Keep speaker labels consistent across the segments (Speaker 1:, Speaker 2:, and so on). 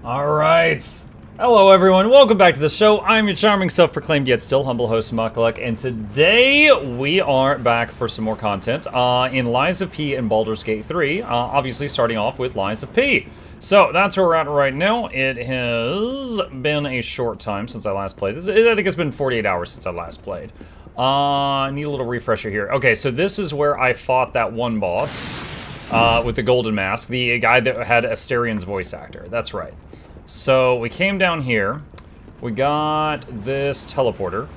Speaker 1: Alright. Hello everyone, welcome back to the show. I'm your charming, self-proclaimed yet still humble host, Mukluk, and today we are back for some more content in Lies of P and Baldur's Gate 3, obviously starting off with Lies of P. So that's where we're at right now. It has been a short time since I last played this. I think it's been 48 hours since I last played. Need a little refresher here. Okay, so this is where I fought that one boss with the golden mask, the guy that had Asterian's voice actor. That's right. So we came down here. We got this teleporter.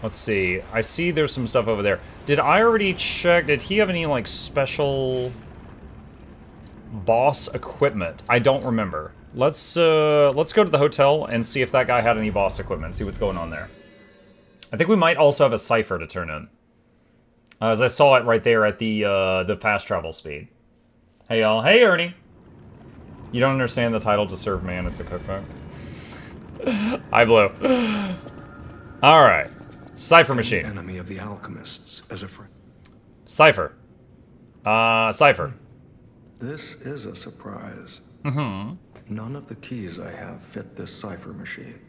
Speaker 1: Let's see. I see there's some stuff over there. Did I already check? Did he have any like special boss equipment? I don't remember. Let's go to the hotel and see if that guy had any boss equipment. See what's going on there. I think we might also have a cipher to turn in, as I saw it right there at the fast travel speed. Hey y'all. Hey Ernie. You don't understand the title "To Serve Man." It's a cookbook. I blew. All right, cipher machine.
Speaker 2: Enemy of the alchemists as a friend.
Speaker 1: Cipher. Cipher.
Speaker 2: This is a surprise. None of the keys I have fit this cipher machine.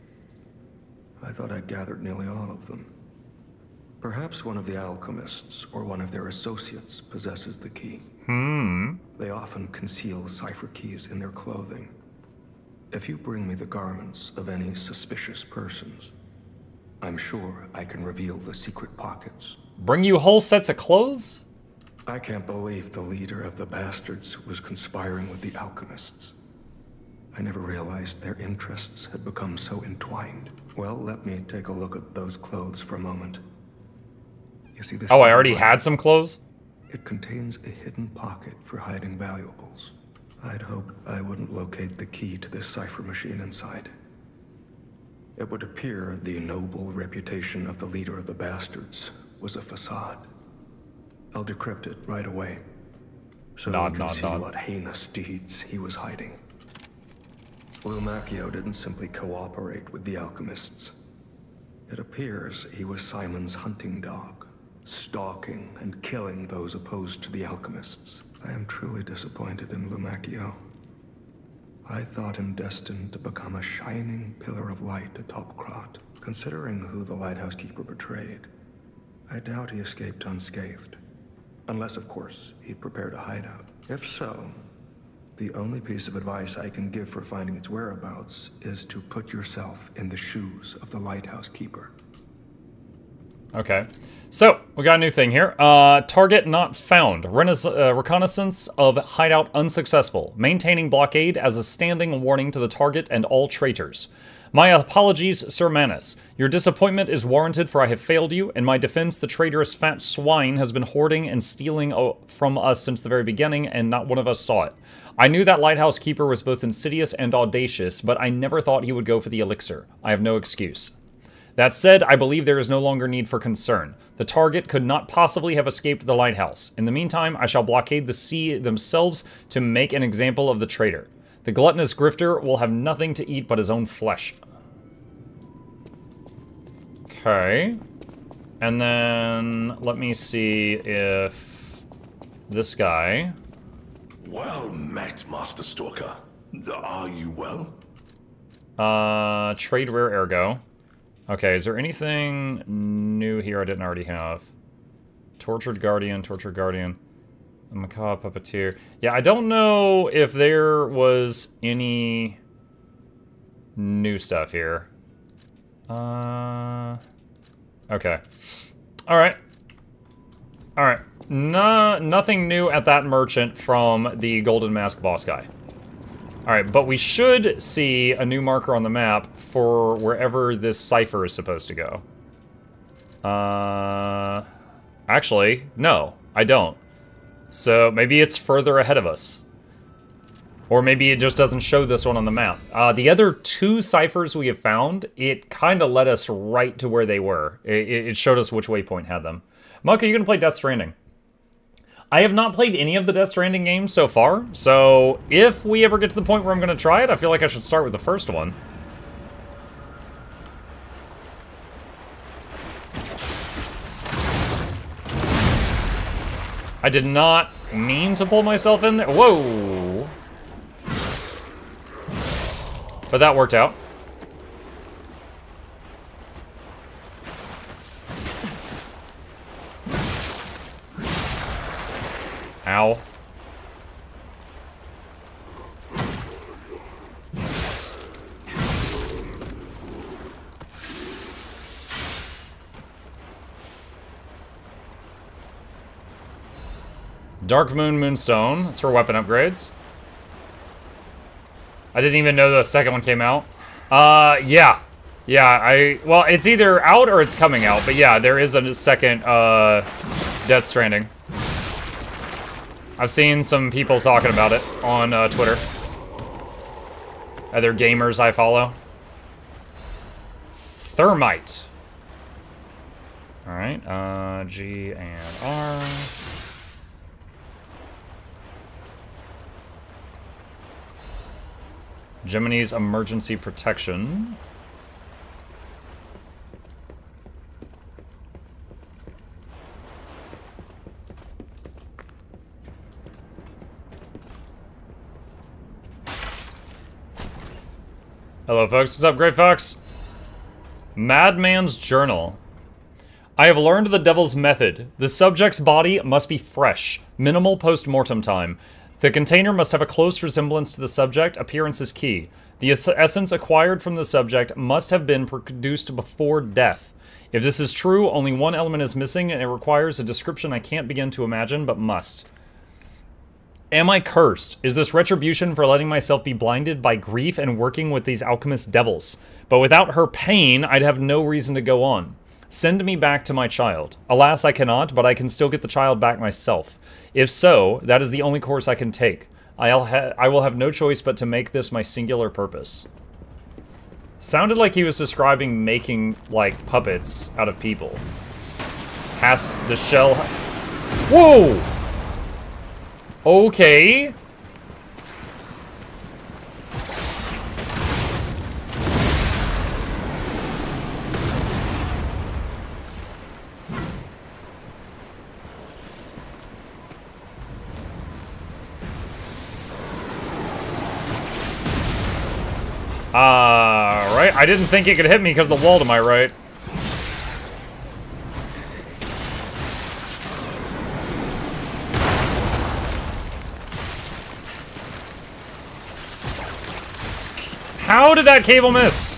Speaker 2: I thought I'd gathered nearly all of them. Perhaps one of the alchemists or one of their associates possesses the key. They often conceal cipher keys in their clothing. If you bring me the garments of any suspicious persons, I'm sure I can reveal the secret pockets.
Speaker 1: Bring you whole sets of clothes?
Speaker 2: I can't believe the leader of the bastards was conspiring with the alchemists. I never realized their interests had become so entwined. Well, let me take a look at those clothes for a moment. You see this?
Speaker 1: Oh, I already had some clothes?
Speaker 2: It contains a hidden pocket for hiding valuables. I'd hoped I wouldn't locate the key to this cipher machine inside. It would appear the noble reputation of the leader of the bastards was a facade. I'll decrypt it right away, so we can see what heinous deeds he was hiding. Romeo didn't simply cooperate with the alchemists. It appears he was Simon's hunting dog, stalking and killing those opposed to the alchemists. I am truly disappointed in Romeo. I thought him destined to become a shining pillar of light atop Krat. Considering who the Lighthouse Keeper betrayed, I doubt he escaped unscathed. Unless, of course, he'd prepared a hideout. If so, the only piece of advice I can give for finding its whereabouts is to put yourself in the shoes of the Lighthouse Keeper.
Speaker 1: Okay. So, we got a new thing here. Target not found. Reconnaissance of hideout unsuccessful. Maintaining blockade as a standing warning to the target and all traitors. My apologies, Sir Manus. Your disappointment is warranted, for I have failed you. In my defense, the traitorous fat swine has been hoarding and stealing from us since the very beginning, and not one of us saw it. I knew that Lighthouse Keeper was both insidious and audacious, but I never thought he would go for the elixir. I have no excuse. That said, I believe there is no longer need for concern. The target could not possibly have escaped the lighthouse. In the meantime, I shall blockade the sea themselves to make an example of the traitor. The gluttonous grifter will have nothing to eat but his own flesh. Okay. And then, let me see if this guy...
Speaker 3: Well met, Master Stalker. Are you well?
Speaker 1: Trade rare ergo. Okay, is there anything new here I didn't already have? Tortured Guardian. A macabre puppeteer. Yeah, I don't know if there was any new stuff here. Okay. Alright. Alright. Nothing new at that merchant from the Golden Mask boss guy. Alright, but we should see a new marker on the map for wherever this cipher is supposed to go. Actually, no, I don't. So maybe it's further ahead of us. Or maybe it just doesn't show this one on the map. The other two ciphers we have found, it kind of led us right to where they were. It showed us which waypoint had them. Muka, you're going to play Death Stranding. I have not played any of the Death Stranding games so far, so if we ever get to the point where I'm going to try it, I feel like I should start with the first one. I did not mean to pull myself in there. Whoa! But that worked out. Ow. Dark Moon Moonstone. That's for weapon upgrades. I didn't even know the second one came out. Yeah. Yeah, well, it's either out or it's coming out. But yeah, there is a second, Death Stranding. I've seen some people talking about it on, Twitter. Other gamers I follow. Thermite. Alright, G and R. Gemini's emergency protection. Hello, folks. What's up, Great Fox? Madman's Journal. I have learned the devil's method. The subject's body must be fresh. Minimal post-mortem time. The container must have a close resemblance to the subject. Appearance is key. The essence acquired from the subject must have been produced before death. If this is true, only one element is missing, and it requires a description I can't begin to imagine, but must. Am I cursed? Is this retribution for letting myself be blinded by grief and working with these alchemist devils? But without her pain, I'd have no reason to go on. Send me back to my child. Alas, I cannot, but I can still get the child back myself. If so, that is the only course I can take. I will have no choice but to make this my singular purpose. Sounded like he was describing making, like, puppets out of people. Has the shell... Whoa! Okay. Right. I didn't think it could hit me because of the wall to my right. How did that cable miss?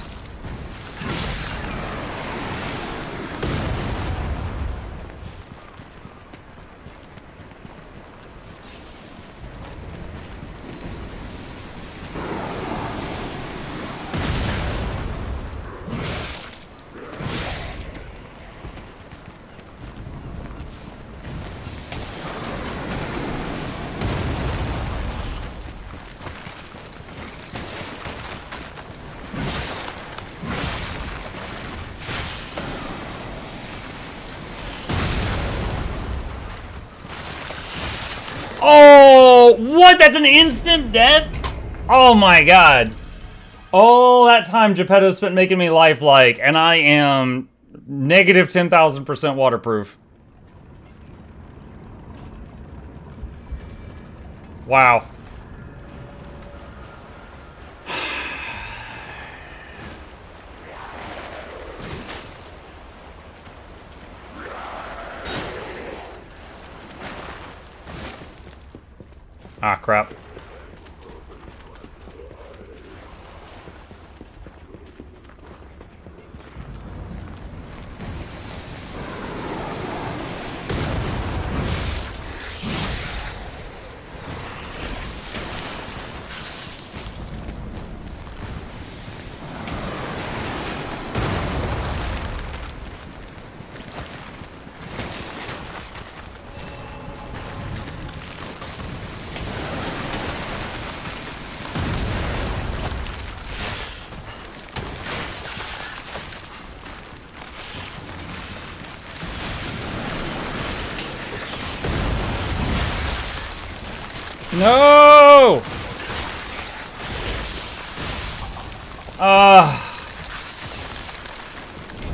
Speaker 1: Oh, what? That's an instant death? Oh my god. All that time Geppetto spent making me lifelike, and I am negative 10,000% waterproof. Wow. Ah, crap. No!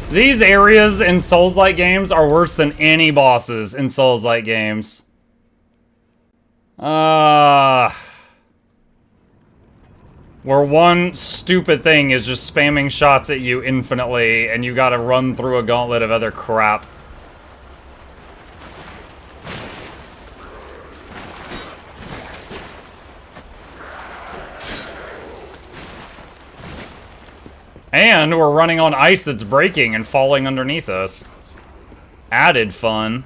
Speaker 1: These areas in Souls-like games are worse than any bosses in Souls-like games. Where one stupid thing is just spamming shots at you infinitely, and you gotta run through a gauntlet of other crap. And we're running on ice that's breaking and falling underneath us. Added fun.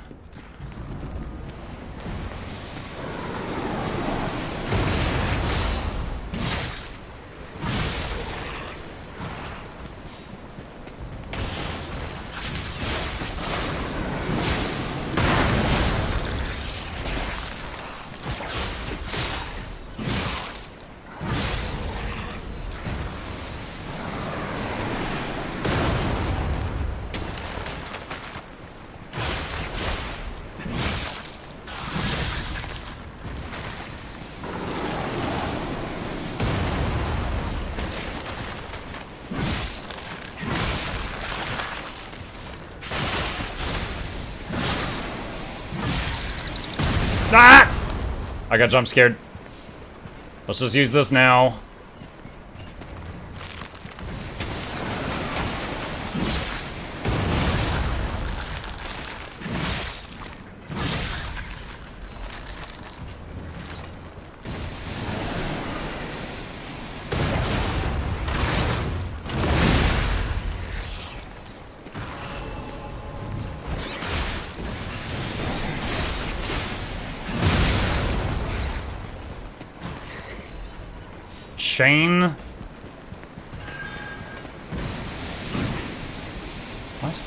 Speaker 1: Ah! I got jump scared. Let's just use this now. Chain. What?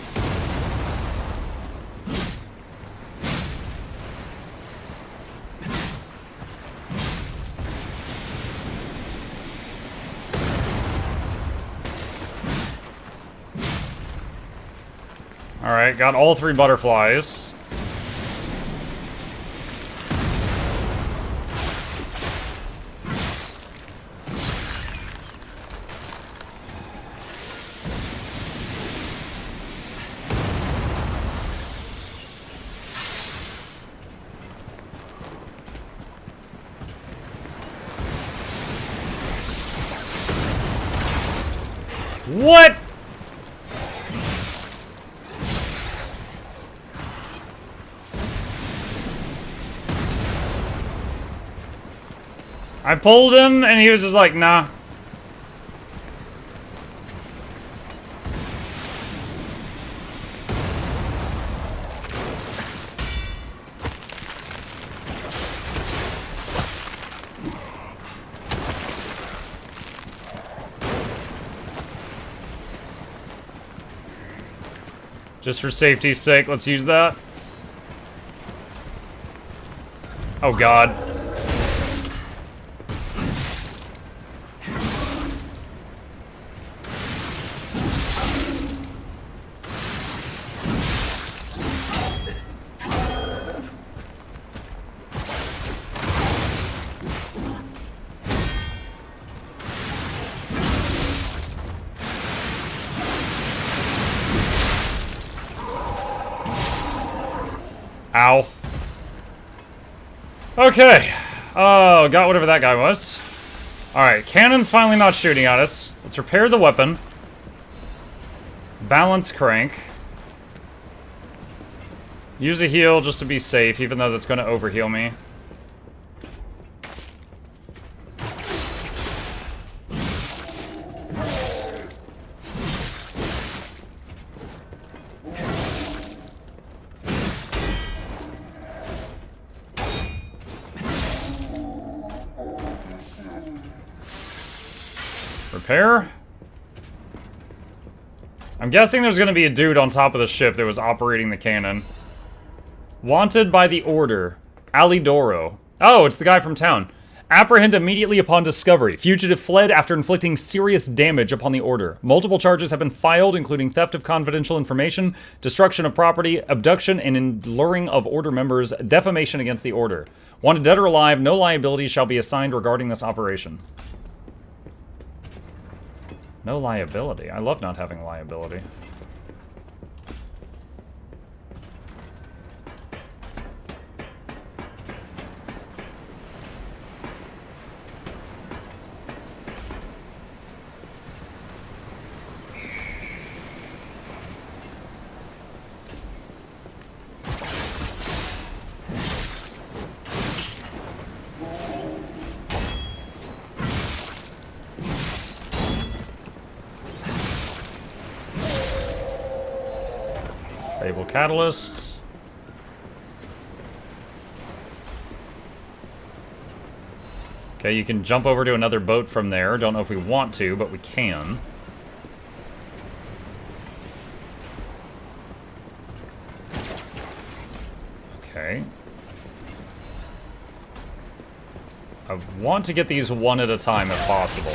Speaker 1: All right, got all 3 butterflies. What? I pulled him and he was just like, nah. Just for safety's sake, let's use that. Oh god. Ow. Okay. Oh, got whatever that guy was. Alright, cannon's finally not shooting at us. Let's repair the weapon. Balance crank. Use a heal just to be safe, even though that's going to overheal me. Repair. I'm guessing there's gonna be a dude on top of the ship that was operating the cannon. Wanted by the Order. Alidoro. Oh, it's the guy from town. Apprehend immediately upon discovery. Fugitive fled after inflicting serious damage upon the Order. Multiple charges have been filed, including theft of confidential information, destruction of property, abduction and luring of Order members, defamation against the Order. Wanted dead or alive, no liability shall be assigned regarding this operation. No liability. I love not having liability. Able catalyst. Okay, you can jump over to another boat from there. Don't know if we want to, but we can. Okay. I want to get these one at a time if possible.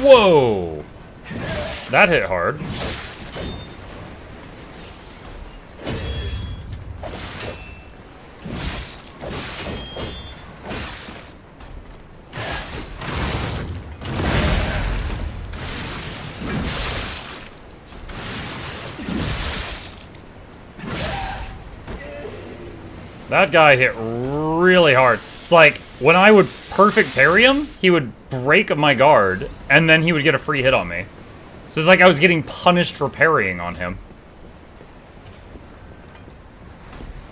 Speaker 1: Whoa! That hit hard. That guy hit really hard. It's like, when I would perfect parry him, he would break my guard, and then he would get a free hit on me. So it's like I was getting punished for parrying on him.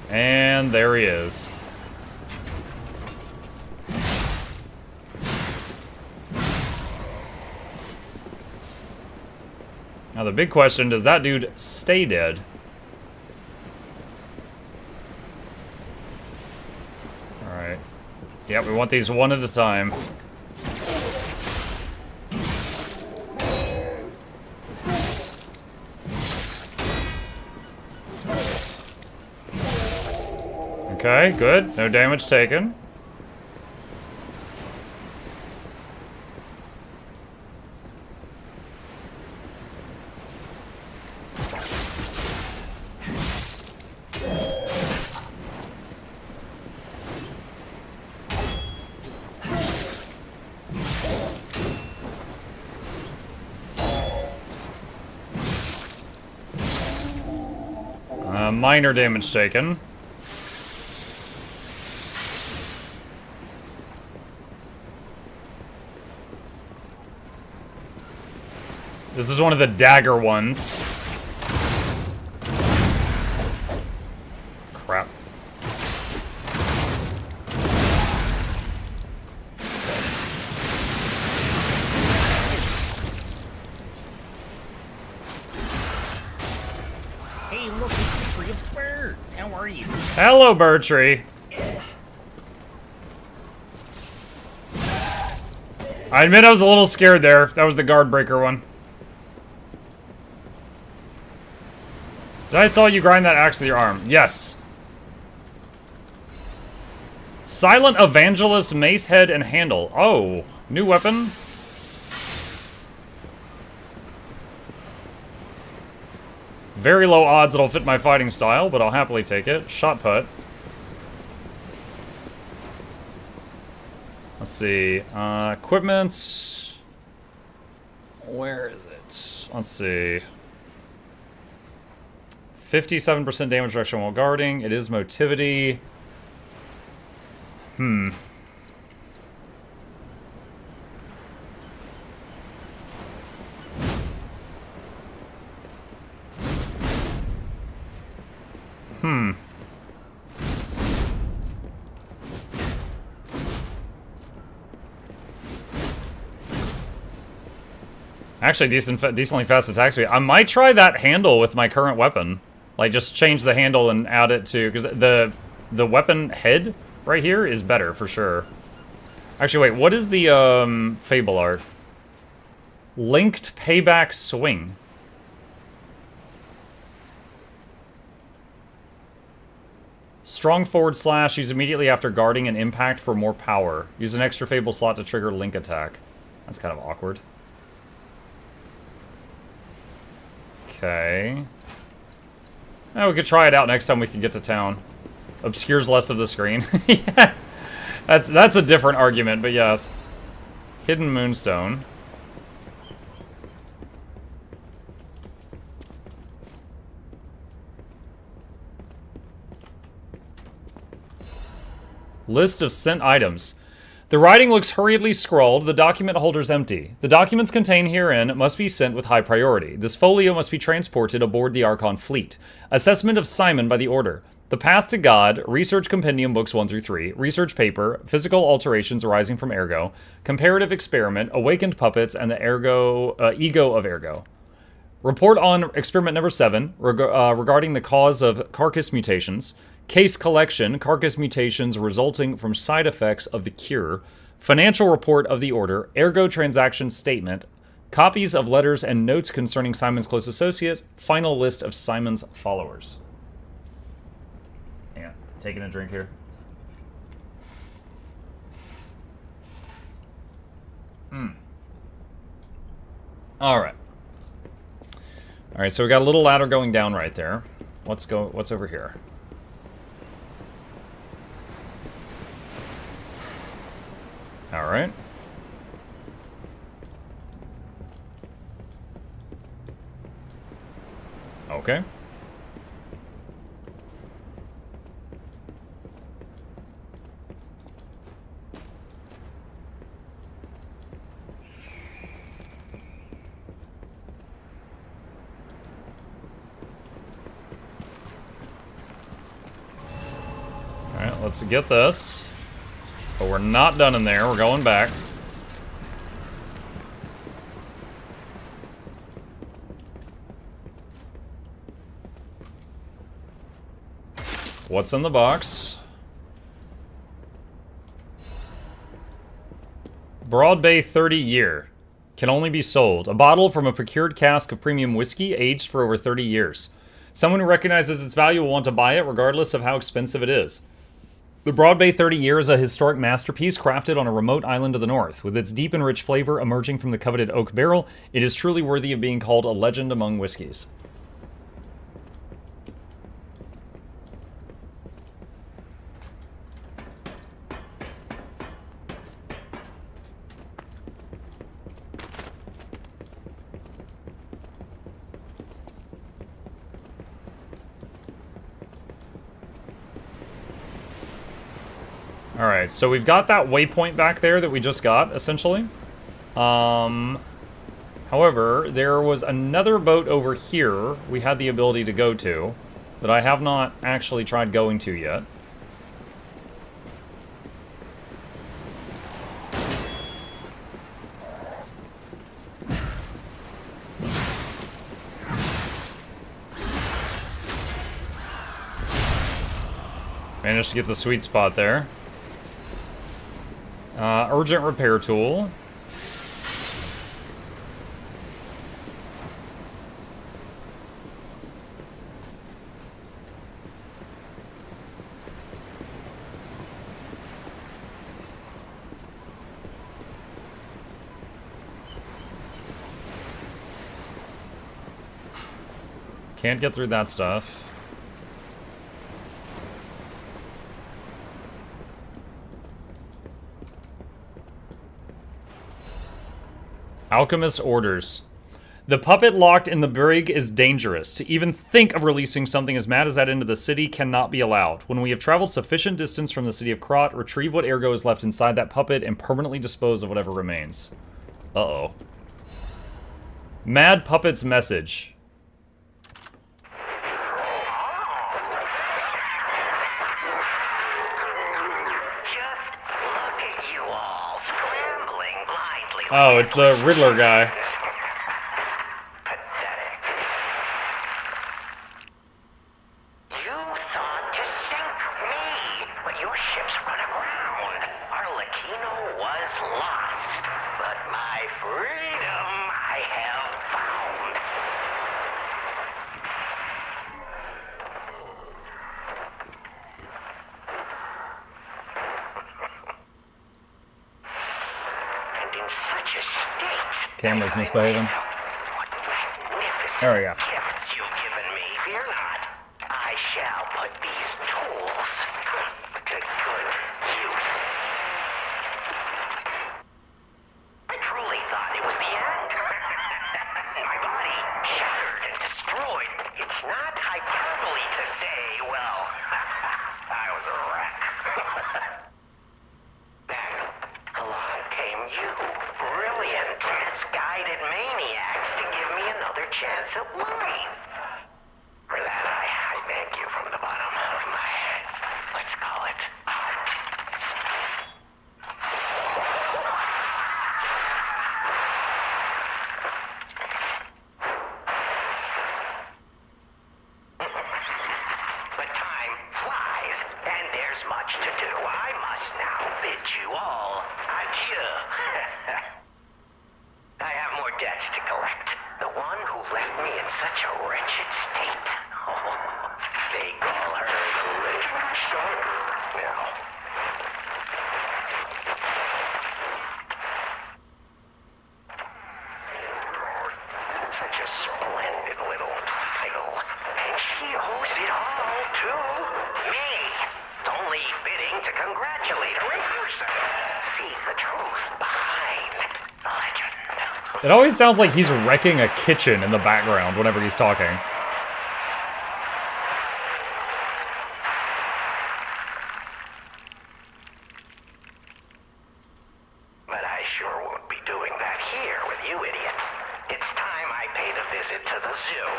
Speaker 1: And there he is. Now the big question, does that dude stay dead? Alright. Yeah, we want these one at a time. Okay, good. No damage taken. Minor damage taken. This is one of the dagger ones. Crap.
Speaker 4: Hey, look, it's a tree of birds. How are you?
Speaker 1: Hello, Bertree. I admit I was a little scared there. That was the guard breaker one. I saw you grind that axe with your arm. Yes. Silent Evangelist, mace head, and handle. Oh, new weapon. Very low odds it'll fit my fighting style, but I'll happily take it. Shot put. Let's see. Equipment. Where is it? Let's see. 57% damage reduction while guarding. It is motivity. Hmm. Actually, decently fast attack speed. I might try that handle with my current weapon. Like, just change the handle and add it to... Because the weapon head right here is better, for sure. Actually, wait. What is the Fable art? Linked payback swing. Strong forward slash. Use immediately after guarding an impact for more power. Use an extra Fable slot to trigger link attack. That's kind of awkward. Okay. Oh, we could try it out next time we can get to town. Obscures less of the screen. Yeah. That's a different argument, but yes. Hidden Moonstone. List of sent items. The writing looks hurriedly scrawled, the document holder's empty. The documents contained herein must be sent with high priority. This folio must be transported aboard the Archon fleet. Assessment of Simon by the Order. The Path to God, Research Compendium Books 1 through 3, Research Paper, Physical Alterations arising from Ergo, Comparative Experiment, Awakened Puppets, and the Ego of Ergo. Report on experiment number 7 regarding the cause of carcass mutations. Case collection, carcass mutations resulting from side effects of the cure. Financial report of the order. Ergo transaction statement. Copies of letters and notes concerning Simon's close associate. Final list of Simon's followers. Yeah, taking a drink here. Alright. Alright, so we got a little ladder going down right there. What's over here? Alright. Okay. Alright, let's get this. But we're not done in there, we're going back. What's in the box? Broad Bay 30 year. Can only be sold. A bottle from a procured cask of premium whiskey aged for over 30 years. Someone who recognizes its value will want to buy it regardless of how expensive it is. The Broad Bay 30 year is a historic masterpiece crafted on a remote island to the north. With its deep and rich flavor emerging from the coveted oak barrel, it is truly worthy of being called a legend among whiskeys. Alright, so we've got that waypoint back there that we just got, essentially. However, there was another boat over here we had the ability to go to that I have not actually tried going to yet. Managed to get the sweet spot there. Urgent repair tool. Can't get through that stuff. Alchemist's orders. The puppet locked in the brig is dangerous. To even think of releasing something as mad as that into the city cannot be allowed. When we have traveled sufficient distance from the city of Krot, retrieve what ergo is left inside that puppet and permanently dispose of whatever remains. Uh-oh. Mad Puppet's message. Oh, it's the Riddler guy. Camera's misbehaving. There we go.
Speaker 5: Gifts you've given me, fear not. I shall put these tools to good use. I truly thought it was the end. My body shattered and destroyed. It's not hyperbole to say, well, I was a wreck. Then along came you. Brilliant, misguided maniacs to give me another chance at life. For that, I thank you from the bottom of my, let's call it, heart. you all. Adieu. I have more debts to collect. The one who left me in such a wretched state. They call her the Little Stalker now. Such a splendid little title. And she owes it all to me. It's only fitting to congratulate her in person. See the truth behind the legend.
Speaker 1: It always sounds like he's wrecking a kitchen in the background whenever he's talking.
Speaker 5: But I sure won't be doing that here with you idiots. It's time I paid a visit to the zoo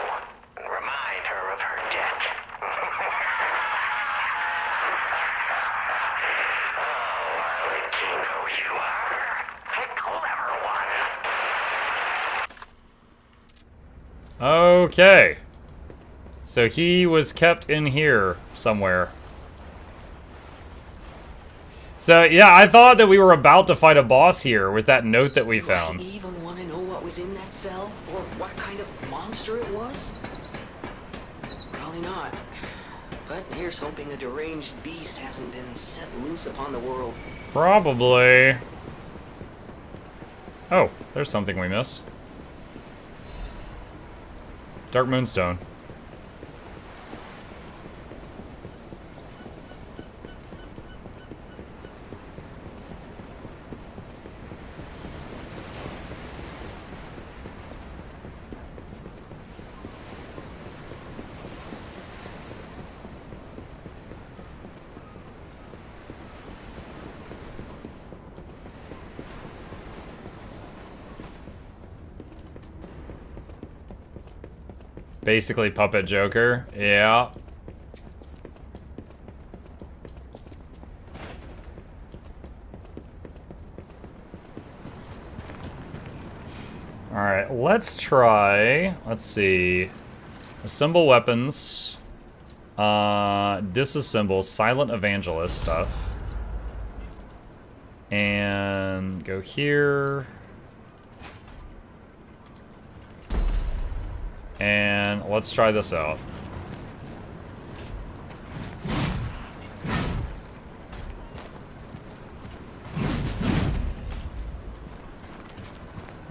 Speaker 5: and remind her of her debt. Oh, I'll let you know you are a clever one.
Speaker 1: Okay. So he was kept in here somewhere. So, yeah, I thought that we were about to fight a boss here with that note that we found.
Speaker 6: Do I even want to know what was in that cell? Or what kind of monster it was? Probably not. But here's hoping a deranged beast hasn't been set loose upon the world.
Speaker 1: Probably. Oh, there's something we missed. Dark Moonstone. Basically Puppet Joker, yeah. Alright, let's try, let's see. Assemble weapons. Disassemble Silent Evangelist stuff. And go here. And let's try this out.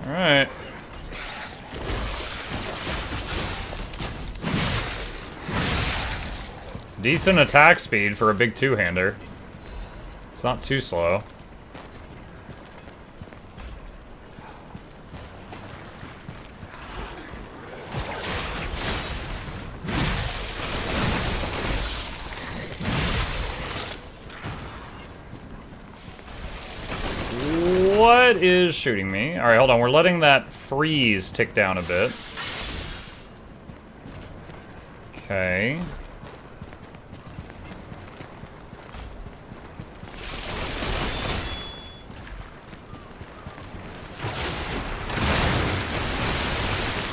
Speaker 1: All right. Decent attack speed for a big two-hander. It's not too slow. What is shooting me? All right, hold on. We're letting that freeze tick down a bit. Okay.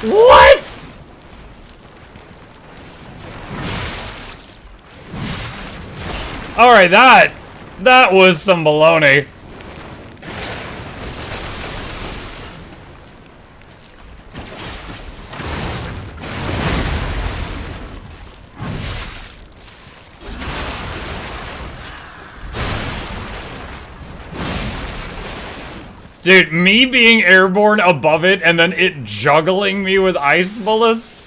Speaker 1: What? All right, that was some baloney. Dude, me being airborne above it and then it juggling me with ice bullets?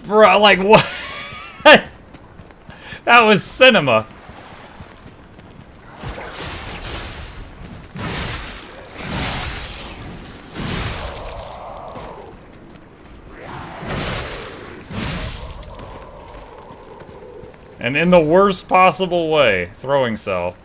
Speaker 1: Bro, like, what? That was cinema. And in the worst possible way, throwing cell.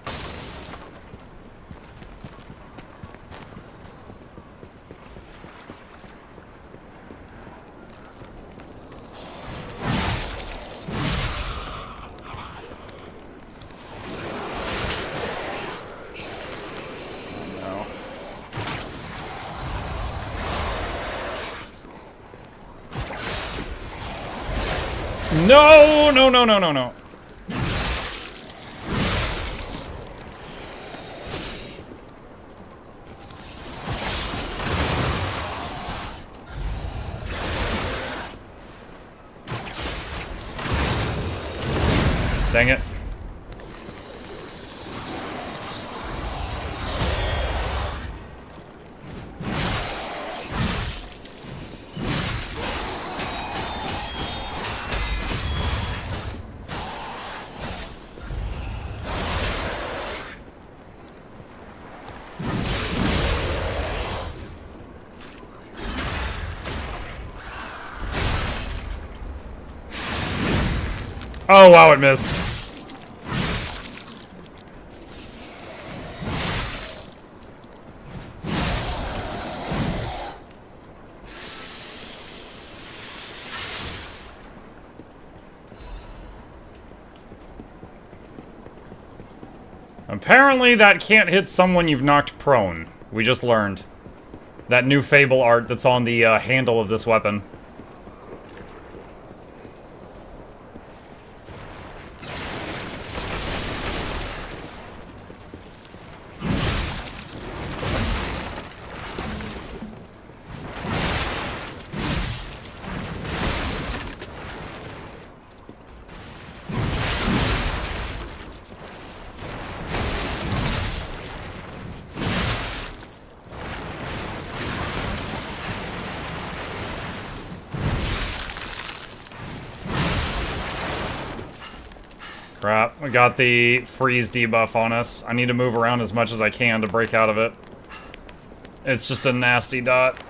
Speaker 1: No, no, no, no, no, no. Oh, wow, it missed. Apparently that can't hit someone you've knocked prone. We just learned. That new Fable art that's on the handle of this weapon. Crap, we got the freeze debuff on us. I need to move around as much as I can to break out of it. It's just a nasty dot.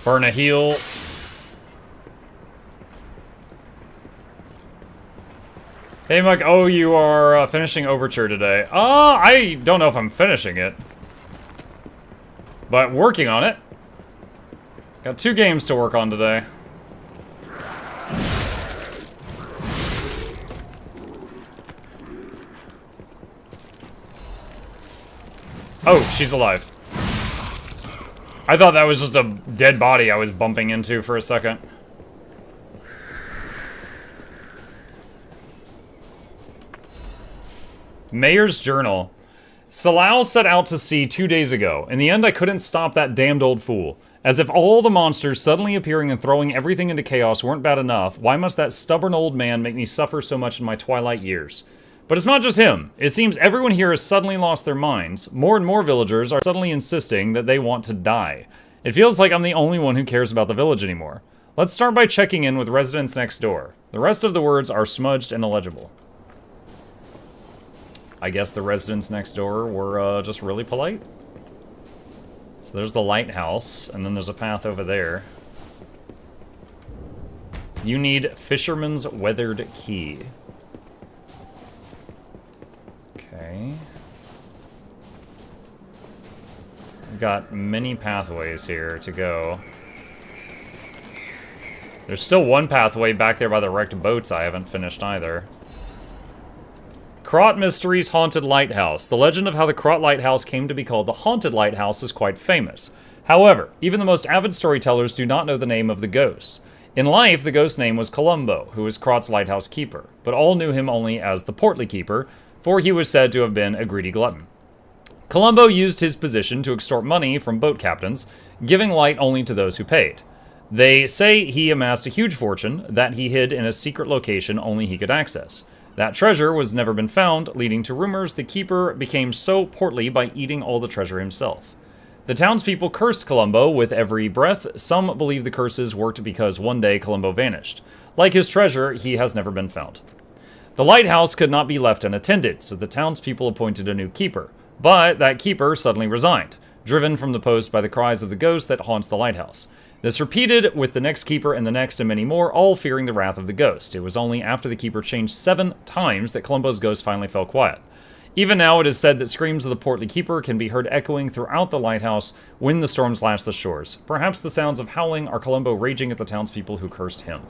Speaker 1: Burn a heal. Hey, Mike. Oh, you are finishing Overture today. I don't know if I'm finishing it. But working on it. Got 2 games to work on today. Oh, she's alive. I thought that was just a dead body I was bumping into for a second. Mayor's Journal. Salal set out to sea 2 days ago. In the end, I couldn't stop that damned old fool. As if all the monsters suddenly appearing and throwing everything into chaos weren't bad enough, why must that stubborn old man make me suffer so much in my twilight years? But it's not just him. It seems everyone here has suddenly lost their minds. More and more villagers are suddenly insisting that they want to die. It feels like I'm the only one who cares about the village anymore. Let's start by checking in with residents next door. The rest of the words are smudged and illegible. I guess the residents next door were just really polite. So there's the lighthouse, and then there's a path over there. You need Fisherman's Weathered Key. Okay. We've got many pathways here to go. There's still one pathway back there by the wrecked boats I haven't finished either. Krot Mysteries Haunted Lighthouse. The legend of how the Krot Lighthouse came to be called the Haunted Lighthouse is quite famous. However, even the most avid storytellers do not know the name of the ghost. In life, the ghost's name was Columbo, who was Krot's lighthouse keeper, but all knew him only as the Portly Keeper, for he was said to have been a greedy glutton. Columbo used his position to extort money from boat captains, giving light only to those who paid. They say he amassed a huge fortune that he hid in a secret location only he could access. That treasure was never been found, leading to rumors the keeper became so portly by eating all the treasure himself. The townspeople cursed Columbo with every breath. Some believe the curses worked because one day Columbo vanished. Like his treasure, he has never been found. The lighthouse could not be left unattended, so the townspeople appointed a new keeper. But that keeper suddenly resigned, driven from the post by the cries of the ghost that haunts the lighthouse. This repeated with the next keeper and the next and many more, all fearing the wrath of the ghost. It was only after the keeper changed 7 times that Columbo's ghost finally fell quiet. Even now, it is said that screams of the portly keeper can be heard echoing throughout the lighthouse when the storms lash the shores. Perhaps the sounds of howling are Columbo raging at the townspeople who cursed him.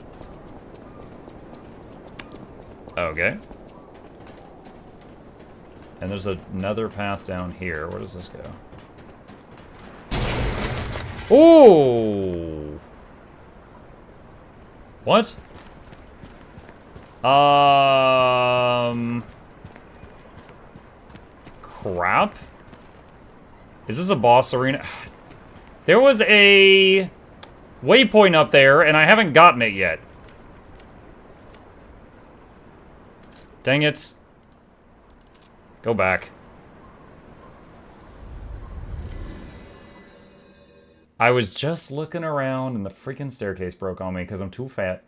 Speaker 1: Okay. And there's another path down here. Where does this go? Oh! What? Crap? Is this a boss arena? There was a waypoint up there, and I haven't gotten it yet. Dang it. Go back. I was just looking around and the freaking staircase broke on me because I'm too fat.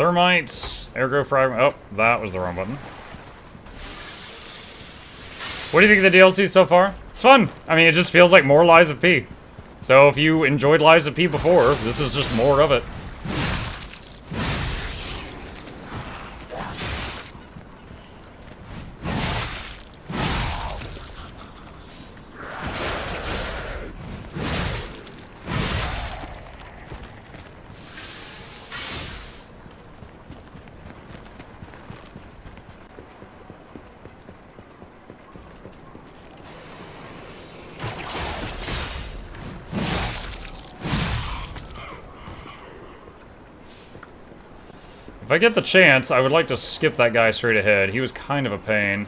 Speaker 1: Thermite, airgo fragment. Oh, that was the wrong button. What do you think of the DLC so far? It's fun. I mean, it just feels like more Lies of P. So if you enjoyed Lies of P before, this is just more of it. If I get the chance, I would like to skip that guy straight ahead. He was kind of a pain.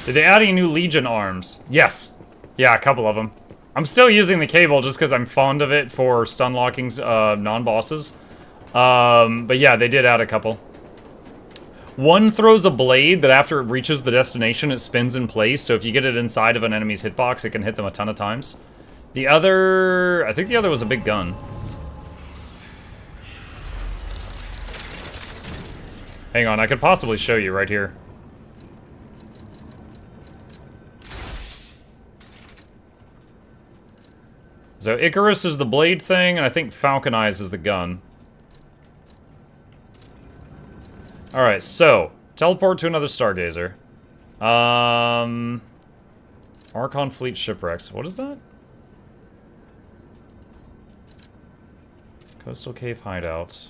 Speaker 1: Did they add any new Legion arms? Yes. Yeah, a couple of them. I'm still using the cable just because I'm fond of it for stun locking non-bosses. But yeah, they did add a couple. One throws a blade that after it reaches the destination, it spins in place. So if you get it inside of an enemy's hitbox, it can hit them a ton of times. The other... I think the other was a big gun. Hang on, I could possibly show you right here. So Icarus is the blade thing, and I think Falcon Eyes is the gun. Alright, so, teleport to another Stargazer. Archon Fleet Shipwrecks. What is that? Coastal Cave Hideout.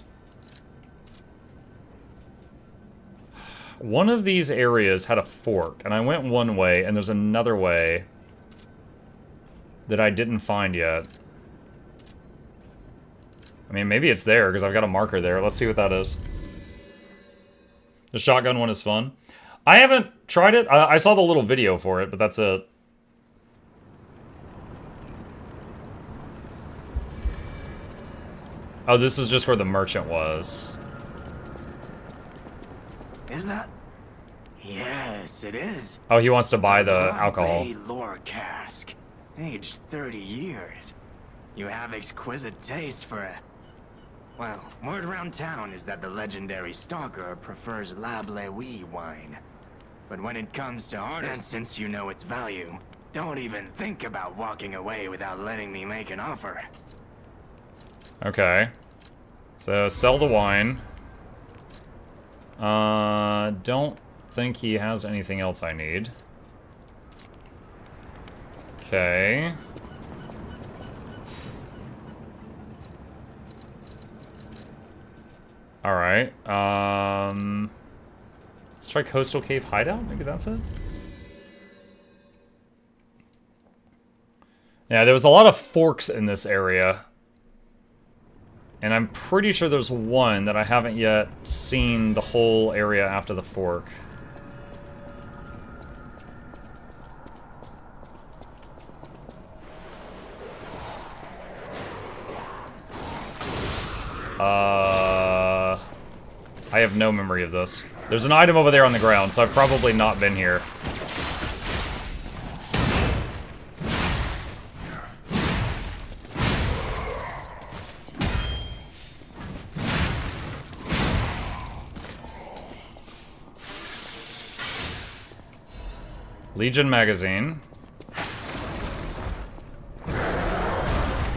Speaker 1: One of these areas had a fork, and I went one way, and there's another way that I didn't find yet. I mean, maybe it's there, because I've got a marker there. Let's see what that is. The shotgun one is fun. I haven't tried it. I saw the little video for it, but that's it. Oh, this is just where the merchant was.
Speaker 7: Is that? Yes, it is.
Speaker 1: Oh, he wants to buy the alcohol.
Speaker 7: Lore cask. Aged 30 years. You have exquisite taste for it. Well, word around town is that the legendary stalker prefers Lab Lewy wine. But when it comes to art, and since you know its value, don't even think about walking away without letting me make an offer.
Speaker 1: Okay. So, sell the wine. Don't think he has anything else I need. Okay. Alright. Let's try Coastal Cave Hideout? Maybe that's it? Yeah, there was a lot of forks in this area. And I'm pretty sure there's one that I haven't yet seen the whole area after the fork. I have no memory of this. There's an item over there on the ground, so I've probably not been here. Legion magazine.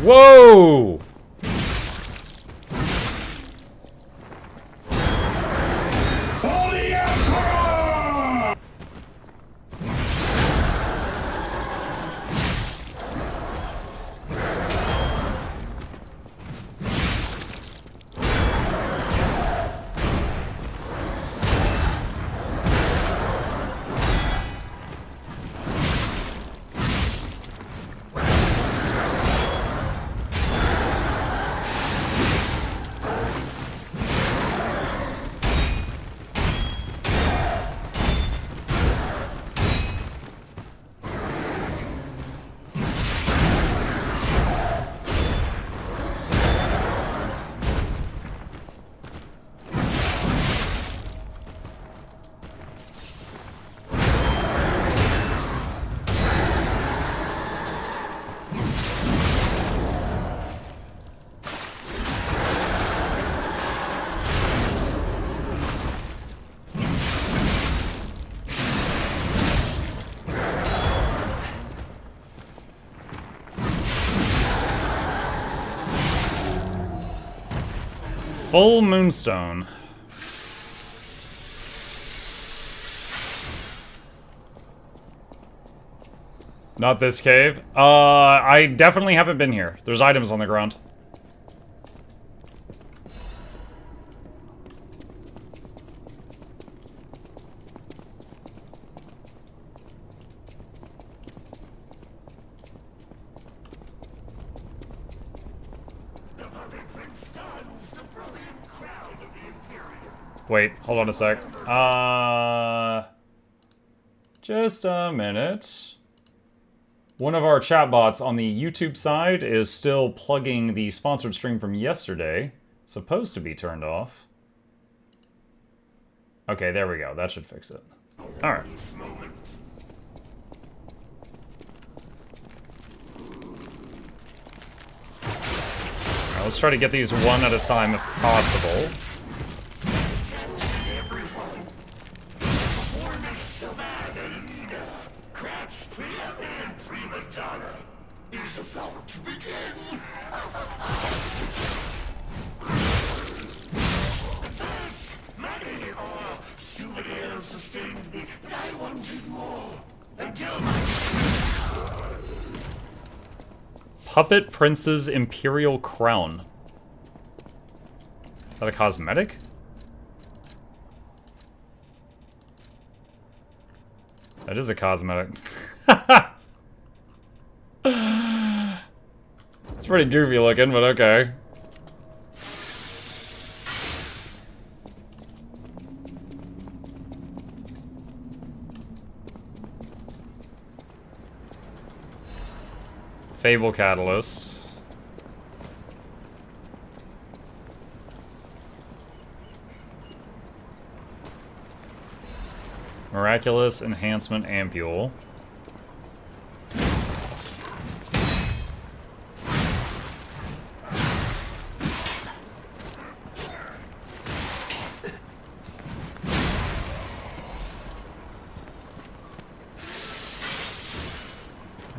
Speaker 1: Whoa! Full moonstone. Not this cave. I definitely haven't been here. There's items on the ground. Wait, hold on a sec. Just a minute. One of our chatbots on the YouTube side is still plugging the sponsored stream from yesterday. Supposed to be turned off. Okay, there we go. That should fix it. Alright. Alright, let's try to get these one at a time if possible. Puppet Prince's Imperial Crown. Is that a cosmetic? That is a cosmetic. It's pretty goofy looking, but okay. Fable Catalyst. Miraculous Enhancement Ampule.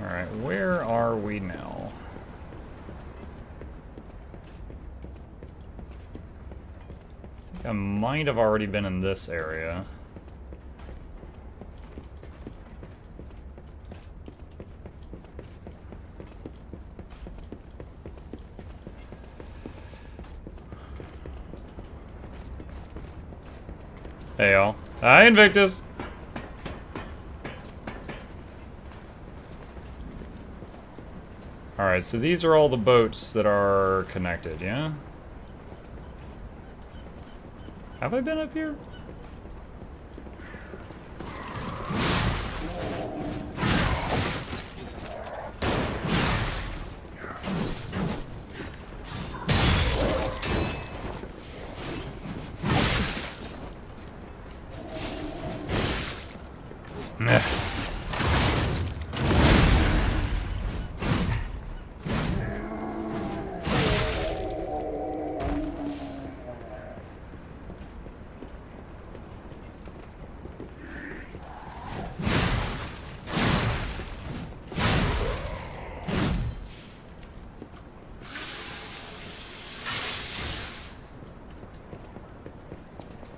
Speaker 1: Alright, where are we now? I think I might have already been in this area. Hey y'all. Hi Invictus! Alright, so these are all the boats that are connected, yeah? Have I been up here? Meh.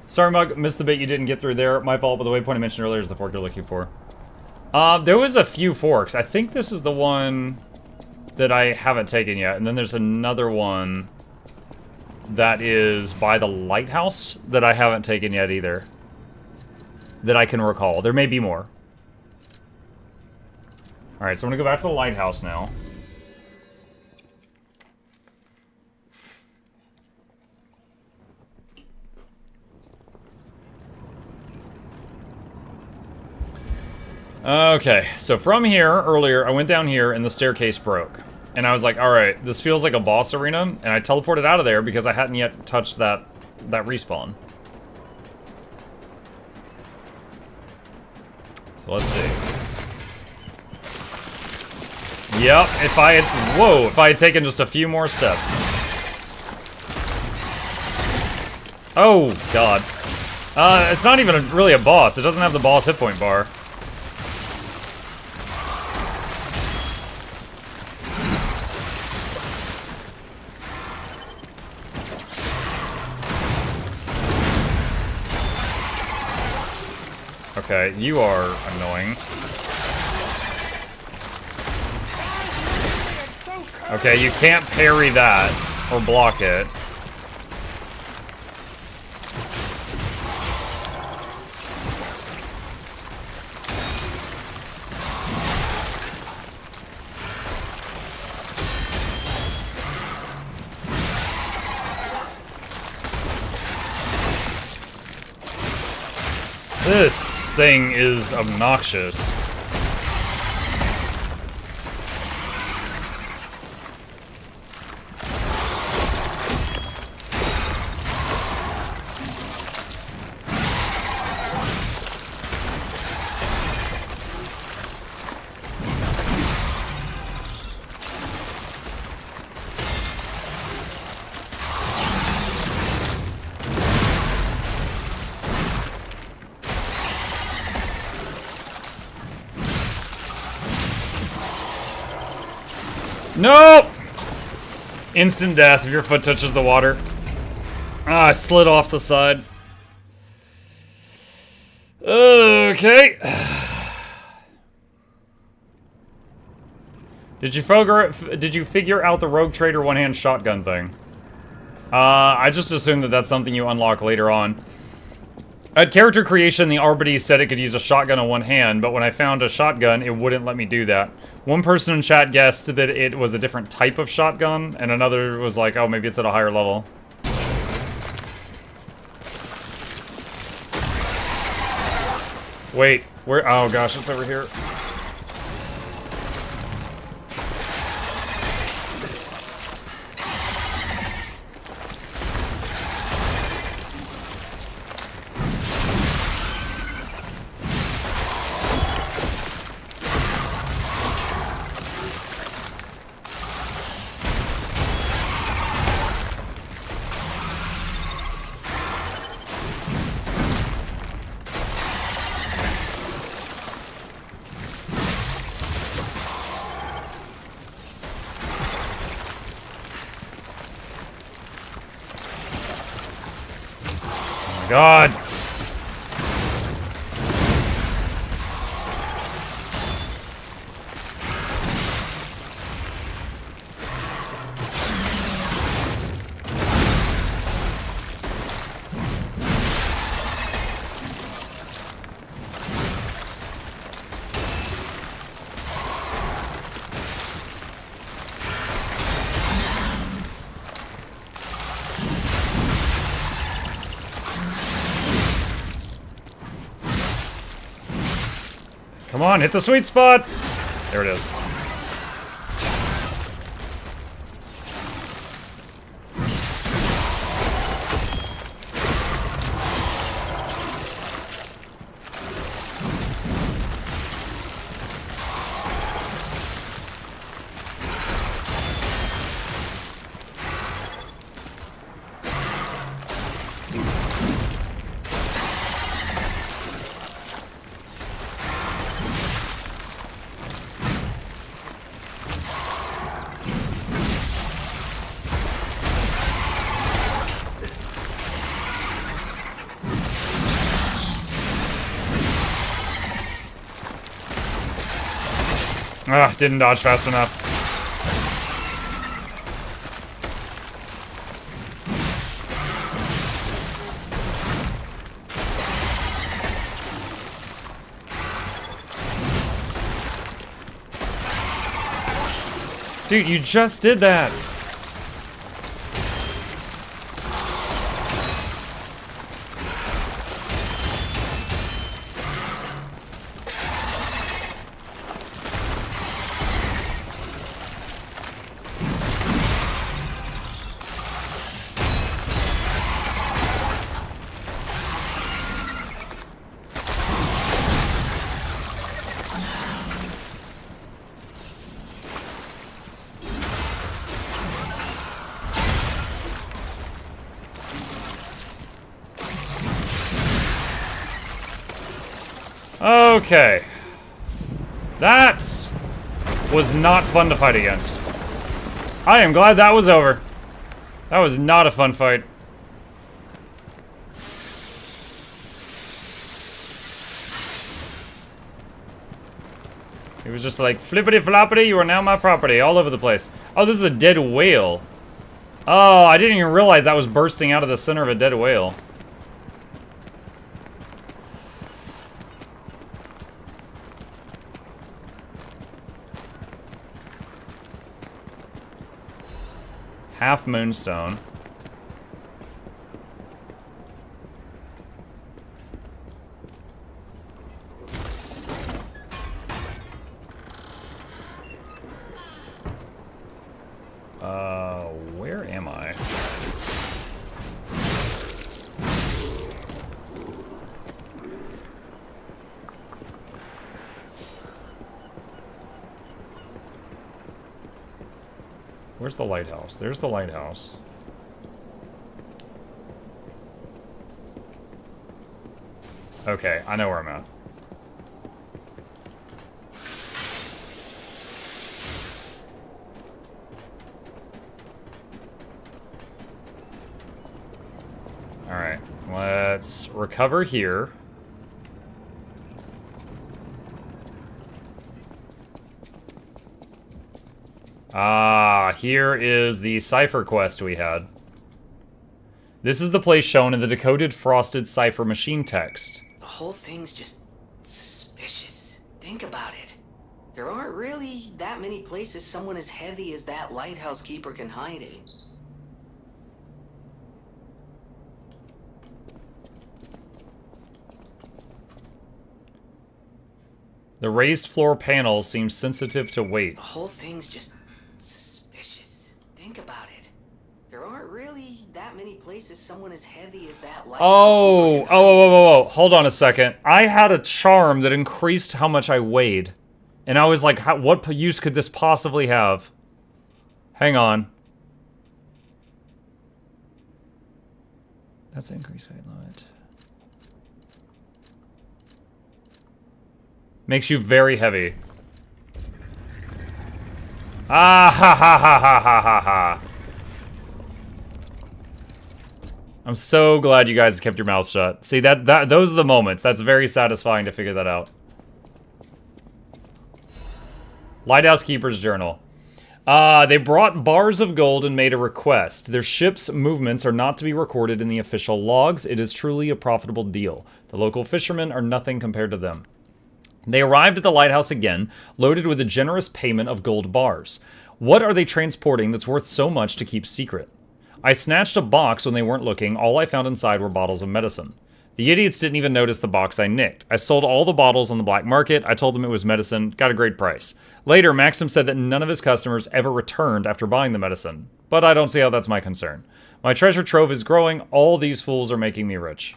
Speaker 1: Sorry, Mug, missed the bit you didn't get through there. My fault, but the waypoint I mentioned earlier is the fork you're looking for. There was a few forks. I think this is the one that I haven't taken yet. And then there's another one that is by the Lighthouse that I haven't taken yet either. That I can recall. There may be more. Alright, so I'm gonna go back to the Lighthouse now. Okay, so from here, earlier, I went down here and the staircase broke. And I was like, alright, this feels like a boss arena, and I teleported out of there because I hadn't yet touched that respawn. So let's see. Yep, if I had taken just a few more steps. Oh, God. It's not even really a boss. It doesn't have the boss hit point bar. Okay, you are annoying. Okay, you can't parry that or block it. This thing is obnoxious. Nope! Instant death if your foot touches the water. Ah, I slid off the side. Okay. Did you figure out the rogue trader one-hand shotgun thing? I just assumed that that's something you unlock later on. At character creation, the Arbity said it could use a shotgun in one hand, but when I found a shotgun, it wouldn't let me do that. One person in chat guessed that it was a different type of shotgun, and another was like, oh, maybe it's at a higher level. Wait, where? Oh gosh, it's over here. God. Come on, hit the sweet spot! There it is. Ah, didn't dodge fast enough. Dude, you just did that. Okay. That was not fun to fight against. I am glad that was over. That was not a fun fight. He was just like, flippity floppity, you are now my property, all over the place. Oh, this is a dead whale. Oh, I didn't even realize that was bursting out of the center of a dead whale. Half moonstone. Where am I? Where's the lighthouse? There's the lighthouse. Okay, I know where I'm at. Alright, let's recover here. Ah, here is the cipher quest we had. This is the place shown in the decoded frosted cipher machine text.
Speaker 6: The whole thing's just suspicious. Think about it. There aren't really that many places someone as heavy as that lighthouse keeper can hide in.
Speaker 1: The raised floor panels seem sensitive to weight.
Speaker 6: The whole thing's just suspicious. Think about it. There aren't really that many places someone as heavy as that lighthouse keeper can hide in.
Speaker 1: Hold on a second. I had a charm that increased how much I weighed. And I was like, what use could this possibly have? Hang on. That's increased weight limit. Makes you very heavy. Ah ha ha ha ha ha ha ha. I'm so glad you guys kept your mouths shut. See, those are the moments. That's very satisfying to figure that out. Lighthouse Keeper's Journal. They brought bars of gold and made a request. Their ship's movements are not to be recorded in the official logs. It is truly a profitable deal. The local fishermen are nothing compared to them. They arrived at the lighthouse again, loaded with a generous payment of gold bars. What are they transporting that's worth so much to keep secret? I snatched a box when they weren't looking. All I found inside were bottles of medicine. The idiots didn't even notice the box I nicked. I sold all the bottles on the black market. I told them it was medicine, got a great price. Later, Maxim said that none of his customers ever returned after buying the medicine. But I don't see how that's my concern. My treasure trove is growing. All these fools are making me rich.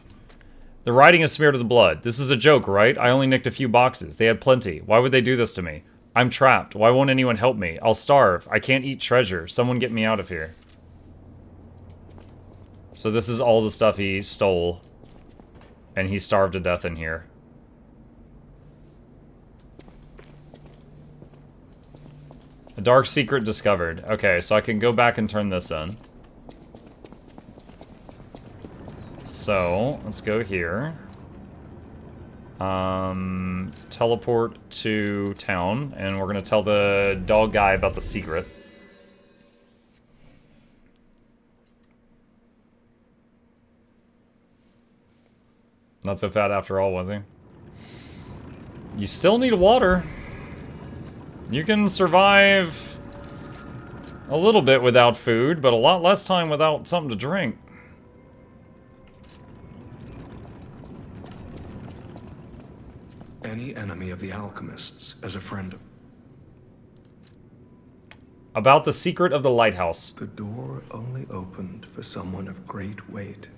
Speaker 1: The writing is smeared with blood. This is a joke, right? I only nicked a few boxes. They had plenty. Why would they do this to me? I'm trapped. Why won't anyone help me? I'll starve. I can't eat treasure. Someone get me out of here. So this is all the stuff he stole. And he starved to death in here. A dark secret discovered. Okay, so I can go back and turn this in. So, let's go here. Teleport to town, and we're gonna tell the dog guy about the secret. Not so fat after all, was he? You still need water. You can survive a little bit without food, but a lot less time without something to drink.
Speaker 2: Any enemy of the alchemists as a friend of...
Speaker 1: About the secret of the lighthouse.
Speaker 2: The door only opened for someone of great weight.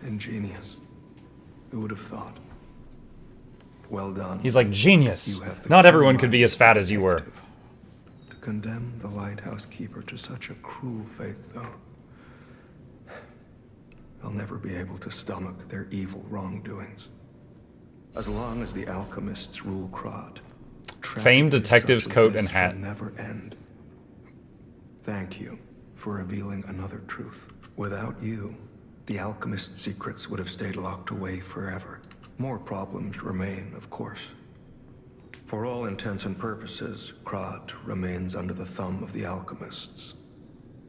Speaker 2: Ingenious. Who would have thought? Well done.
Speaker 1: He's like, genius. Not everyone could be as fat as you were.
Speaker 2: To condemn the lighthouse keeper to such a cruel fate, though. I'll never be able to stomach their evil wrongdoings. As long as the alchemists rule Krod,
Speaker 1: famed detective's coat and hat.
Speaker 2: will never end. Thank you for revealing another truth. Without you, the alchemist's secrets would have stayed locked away forever. More problems remain, of course. For all intents and purposes, Krat remains under the thumb of the alchemists.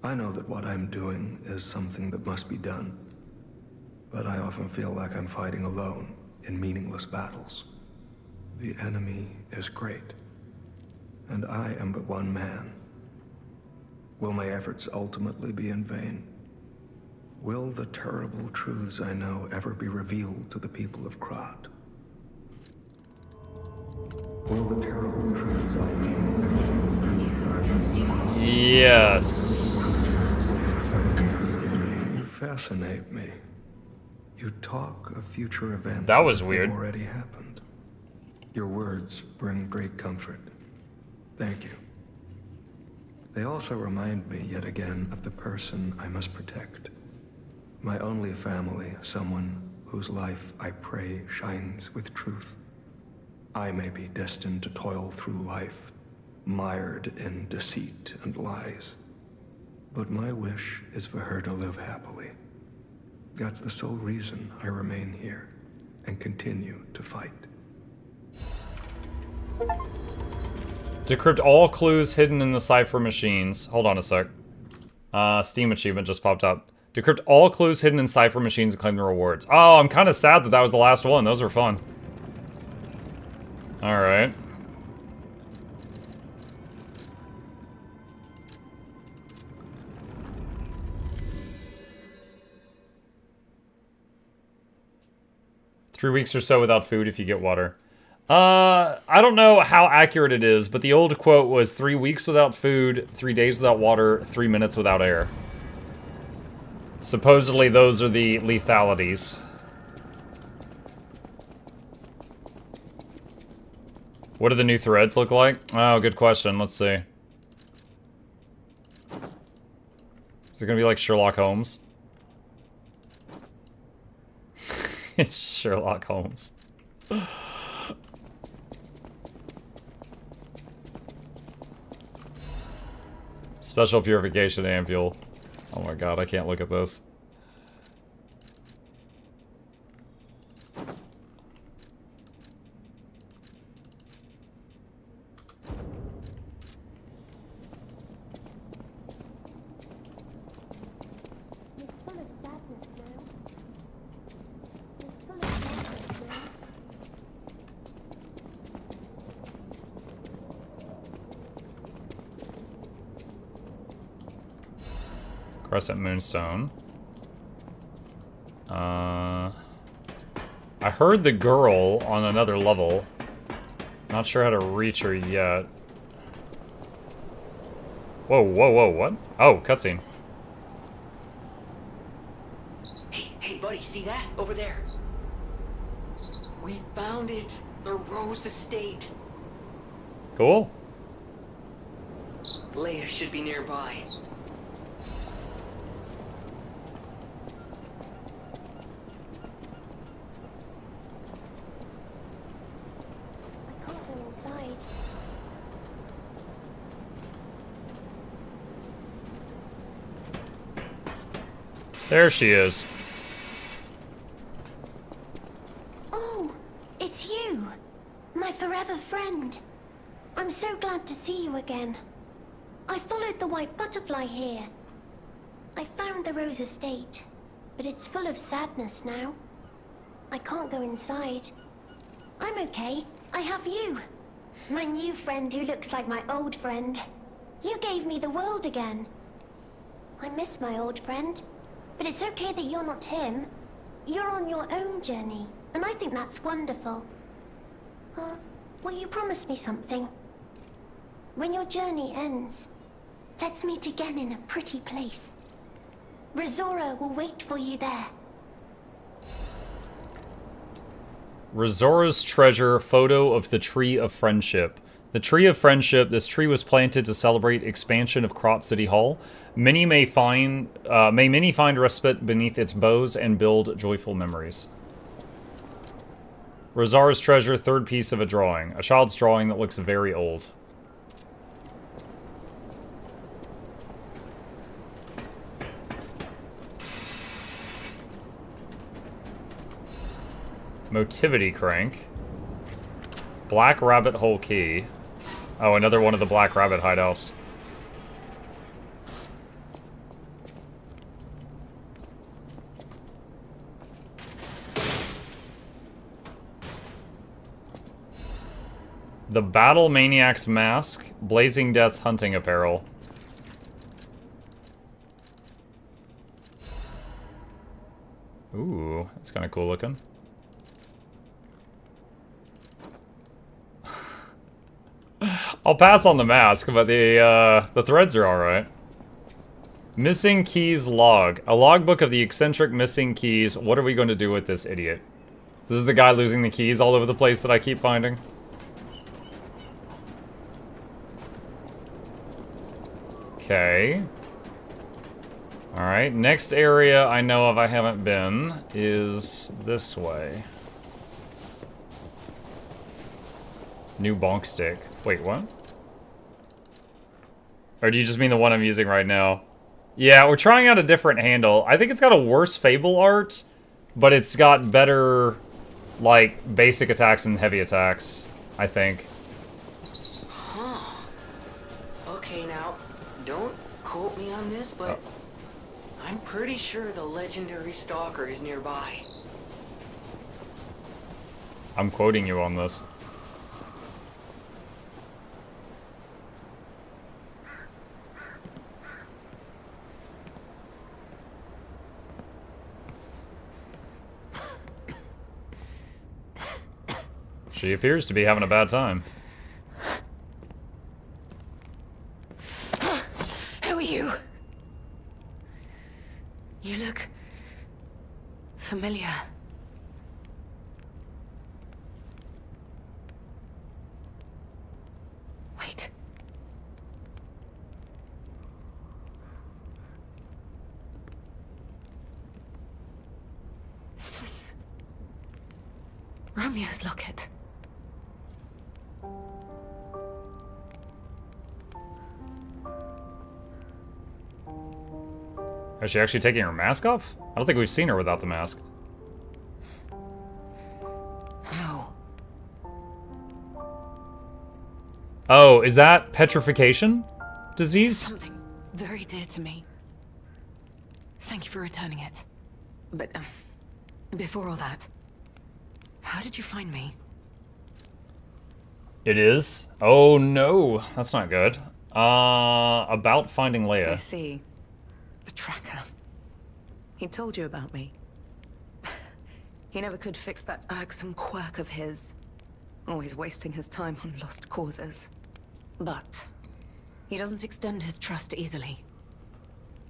Speaker 2: I know that what I'm doing is something that must be done, but I often feel like I'm fighting alone in meaningless battles. The enemy is great, and I am but one man. Will my efforts ultimately be in vain? Will the terrible truths I know ever be revealed to the people of Krat? Will the terrible truths I know
Speaker 1: Yes.
Speaker 2: You fascinate me. You talk of future events
Speaker 1: That was
Speaker 2: as if
Speaker 1: weird.
Speaker 2: they've already happened. Your words bring great comfort. Thank you. They also remind me yet again of the person I must protect. My only family, someone whose life I pray shines with truth. I may be destined to toil through life, mired in deceit and lies. But my wish is for her to live happily. That's the sole reason I remain here and continue to fight.
Speaker 1: Decrypt all clues hidden in the cipher machines. Hold on a sec. Steam achievement just popped up. Decrypt all clues hidden in cipher machines and claim the rewards. Oh, I'm kind of sad that that was the last one. Those were fun. Alright. Three weeks or so without food if you get water. I don't know how accurate it is, but the old quote was 3 weeks without food, 3 days without water, 3 minutes without air. Supposedly those are the lethalities. What do the new threads look like? Oh, good question. Let's see. Is it gonna be like Sherlock Holmes? It's Sherlock Holmes. Special purification ampule. Oh my god, I can't look at this. Crescent Moonstone. I heard the girl on another level. Not sure how to reach her yet. Whoa, whoa, whoa, what? Oh, cutscene.
Speaker 6: Hey, buddy, see that? Over there. We found it. The Rose Estate.
Speaker 1: Cool.
Speaker 6: Leia should be nearby.
Speaker 1: There she is.
Speaker 8: Oh, it's you, my forever friend. I'm so glad to see you again. I followed the white butterfly here. I found the Rose Estate, but it's full of sadness now. I can't go inside. I'm okay. I have you. My new friend who looks like my old friend. You gave me the world again. I miss my old friend. But it's okay that you're not him. You're on your own journey, and I think that's wonderful. Will you promise me something? When your journey ends, let's meet again in a pretty place. Rizora will wait for you there.
Speaker 1: Rizora's treasure, photo of the Tree of Friendship. The Tree of Friendship, this tree was planted to celebrate expansion of Krat City Hall. Many may find respite beneath its boughs and build joyful memories. Rizora's treasure, third piece of a drawing. A child's drawing that looks very old. Motivity crank. Black Rabbit Hole Key. Oh, another one of the Black Rabbit hideouts. The Battle Maniac's Mask. Blazing Death's Hunting Apparel. Ooh, that's kind of cool looking. I'll pass on the mask, but the threads are alright. Missing Keys Log. A logbook of the eccentric missing keys. What are we going to do with this idiot? This is the guy losing the keys all over the place that I keep finding. Okay. Alright, next area I know of I haven't been is this way. New bonk stick. Wait, what? Or do you just mean the one I'm using right now? Yeah, we're trying out a different handle. I think it's got a worse Fable art, but it's got better, like, basic attacks and heavy attacks, I think.
Speaker 6: Huh. Okay, now, don't quote me on this, but I'm pretty sure the legendary stalker is nearby.
Speaker 1: I'm quoting you on this. She appears to be having a bad time.
Speaker 9: Who are you? You look familiar. Wait. This is Romeo's locket.
Speaker 1: Is she actually taking her mask off? I don't think we've seen her without the mask.
Speaker 9: How?
Speaker 1: Oh, is that petrification disease?
Speaker 9: Something very dear to me. Thank you for returning it. But, before all that, how did you find me?
Speaker 1: It is? Oh no, that's not good. About finding Leia.
Speaker 9: I see. The tracker. He told you about me. He never could fix that irksome quirk of his. Always wasting his time on lost causes. But he doesn't extend his trust easily.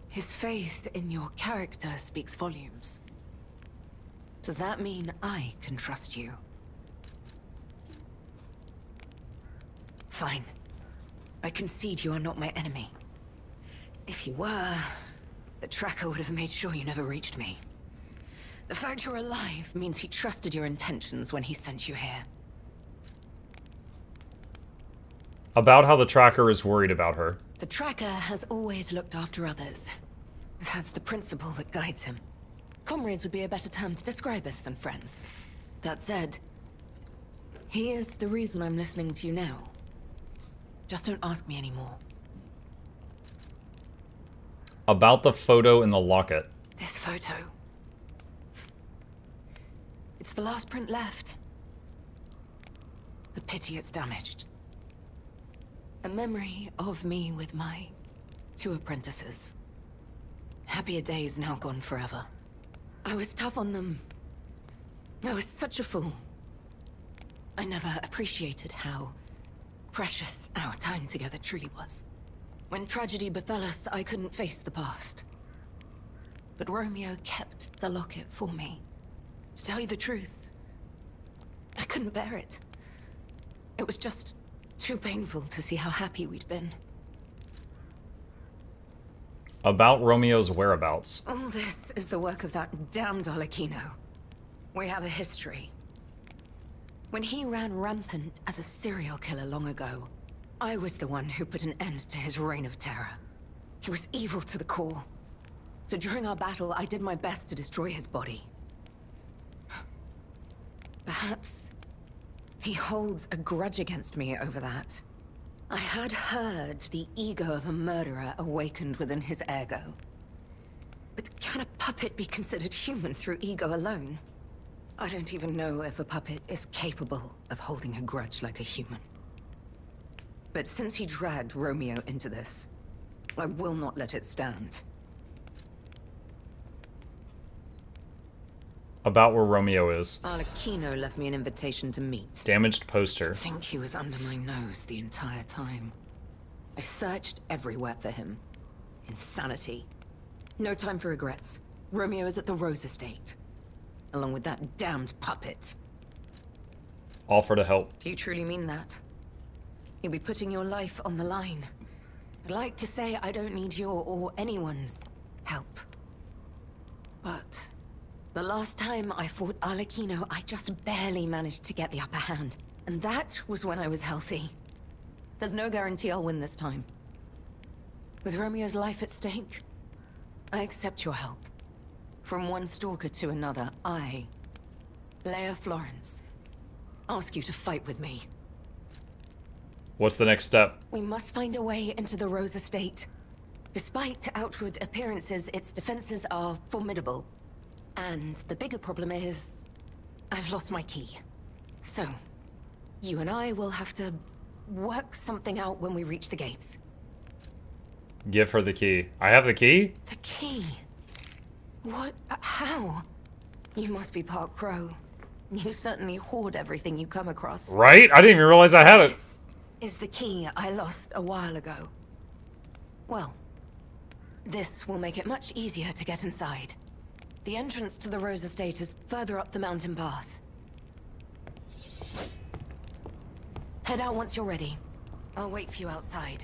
Speaker 9: His faith in your character speaks volumes. Does that mean I can trust you? Fine. I concede you are not my enemy. If you were, the tracker would have made sure you never reached me. The fact you're alive means he trusted your intentions when he sent you here.
Speaker 1: About how the tracker is worried about her.
Speaker 9: The tracker has always looked after others. That's the principle that guides him. Comrades would be a better term to describe us than friends. That said, he is the reason I'm listening to you now. Just don't ask me anymore.
Speaker 1: About the photo in the locket.
Speaker 9: This photo. It's the last print left. A pity it's damaged. A memory of me with my 2 apprentices. Happier days now gone forever. I was tough on them. I was such a fool. I never appreciated how precious our time together truly was. When tragedy befell us, I couldn't face the past. But Romeo kept the locket for me. To tell you the truth, I couldn't bear it. It was just too painful to see how happy we'd been.
Speaker 1: About Romeo's whereabouts.
Speaker 9: All this is the work of that damned Arlecchino. We have a history. When he ran rampant as a serial killer long ago, I was the one who put an end to his reign of terror. He was evil to the core. So during our battle, I did my best to destroy his body. Perhaps He holds a grudge against me over that. I had heard the ego of a murderer awakened within his ego. But can a puppet be considered human through ego alone? I don't even know if a puppet is capable of holding a grudge like a human. But since he dragged Romeo into this, I will not let it stand.
Speaker 1: About where Romeo is.
Speaker 9: Arlecchino left me an invitation to meet.
Speaker 1: Damaged poster.
Speaker 9: I think he was under my nose the entire time. I searched everywhere for him. Insanity. No time for regrets. Romeo is at the Rose Estate. Along with that damned puppet.
Speaker 1: Offer to help.
Speaker 9: Do you truly mean that? You'll be putting your life on the line. I'd like to say I don't need your or anyone's help. But the last time I fought Arlecchino, I just barely managed to get the upper hand. And that was when I was healthy. There's no guarantee I'll win this time. With Romeo's life at stake, I accept your help. From one stalker to another, I, Leia Florence, ask you to fight with me.
Speaker 1: What's the next step?
Speaker 9: We must find a way into the Rose Estate. Despite outward appearances, its defenses are formidable. And the bigger problem is, I've lost my key. So, you and I will have to work something out when we reach the gates.
Speaker 1: Give her the key. I have the key?
Speaker 9: The key? What? How? You must be part crow. You certainly hoard everything you come across.
Speaker 1: Right? I didn't even realize I had it.
Speaker 9: This is the key I lost a while ago. Well, this will make it much easier to get inside. The entrance to the Rose Estate is further up the mountain path. Head out once you're ready. I'll wait for you outside.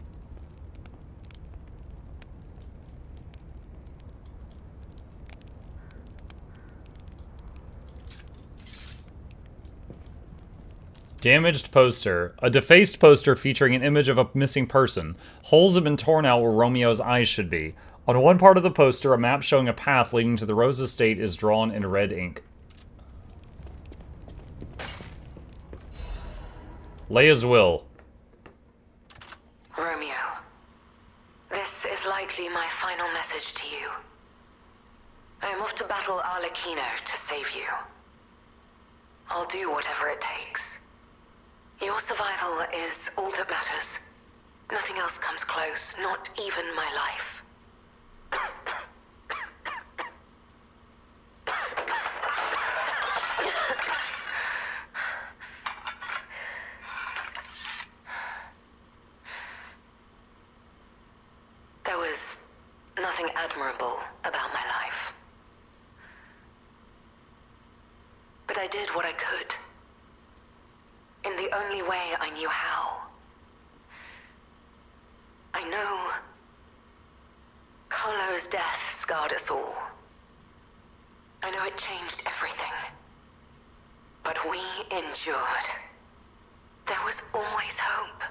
Speaker 1: Damaged poster. A defaced poster featuring an image of a missing person. Holes have been torn out where Romeo's eyes should be. On one part of the poster, a map showing a path leading to the Rose Estate is drawn in red ink. Leia's will.
Speaker 9: Romeo, this is likely my final message to you. I am off to battle Arlecchino to save you. I'll do whatever it takes. Your survival is all that matters. Nothing else comes close, not even my life. There was nothing admirable about my life. But I did what I could. In the only way I knew how. I know Carlo's death scarred us all. I know it changed everything. But we endured. There was always hope.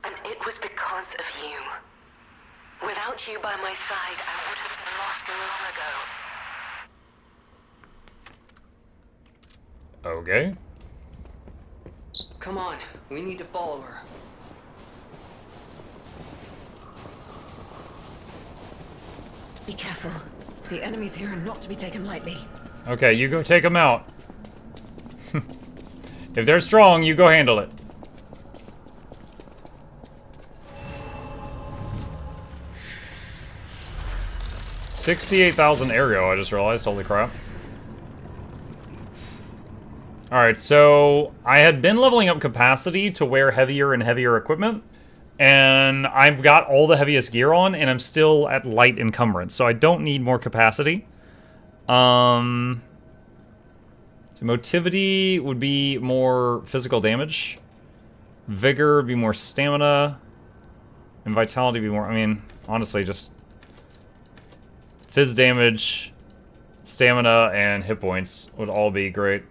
Speaker 9: And it was because of you. Without you by my side, I would have been lost long ago.
Speaker 1: Okay.
Speaker 6: Come on, we need to follow her.
Speaker 9: Be careful. The enemies here are not to be taken lightly.
Speaker 1: Okay, you go take them out. If they're strong, you go handle it. $68,000 aerial, I just realized. Holy crap. Alright, so I had been leveling up capacity to wear heavier and heavier equipment. And I've got all the heaviest gear on, and I'm still at light encumbrance, so I don't need more capacity. So motivity would be more physical damage. Vigor would be more stamina. And vitality would be more, I mean, honestly, just phys damage, stamina, and hit points would all be great.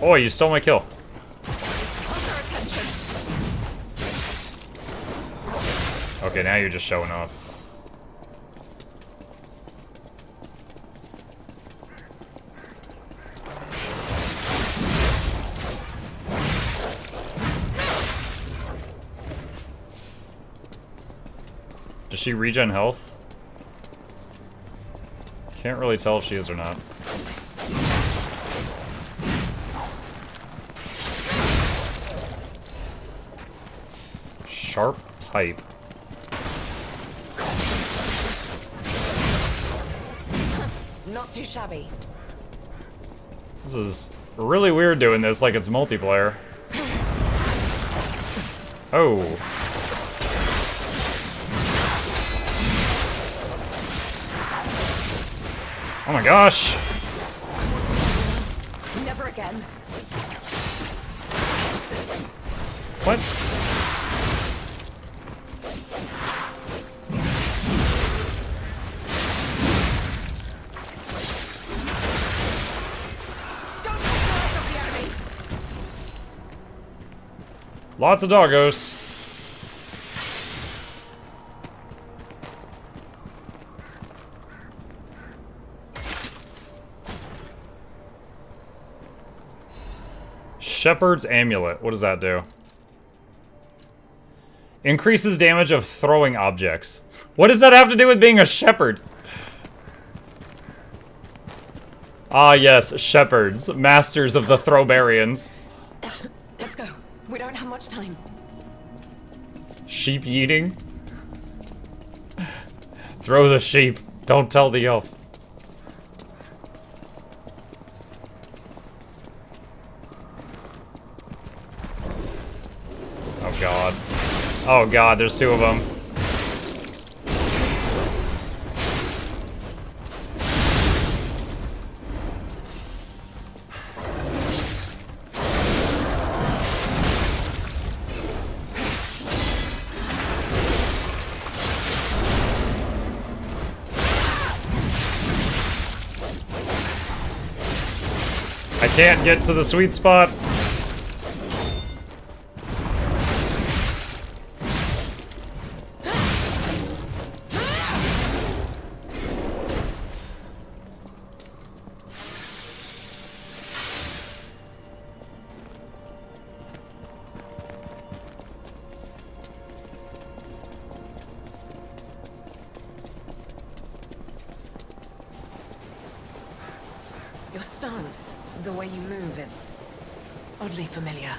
Speaker 1: Oh, you stole my kill. Okay, now you're just showing off. Does she regen health? Can't really tell if she is or not. Sharp pipe.
Speaker 9: Not too shabby.
Speaker 1: This is really weird doing this like it's multiplayer. Oh. Oh my gosh.
Speaker 9: Never again.
Speaker 1: What? Lots of doggos. Shepherd's Amulet. What does that do? Increases damage of throwing objects. What does that have to do with being a shepherd? Ah, yes, shepherds. Masters of the Throwbarians.
Speaker 9: Let's go. We don't have much time.
Speaker 1: Sheep eating? Throw the sheep. Don't tell the elf. Oh god. Oh god, there's two of them. I can't get to the sweet spot.
Speaker 9: Your stance, the way you move, it's oddly familiar.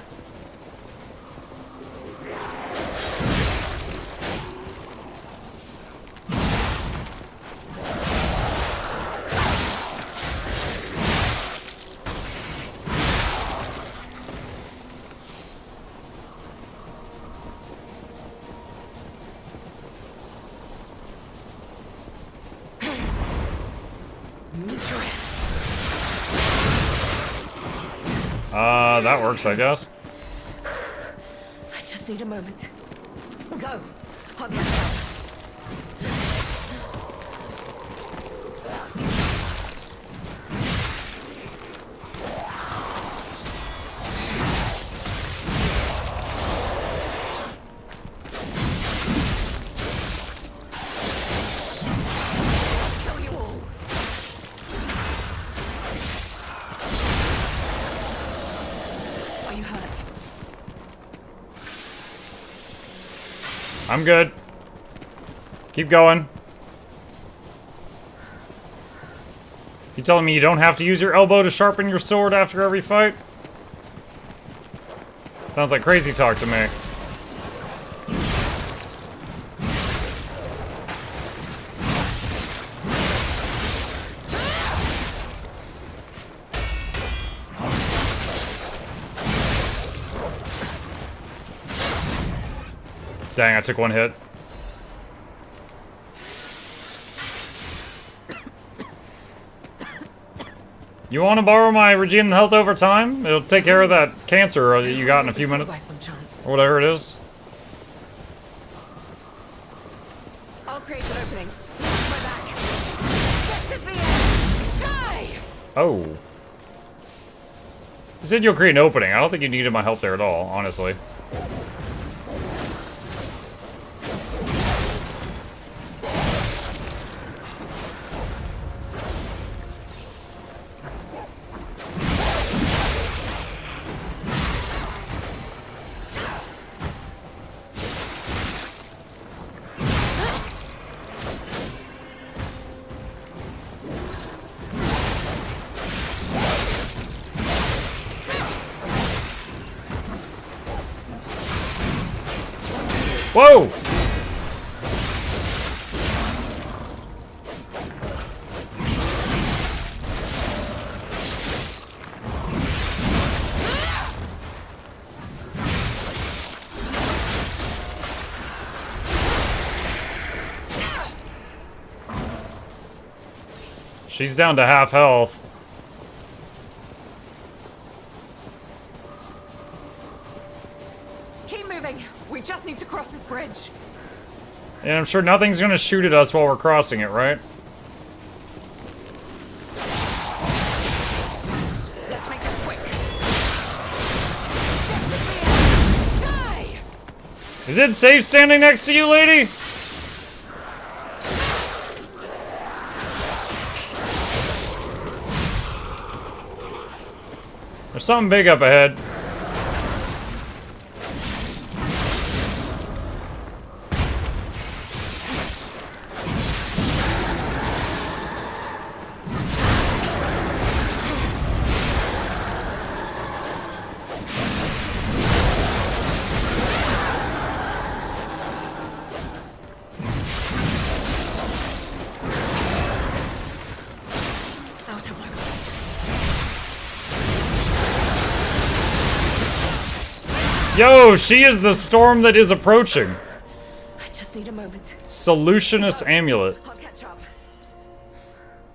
Speaker 1: That works, I guess.
Speaker 9: I just need a moment. Go. Hug yourself. Kill you all. Are you hurt?
Speaker 1: I'm good. Keep going. You telling me you don't have to use your elbow to sharpen your sword after every fight? Sounds like crazy talk to me. Dang, I took one hit. You want to borrow my Regene health over time? It'll take care of that cancer that you got in a few minutes. Or whatever it is.
Speaker 9: I'll create an opening. My back. This is the end. Die!
Speaker 1: Oh. You said you'll create an opening. I don't think you needed my help there at all, honestly. Whoa! She's down to half health.
Speaker 9: Keep moving. We just need to cross this bridge.
Speaker 1: And I'm sure nothing's gonna shoot at us while we're crossing it, right?
Speaker 9: Let's make this quick. Die!
Speaker 1: Is it safe standing next to you, lady? There's something big up ahead.
Speaker 9: Out of my way.
Speaker 1: Yo, she is the storm that is approaching.
Speaker 9: I just need a moment.
Speaker 1: Solutionist Amulet.
Speaker 9: I'll catch up.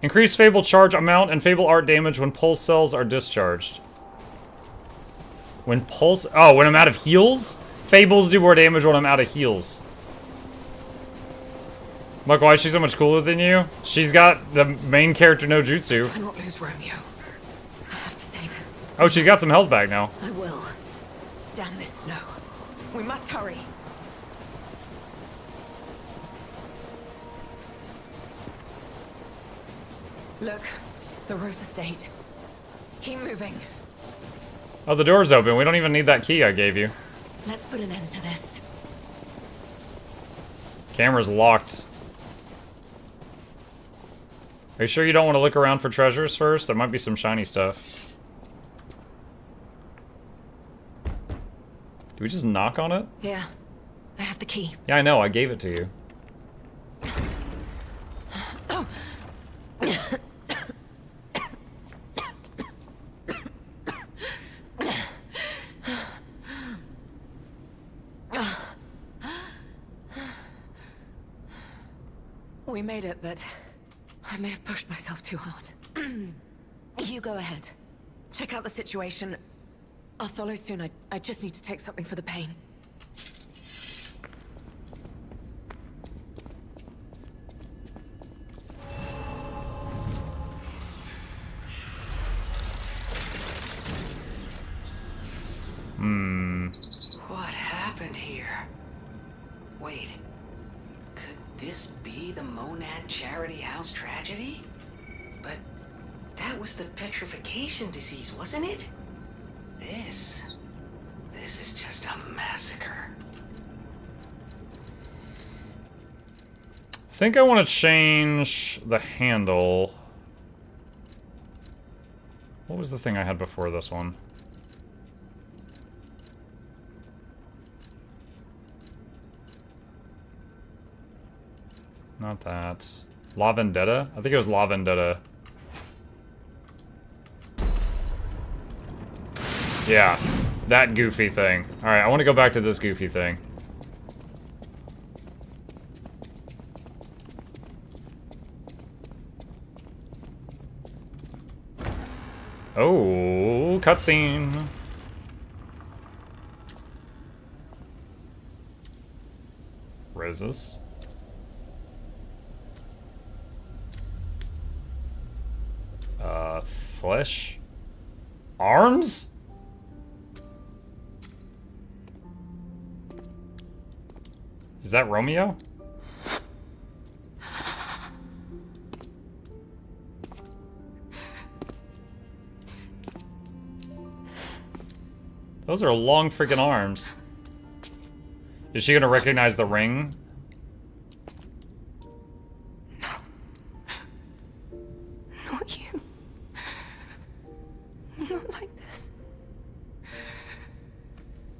Speaker 1: Increase Fable charge amount and Fable art damage when pulse cells are discharged. When I'm out of heals? Fables do more damage when I'm out of heals. Look, why is she so much cooler than you? She's got the main character no jutsu.
Speaker 9: I cannot lose Romeo. I have to save him.
Speaker 1: Oh, she's got some health back now.
Speaker 9: I will. Damn this snow. We must hurry. Look, the Rose Estate. Keep moving.
Speaker 1: Oh, the door's open. We don't even need that key I gave you.
Speaker 9: Let's put an end to this.
Speaker 1: Camera's locked. Are you sure you don't want to look around for treasures first? There might be some shiny stuff. Do we just knock on it?
Speaker 9: Yeah, I have the key.
Speaker 1: Yeah, I know. I gave it to you.
Speaker 9: We made it, but I may have pushed myself too hard. You go ahead. Check out the situation. I'll follow soon. I just need to take something for the pain.
Speaker 6: What happened here? Wait. Could this be the Monad Charity House tragedy? But that was the petrification disease, wasn't it? This is just a massacre.
Speaker 1: I think I want to change the handle. What was the thing I had before this one? Not that. La Vendetta? I think it was La Vendetta. Yeah, that goofy thing. Alright, I want to go back to this goofy thing. Oh, cutscene. Roses. Flesh? Arms? Is that Romeo? Those are long freaking arms. Is she gonna recognize the ring?
Speaker 9: Not you. Not like this.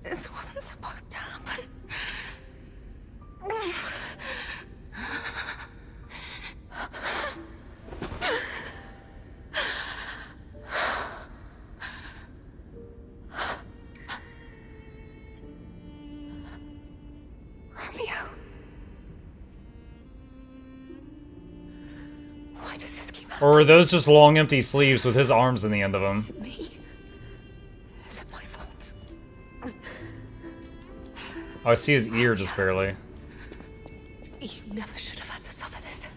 Speaker 9: This wasn't supposed to happen. Why does this keep
Speaker 1: Or are those just long empty sleeves with his arms in the end of them?
Speaker 9: Is it me? Is it my fault?
Speaker 1: Oh, I see his ear just barely.
Speaker 9: You never should have had to suffer this.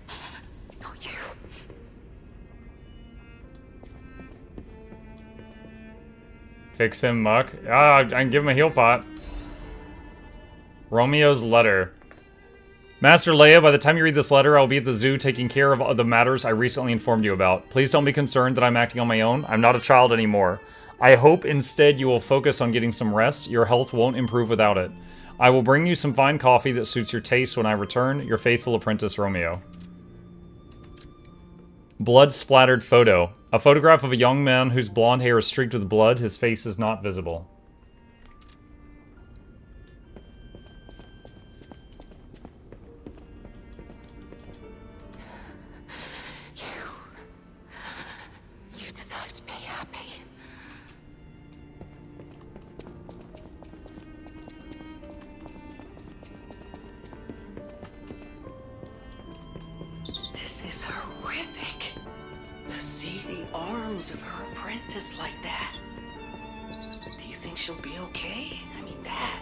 Speaker 9: Not you.
Speaker 1: Fix him, Muck. Ah, I can give him a heal pot. Romeo's letter. Master Leia, by the time you read this letter, I will be at the zoo taking care of the matters I recently informed you about. Please don't be concerned that I'm acting on my own. I'm not a child anymore. I hope instead you will focus on getting some rest. Your health won't improve without it. I will bring you some fine coffee that suits your taste when I return. Your faithful apprentice, Romeo. Blood-splattered photo. A photograph of a young man whose blonde hair is streaked with blood. His face is not visible.
Speaker 9: You deserve to be happy.
Speaker 6: This is horrific. To see the arms of her apprentice like that. Do you think she'll be okay? I mean, that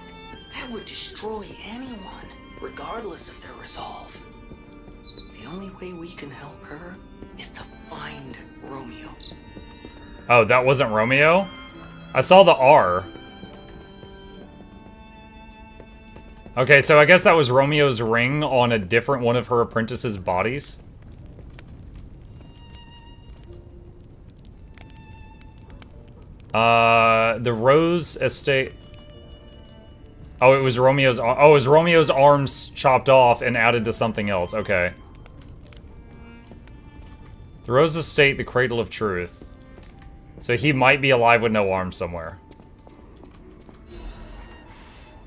Speaker 6: would destroy anyone, regardless of their resolve. The only way we can help her is to find Romeo.
Speaker 1: Oh, that wasn't Romeo? I saw the R. Okay, so I guess that was Romeo's ring on a different one of her apprentice's bodies. The Rose Estate... Oh, it was Romeo's... Oh, it was Romeo's arms chopped off and added to something else. Okay. The Rose Estate, the Cradle of Truth. So he might be alive with no arms somewhere.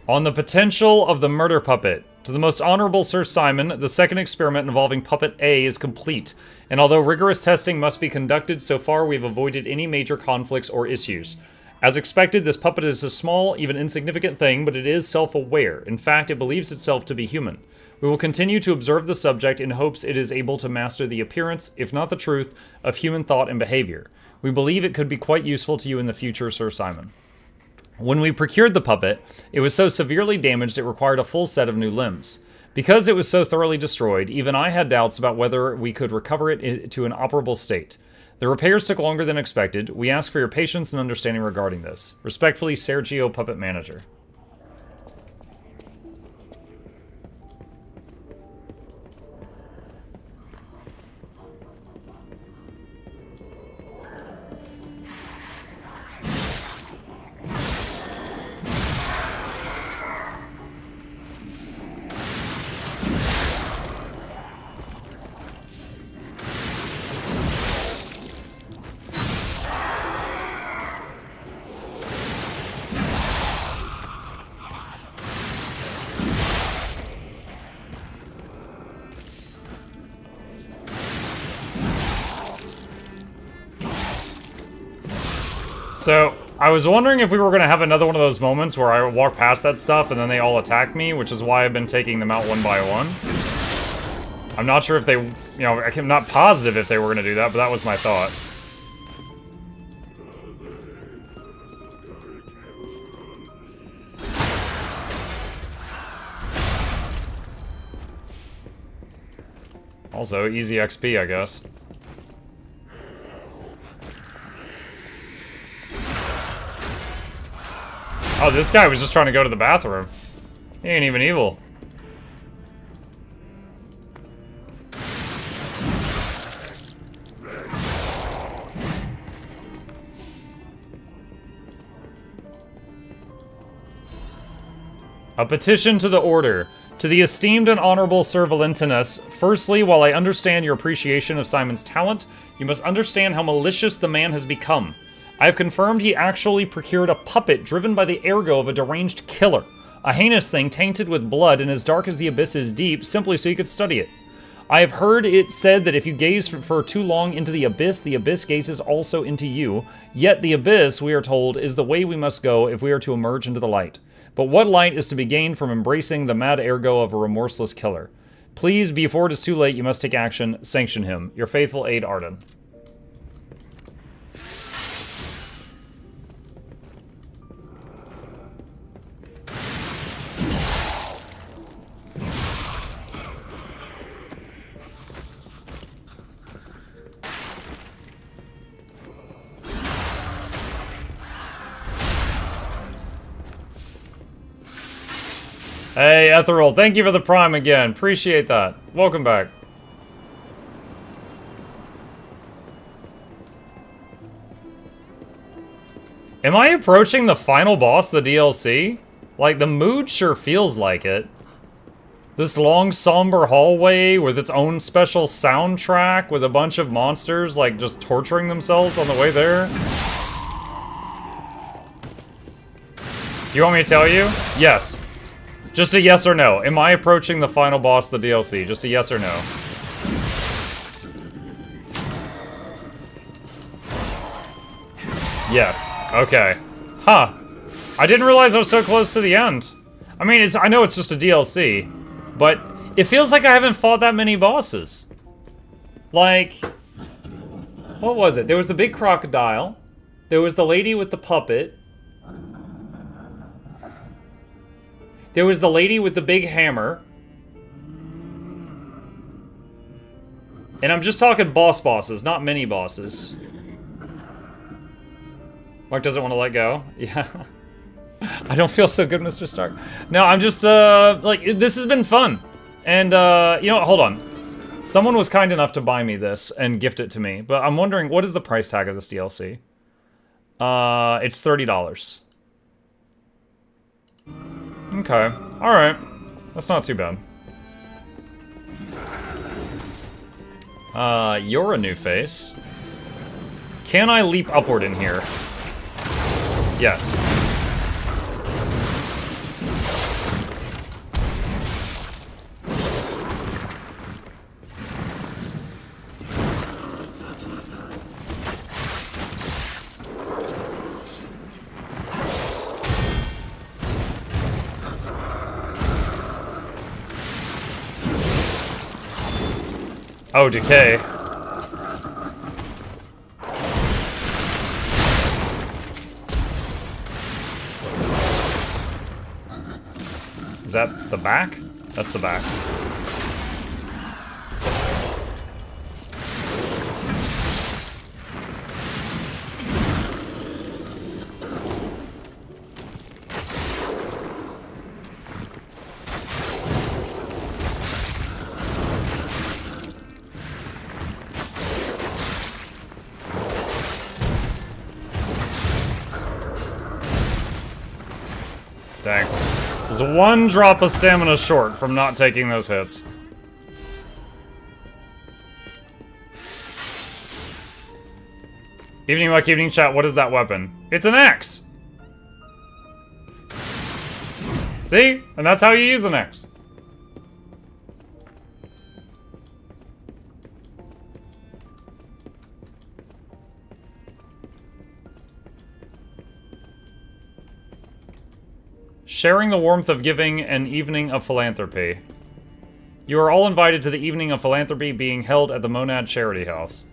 Speaker 1: On the potential of the murder puppet. To the most honorable Sir Simon, the second experiment involving Puppet A is complete, and although rigorous testing must be conducted, so far we've avoided any major conflicts or issues. As expected, this puppet is a small, even insignificant thing, but it is self-aware. In fact, it believes itself to be human. We will continue to observe the subject in hopes it is able to master the appearance, if not the truth, of human thought and behavior. We believe it could be quite useful to you in the future, Sir Simon. When we procured the puppet, it was so severely damaged it required a full set of new limbs. Because it was so thoroughly destroyed, even I had doubts about whether we could recover it to an operable state. The repairs took longer than expected. We ask for your patience and understanding regarding this. Respectfully, Sergio, Puppet Manager. So, I was wondering if we were going to have another one of those moments where I walk past that stuff and then they all attack me, which is why I've been taking them out one by one. I'm not sure if they, you know, I'm not positive if they were going to do that, but that was my thought. Also, easy XP, I guess. Oh, this guy was just trying to go to the bathroom. He ain't even evil. A petition to the Order. To the esteemed and honorable Sir Valentinus, firstly, while I understand your appreciation of Simon's talent, you must understand how malicious the man has become. I have confirmed he actually procured a puppet driven by the ergo of a deranged killer. A heinous thing tainted with blood and as dark as the abyss is deep, simply so you could study it. I have heard it said that if you gaze for too long into the abyss gazes also into you. Yet the abyss, we are told, is the way we must go if we are to emerge into the light. But what light is to be gained from embracing the mad ergo of a remorseless killer? Please, before it is too late, you must take action. Sanction him. Your faithful aide, Arden. Hey, Ethereal, thank you for the Prime again. Appreciate that. Welcome back. Am I approaching the final boss of the DLC? Like, the mood sure feels like it. This long, somber hallway with its own special soundtrack with a bunch of monsters, like, just torturing themselves on the way there. Do you want me to tell you? Yes. Just a yes or no. Am I approaching the final boss of the DLC? Just a yes or no. Yes. Okay. Huh. I didn't realize I was so close to the end. I mean, I know it's just a DLC, but it feels like I haven't fought that many bosses. Like, what was it? There was the big crocodile. There was the lady with the puppet. There was the lady with the big hammer. And I'm just talking bosses, not mini bosses. Mark doesn't want to let go. Yeah. I don't feel so good, Mr. Stark. No, I'm just, like, this has been fun. And, you know what, hold on. Someone was kind enough to buy me this and gift it to me. But I'm wondering, what is the price tag of this DLC? It's $30. Okay. Alright. That's not too bad. You're a new face. Can I leap upward in here? Yes. Oh, decay. Is that the back? That's the back. Dang. There's one drop of stamina short from not taking those hits. Evening Mike, evening chat, what is that weapon? It's an axe! See? And that's how you use an axe. Sharing the warmth of giving, an evening of philanthropy. You are all invited to the evening of philanthropy being held at the Monad Charity House.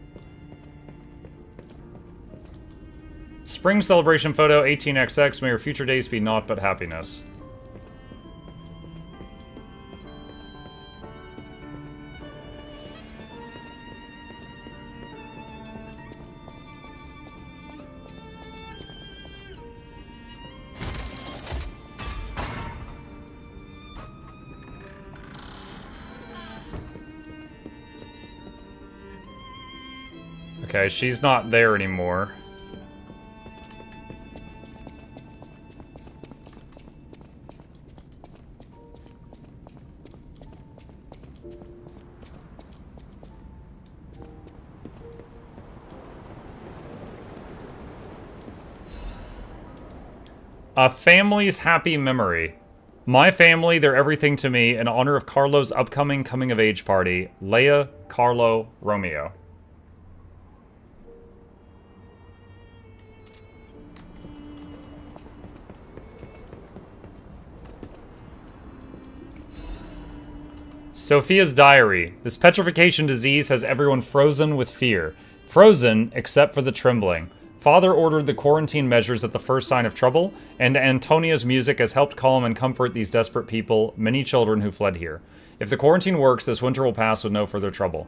Speaker 1: Spring celebration photo 18XX. May your future days be naught but happiness. Okay, she's not there anymore. A family's happy memory. My family, they're everything to me. In honor of Carlo's upcoming coming-of-age party. Leia, Carlo, Romeo. Sophia's diary. This petrification disease has everyone frozen with fear. Frozen, except for the trembling. Father ordered the quarantine measures at the first sign of trouble, and Antonia's music has helped calm and comfort these desperate people, many children who fled here. If the quarantine works, this winter will pass with no further trouble.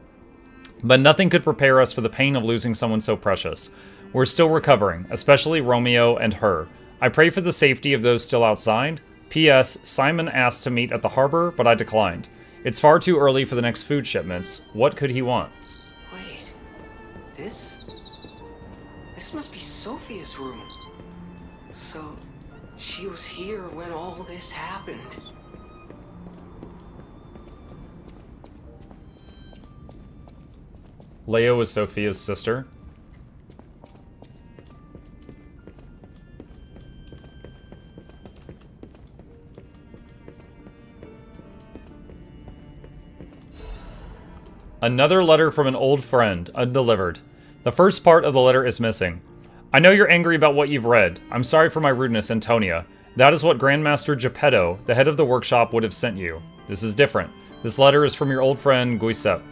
Speaker 1: But nothing could prepare us for the pain of losing someone so precious. We're still recovering, especially Romeo and her. I pray for the safety of those still outside. P.S. Simon asked to meet at the harbor, but I declined. It's far too early for the next food shipments. What could he want?
Speaker 6: Wait, this must be Sophia's room. So, she was here when all this happened.
Speaker 1: Leo was Sophia's sister. Another letter from an old friend, undelivered. The first part of the letter is missing. I know you're angry about what you've read. I'm sorry for my rudeness, Antonia. That is what Grandmaster Geppetto, the head of the workshop, would have sent you. This is different. This letter is from your old friend, Giuseppe.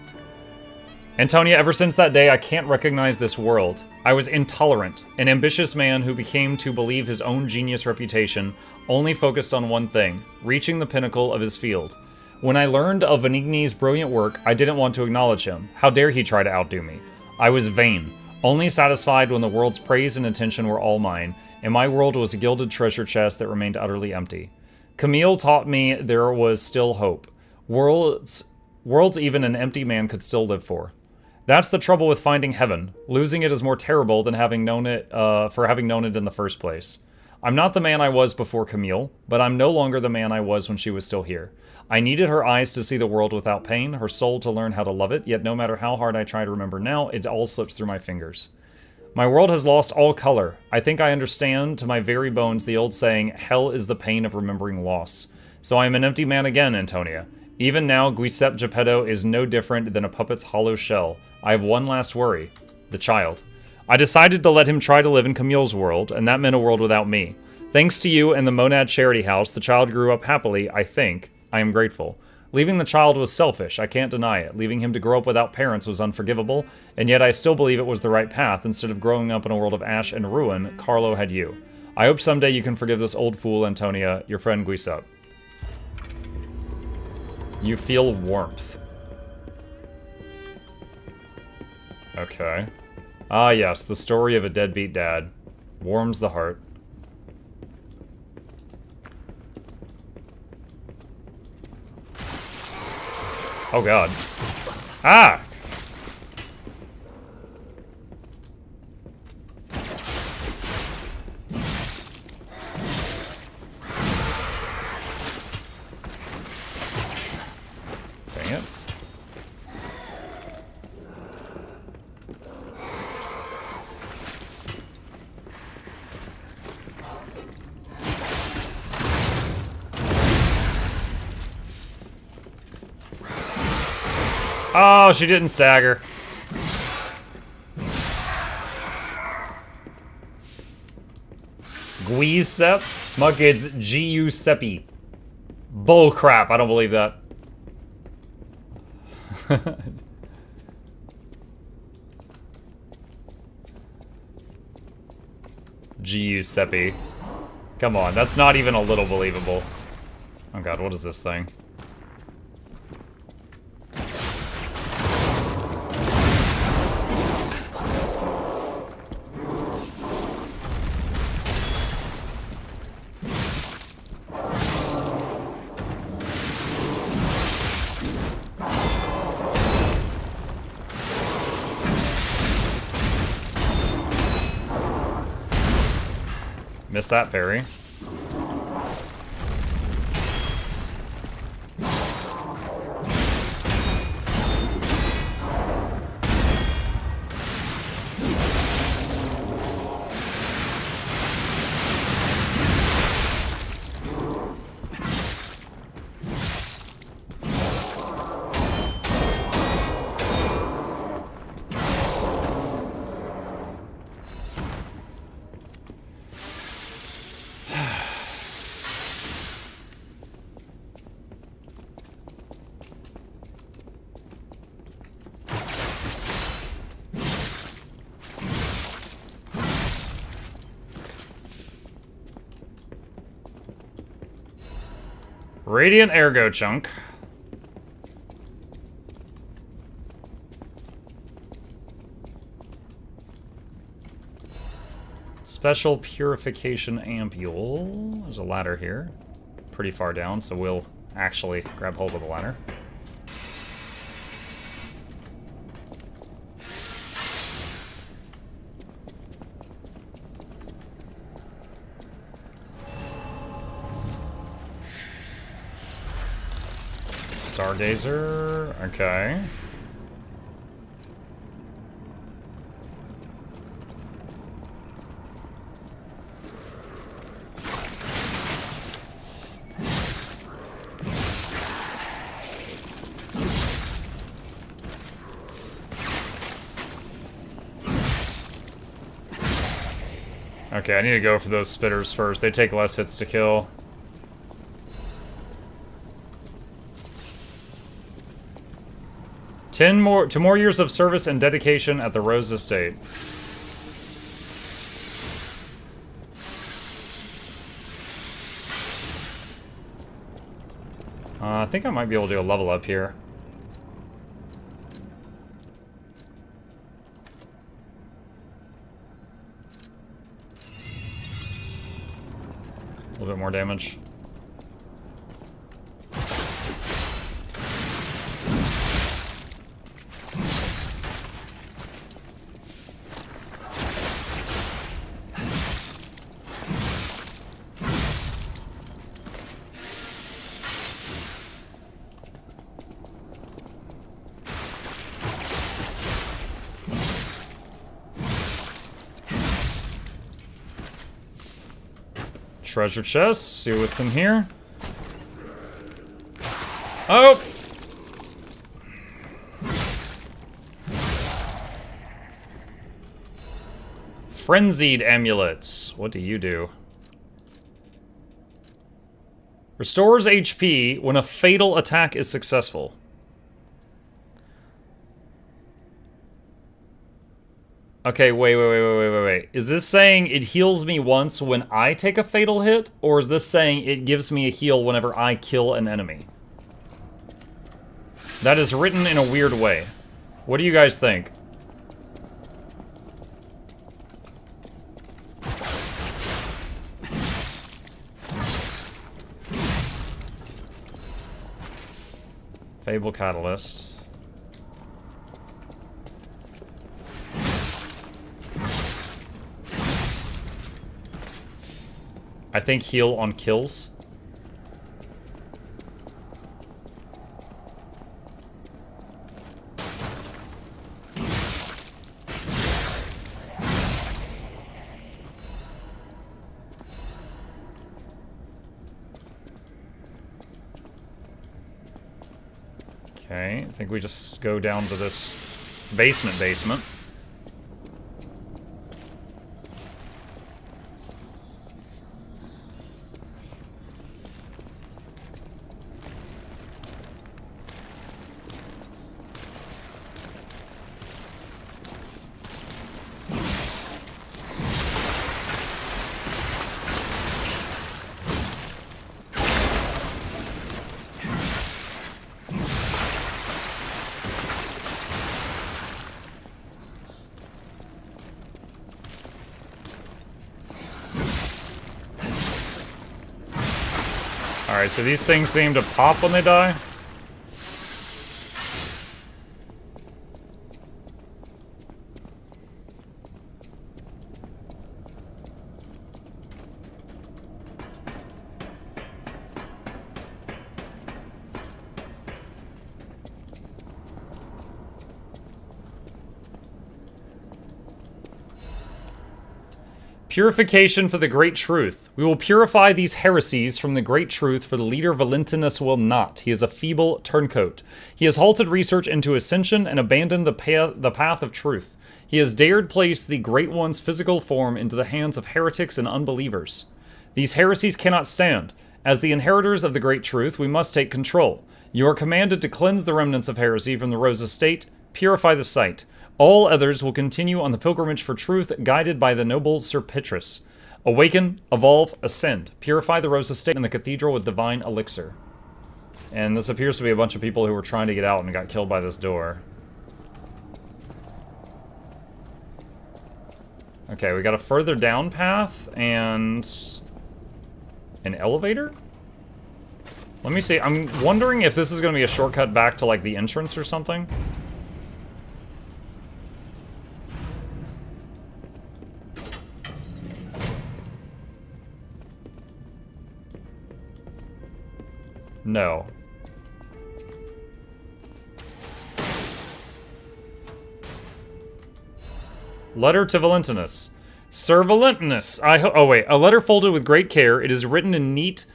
Speaker 1: Antonia, ever since that day, I can't recognize this world. I was intolerant, an ambitious man who became to believe his own genius reputation, only focused on one thing, reaching the pinnacle of his field. When I learned of Vanigni's brilliant work, I didn't want to acknowledge him. How dare he try to outdo me? I was vain, only satisfied when the world's praise and attention were all mine, and my world was a gilded treasure chest that remained utterly empty. Camille taught me there was still hope. Worlds even an empty man could still live for. That's the trouble with finding heaven. Losing it is more terrible than having known it in the first place. I'm not the man I was before Camille, but I'm no longer the man I was when she was still here. I needed her eyes to see the world without pain, her soul to learn how to love it, yet no matter how hard I try to remember now, it all slips through my fingers. My world has lost all color. I think I understand to my very bones the old saying, hell is the pain of remembering loss. So I am an empty man again, Antonia. Even now, Giuseppe Geppetto is no different than a puppet's hollow shell. I have one last worry. The child. I decided to let him try to live in Camille's world, and that meant a world without me. Thanks to you and the Monad Charity House, the child grew up happily, I think. I am grateful. Leaving the child was selfish, I can't deny it. Leaving him to grow up without parents was unforgivable, and yet I still believe it was the right path. Instead of growing up in a world of ash and ruin, Carlo had you. I hope someday you can forgive this old fool, Antonia, your friend Giuseppe. You feel warmth. Okay. Ah yes, the story of a deadbeat dad. Warms the heart. Oh god. Ah! Dang it. Oh, she didn't stagger. Giuseppe? Muck, it's Giuseppe. Bull crap, I don't believe that. Giuseppe. Come on, that's not even a little believable. Oh god, what is this thing? Missed that parry. Radiant ergo chunk. Special purification ampule. There's a ladder here. Pretty far down, so we'll actually grab hold of the ladder. Stargazer, okay. Okay, I need to go for those spitters first. They take less hits to kill. Two more years of service and dedication at the Rose Estate. I think I might be able to do a level up here. A little bit more damage. Treasure chest, see what's in here. Oh! Frenzied amulets. What do you do? Restores HP when a fatal attack is successful. Okay, wait. Is this saying it heals me once when I take a fatal hit? Or is this saying it gives me a heal whenever I kill an enemy? That is written in a weird way. What do you guys think? Fable Catalyst. I think heal on kills. Okay, I think we just go down to this basement. Alright, so these things seem to pop when they die. Purification for the Great Truth. We will purify these heresies from the Great Truth, for the leader Valentinus will not. He is a feeble turncoat. He has halted research into ascension and abandoned the path of truth. He has dared place the Great One's physical form into the hands of heretics and unbelievers. These heresies cannot stand. As the inheritors of the Great Truth, we must take control. You are commanded to cleanse the remnants of heresy from the Rose Estate, purify the site. All others will continue on the pilgrimage for truth, guided by the noble Sir Petrus. Awaken, evolve, ascend. Purify the Rose Estate and the cathedral with divine elixir. And this appears to be a bunch of people who were trying to get out and got killed by this door. Okay, we got a further down path and an elevator? Let me see. I'm wondering if this is going to be a shortcut back to, like, the entrance or something. No. Letter to Valentinus. Sir Valentinus, oh wait, a letter folded with great care. It is written in neat,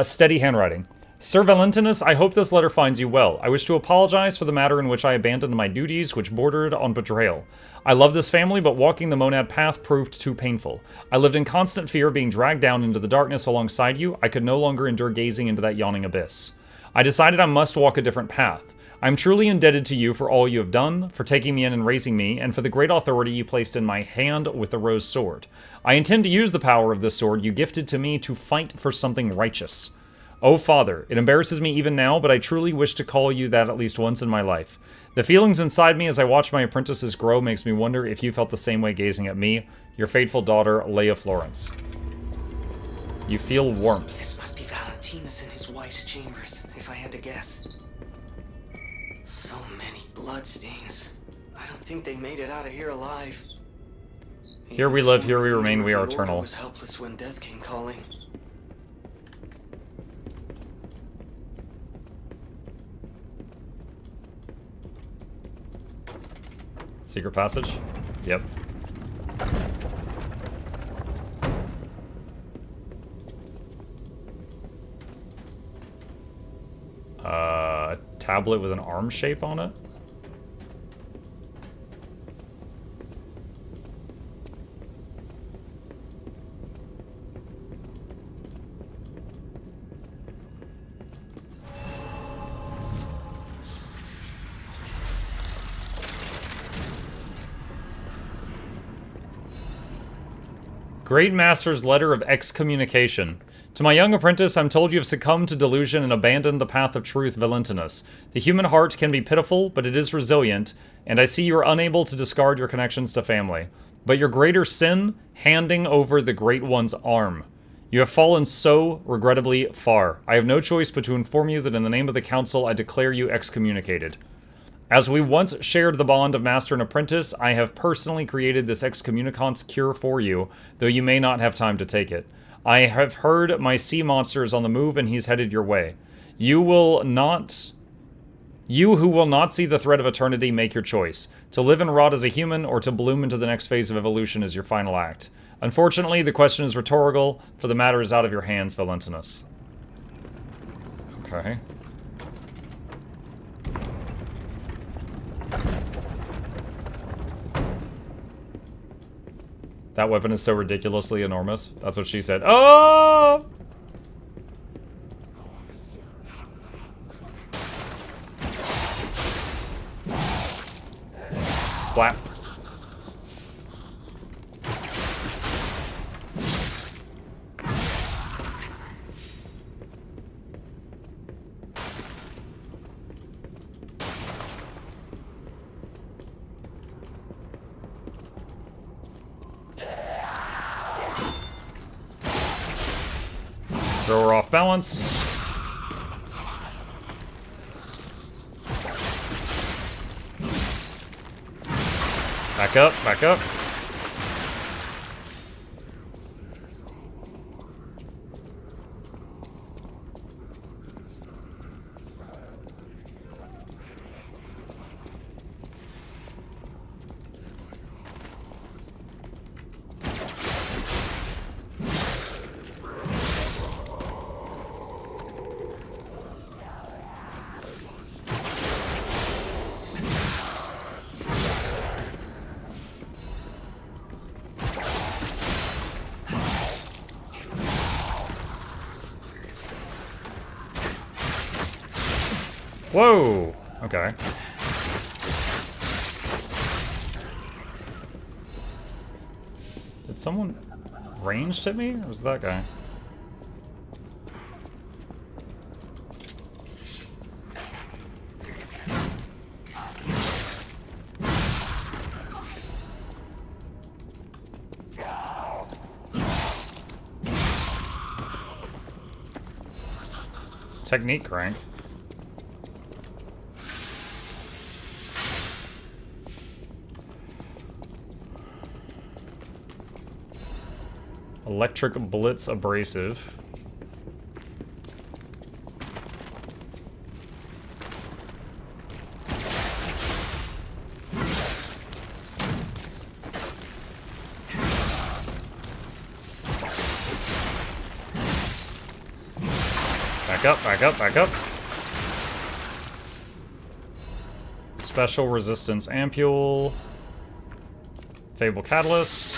Speaker 1: steady handwriting. Sir Valentinus, I hope this letter finds you well. I wish to apologize for the matter in which I abandoned my duties, which bordered on betrayal. I love this family, but walking the Monad path proved too painful. I lived in constant fear of being dragged down into the darkness alongside you. I could no longer endure gazing into that yawning abyss. I decided I must walk a different path. I am truly indebted to you for all you have done, for taking me in and raising me, and for the great authority you placed in my hand with the rose sword. I intend to use the power of this sword you gifted to me to fight for something righteous. Oh, Father, it embarrasses me even now, but I truly wish to call you that at least once in my life. The feelings inside me as I watch my apprentices grow makes me wonder if you felt the same way gazing at me, your faithful daughter, Leia Florence. You feel warmth.
Speaker 6: This must be Valentinus in his wife's chambers, if I had to guess. So many bloodstains. I don't think they made it out of here alive.
Speaker 1: Here we live, here we remain, we are eternal.
Speaker 6: I was helpless when death came calling.
Speaker 1: Secret passage? Yep. A tablet with an arm shape on it? Great Master's letter of excommunication. To my young apprentice, I'm told you have succumbed to delusion and abandoned the path of truth, Valentinus. The human heart can be pitiful, but it is resilient, and I see you are unable to discard your connections to family. But your greater sin, handing over the Great One's arm. You have fallen so regrettably far. I have no choice but to inform you that in the name of the Council, I declare you excommunicated. As we once shared the bond of master and apprentice, I have personally created this excommunicant's cure for you, though you may not have time to take it. I have heard my sea monster is on the move and he's headed your way. You who will not see the threat of eternity, make your choice. To live and rot as a human, or to bloom into the next phase of evolution is your final act. Unfortunately, the question is rhetorical, for the matter is out of your hands, Valentinus. Okay. That weapon is so ridiculously enormous. That's what she said. Oh! Splat. Throw her off balance. Back up, back up. Whoa! Okay. Did someone ranged hit me? Or was that guy? Technique crank. Electric Blitz Abrasive. Back up, back up, back up. Special Resistance Ampule. Fable Catalyst.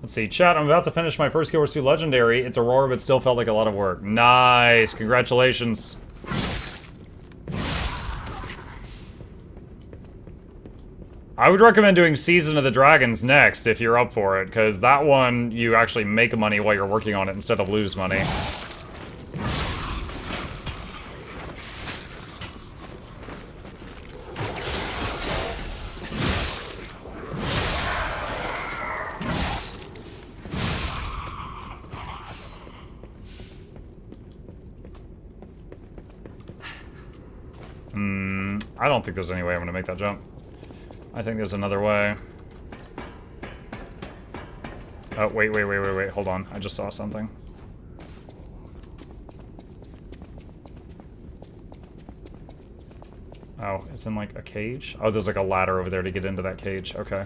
Speaker 1: Let's see, chat, I'm about to finish my first Guild Wars 2 Legendary. It's Aurora, but still felt like a lot of work. Nice, congratulations. I would recommend doing Season of the Dragons next if you're up for it, because that one, you actually make money while you're working on it instead of lose money. I don't think there's any way I'm going to make that jump. I think there's another way. Oh, wait, hold on. I just saw something. Oh, it's in like a cage? Oh, there's like a ladder over there to get into that cage. Okay.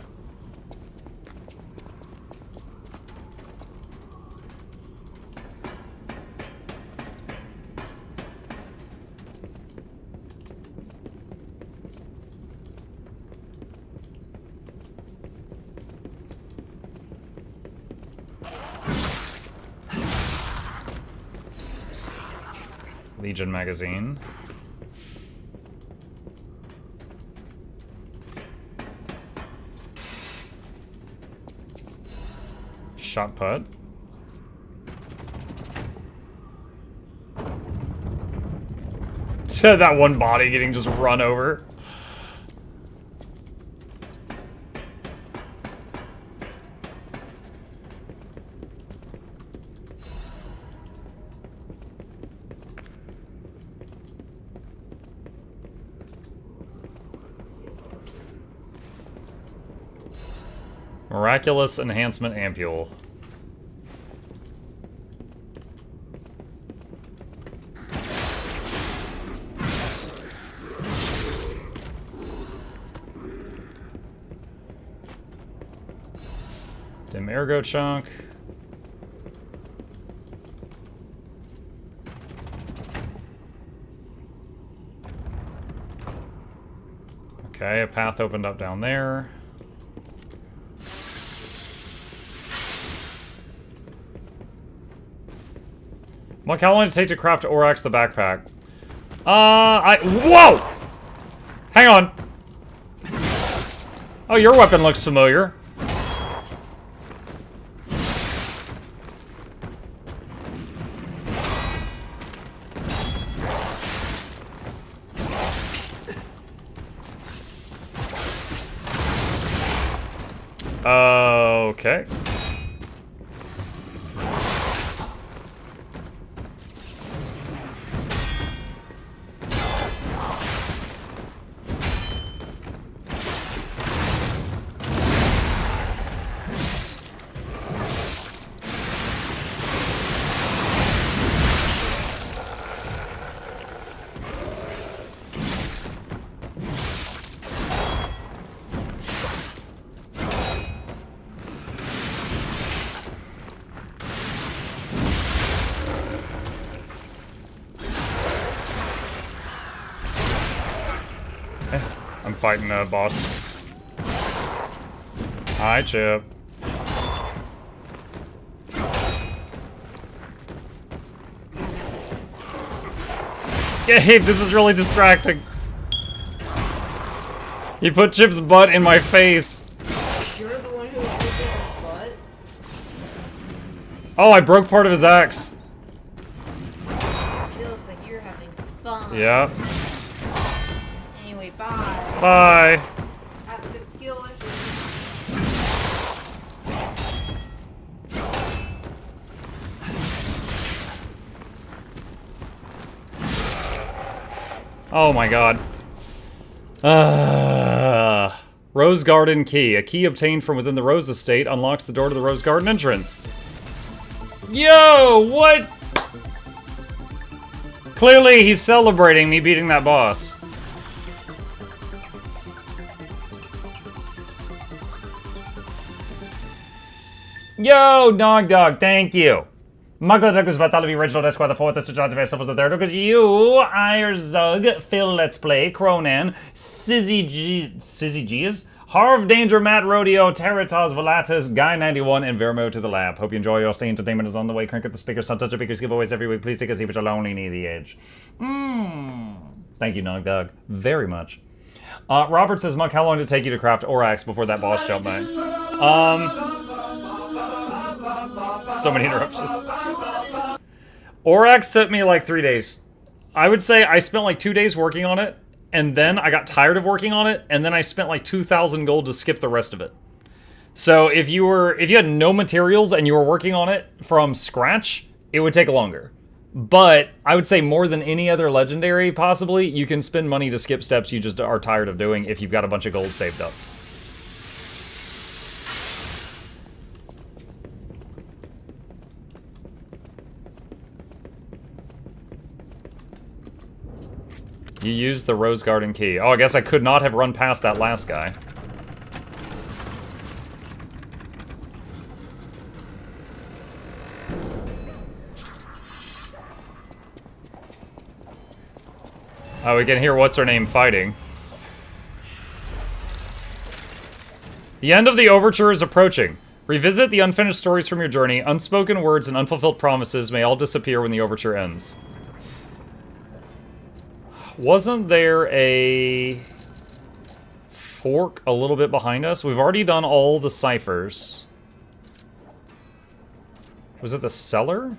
Speaker 1: Legion magazine. Shot put. That one body getting just run over. Miraculous Enhancement Ampule. Dim Ergo Chunk. Okay, a path opened up down there. Like, how long did it take to craft Orax the backpack? Whoa! Hang on. Oh, your weapon looks familiar. Okay. I'm fighting a boss. Hi, Chip. Gabe, this is really distracting. He put Chip's butt in my face.
Speaker 10: You're the one who put his butt?
Speaker 1: Oh, I broke part of his axe.
Speaker 10: You look like you're having fun.
Speaker 1: Yeah.
Speaker 10: Anyway, bye.
Speaker 1: Bye.
Speaker 10: Have a good skill issue.
Speaker 1: Oh my god. Rose Garden Key. A key obtained from within the Rose Estate unlocks the door to the Rose Garden entrance. Yo, what? Clearly he's celebrating me beating that boss. Yo, Dog, thank you. MuklukYoutube is about to be original Esquire the 4th, Mr. Johnson, Suppose the 3rd, because you, Irzug, Phil Let's Play, Cronan, Sizzy Gias, Harv Danger, Matt Rodeo, Terrataz, Volatus, Guy91, and Vermo to the lab. Hope you enjoy your stay. Entertainment is on the way. Crank up the speakers, don't touch the speakers, giveaways every week. Please take a seat, but you'll only need the edge. Thank you, Dog, very much. Robert says, Muck, how long did it take you to craft Orax before that boss jump back? So many interruptions. Orax took me like 3 days. I would say I spent like 2 days working on it, and then I got tired of working on it, and then I spent like 2,000 gold to skip the rest of it. So if you had no materials and you were working on it from scratch, it would take longer. But I would say more than any other legendary, possibly, you can spend money to skip steps you just are tired of doing if you've got a bunch of gold saved up. You used the Rose Garden key. Oh, I guess I could not have run past that last guy. Oh, we can hear what's-her-name fighting. The end of the overture is approaching. Revisit the unfinished stories from your journey. Unspoken words and unfulfilled promises may all disappear when the overture ends. Wasn't there a fork a little bit behind us? We've already done all the ciphers. Was it the cellar?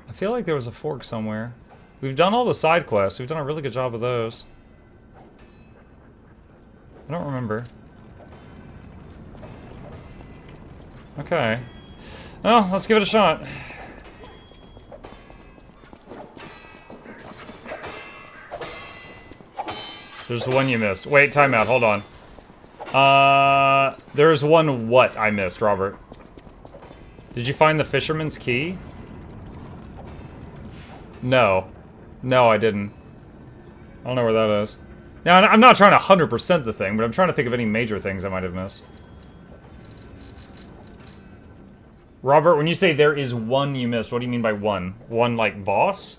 Speaker 1: I feel like there was a fork somewhere. We've done all the side quests. We've done a really good job of those. I don't remember. Okay. Oh, let's give it a shot. There's one you missed. Wait, timeout, hold on. There's one what I missed, Robert. Did you find the Fisherman's key? No. No, I didn't. I don't know where that is. Now, I'm not trying to 100% the thing, but I'm trying to think of any major things I might have missed. Robert, when you say there is one you missed, what do you mean by one? One, like, boss?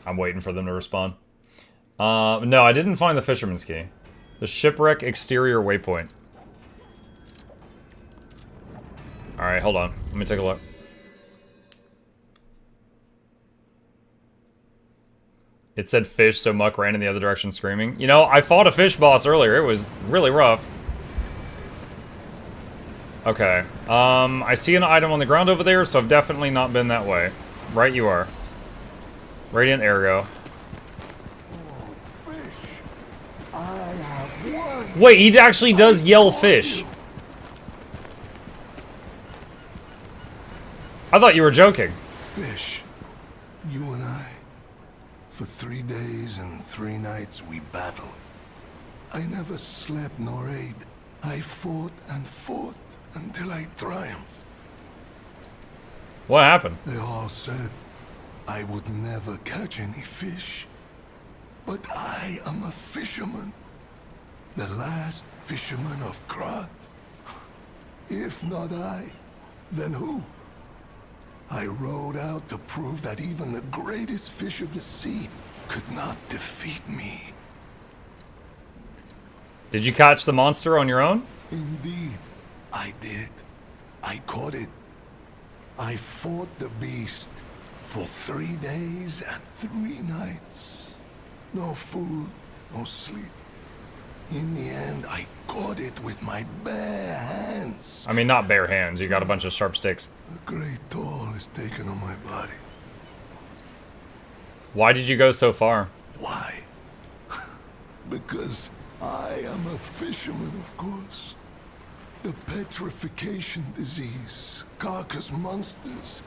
Speaker 1: I'm waiting for them to respond. No, I didn't find the Fisherman's key. The Shipwreck exterior waypoint. Alright, hold on. Let me take a look. It said fish, so Muck ran in the other direction screaming. You know, I fought a fish boss earlier. It was really rough. Okay. I see an item on the ground over there, so I've definitely not been that way. Right you are. Radiant Arrow. Wait, he actually does yell fish. I thought you were joking.
Speaker 3: Fish, you and I. For 3 days and 3 nights we battled. I never slept nor ate. I fought and fought until I triumphed.
Speaker 1: What happened?
Speaker 3: They all said I would never catch any fish. But I am a fisherman. The last fisherman of Krat. If not I, then who? I rode out to prove that even the greatest fish of the sea could not defeat me.
Speaker 1: Did you catch the monster on your own?
Speaker 3: Indeed, I did. I caught it. I fought the beast for 3 days and 3 nights. No food, no sleep. In the end, I caught it with my bare hands.
Speaker 1: I mean, not bare hands. You got a bunch of sharp sticks.
Speaker 3: A great toll is taken on my body.
Speaker 1: Why did you go so far?
Speaker 3: Why? Because I am a fisherman, of course. The petrification disease, carcass monsters,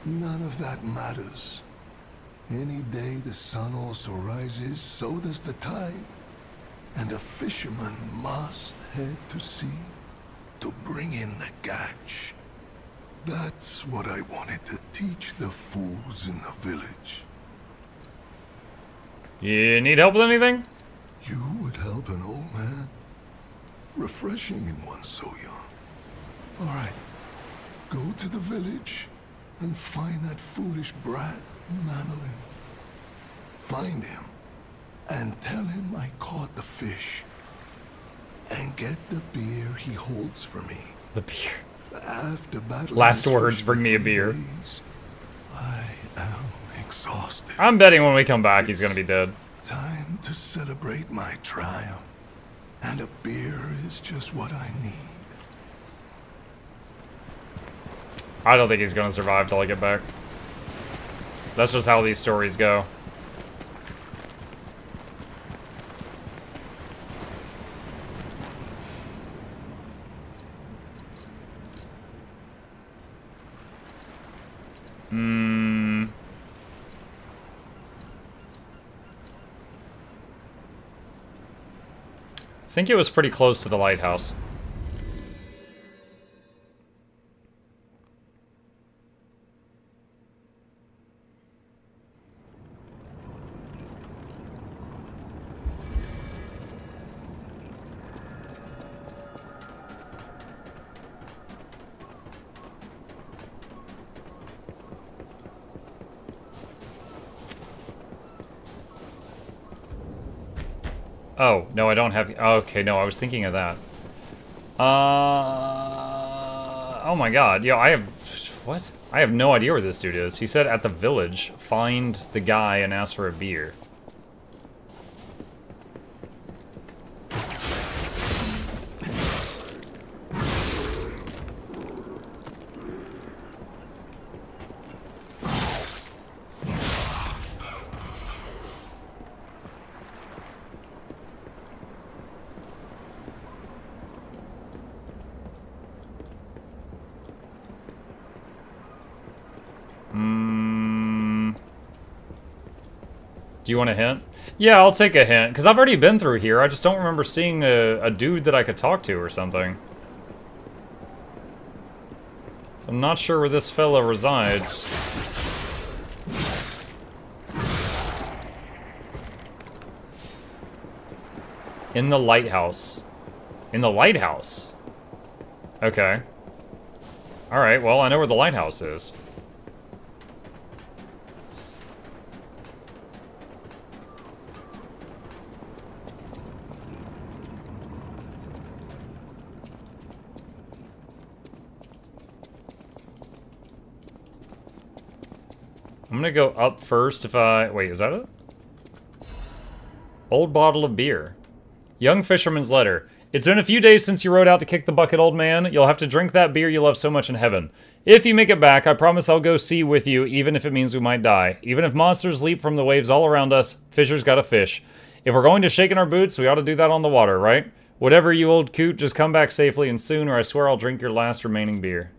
Speaker 3: none of that matters. Any day the sun also rises, so does the tide. And a fisherman must head to sea to bring in the catch. That's what I wanted to teach the fools in the village.
Speaker 1: You need help with anything?
Speaker 3: You would help an old man. Refreshing in one so young. All right, go to the village and find that foolish brat, Manolin. Find him and tell him I caught the fish. And get the beer he holds for me.
Speaker 1: The beer.
Speaker 3: After battle.
Speaker 1: Last words, bring me a beer.
Speaker 3: I am exhausted.
Speaker 1: I'm betting when we come back, he's gonna be dead.
Speaker 3: Time to celebrate my triumph. And a beer is just what I need.
Speaker 1: I don't think he's gonna survive till I get back. That's just how these stories go. I think it was pretty close to the lighthouse. Oh, no, I don't have... Okay, no, I was thinking of that. Oh my god. Yo, I have... What? I have no idea where this dude is. He said at the village, find the guy and ask for a beer. Do you want a hint? Yeah, I'll take a hint, because I've already been through here. I just don't remember seeing a dude that I could talk to or something. So I'm not sure where this fella resides. In the lighthouse. In the lighthouse? Okay. Alright, well, I know where the lighthouse is. I'm gonna go up first if I... Wait, is that it? Old bottle of beer. Young fisherman's letter. It's been a few days since you rode out to kick the bucket, old man. You'll have to drink that beer you love so much in heaven. If you make it back, I promise I'll go sea with you, even if it means we might die. Even if monsters leap from the waves all around us, fishers gotta fish. If we're going to shake in our boots, we ought to do that on the water, right? Whatever, you old coot, just come back safely and soon, or I swear I'll drink your last remaining beer.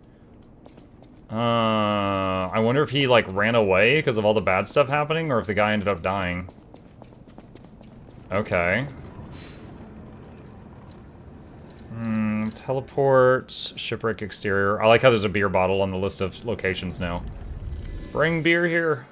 Speaker 1: I wonder if he, like, ran away because of all the bad stuff happening, or if the guy ended up dying. Okay. Teleport, shipwreck exterior. I like how there's a beer bottle on the list of locations now. Bring beer here.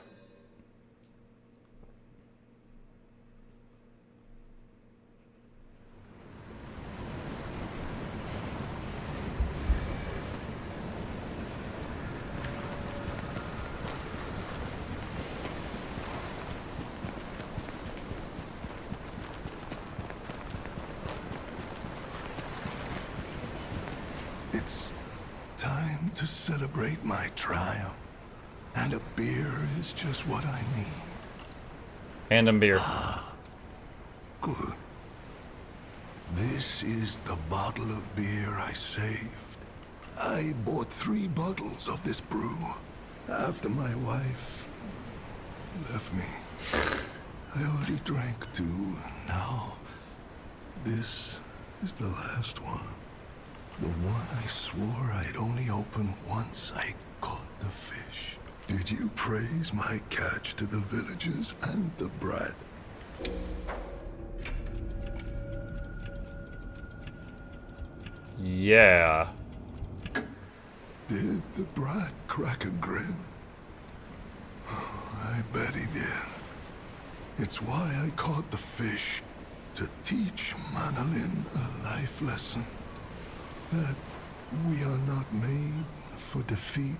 Speaker 3: To celebrate my triumph, and a beer is just what I need.
Speaker 1: Hand him beer.
Speaker 3: Good. This is the bottle of beer I saved. I bought 3 bottles of this brew after my wife left me. I already drank 2, and now this is the last one. The one I swore I'd only open once I caught the fish. Did you praise my catch to the villagers and the brat?
Speaker 1: Yeah.
Speaker 3: Did the brat crack a grin? Oh, I bet he did. It's why I caught the fish, to teach Manolin a life lesson. That we are not made for defeat.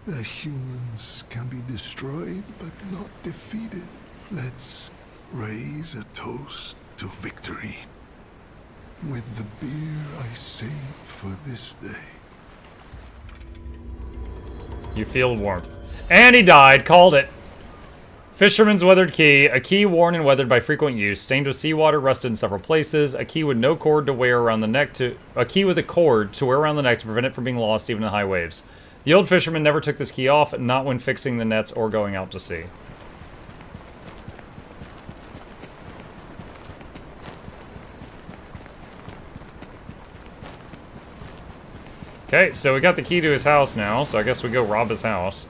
Speaker 3: That humans can be destroyed but not defeated. Let's raise a toast to victory. With the beer I saved for this day.
Speaker 1: You feel warmth. And he died. Called it. Fisherman's weathered key. A key worn and weathered by frequent use. Stained with seawater, rusted in several places. A key with no cord to wear around the neck to... A key with a cord to wear around the neck to prevent it from being lost even in high waves. The old fisherman never took this key off, not when fixing the nets or going out to sea. Okay, so we got the key to his house now, so I guess we go rob his house.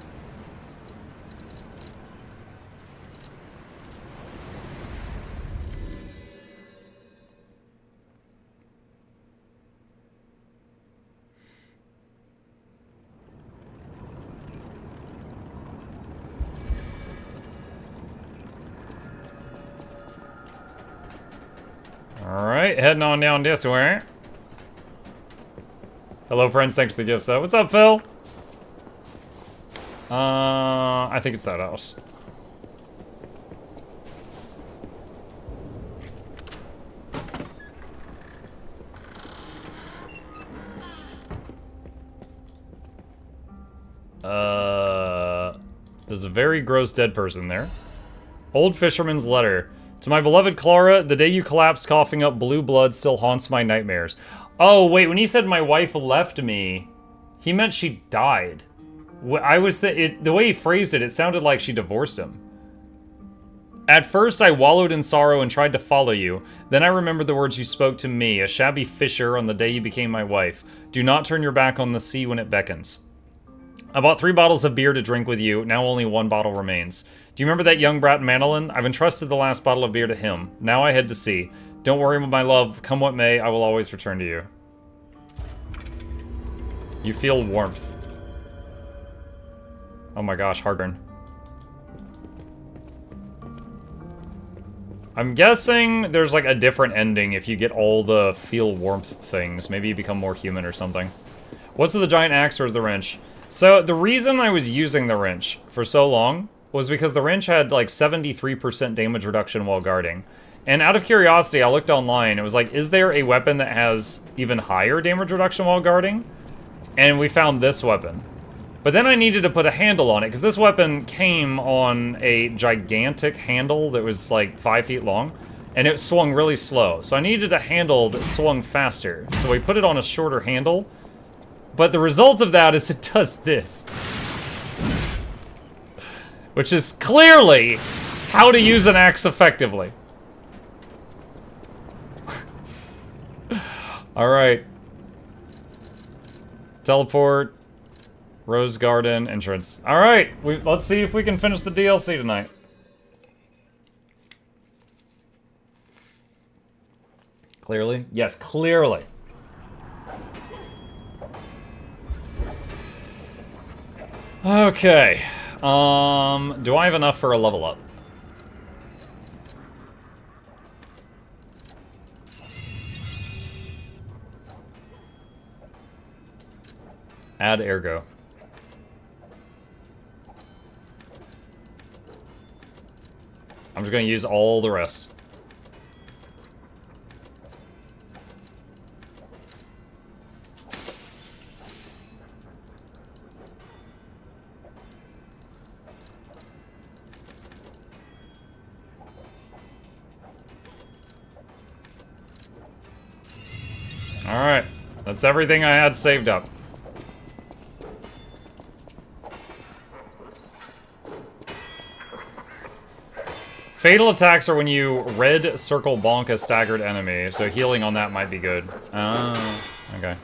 Speaker 1: Alright, heading on down this way. Hello, friends. Thanks for the gift set. What's up, Phil? I think it's that house. There's a very gross dead person there. Old fisherman's letter. To my beloved Clara, the day you collapsed coughing up blue blood still haunts my nightmares. Oh, wait, when he said my wife left me, he meant she died. The way he phrased it, it sounded like she divorced him. At first, I wallowed in sorrow and tried to follow you. Then I remembered the words you spoke to me, a shabby fisher, on the day you became my wife. Do not turn your back on the sea when it beckons. I bought 3 bottles of beer to drink with you. Now only 1 bottle remains. Do you remember that young brat Manolin? I've entrusted the last bottle of beer to him. Now I head to sea. Don't worry, my love. Come what may, I will always return to you. You feel warmth. Oh my gosh, heartburn. I'm guessing there's like a different ending if you get all the feel warmth things. Maybe you become more human or something. What's the giant axe or is the wrench? So the reason I was using the wrench for so long was because the wrench had like 73% damage reduction while guarding. And out of curiosity, I looked online. It was like, is there a weapon that has even higher damage reduction while guarding? And we found this weapon. But then I needed to put a handle on it, because this weapon came on a gigantic handle that was like 5 feet long, and it swung really slow. So I needed a handle that swung faster. So we put it on a shorter handle. But the result of that is it does this. Which is clearly how to use an axe effectively. Alright. Teleport. Rose Garden. Entrance. Alright. Let's see if we can finish the DLC tonight. Clearly? Yes, clearly. Okay. Do I have enough for a level up? Add ergo. I'm just gonna use all the rest. Alright, that's everything I had saved up. Fatal attacks are when you red circle bonk a staggered enemy, so healing on that might be good. Oh, okay.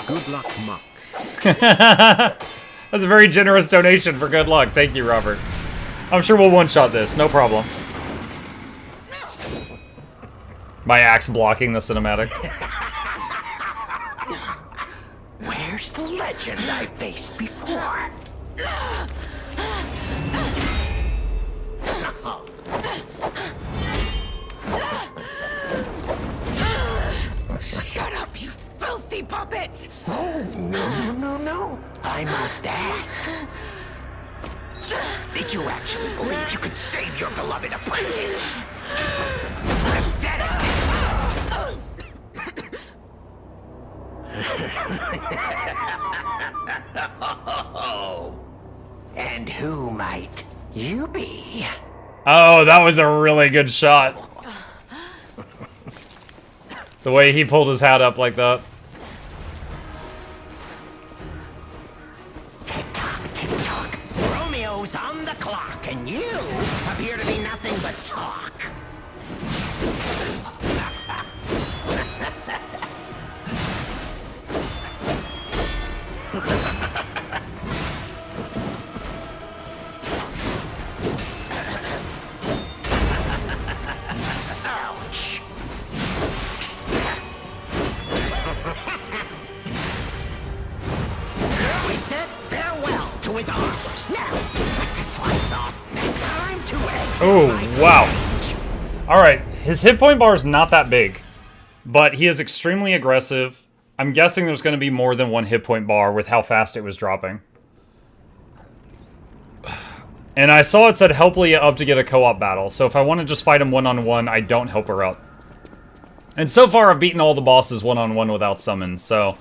Speaker 11: Good luck, Muck.
Speaker 1: That's a very generous donation for good luck. Thank you, Robert. I'm sure we'll one-shot this, no problem. My axe blocking the cinematic.
Speaker 5: Where's the legend I faced before? Shut up, you filthy puppet! Oh, no. I must ask. Did you actually believe you could save your beloved apprentice? Pathetic! And who might you be?
Speaker 1: Oh, that was a really good shot. The way he pulled his hat up like that.
Speaker 5: Tick-tock, tick-tock. Romeo's on the clock, and you appear to be nothing but talk. Ouch. We said farewell to his arms. Now, let the slice off. Next time to exit.
Speaker 1: Oh, wow. Alright, his hit point bar is not that big, but he is extremely aggressive. I'm guessing there's going to be more than one hit point bar with how fast it was dropping. And I saw it said help Leah up to get a co-op battle, so if I want to just fight him one-on-one, I don't help her up. And so far, I've beaten all the bosses one-on-one without summons, so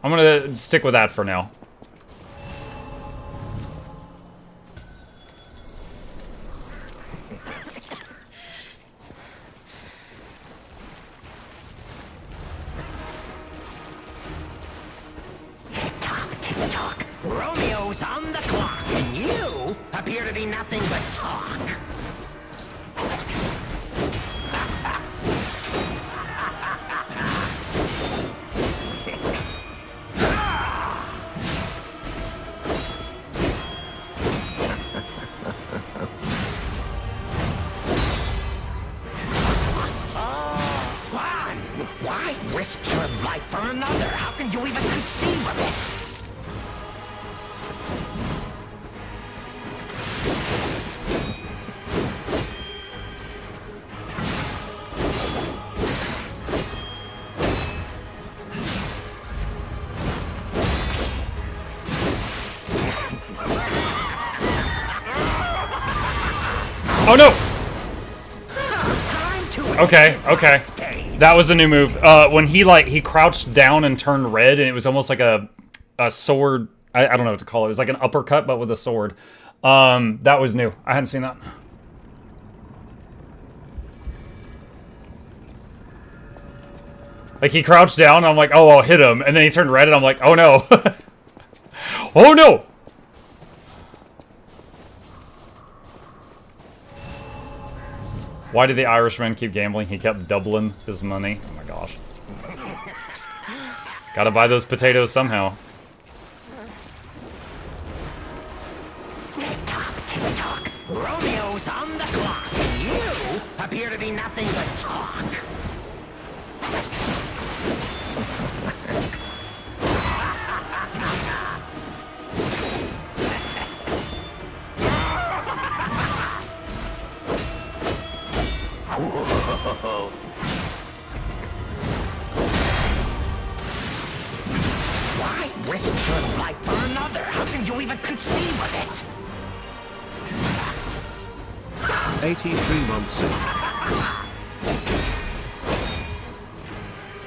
Speaker 1: I'm going to stick with that for now.
Speaker 5: Tick-tock. Romeo's on the clock, and you appear to be nothing but talk. Why risk your life for another? How can you even conceive of it?
Speaker 1: Oh no! Okay, okay. That was a new move. When he crouched down and turned red, and it was almost like a sword. I don't know what to call it. It was like an uppercut, but with a sword. That was new. I hadn't seen that. Like, he crouched down, and I'm like, oh, I'll hit him. And then he turned red, and I'm like, oh no. Oh no! Why did the Irishman keep gambling? He kept doubling his money. Oh my gosh. Gotta buy those potatoes somehow.
Speaker 5: Tick-tock, tick-tock. Romeo's on the clock, and you appear to be nothing but talk. Why risk your life for another? How can you even conceive of it?
Speaker 11: 83 months in.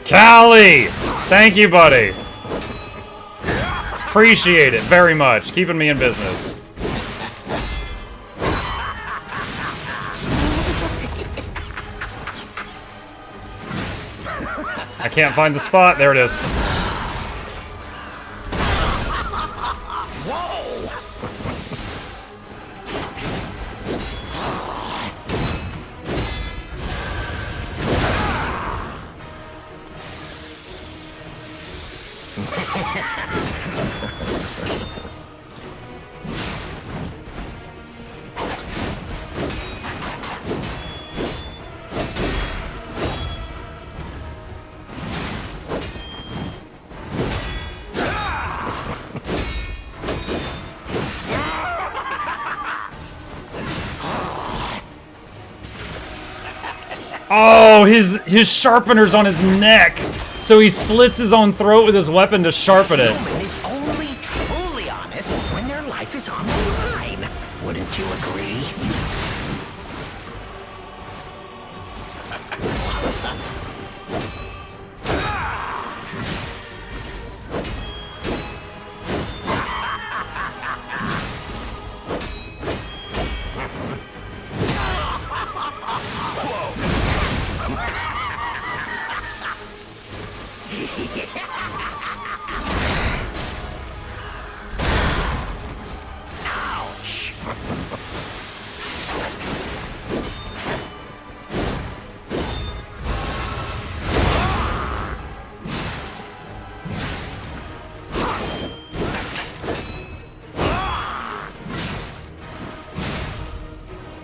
Speaker 1: Callie! Thank you, buddy. Appreciate it very much. Keeping me in business. I can't find the spot. There it is. Oh, his sharpener's on his neck, so he slits his own throat with his weapon to sharpen it.
Speaker 5: Human is only truly honest when their life is on the line. Wouldn't you agree?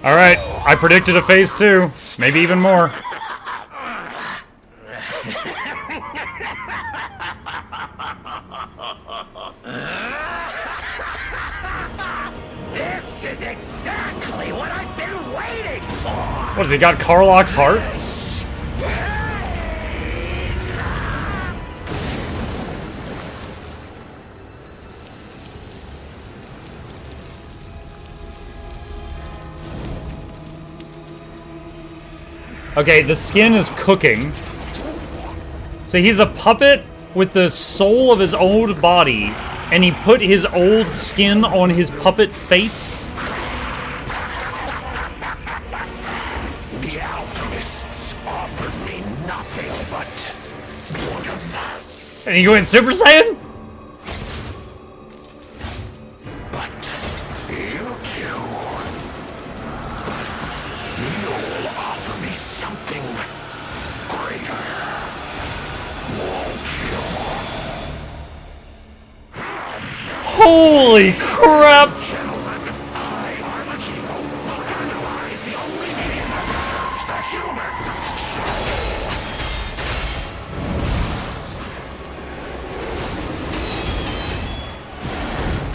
Speaker 1: All right, I predicted a phase 2, maybe even more.
Speaker 5: This is exactly what I've been waiting for.
Speaker 1: What has he got? Karlach's heart? Okay, the skin is cooking. So he's a puppet with the soul of his old body, and he put his old skin on his puppet face?
Speaker 5: The alchemists offered me nothing but boredom.
Speaker 1: And he went Super Saiyan?
Speaker 5: But you two, you'll offer me something greater, won't you?
Speaker 1: Holy crap!
Speaker 5: Gentlemen, I, Armagino, will analyze the only thing that matters, the human soul.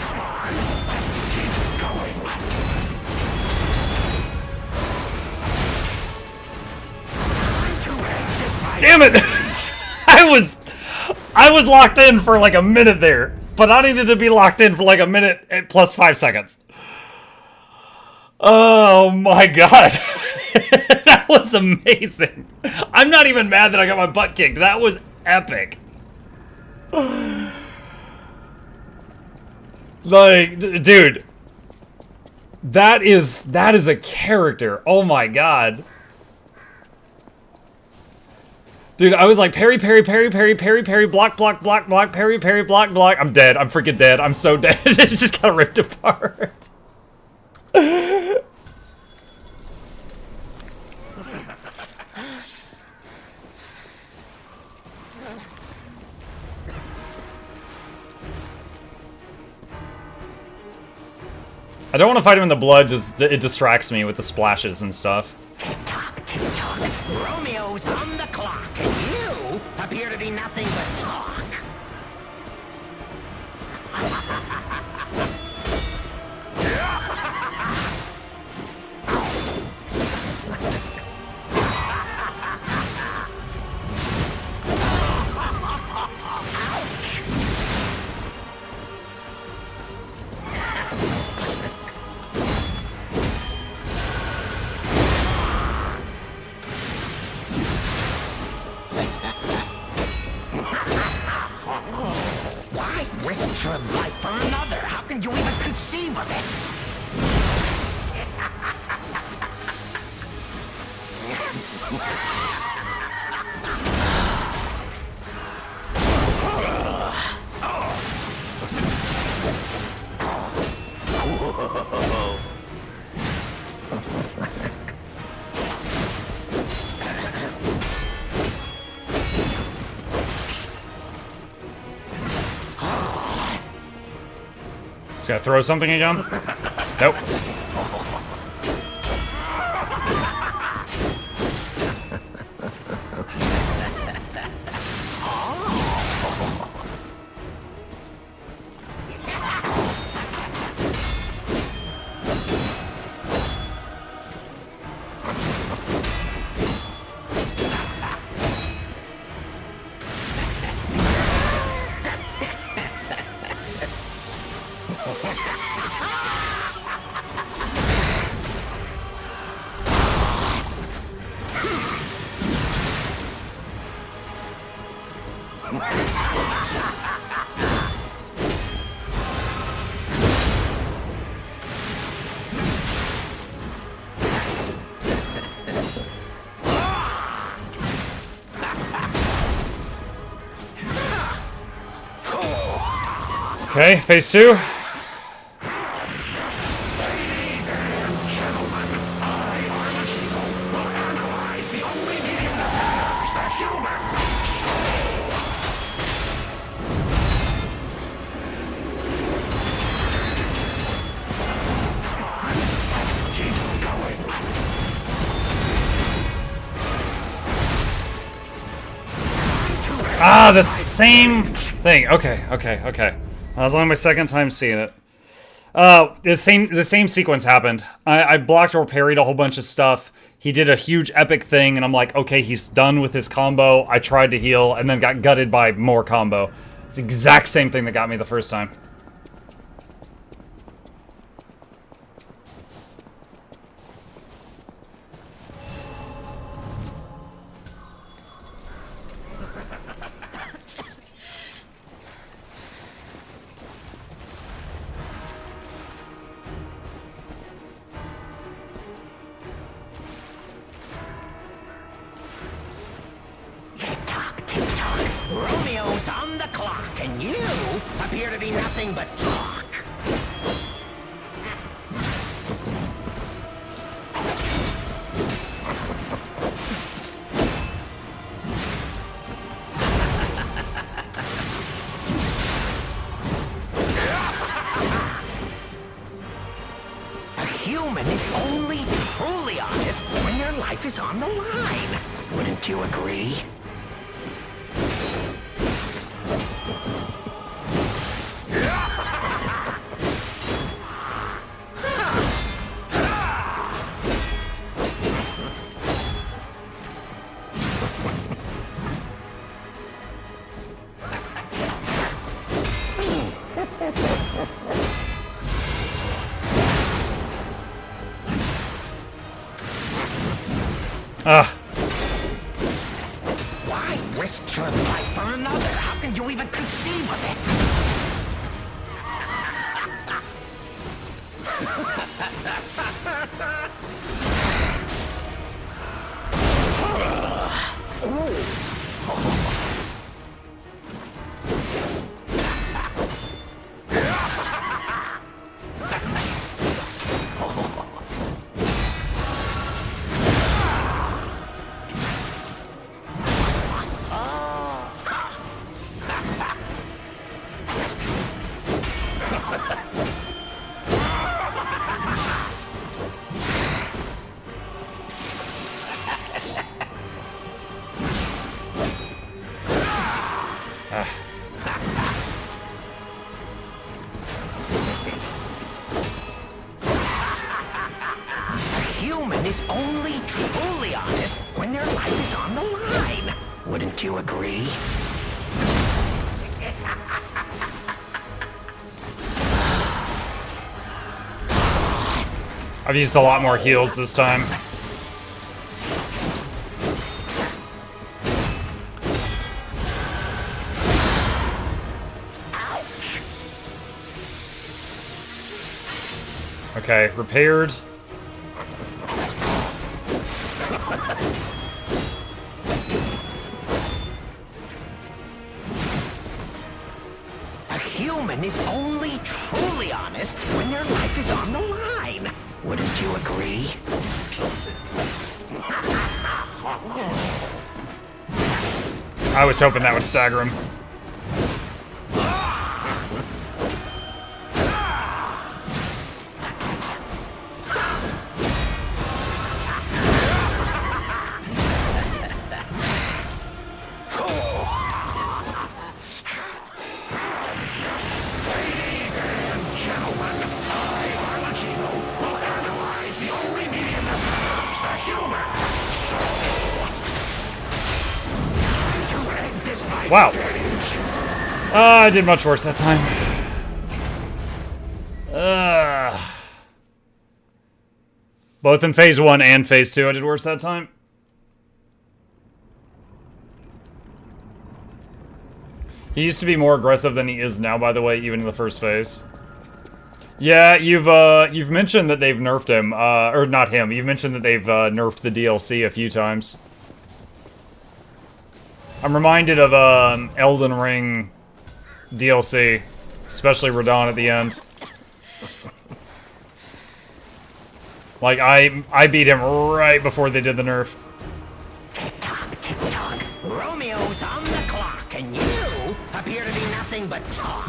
Speaker 5: Come on, let's keep going. Time to exit my
Speaker 1: Damn it! I was locked in for like a minute there, but I needed to be locked in for like a minute plus 5 seconds. Oh my god. That was amazing. I'm not even mad that I got my butt kicked. That was epic. Like, dude. That is a character. Oh my god. Dude, I was like, parry, parry, parry, parry, parry, parry, block, block, block, block, parry, parry, block, block. I'm dead. I'm freaking dead. I'm so dead. It just got ripped apart. I don't want to fight him in the blood, just it distracts me with the splashes and stuff.
Speaker 5: Tick-tock, tick-tock. Romeo's on the clock, and you appear to be nothing but talk. Why risk your life for another? How can you even conceive of it?
Speaker 1: Just gotta throw something again? Nope. Okay, phase 2. Ah, the same thing. Okay. That was only my second time seeing it. The same sequence happened. I blocked or parried a whole bunch of stuff. He did a huge epic thing, and I'm like, okay, he's done with his combo. I tried to heal, and then got gutted by more combo. It's the exact same thing that got me the first time.
Speaker 5: Romeo's on the clock, and you appear to be nothing but talk. A human is only truly honest when their life is on the line. Wouldn't you agree? Why risk your life for another? How can you even conceive of it? Is only truly honest when their life is on the line. Wouldn't you agree?
Speaker 1: I've used a lot more heals this time.
Speaker 5: Ouch.
Speaker 1: Okay, repaired.
Speaker 5: Is only truly honest when their life is on the line. Wouldn't you agree?
Speaker 1: I was hoping that would stagger him. Wow. I did much worse that time. Both in phase 1 and phase 2, I did worse that time. He used to be more aggressive than he is now, by the way, even in the first phase. Yeah, you've mentioned that they've nerfed him, or not him. You've mentioned that they've nerfed the DLC a few times. I'm reminded of Elden Ring DLC, especially Radon at the end. Like I beat him right before they did the nerf.
Speaker 5: Tick-tock, tick-tock. Romeo's on the clock, and you appear to be nothing but talk.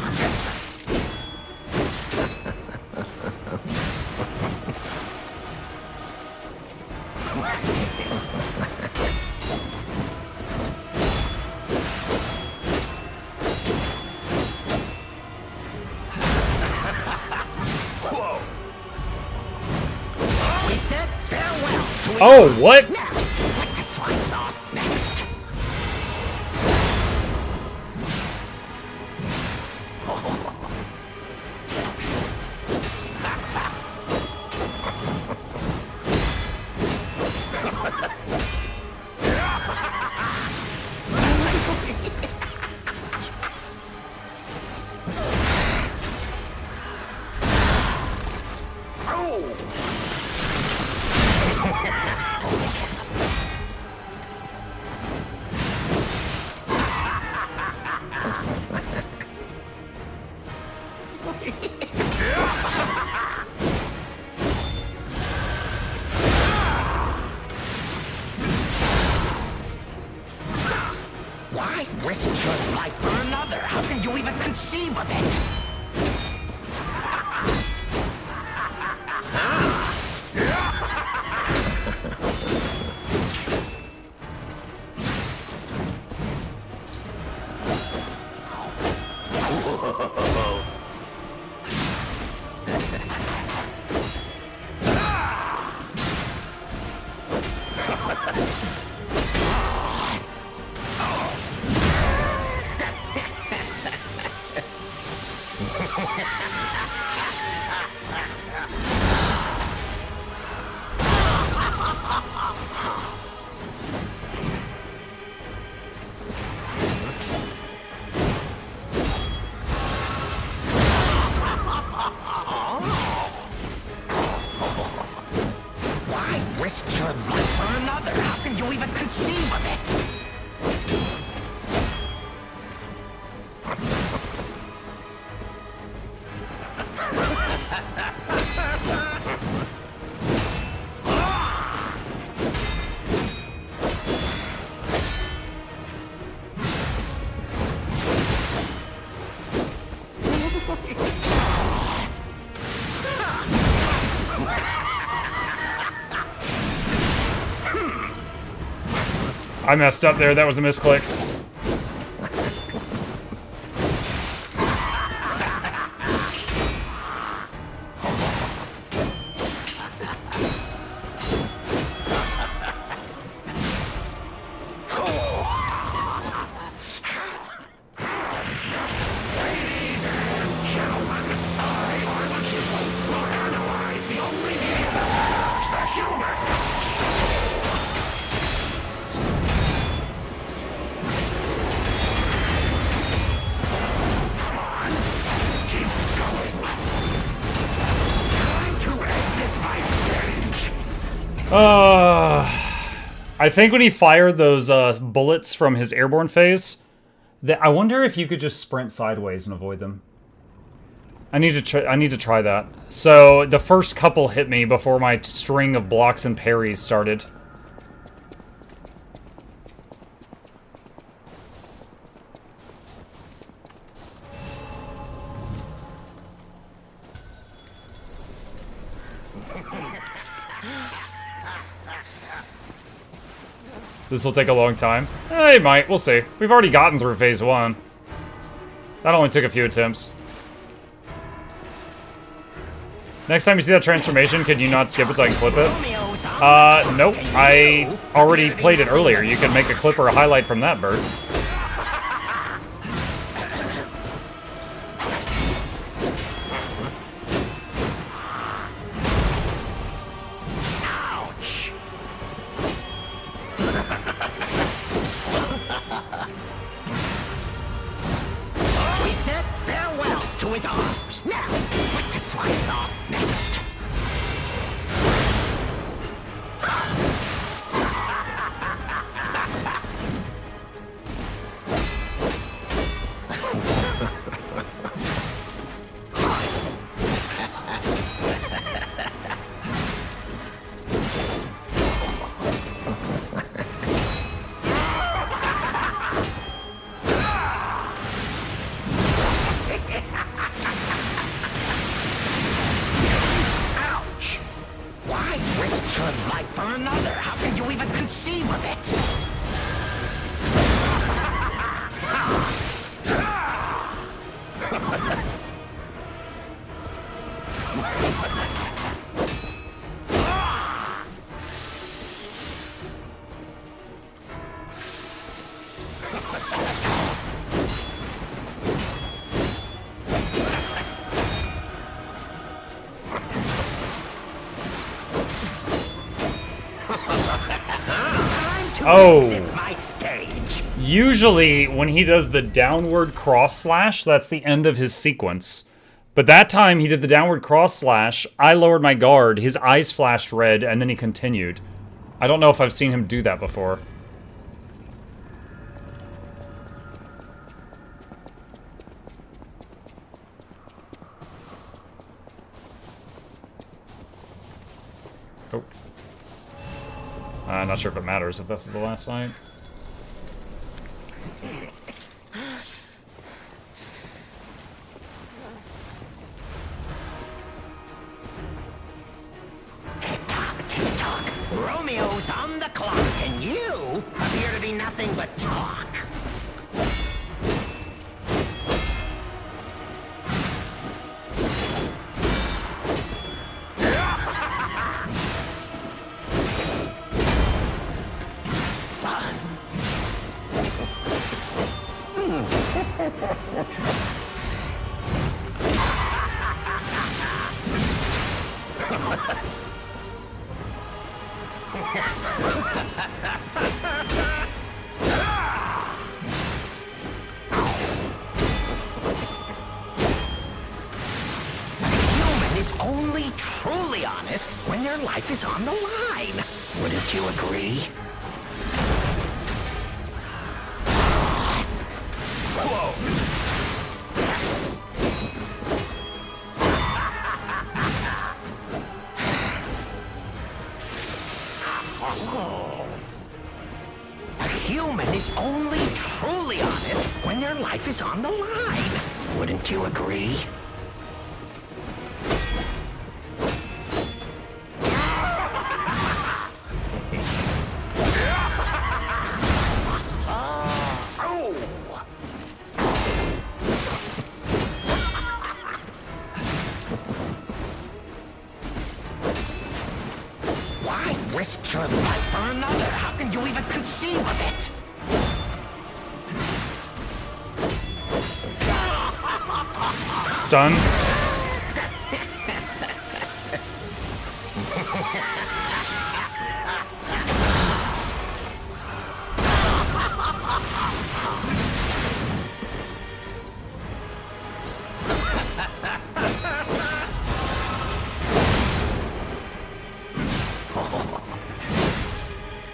Speaker 5: Whoa. We said farewell to
Speaker 1: Oh, what?
Speaker 5: Now, let the slice off next. Why risk your life for another? How can you even conceive of it? Risk your life for another. How can you even conceive of it?
Speaker 1: I messed up there. That was a misclick. I think when he fired those bullets from his airborne phase, I wonder if you could just sprint sideways and avoid them. I need to try that. So the first couple hit me before my string of blocks and parries started. This will take a long time. It might. We'll see. We've already gotten through phase 1. That only took a few attempts. Next time you see that transformation, can you not skip it so I can clip it? Nope. I already played it earlier. You can make a clip or a highlight from that, Bert.
Speaker 5: arms. Now, what to slice off next?
Speaker 1: Oh. Usually, when he does the downward cross slash, that's the end of his sequence. But that time, he did the downward cross slash, I lowered my guard, his eyes flashed red, and then he continued. I don't know if I've seen him do that before. Oh. I'm not sure if it matters if this is the last fight.
Speaker 5: Tick-tock. Romeo's on the clock, and you appear to be nothing but talk. Only truly honest when their life is on the line. Wouldn't you agree? Whoa. A human is only truly honest when their life is on the line. Wouldn't you agree? Risk your life for another. How can you even conceive of it?
Speaker 1: Stun.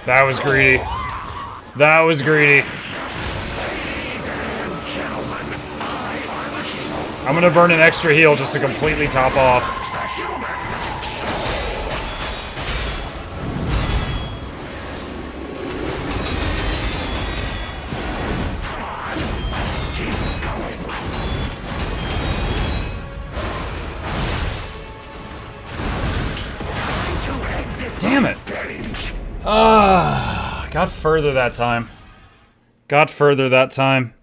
Speaker 1: That was greedy. That was greedy. I'm gonna burn an extra heal just to completely top off. Damn it. Got further that time. Got further that time.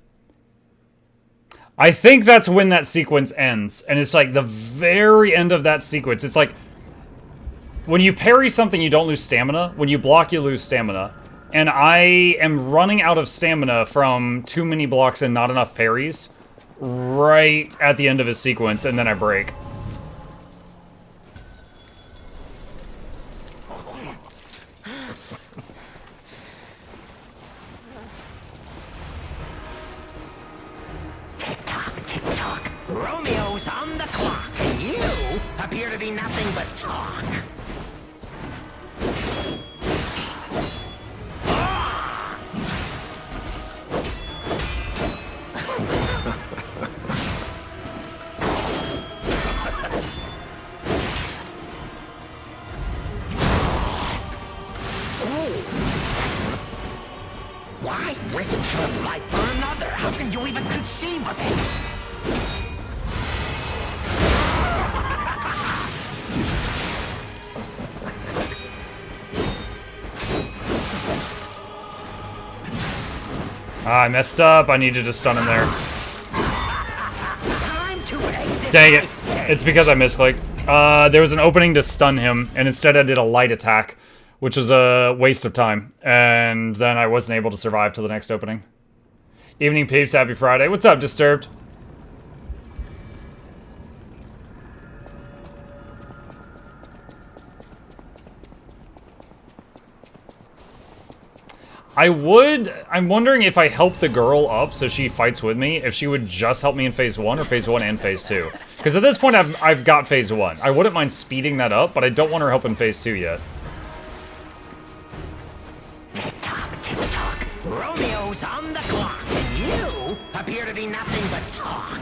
Speaker 1: I think that's when that sequence ends. And it's like the very end of that sequence. It's like when you parry something, you don't lose stamina. When you block, you lose stamina. And I am running out of stamina from too many blocks and not enough parries right at the end of his sequence, and then I break.
Speaker 5: Romeo's on the clock, and you appear to be nothing but talk. Why risk your life for another? How can you even conceive of it?
Speaker 1: Ah, I messed up. I needed to stun him there. Dang it. It's because I misclicked. There was an opening to stun him, and instead I did a light attack, which was a waste of time. And then I wasn't able to survive till the next opening. Evening peeps, happy Friday. What's up, Disturbed? I'm wondering if I help the girl up so she fights with me, if she would just help me in phase 1 or phase 1 and phase 2. Because at this point I've got phase 1. I wouldn't mind speeding that up, but I don't want her help in phase 2 yet.
Speaker 5: Tick-tock. Romeo's on the clock, and you appear to be nothing but talk.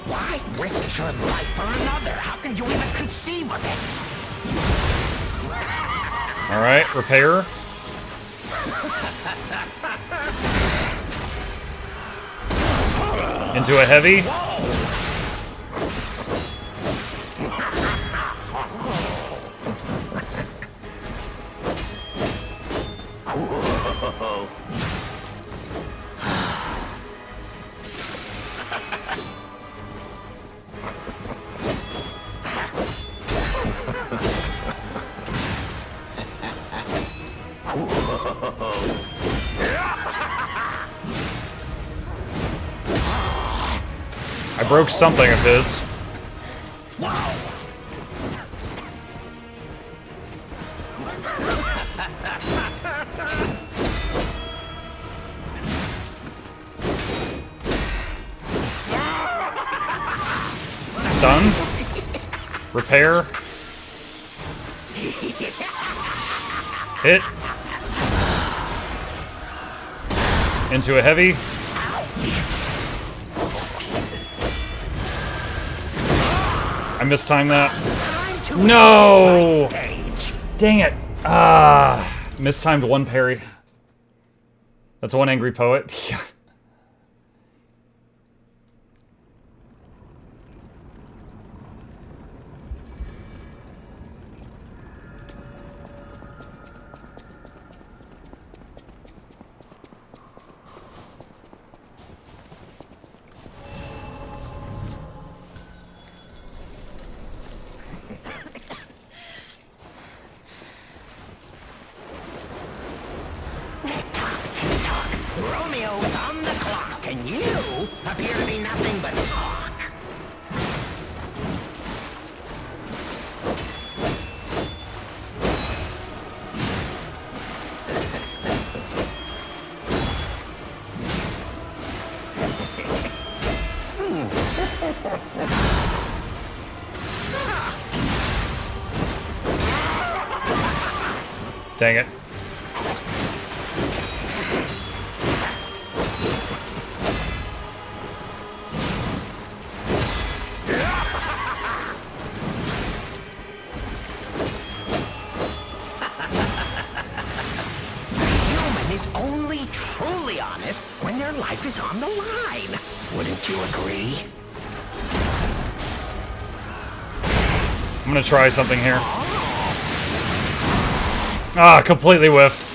Speaker 5: Why risk your life for another? How can you even conceive of it?
Speaker 1: Alright, repair. Into a heavy. I broke something of his. Stun. Repair. Hit. Into a heavy. I mistimed that. No! Dang it. Mistimed one parry. That's one angry poet. Yeah.
Speaker 5: Romeo's on the clock, and you appear to be nothing but talk.
Speaker 1: Dang it.
Speaker 5: Life is on the line. Wouldn't you agree?
Speaker 1: I'm gonna try something here. Ah, completely whiffed.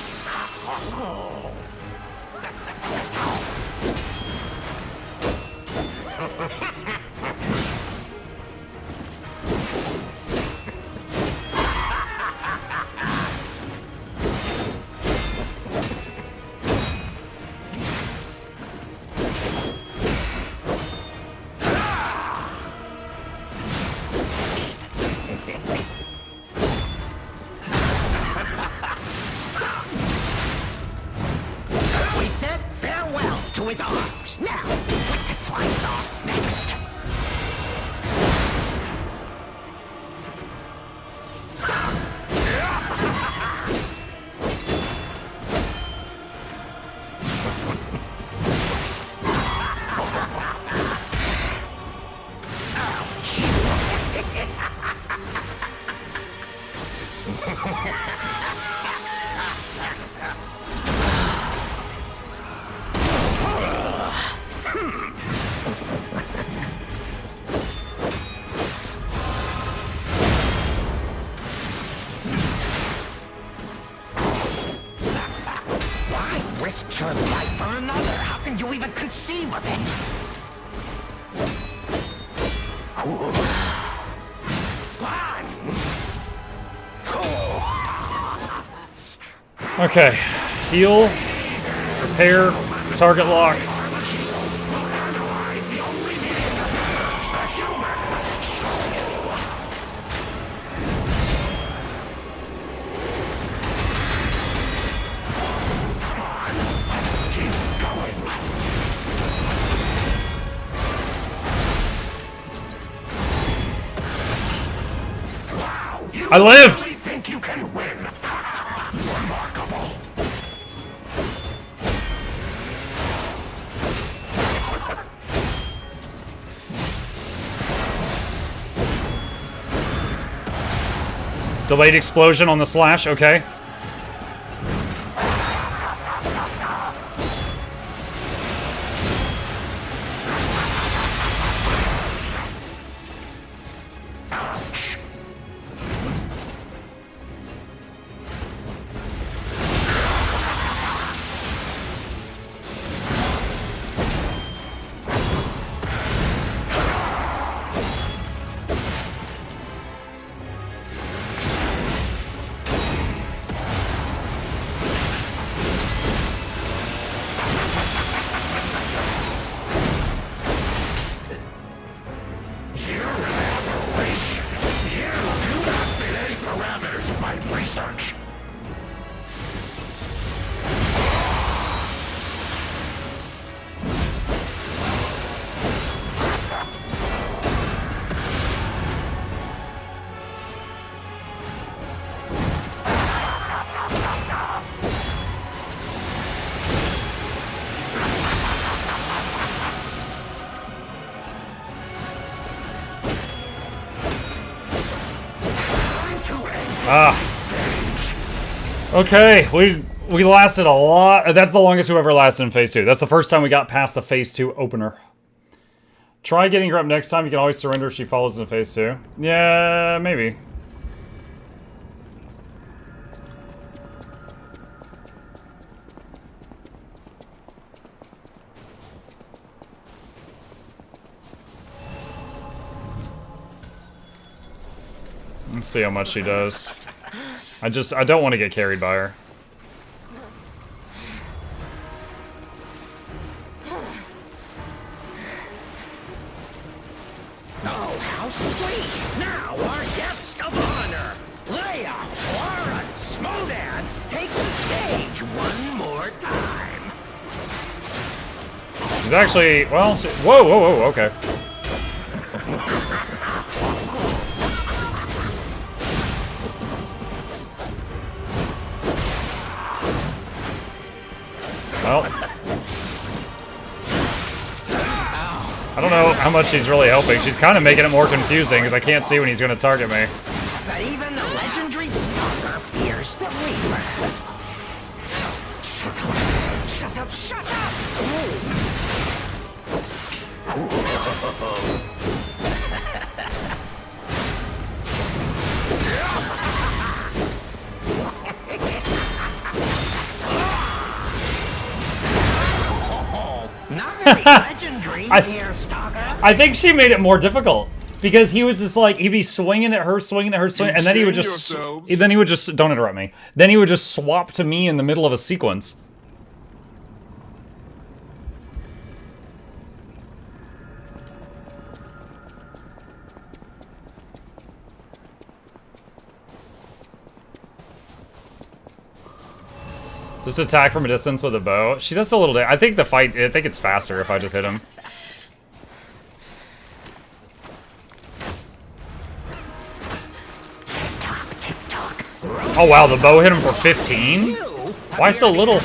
Speaker 5: slice off next. Risk your life for another. How can you even conceive of it?
Speaker 1: Okay. Heal. Repair. Target lock. I lived!
Speaker 5: Think you can win? Remarkable.
Speaker 1: Delayed explosion on the slash, okay.
Speaker 5: Research.
Speaker 1: Okay, we lasted a lot. That's the longest we ever lasted in Phase 2. That's the first time we got past the Phase 2 opener. Try getting her up next time. You can always surrender if she follows in Phase 2. Yeah, maybe. Let's see how much she does. I don't want to get carried by her.
Speaker 5: Oh, how sweet! Now our guest of honor, Leia Warren Smodan, takes the stage one more time.
Speaker 1: She's actually, well, whoa, whoa, whoa, okay. Well, I don't know how much she's really helping. She's kind of making it more confusing because I can't see when he's going to target me.
Speaker 5: But even the legendary stalker fears the Reaper. Shut up! Shut up! Shut up! Not very legendary here, stalker.
Speaker 1: I think she made it more difficult because he was just like he'd be swinging at her, and then he would just don't interrupt me. Then he would just swap to me in the middle of a sequence. Just attack from a distance with a bow. She does a little bit. I think the fight. I think it's faster if I just hit him. Oh wow, the bow hit him for 15? Why so little?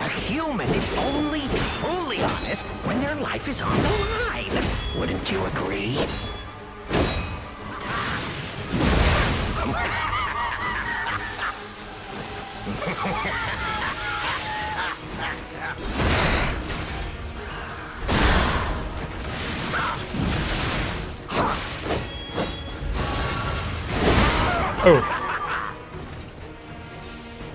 Speaker 5: A human is only truly honest when their life is on the line. Wouldn't you agree?
Speaker 1: Oh.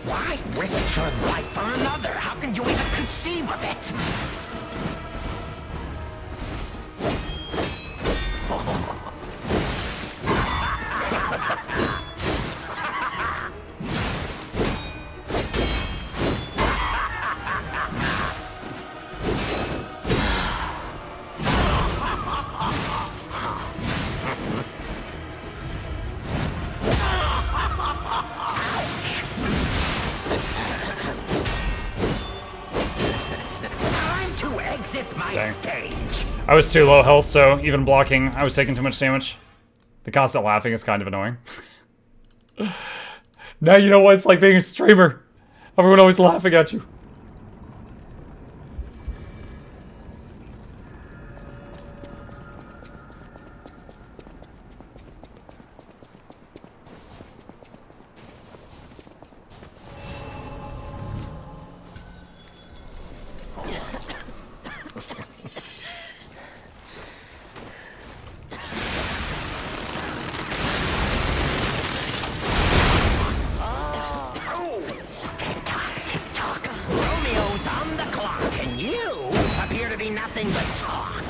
Speaker 5: Why risk your life for another? How can you even conceive of it?
Speaker 1: I was too low health, so even blocking, I was taking too much damage. The constant laughing is kind of annoying. Now you know what it's like being a streamer. Everyone always laughing at you.
Speaker 5: Romeo's on the clock, and you appear to be nothing but talk.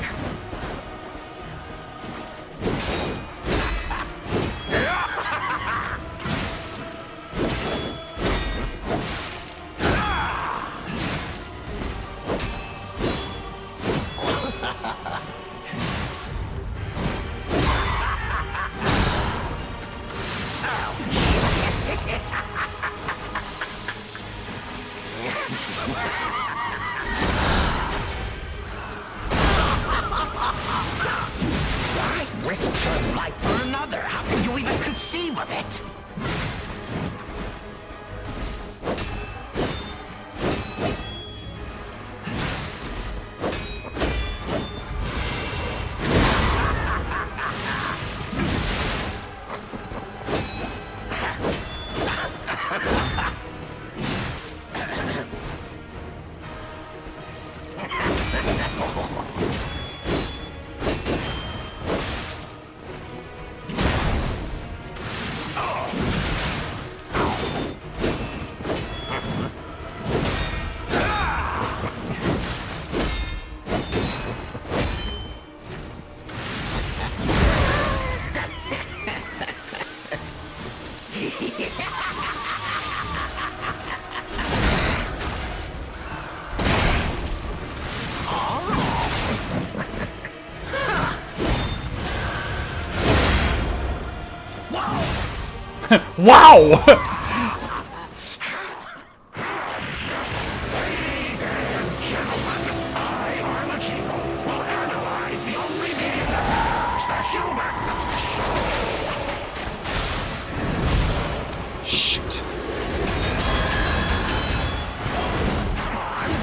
Speaker 5: Risk your life for another. How can you even conceive of it?
Speaker 1: Wow! Shoot.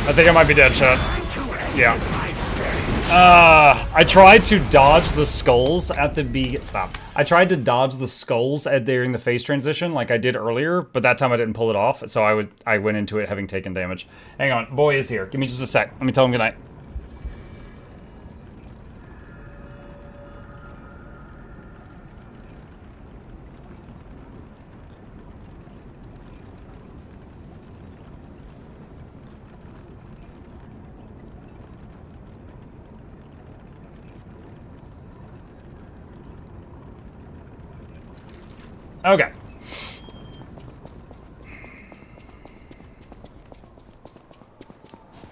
Speaker 1: I think I might be dead, chat. Yeah. I tried to dodge the skulls at the Stop. I tried to dodge the skulls during the phase transition like I did earlier, but that time I didn't pull it off, so I went into it having taken damage. Hang on, boy is here. Give me just a sec. Let me tell him goodnight. Okay.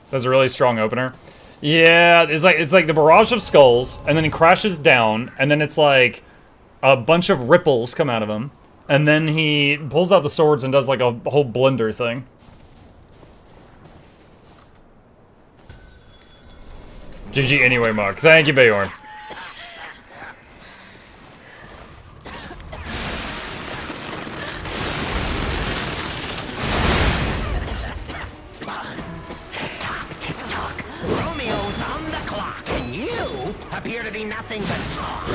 Speaker 1: That's a really strong opener. Yeah, it's like the barrage of skulls, and then he crashes down, and then it's like a bunch of ripples come out of him, and then he pulls out the swords and does like a whole blender thing. GG anyway, Mark. Thank you, Bayorn.
Speaker 5: Romeo's on the clock, and you appear to be nothing but talk.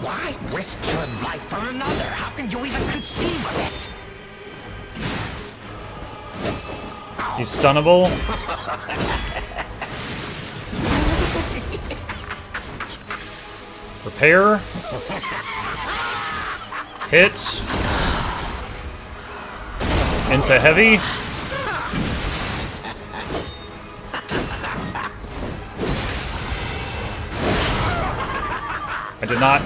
Speaker 5: Why risk your life for another? How can you even conceive of it?
Speaker 1: He's stunnable. Repair. Hit. Into heavy. I did not.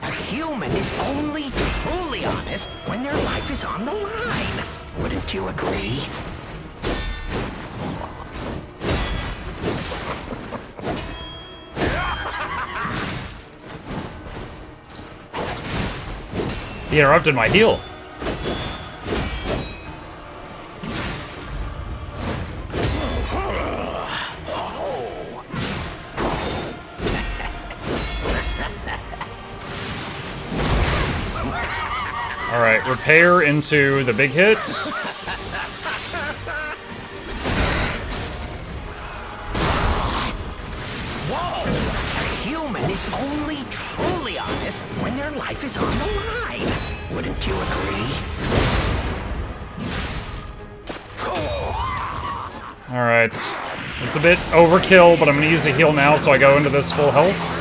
Speaker 5: A human is only truly honest when their life is on the line. Wouldn't you agree?
Speaker 1: He interrupted my heal. Alright, repair into the big hit.
Speaker 5: Whoa! A human is only truly honest when their life is on the line. Wouldn't you agree?
Speaker 1: Alright. It's a bit overkill, but I'm gonna use a heal now so I go into this full health.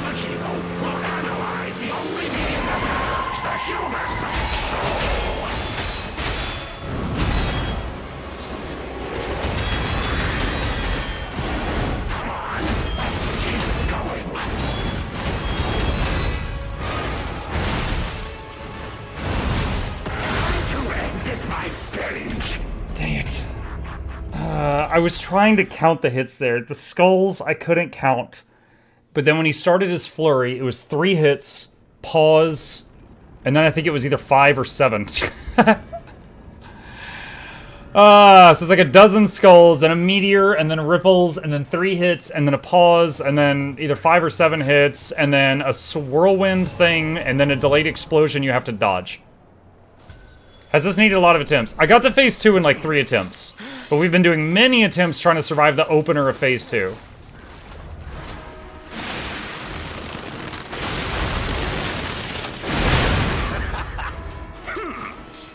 Speaker 1: Dang it. I was trying to count the hits there. The skulls, I couldn't count. But then when he started his flurry, it was 3 hits, pause, and then I think it was either 5 or 7. So it's like a dozen skulls, then a meteor, and then ripples, and then 3 hits, and then a pause, and then either 5 or 7 hits, and then a whirlwind thing, and then a delayed explosion you have to dodge. Has this needed a lot of attempts? I got to phase 2 in like 3 attempts, but we've been doing many attempts trying to survive the opener of phase 2.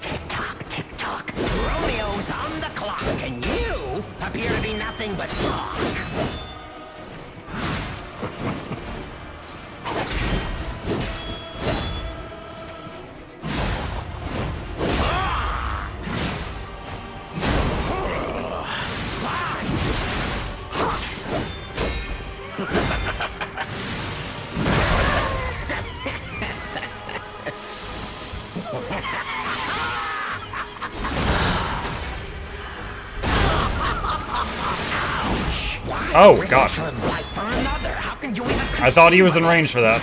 Speaker 5: Tick-tock, tick-tock. Romeo's on the clock, and you appear to be nothing but talk.
Speaker 1: Oh, gosh. I thought he was in range for that.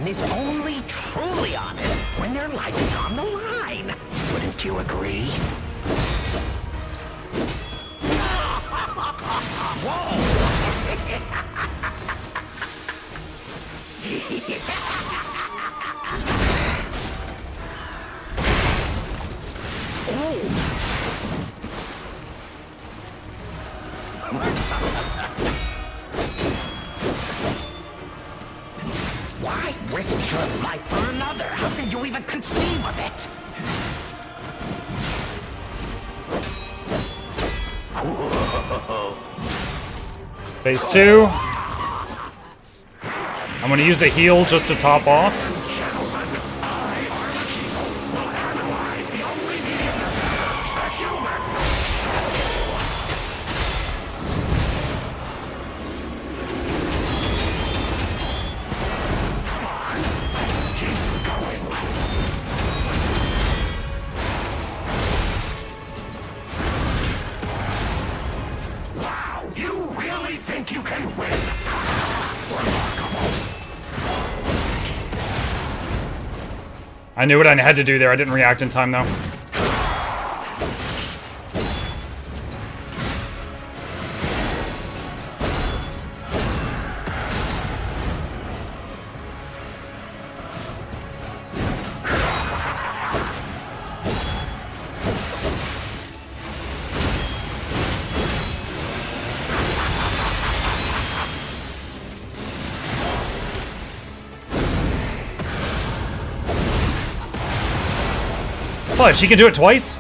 Speaker 5: Is only truly honest when their life is on the line. Wouldn't you agree? Why risk your life for another? How could you even conceive of it?
Speaker 1: Phase 2. I'm gonna use a heal just to top off. I knew what I had to do there. I didn't react in time, though. What? She can do it twice?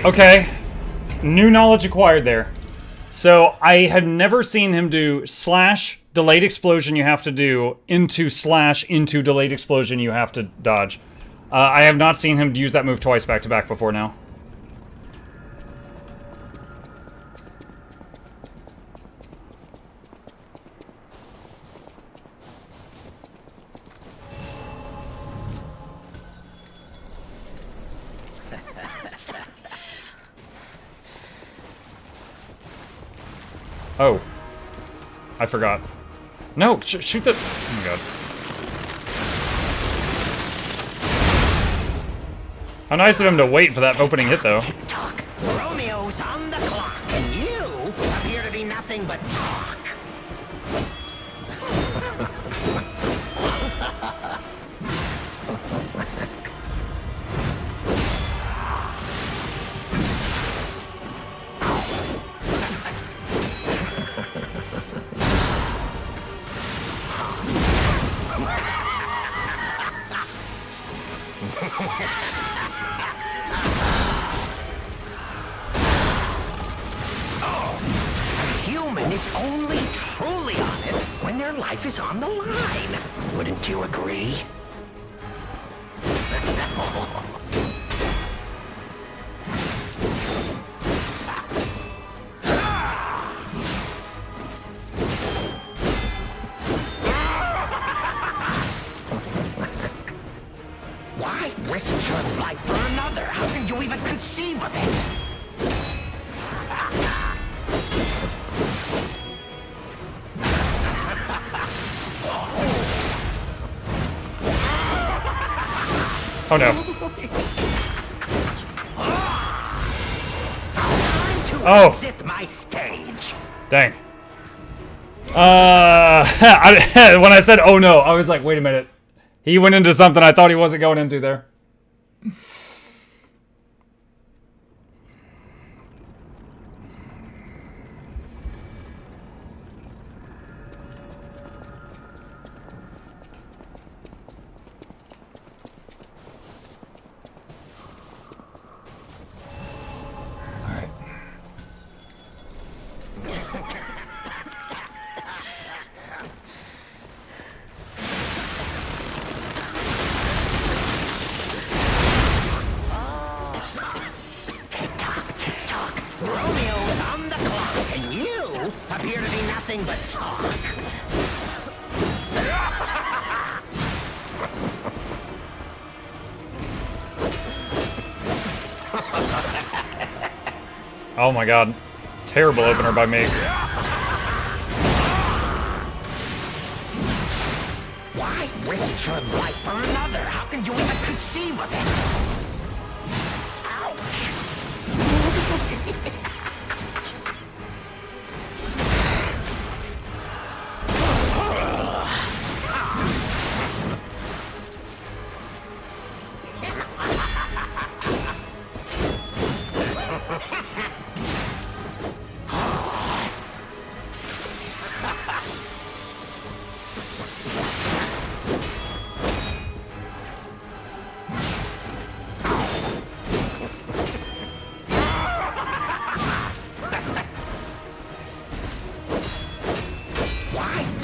Speaker 1: Okay. New knowledge acquired there. So I have never seen him do slash delayed explosion you have to do into slash into delayed explosion you have to dodge. I have not seen him use that move twice back to back before now. Oh. I forgot. No, shoot the... Oh my god. How nice of him to wait for that opening hit, though.
Speaker 5: Tick-tock. Romeo's on the clock, and you appear to be nothing but talk. Human is only truly honest when their life is on the line. Wouldn't you agree? Why risk your life for another? How can you even conceive of it?
Speaker 1: Oh no. Oh.
Speaker 5: Exit my stage.
Speaker 1: Dang. When I said oh no, I was like, wait a minute. He went into something I thought he wasn't going into there.
Speaker 5: Romeo's on the clock, and you appear to be nothing but talk.
Speaker 1: Oh my god. Terrible opener by me.
Speaker 5: Why Why risk your life for another? How can you even conceive of it? Ouch!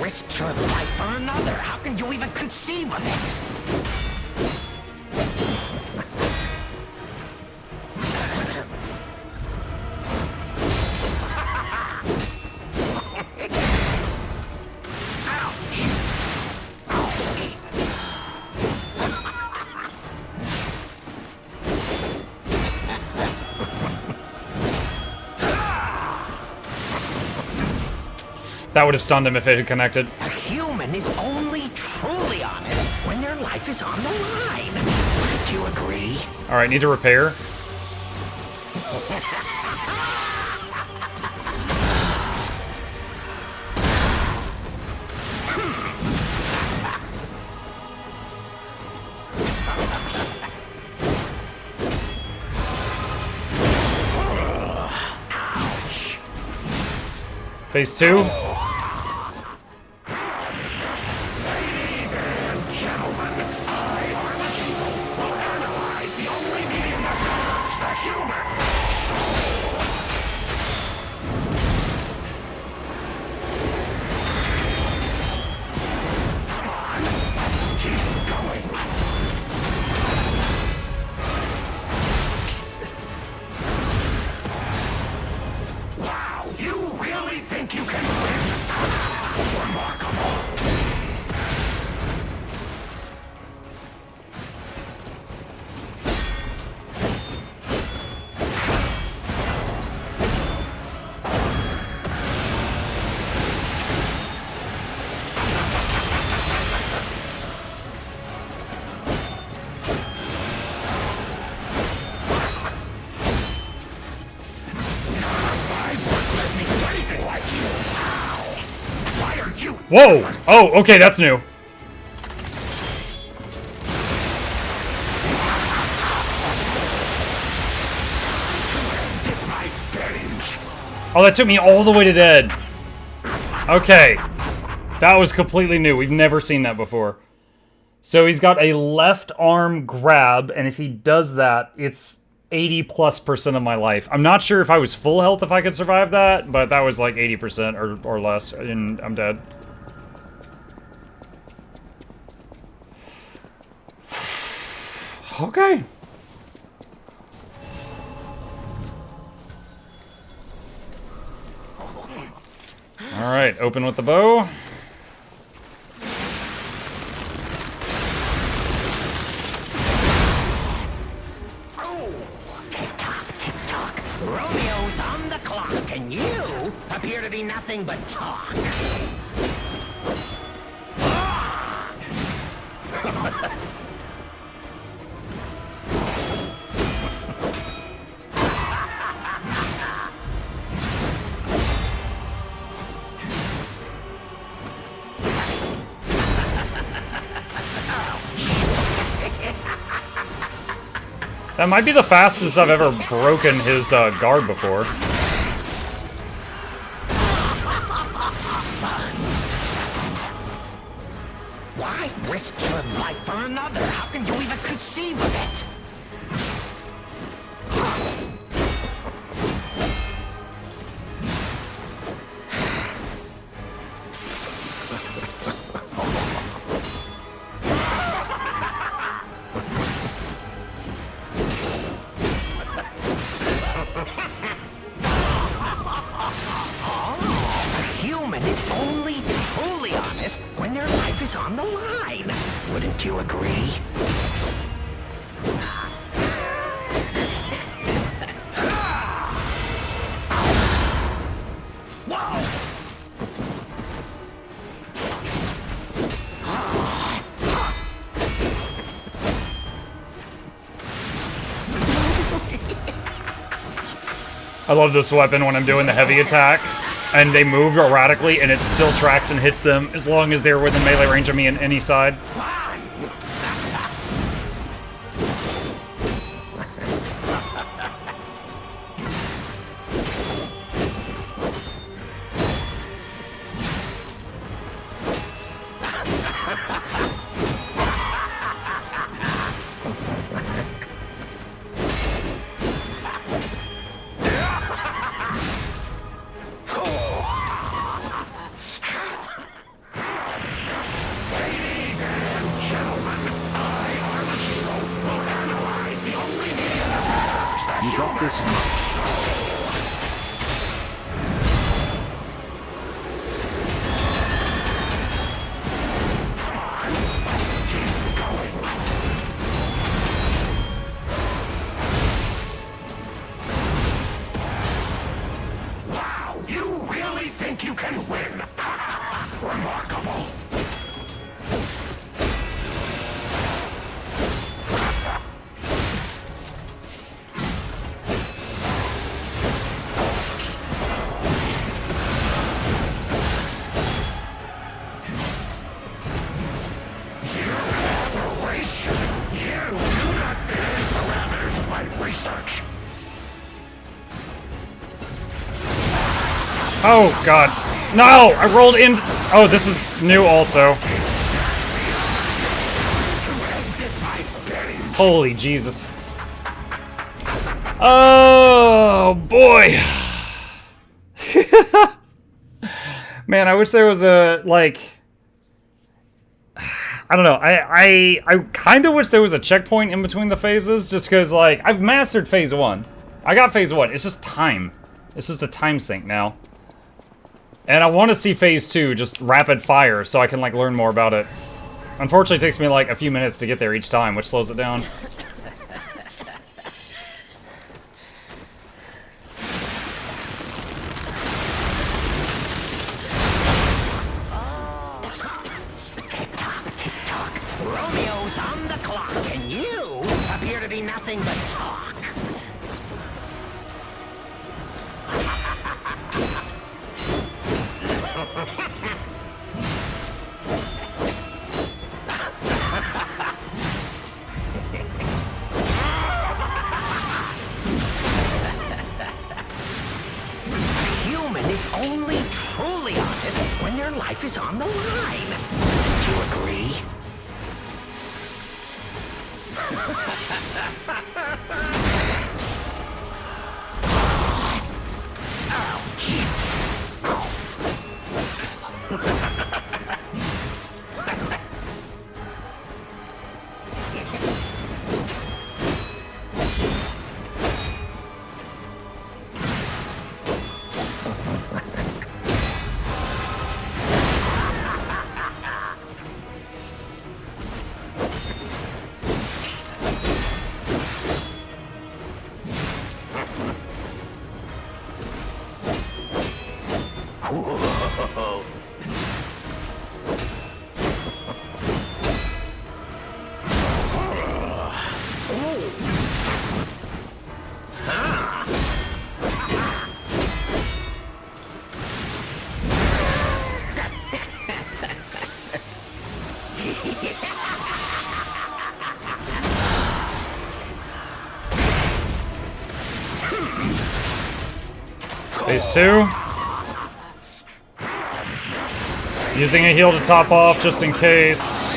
Speaker 5: Risk your life for another. How can you even conceive of it?
Speaker 1: That would have stunned him if it had connected.
Speaker 5: A human is only truly honest when their life is on the line. Wouldn't you agree?
Speaker 1: All right, need to repair.
Speaker 5: Ouch.
Speaker 1: Phase 2. Whoa! Oh, okay, that's new. Oh, that took me all the way to dead. Okay. That was completely new. We've never seen that before. So he's got a left arm grab, and if he does that, it's 80+% of my life. I'm not sure if I was full health if I could survive that, but that was like 80% or less, and I'm dead. Okay. Alright, open with the bow.
Speaker 5: Tick-tock. Romeo's on the clock, and you appear to be nothing but talk.
Speaker 1: That might be the fastest I've ever broken his guard before.
Speaker 5: Why risk your life for another? How can you even conceive of it? On the line. Wouldn't you agree? Whoa!
Speaker 1: I love this weapon when I'm doing the heavy attack, and they move erratically, and it still tracks and hits them as long as they're within melee range of me on any side.
Speaker 11: You got this much.
Speaker 3: Wow, you really think you can win? Remarkable.
Speaker 1: Oh, God. No! I rolled in... Oh, this is new also. Holy Jesus. Oh, boy. Man, I wish there was a, like... I don't know. I kind of wish there was a checkpoint in between the phases, just because, like, I've mastered phase 1. I got phase 1. It's just time. It's just a time sink now. And I want to see phase 2, just rapid fire, so I can, like, learn more about it. Unfortunately, it takes me, like, a few minutes to get there each time, which slows it down.
Speaker 5: Tick-tock, tick-tock. Romeo's on the clock, and you appear to be nothing but talk. Human is only truly honest when their life is on the line. Do you agree?
Speaker 1: Phase 2. Using a heal to top off just in case.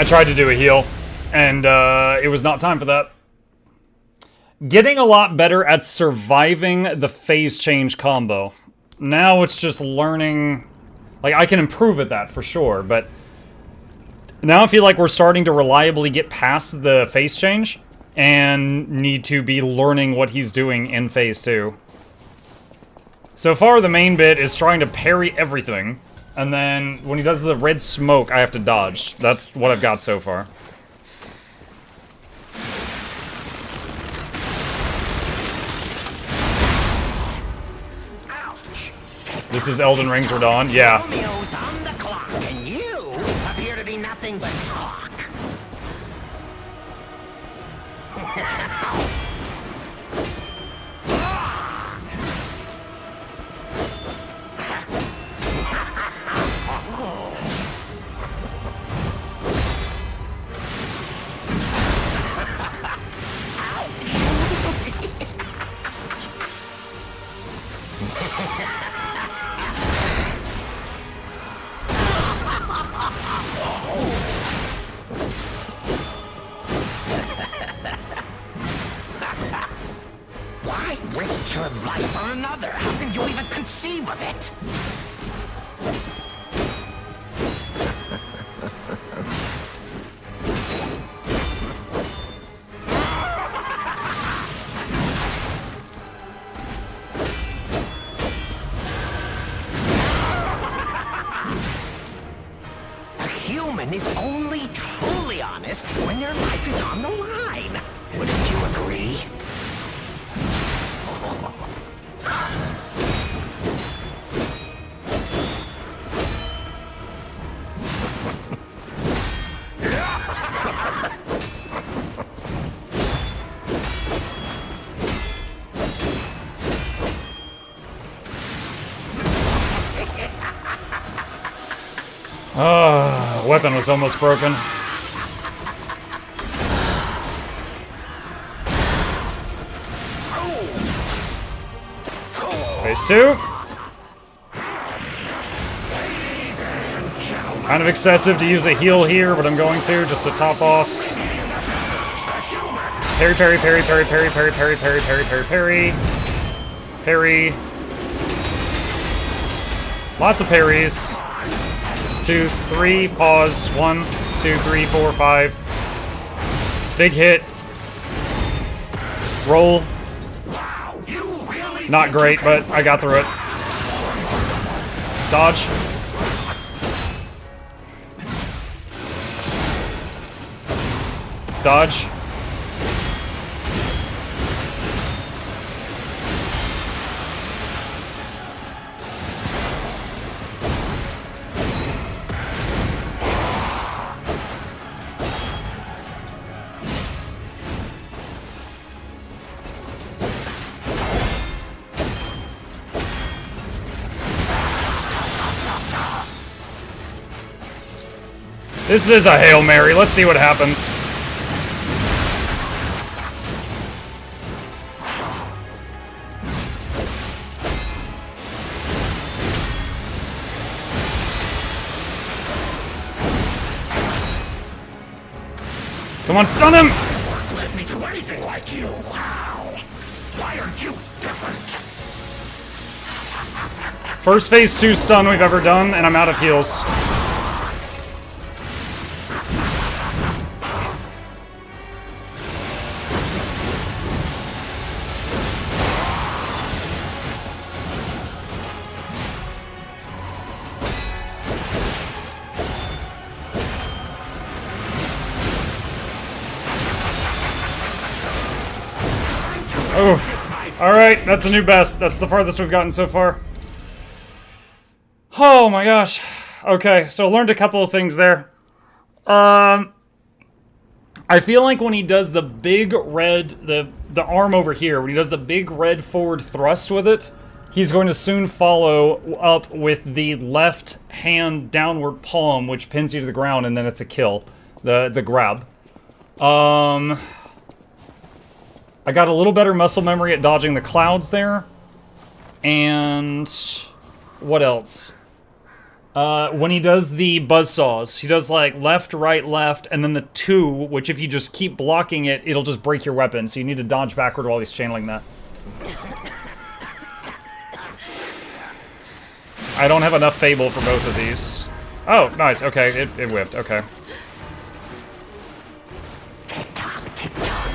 Speaker 1: I tried to do a heal, and it was not time for that. Getting a lot better at surviving the phase change combo. Now it's just learning... Like, I can improve at that for sure, but... Now I feel like we're starting to reliably get past the phase change, and need to be learning what he's doing in Phase 2. So far, the main bit is trying to parry everything, and then when he does the red smoke, I have to dodge. That's what I've got so far.
Speaker 5: Ouch!
Speaker 1: This is Elden Ring's Radon? Yeah.
Speaker 5: Romeo's on the clock, and you appear to be nothing but talk. Why risk your life for another? How can you even conceive of it? A human is only truly honest when their life is on the line. Wouldn't you agree?
Speaker 1: Weapon was almost broken. Phase 2. Kind of excessive to use a heal here, but I'm going to, just to top off. Parry, parry, parry, parry, parry, parry, parry, parry, parry, parry, parry. Parry. Lots of parries. 2, 3, pause. 1, 2, 3, 4, 5. Big hit. Roll. Not great, but I got through it. Dodge. Dodge. This is a Hail Mary. Let's see what happens. Come on, stun him!
Speaker 3: Let me do anything like you. Wow. Why are you different?
Speaker 1: First phase 2 stun we've ever done, and I'm out of heals. Oof. Alright, that's a new best. That's the farthest we've gotten so far. Oh my gosh. Okay, so I learned a couple of things there. I feel like when he does the big red, the arm over here, when he does the big red forward thrust with it, he's going to soon follow up with the left hand downward palm, which pins you to the ground, and then it's a kill. The grab. I got a little better muscle memory at dodging the clouds there. And what else? When he does the buzzsaws, he does like left, right, left, and then the 2, which if you just keep blocking it, it'll just break your weapon. So you need to dodge backward while he's channeling that. I don't have enough Fable for both of these. Oh, nice. Okay, it whiffed. Okay.
Speaker 5: Tick-tock, tick-tock.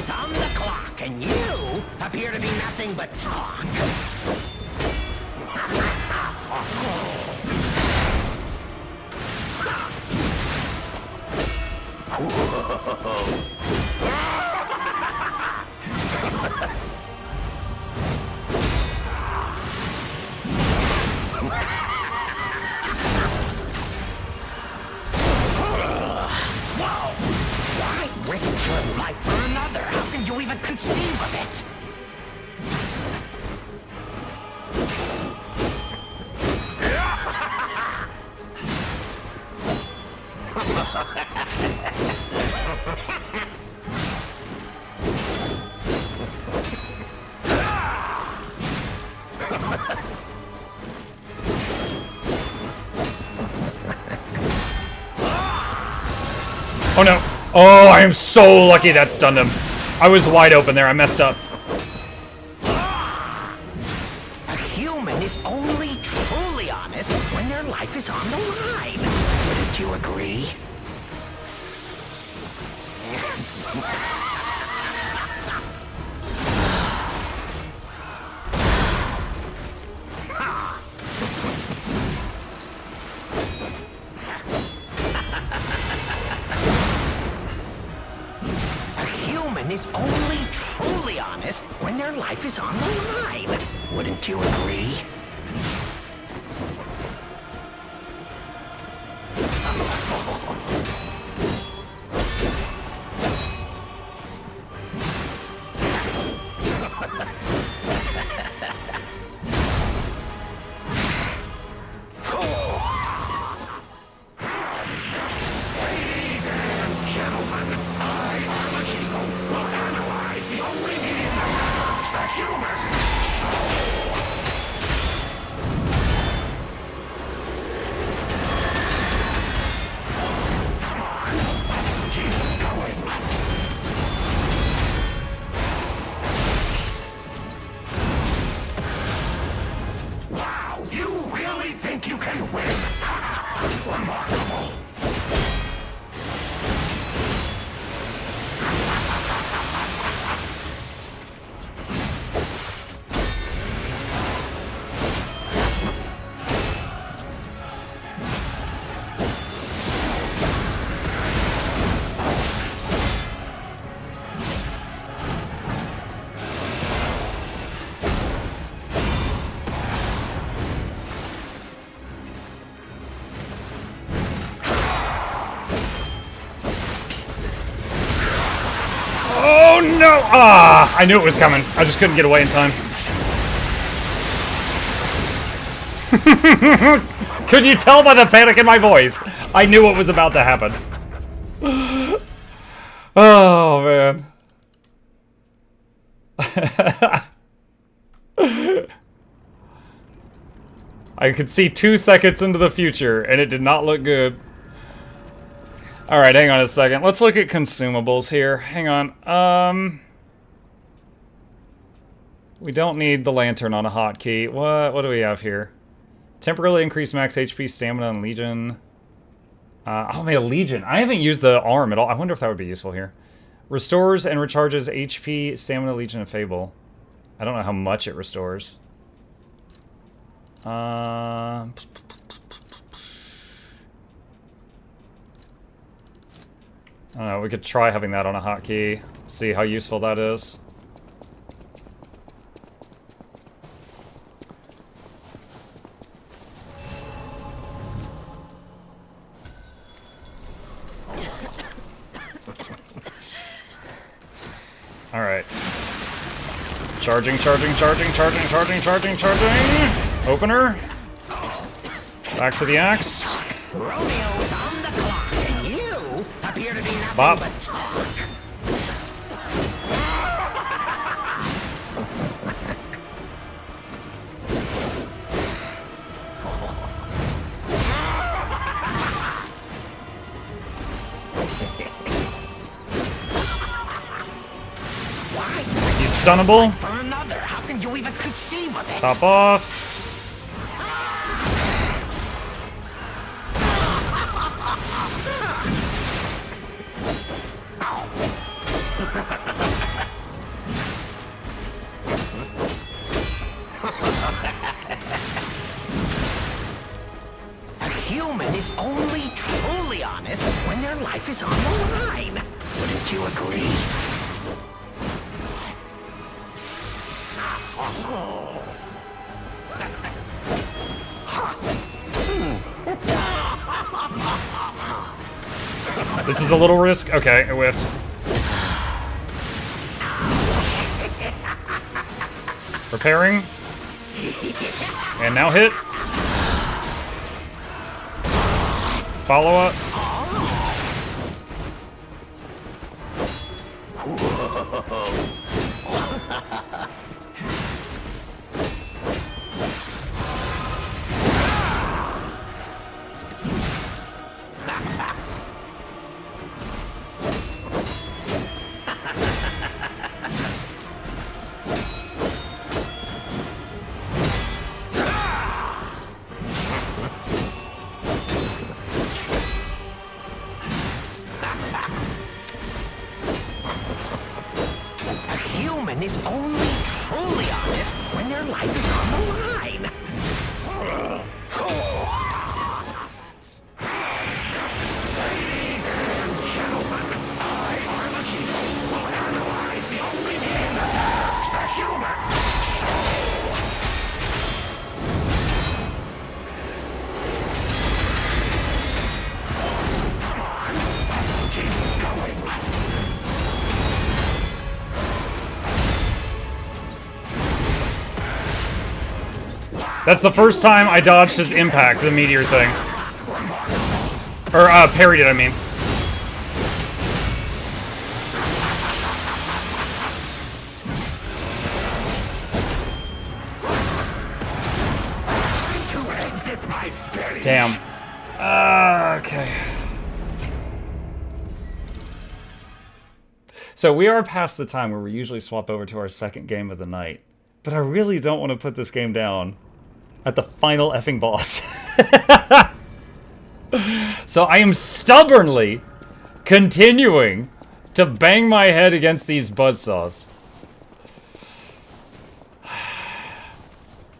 Speaker 5: Romeo's on the clock, and you appear to be nothing but talk. Why risk your life for another? How can you even conceive of it?
Speaker 1: Oh no. Oh, I am so lucky that stunned him. I was wide open there. I messed up.
Speaker 5: A human is only truly honest when their life is on the line. Wouldn't you agree? Is only truly honest when their life is on the line. Wouldn't you agree?
Speaker 1: No! Ah! I knew it was coming. I just couldn't get away in time. Could you tell by the panic in my voice? I knew what was about to happen. Oh, man. I could see 2 seconds into the future, and it did not look good. Alright, hang on a second. Let's look at consumables here. Hang on. We don't need the lantern on a hotkey. What do we have here? Temporarily increase max HP, stamina, and legion. Oh, man, a legion. I haven't used the arm at all. I wonder if that would be useful here. Restores and recharges HP, stamina, legion, and fable. I don't know how much it restores. I don't know, we could try having that on a hotkey, see how useful that is. Alright. Charging. Opener. Back to the axe.
Speaker 5: Romeo's on the clock, and you appear to be nothing
Speaker 1: Bop.
Speaker 5: but talk.
Speaker 1: He's stunnable.
Speaker 5: For another, how can you even conceive of it?
Speaker 1: Top off.
Speaker 5: human is only truly honest when their life is on the line. Wouldn't you agree?
Speaker 1: This is a little risk. Okay, it whiffed. Repairing. And now hit. Follow up.
Speaker 5: Is only truly honest when their life is on the line. Ladies and gentlemen, I, Armageddon, will analyze the only being that knows the human soul. Come on, let's keep going.
Speaker 1: That's the first time I dodged his impact, the meteor thing. Or, parried it, I mean. Damn. Okay. So we are past the time where we usually swap over to our second game of the night. But I really don't want to put this game down at the final effing boss. So I am stubbornly continuing to bang my head against these buzzsaws.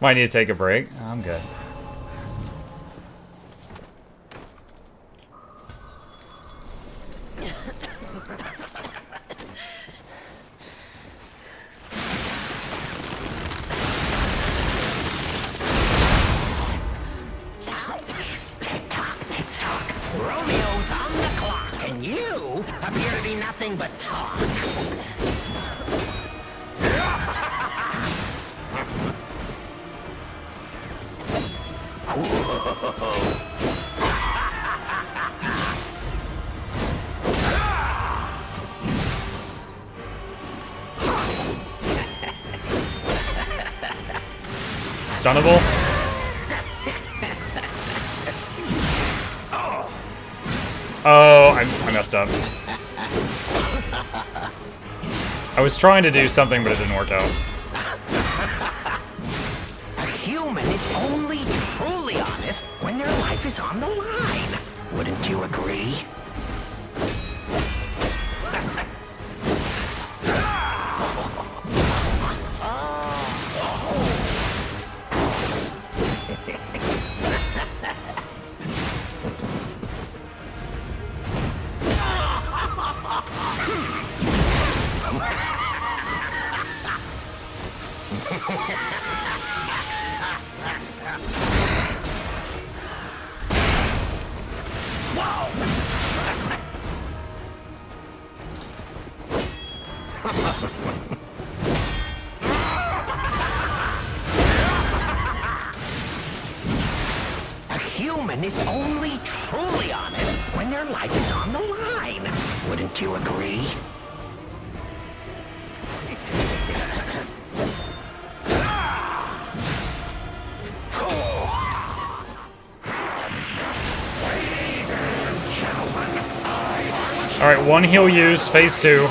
Speaker 1: Might need to take a break. I'm good.
Speaker 5: Romeo's on the clock, and you appear to be nothing but talk.
Speaker 1: Stunnable? Oh, I messed up. I was trying to do something, but it didn't work out.
Speaker 5: A human is only truly honest when their life is on the line. Wouldn't you agree? A human is only truly honest when their life is on the line. Wouldn't you agree?
Speaker 1: Alright, one heal used, phase 2.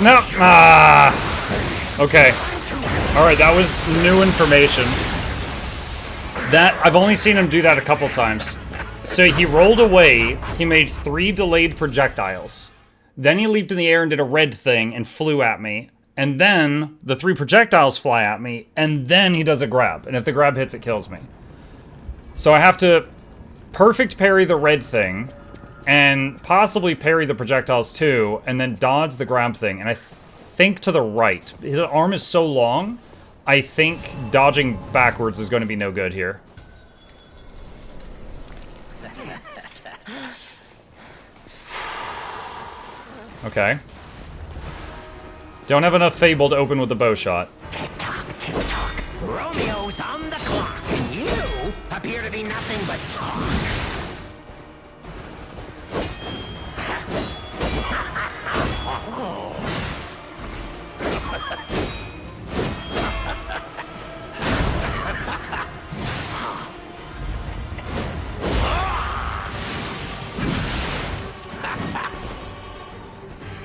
Speaker 1: No. Ah. Okay. All right, that was new information. That I've only seen him do that a couple times. So he rolled away. He made 3 delayed projectiles. Then he leaped in the air and did a red thing and flew at me. And then the 3 projectiles fly at me. And then he does a grab. And if the grab hits, it kills me. So I have to perfect parry the red thing. And possibly parry the projectiles too. And then dodge the grab thing. And I think to the right. His arm is so long. I think dodging backwards is going to be no good here. Okay. Don't have enough Fable to open with the bow shot.
Speaker 5: Tick-tock, tick-tock. Romeo's on the clock, and you appear to be nothing but talk.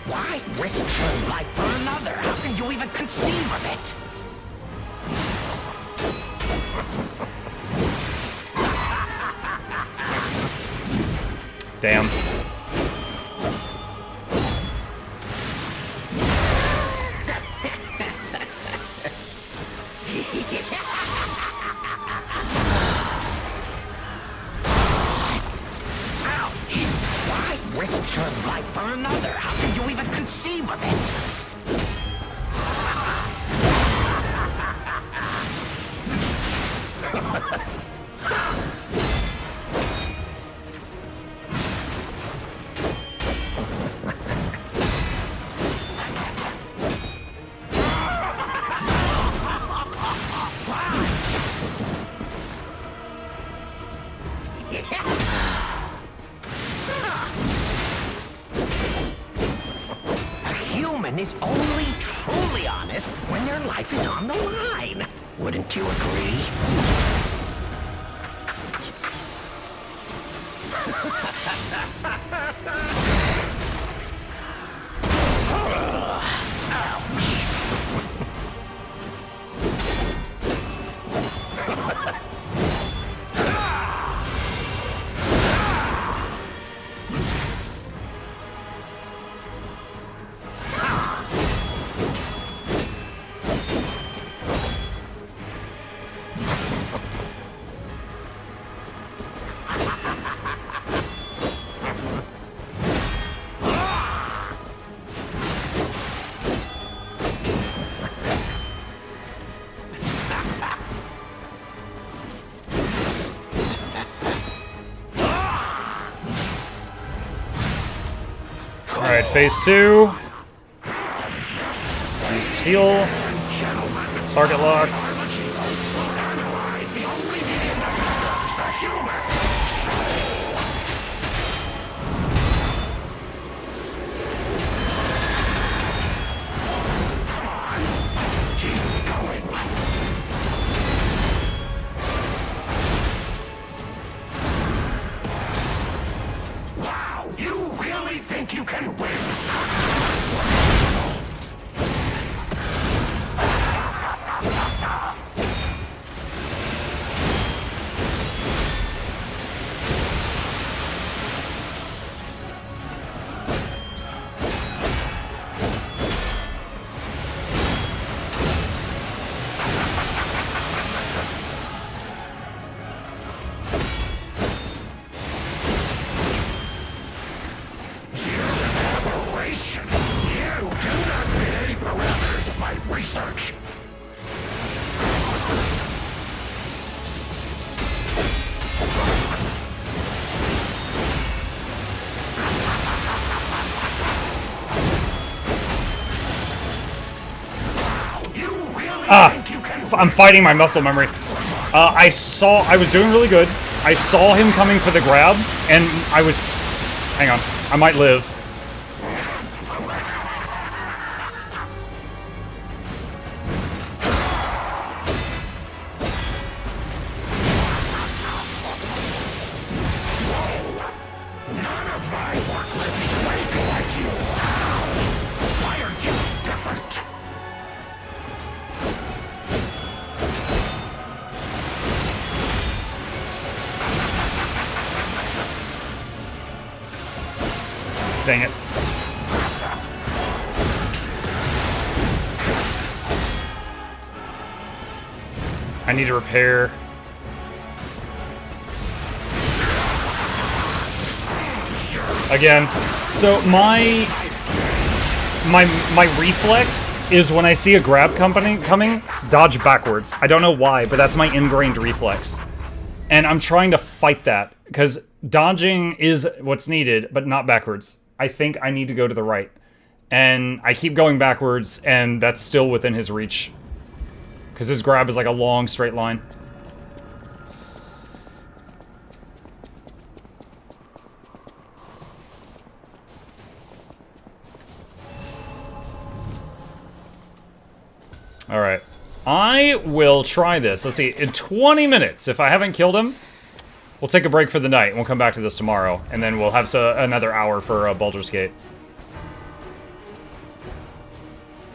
Speaker 5: Why risk your life for another? How can you even conceive of it?
Speaker 1: Damn.
Speaker 5: Risk your life for another. How can you even conceive of it? Is only truly honest when their life is on the line. Wouldn't you agree?
Speaker 1: Alright, phase 2. Use heal. Target lock.
Speaker 5: Wow, you really think you can win? Research.
Speaker 1: I'm fighting my muscle memory. I was doing really good. I saw him coming for the grab, and hang on, I might live.
Speaker 5: None of my work like you. Why are you
Speaker 1: Dang it. I need to repair. Again, so my reflex is when I see a grab coming, dodge backwards. I don't know why, but that's my ingrained reflex. And I'm trying to fight that, because dodging is what's needed, but not backwards. I think I need to go to the right. And I keep going backwards, and that's still within his reach. Because his grab is like a long, straight line. Alright. I will try this. Let's see, in 20 minutes, if I haven't killed him, we'll take a break for the night, and we'll come back to this tomorrow. And then we'll have another hour for Baldur's Gate.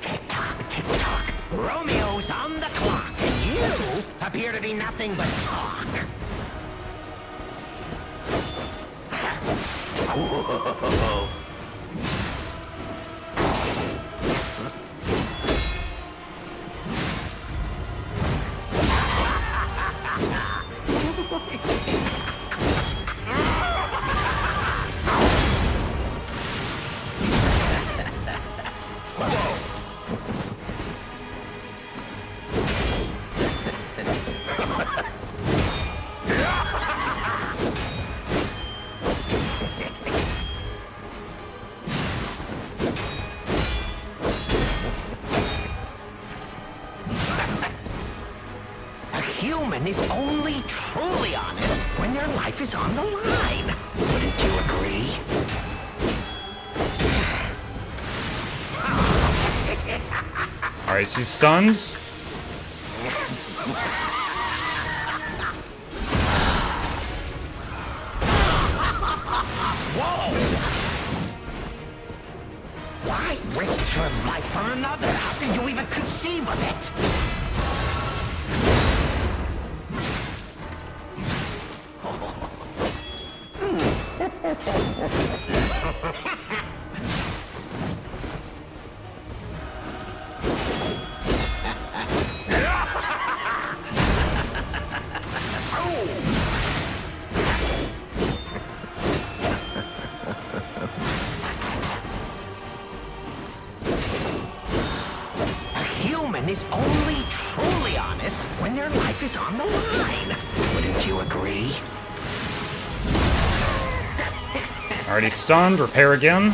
Speaker 5: Tick-tock, tick-tock. Romeo's on the clock, and you appear to be nothing but talk. Whoa. Is only truly honest when their life is on the line. Wouldn't you agree?
Speaker 1: Alright, she's stunned.
Speaker 5: Whoa! Why risk your life for another? How can you even conceive of it? Is only truly honest when their life is on the line. Wouldn't you agree?
Speaker 1: Already stunned. Repair again.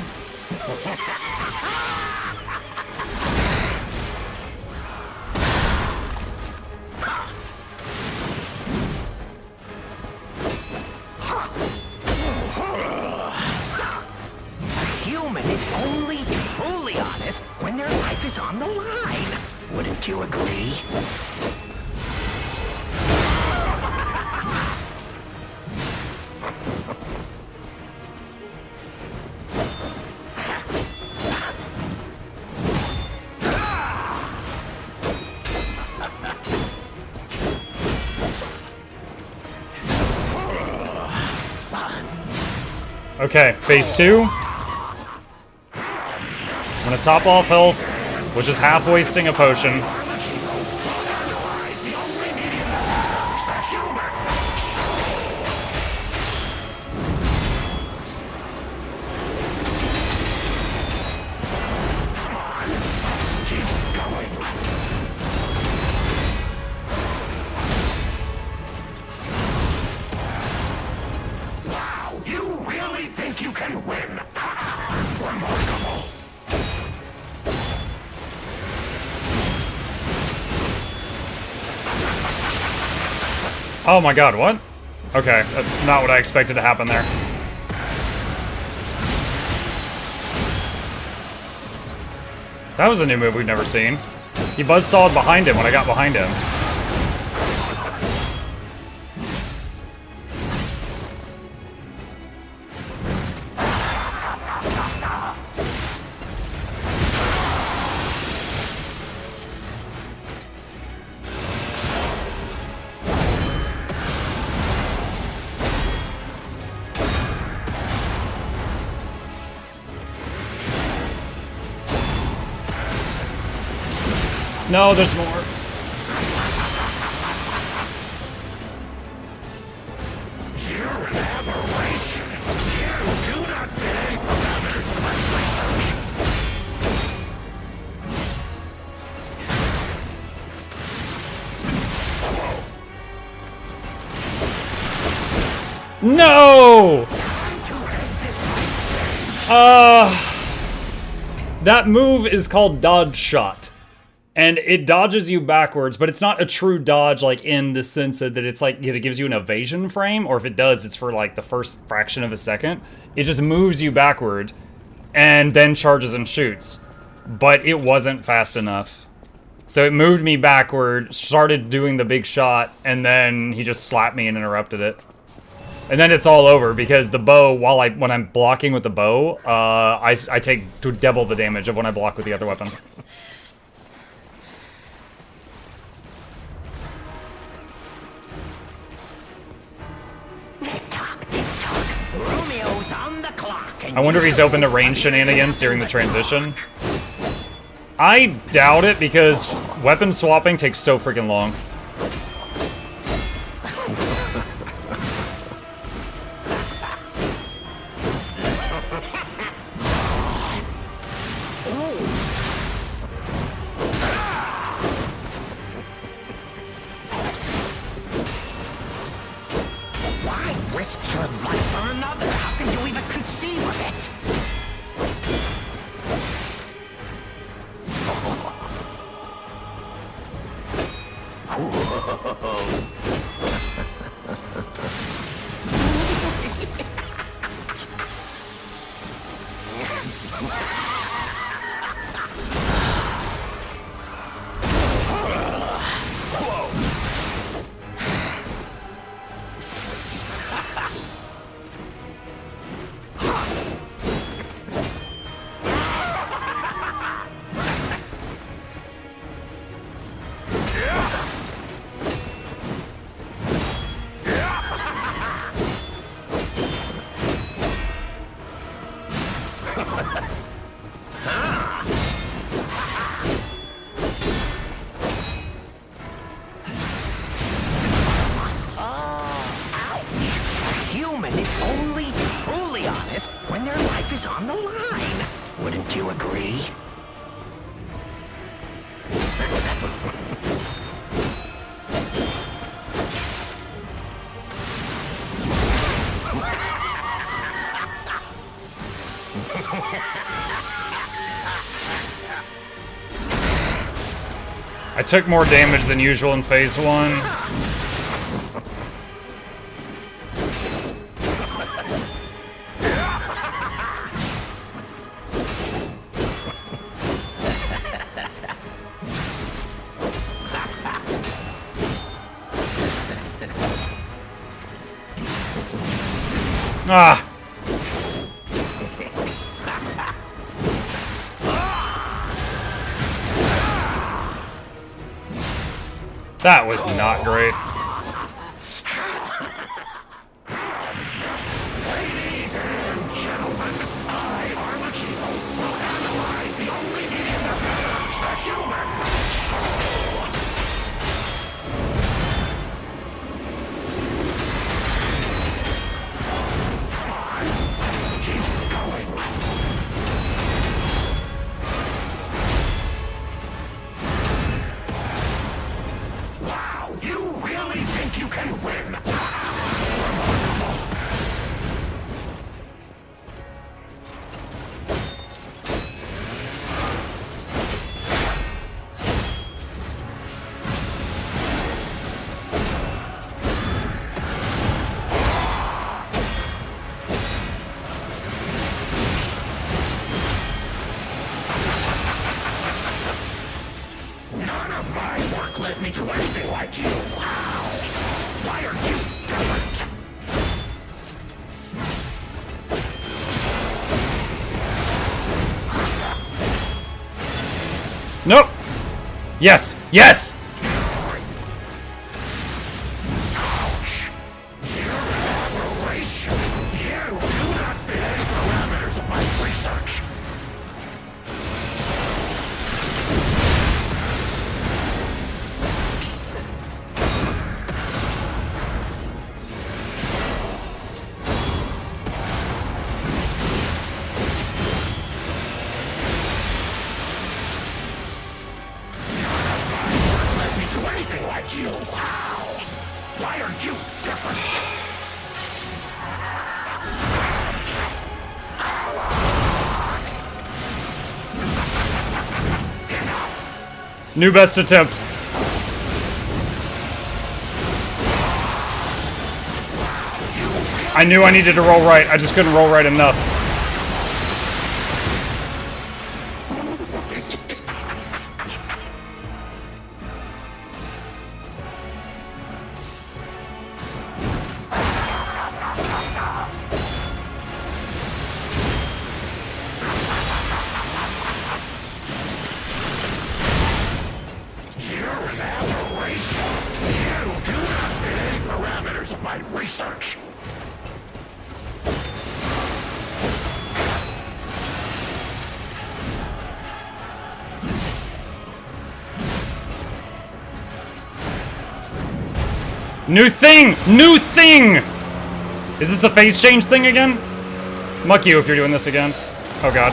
Speaker 5: A human is only truly honest when their life is on the line. Wouldn't you agree?
Speaker 1: Okay, phase 2. I'm gonna top off health, which is half wasting a potion. Oh my god, what? Okay, that's not what I expected to happen there. That was a new move we've never seen. He buzzsawed behind him when I got behind him. No, there's more. No! That move is called dodge shot. And it dodges you backwards, but it's not a true dodge like in the sense that it's like it gives you an evasion frame, or if it does, it's for like the first fraction of a second. It just moves you backward and then charges and shoots. But it wasn't fast enough. So it moved me backward, started doing the big shot, and then he just slapped me and interrupted it. And then it's all over because the bow, when I'm blocking with the bow, I take to double the damage of when I block with the other weapon.
Speaker 5: Tick-tock, tick-tock. Romeo's on the clock.
Speaker 1: I wonder if he's open to range shenanigans during the transition. I doubt it because weapon swapping takes so freaking long. I took more damage than usual in phase 1. Ah! That was not great.
Speaker 3: Ladies and gentlemen, I, Armakivo, will analyze the only being that matters, the human soul. Let's keep going. Wow, you really think you can win? Remarkable. None of my work led me to anything like you. Wow. Why are you different?
Speaker 1: Nope! Yes! Yes!
Speaker 3: Ouch. Your aberration. You do not fit any parameters of my research.
Speaker 1: New best attempt. I knew I needed to roll right. I just couldn't roll right enough. New thing! New thing! Is this the phase change thing again? Muck you if you're doing this again. Oh god.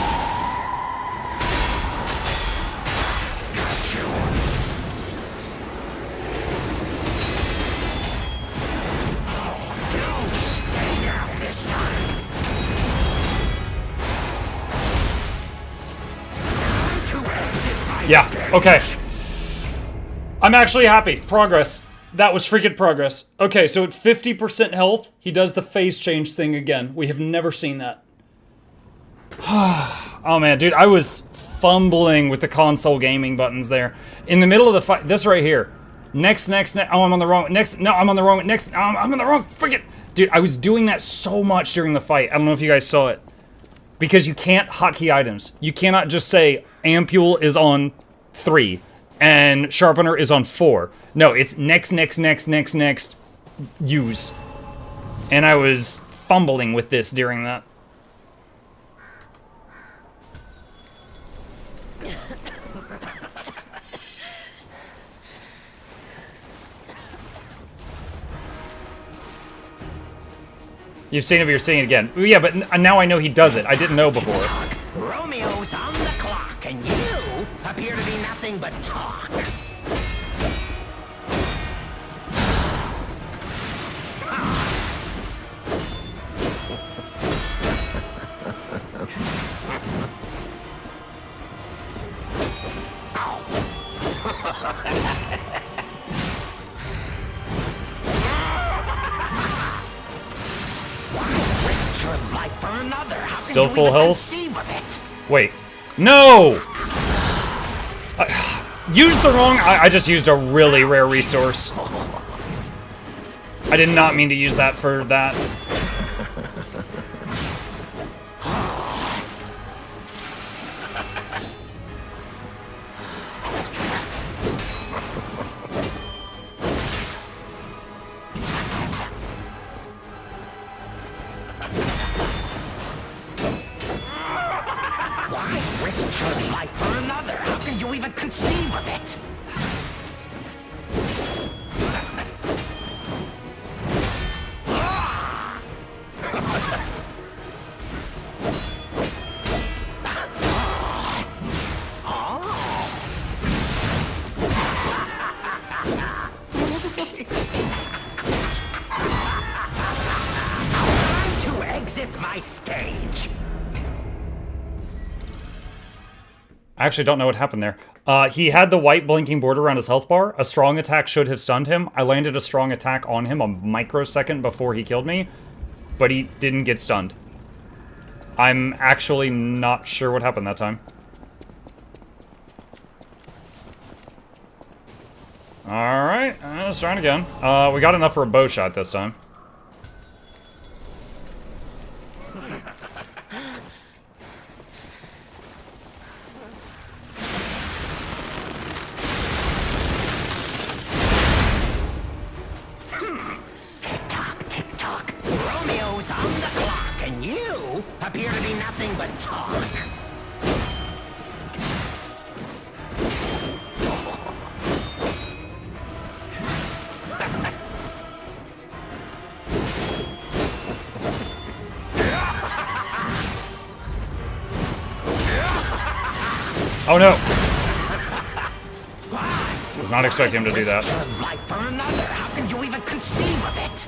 Speaker 1: Yeah, okay. I'm actually happy. Progress. That was freaking progress. Okay, so at 50% health, he does the phase change thing again. We have never seen that. Oh man, dude, I was fumbling with the console gaming buttons there. In the middle of the fight, this right here. Next, next, next. Oh, I'm on the wrong. Next, no, I'm on the wrong. Next, I'm on the wrong. Freaking. Dude, I was doing that so much during the fight. I don't know if you guys saw it. Because you can't hotkey items. You cannot just say ampule is on 3 and sharpener is on 4. No, it's next, next, next, next, next, use. And I was fumbling with this during that. You've seen it, but you're seeing it again. Yeah, but now I know he does it. I didn't know before.
Speaker 5: Romeo's on the clock, and you appear to be nothing but talk.
Speaker 1: Still full health? Wait. No! Used the wrong... I just used a really rare resource. I did not mean to use that for that. I actually don't know what happened there. He had the white blinking border around his health bar. A strong attack should have stunned him. I landed a strong attack on him a microsecond before he killed me, but he didn't get stunned. I'm actually not sure what happened that time. Alright, let's try it again. We got enough for a bow shot this time.
Speaker 5: Appear to be nothing but talk.
Speaker 1: Oh no! Was not expecting him to do that.
Speaker 5: Life for another. How can you even conceive of it?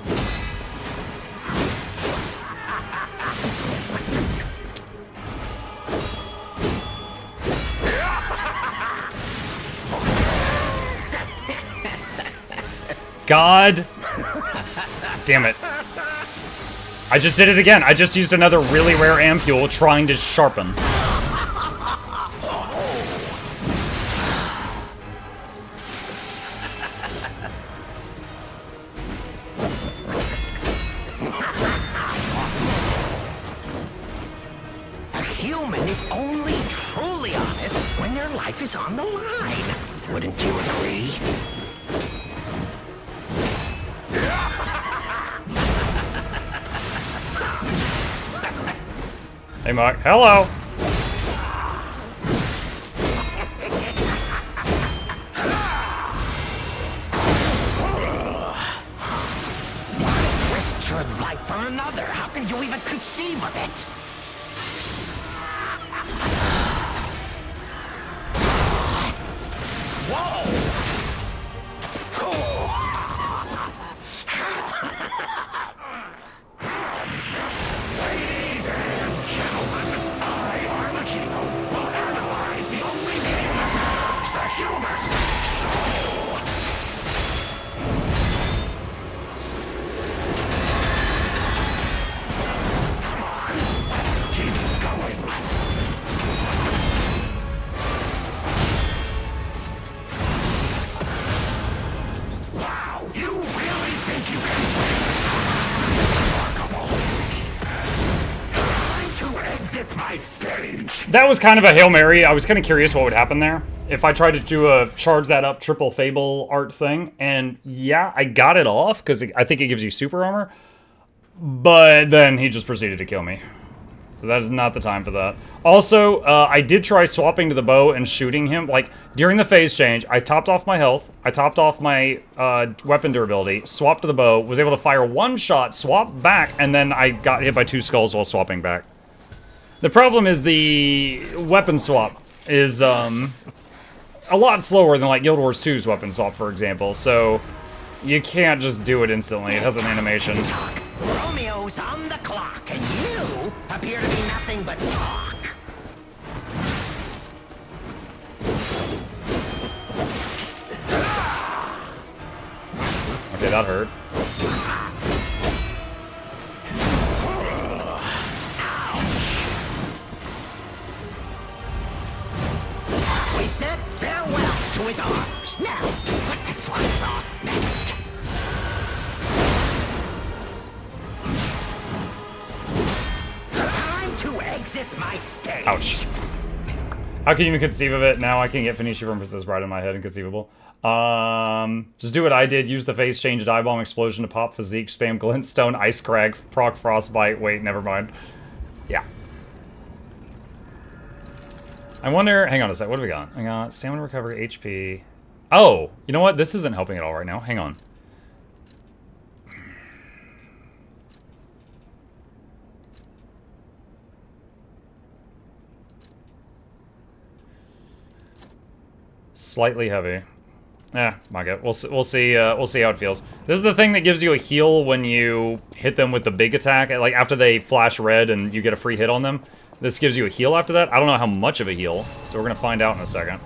Speaker 1: God damn it. I just did it again. I just used another really rare ampule trying to sharpen.
Speaker 5: A human is only truly honest when their life is on the line. Wouldn't you agree?
Speaker 1: Hey, Mark. Hello.
Speaker 5: Risk your life for another. How can you even conceive of it?
Speaker 1: That was kind of a Hail Mary. I was kind of curious what would happen there if I tried to do a charge that up triple Fable art thing. And yeah, I got it off because I think it gives you super armor. But then he just proceeded to kill me. So that is not the time for that. Also, I did try swapping to the bow and shooting him. Like, during the phase change, I topped off my health. I topped off my weapon durability, swapped to the bow, was able to fire one shot, swap back, and then I got hit by 2 skulls while swapping back. The problem is the weapon swap is a lot slower than like Guild Wars 2's weapon swap, for example. So you can't just do it instantly. It has an animation.
Speaker 5: Romeo's on the clock, and you appear to be nothing but talk.
Speaker 1: Okay, that hurt.
Speaker 5: We said farewell to his arms. Now, let the slice off next. Time to exit my stage.
Speaker 1: Ouch. How can you even conceive of it? Now I can get Phoenicia from Princess Bride in my head. Inconceivable. Just do what I did. Use the phase change, dive bomb, explosion to pop physique, spam glintstone, ice crag, proc frostbite. Wait, never mind. Yeah. I wonder, hang on a sec, what do we got? I got stamina recovery, HP. Oh, you know what? This isn't helping at all right now. Hang on. Slightly heavy. Might get. We'll see how it feels. This is the thing that gives you a heal when you hit them with the big attack. Like after they flash red and you get a free hit on them. This gives you a heal after that. I don't know how much of a heal, so we're gonna find out in a second.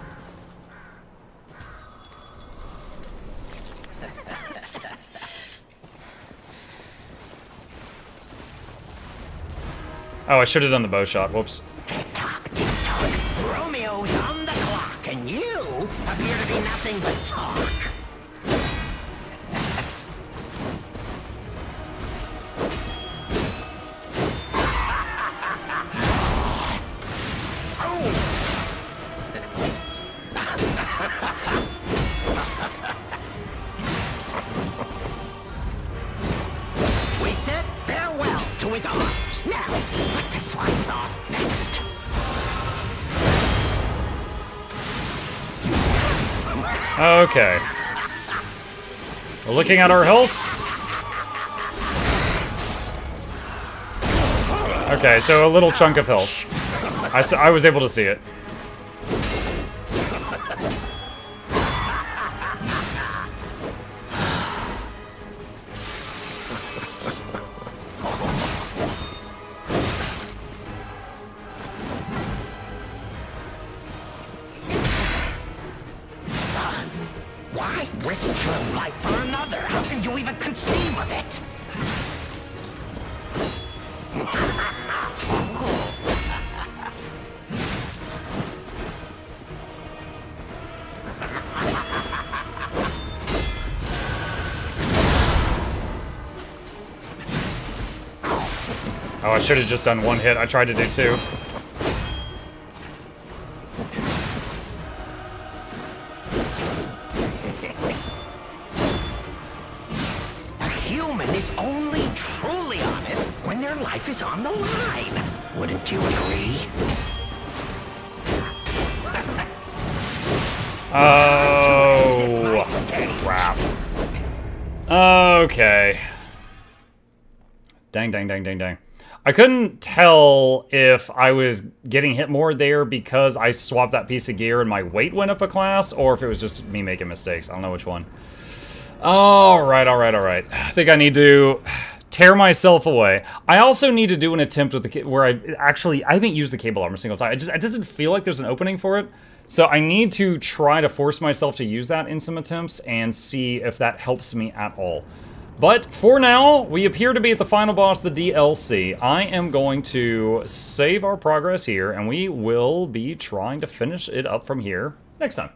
Speaker 1: Oh, I should have done the bow shot. Whoops.
Speaker 5: Tick-tock, tick-tock. Romeo's on the clock, and you appear to be nothing but talk. We said farewell to his arms. Now, let the slice off next.
Speaker 1: Okay. We're looking at our health. Okay, so a little chunk of health. I was able to see it.
Speaker 5: Why risk your life for another? conceive of it!
Speaker 1: Oh, I should have just done one hit. I tried to do two.
Speaker 5: A human is only truly honest when their life is on the line. Wouldn't you agree?
Speaker 1: Oh, crap. Okay. Dang, dang, dang, dang, dang. I couldn't tell if I was getting hit more there because I swapped that piece of gear and my weight went up a class, or if it was just me making mistakes. I don't know which one. Alright, alright, alright. I think I need to tear myself away. I also need to do an attempt with the where I haven't used the cable arm a single time. It doesn't feel like there's an opening for it. So I need to try to force myself to use that in some attempts and see if that helps me at all. But for now, we appear to be at the final boss of the DLC. I am going to save our progress here, and we will be trying to finish it up from here next time.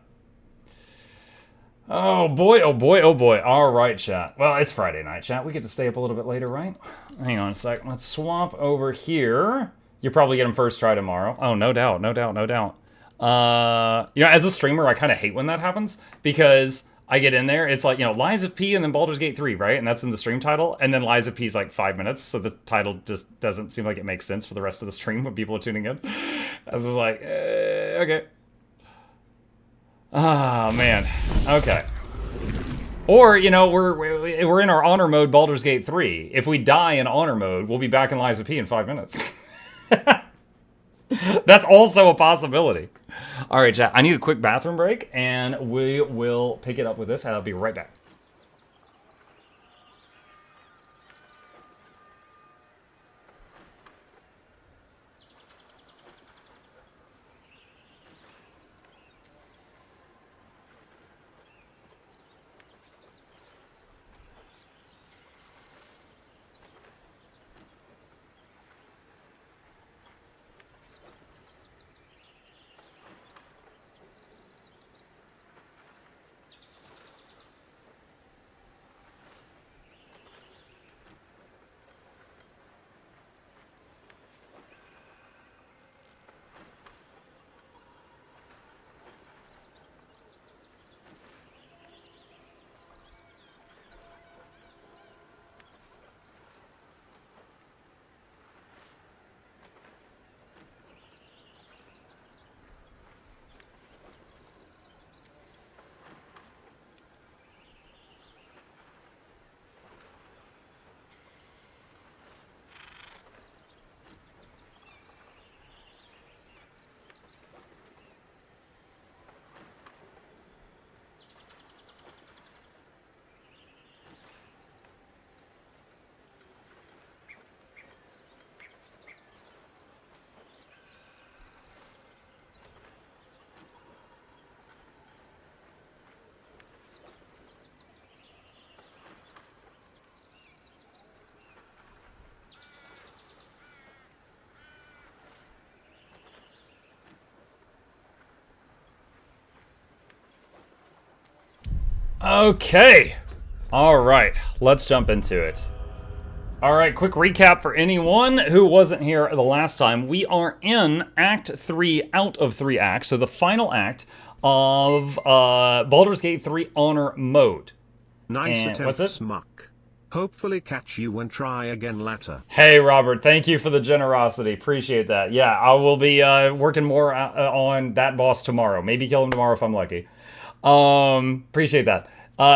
Speaker 1: Oh boy, oh boy, oh boy. All right, chat. Well, it's Friday night, chat. We get to stay up a little bit later, right? Hang on a sec. Let's swap over here. You'll probably get them first try tomorrow. Oh, no doubt, no doubt, no doubt. You know, as a streamer, I kind of hate when that happens, because I get in there, it's like, you know, Lies of P and then Baldur's Gate 3, right? And that's in the stream title. And then Lies of P is like 5 minutes, so the title just doesn't seem like it makes sense for the rest of the stream when people are tuning in. I was just like, okay. Ah, man. Okay. Or, you know, we're in our honor mode, Baldur's Gate 3. If we die in honor mode, we'll be back in Lies of P in 5 minutes. That's also a possibility. All right, chat. I need a quick bathroom break, and we will pick it up with this, and I'll be right back. Okay. All right. Let's jump into it. All right. Quick recap for anyone who wasn't here the last time. We are in Act 3 out of 3 acts. So the final act of Baldur's Gate 3 Honor Mode.
Speaker 12: Nice
Speaker 1: and, what's it?
Speaker 12: Muck. Hopefully catch you and try again later.
Speaker 1: Hey, Robert. Thank you for the generosity. Appreciate that. Yeah, I will be working more on that boss tomorrow. Maybe kill him tomorrow if I'm lucky. Appreciate that.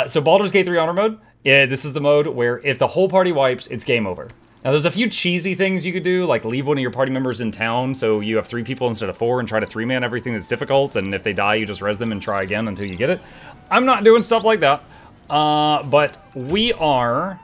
Speaker 1: So Baldur's Gate 3 Honor Mode, this is the mode where if the whole party wipes, it's game over. Now there's a few cheesy things you could do, like leave one of your party members in town so you have 3 people instead of 4 and try to 3-man everything that's difficult, and if they die, you just res them and try again until you get it. I'm not doing stuff like that, but we are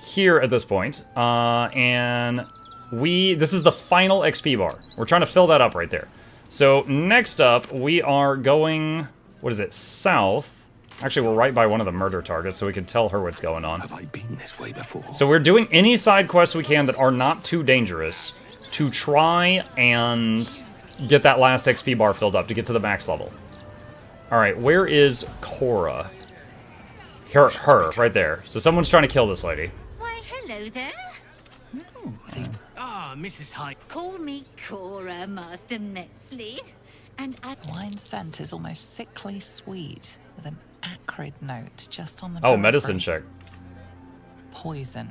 Speaker 1: here at this point, and this is the final XP bar. We're trying to fill that up right there. So next up, we are going, what is it, south. Actually, we're right by one of the murder targets, so we can tell her what's going on.
Speaker 3: Have I been this way before?
Speaker 1: So we're doing any side quests we can that are not too dangerous to try and get that last XP bar filled up to get to the max level. Alright, where is Cora? Her, right there. So someone's trying to kill this lady.
Speaker 13: Why, hello there.
Speaker 7: Mrs. Hyde.
Speaker 13: Call me Cora, Master Metzley. And I...
Speaker 14: Wine scent is almost sickly sweet, with an acrid note just on the
Speaker 1: Oh,
Speaker 14: periphery.
Speaker 1: medicine check.
Speaker 14: Poison.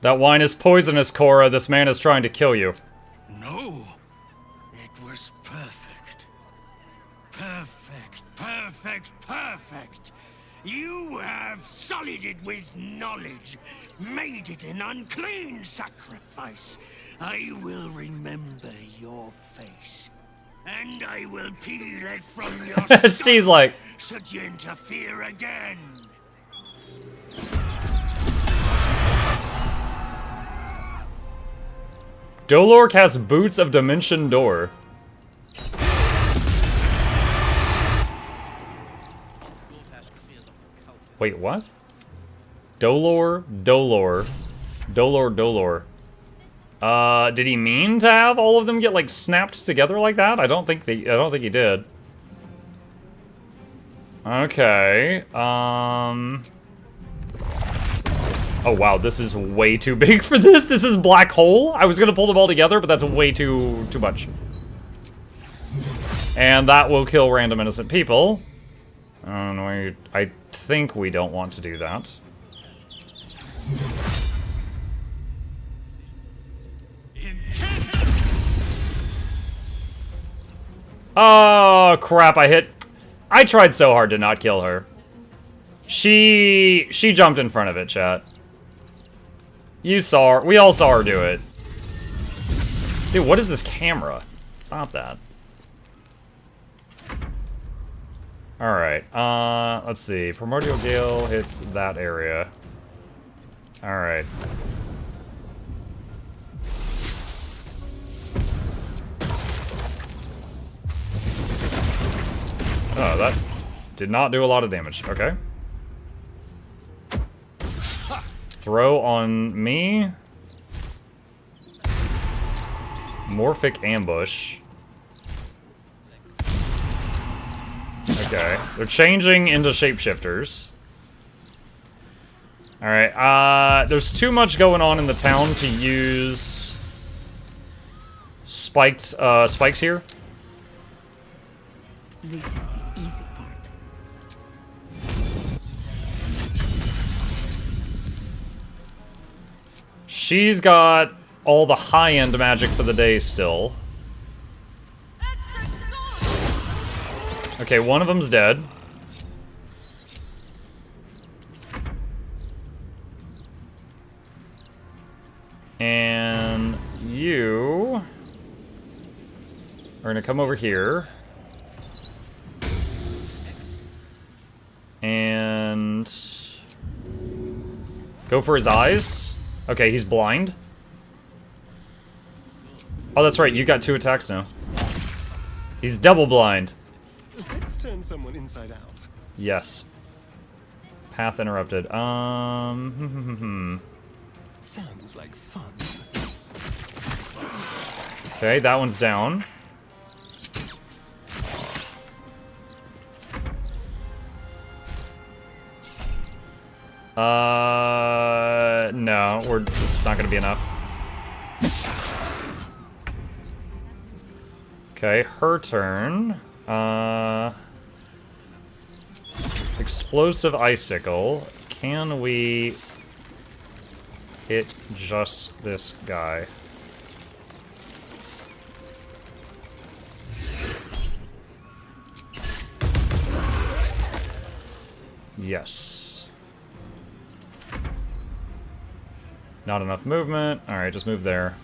Speaker 1: That wine is poisonous, Cora. This man is trying to kill you.
Speaker 15: No. It was perfect. Perfect, perfect, perfect. You have sullied it with knowledge, made it an unclean sacrifice. I will remember your face, and I will peel it from your skull.
Speaker 1: She's like...
Speaker 15: Should you interfere again?
Speaker 1: Dolor casts Boots of Dimension Door. Wait, what? Dolor. Did he mean to have all of them get like snapped together like that? I don't think he did. Okay. Oh wow, this is way too big for this. This is black hole. I was gonna pull them all together, but that's way too much. And that will kill random innocent people. I think we don't want to do that. Oh crap! I tried so hard to not kill her. She jumped in front of it, chat. You saw her. We all saw her do it. Dude, what is this camera? Stop that. Alright, let's see. Primordial Gale hits that area. Alright. Oh, that did not do a lot of damage. Okay. Throw on me. Morphic Ambush. Okay, they're changing into shapeshifters. Alright, there's too much going on in the town to use spikes here.
Speaker 13: This is the easy part.
Speaker 1: She's got all the high-end magic for the day still. Okay, one of them's dead. And you are gonna come over here. And go for his eyes. Okay, he's blind. Oh, that's right, you got 2 attacks now. He's double blind.
Speaker 16: Let's turn someone inside out.
Speaker 1: Yes. Path interrupted.
Speaker 16: Sounds like fun.
Speaker 1: Okay, that one's down. No, it's not gonna be enough. Okay, her turn. Explosive Icicle. Can we hit just this guy? Yes. Not enough movement. Alright, just move there.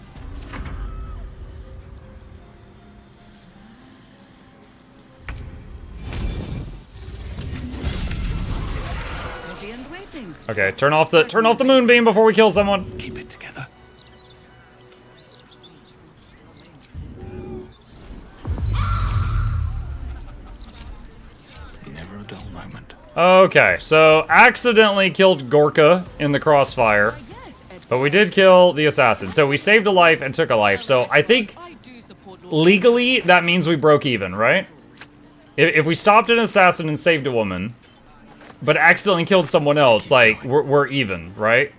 Speaker 1: Okay, turn off the moonbeam before we kill someone.
Speaker 3: Keep it together.
Speaker 1: Okay, so accidentally killed Gorka in the crossfire, but we did kill the assassin. So we saved a life and took a life. So I think legally that means we broke even, right? If we stopped an assassin and saved a woman, but accidentally killed someone else, like we're even, right?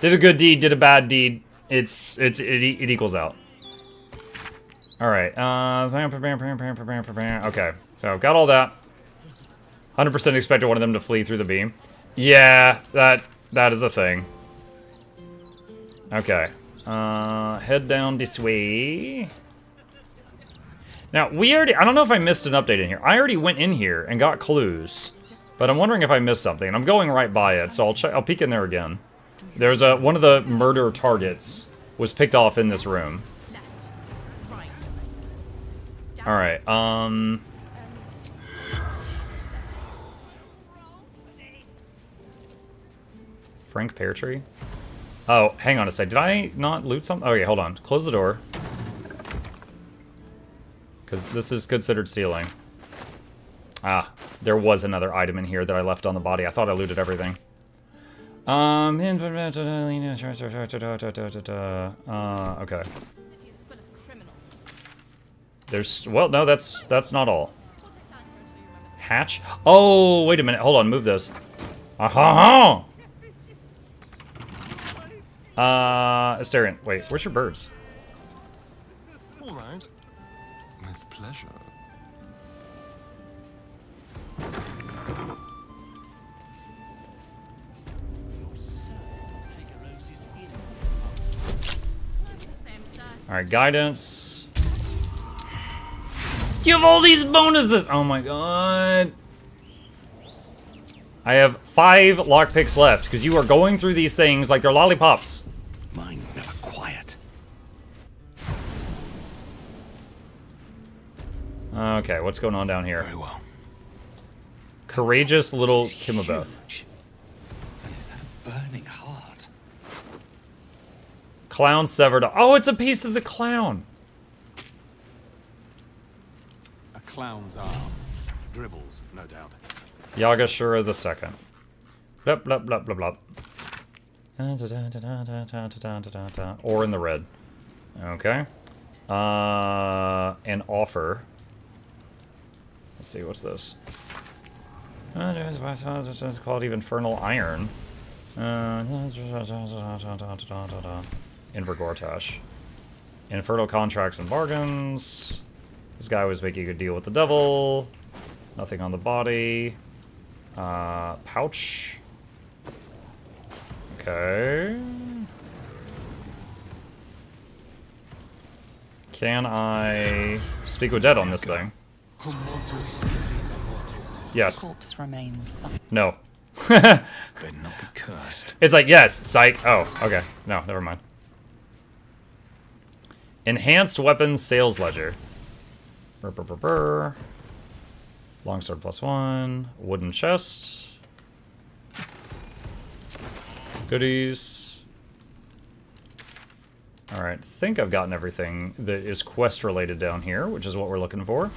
Speaker 1: Did a good deed, did a bad deed. It equals out. All right. Okay. So got all that. 100% expected one of them to flee through the beam. Yeah, that is a thing. Okay. Head down this way. Now, I don't know if I missed an update in here. I already went in here and got clues, but I'm wondering if I missed something. And I'm going right by it, so I'll peek in there again. There's one of the murder targets was picked off in this room. All right. Frank Pear Tree? Oh, hang on a sec. Did I not loot something? Okay, hold on. Close the door. Because this is considered stealing. Ah, there was another item in here that I left on the body. I thought I looted everything. Okay. There's, well, no, that's not all. Hatch? Oh, wait a minute. Hold on, move this. Aha! Asterion, wait, where's your birds?
Speaker 3: All right. With pleasure.
Speaker 1: All right, guidance. You have all these bonuses. Oh my god. I have 5 lockpicks left because you are going through these things like they're lollipops.
Speaker 11: Mind never quiet.
Speaker 1: Okay, what's going on down here?
Speaker 11: Very well.
Speaker 1: Courageous little Kimabeth.
Speaker 11: And is that a burning heart?
Speaker 1: Clown severed. Oh, it's a piece of the clown.
Speaker 16: A clown's arm. Dribbles, no doubt.
Speaker 1: Yagashura the Second. Blah blah blah blah blah. Or in the red. Okay. An offer. Let's see, what's this? It's called even Infernal Iron. Invergortash. Infernal Contracts and Bargains. This guy was making a deal with the devil. Nothing on the body. Pouch. Okay. Can I speak with dead on this thing? Yes.
Speaker 14: Corpse remains.
Speaker 1: No.
Speaker 11: Better not be cursed.
Speaker 1: It's like, yes, psych. Oh, okay. No, never mind. Enhanced Weapons Sales Ledger. Brr, brr, brr, brr. Longsword +1. Wooden chest. Goodies. Alright, think I've gotten everything that is quest related down here, which is what we're looking for.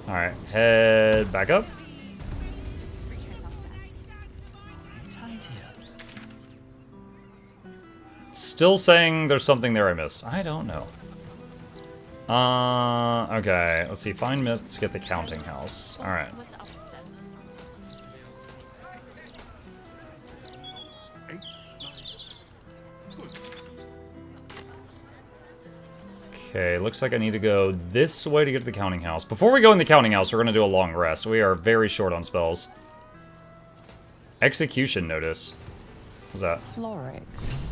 Speaker 1: Alright, head back up. Still saying there's something there I missed. I don't know. Okay, let's see. Find myths, get the counting house. Alright. Okay, looks like I need to go this way to get to the counting house. Before we go in the counting house, we're going to do a long rest. We are very short on spells. Execution notice. What's that?
Speaker 14: Floric,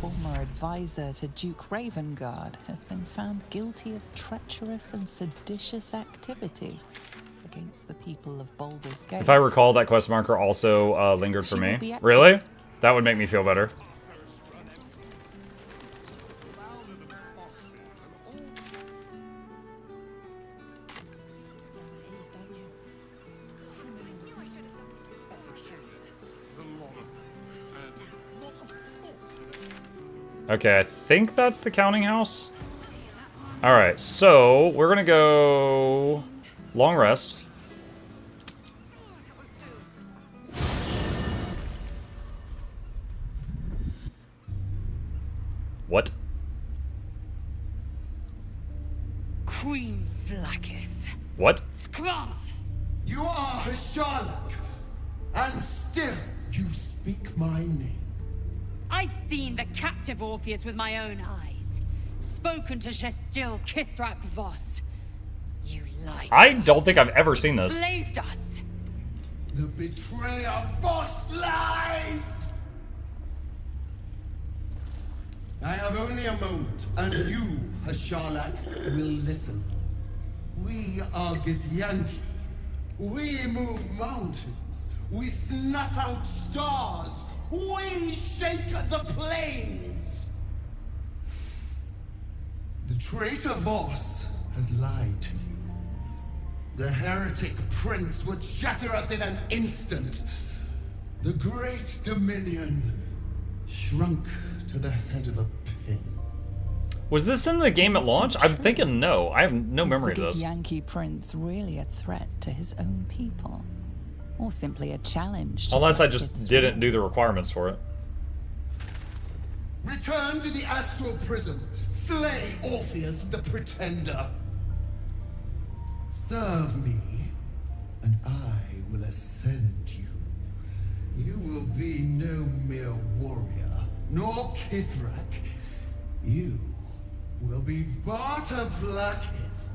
Speaker 14: former advisor to Duke Ravengard, has been found guilty of treacherous and seditious activity against the people of Baldur's Gate.
Speaker 1: If I recall, that quest marker also lingered for me. Really? That would make me feel better. Okay, I think that's the counting house. Alright, so we're gonna go long rest. What?
Speaker 13: Queen Vlakith.
Speaker 1: What?
Speaker 13: Skra!
Speaker 17: You are Hsharlak, and still you speak my name.
Speaker 13: I've seen the captive Orpheus with my own eyes. Spoken to Gestil Kithrak Voss. You lied.
Speaker 1: I don't think I've ever seen this.
Speaker 13: Enslaved us.
Speaker 17: The betrayer Voss lies! I have only a moment, and you, Hsharlak, will listen. We are Githyanki. We move mountains. We snuff out stars. We shake the plains. The traitor Voss has lied to you. The heretic prince would shatter us in an instant. The great dominion shrunk to the head of a pin.
Speaker 1: Was this in the game at launch? I'm thinking no. I have no memory of this.
Speaker 14: Is the Yankee prince really a threat to his own people? Or simply a challenge to
Speaker 1: Unless I
Speaker 14: Vlakith's
Speaker 1: just didn't do the requirements for it.
Speaker 17: Return to the astral prism. Slay Orpheus the Pretender. Serve me, and I will ascend you. You will be no mere warrior, nor Kithrak. You will be Barta Vlakith,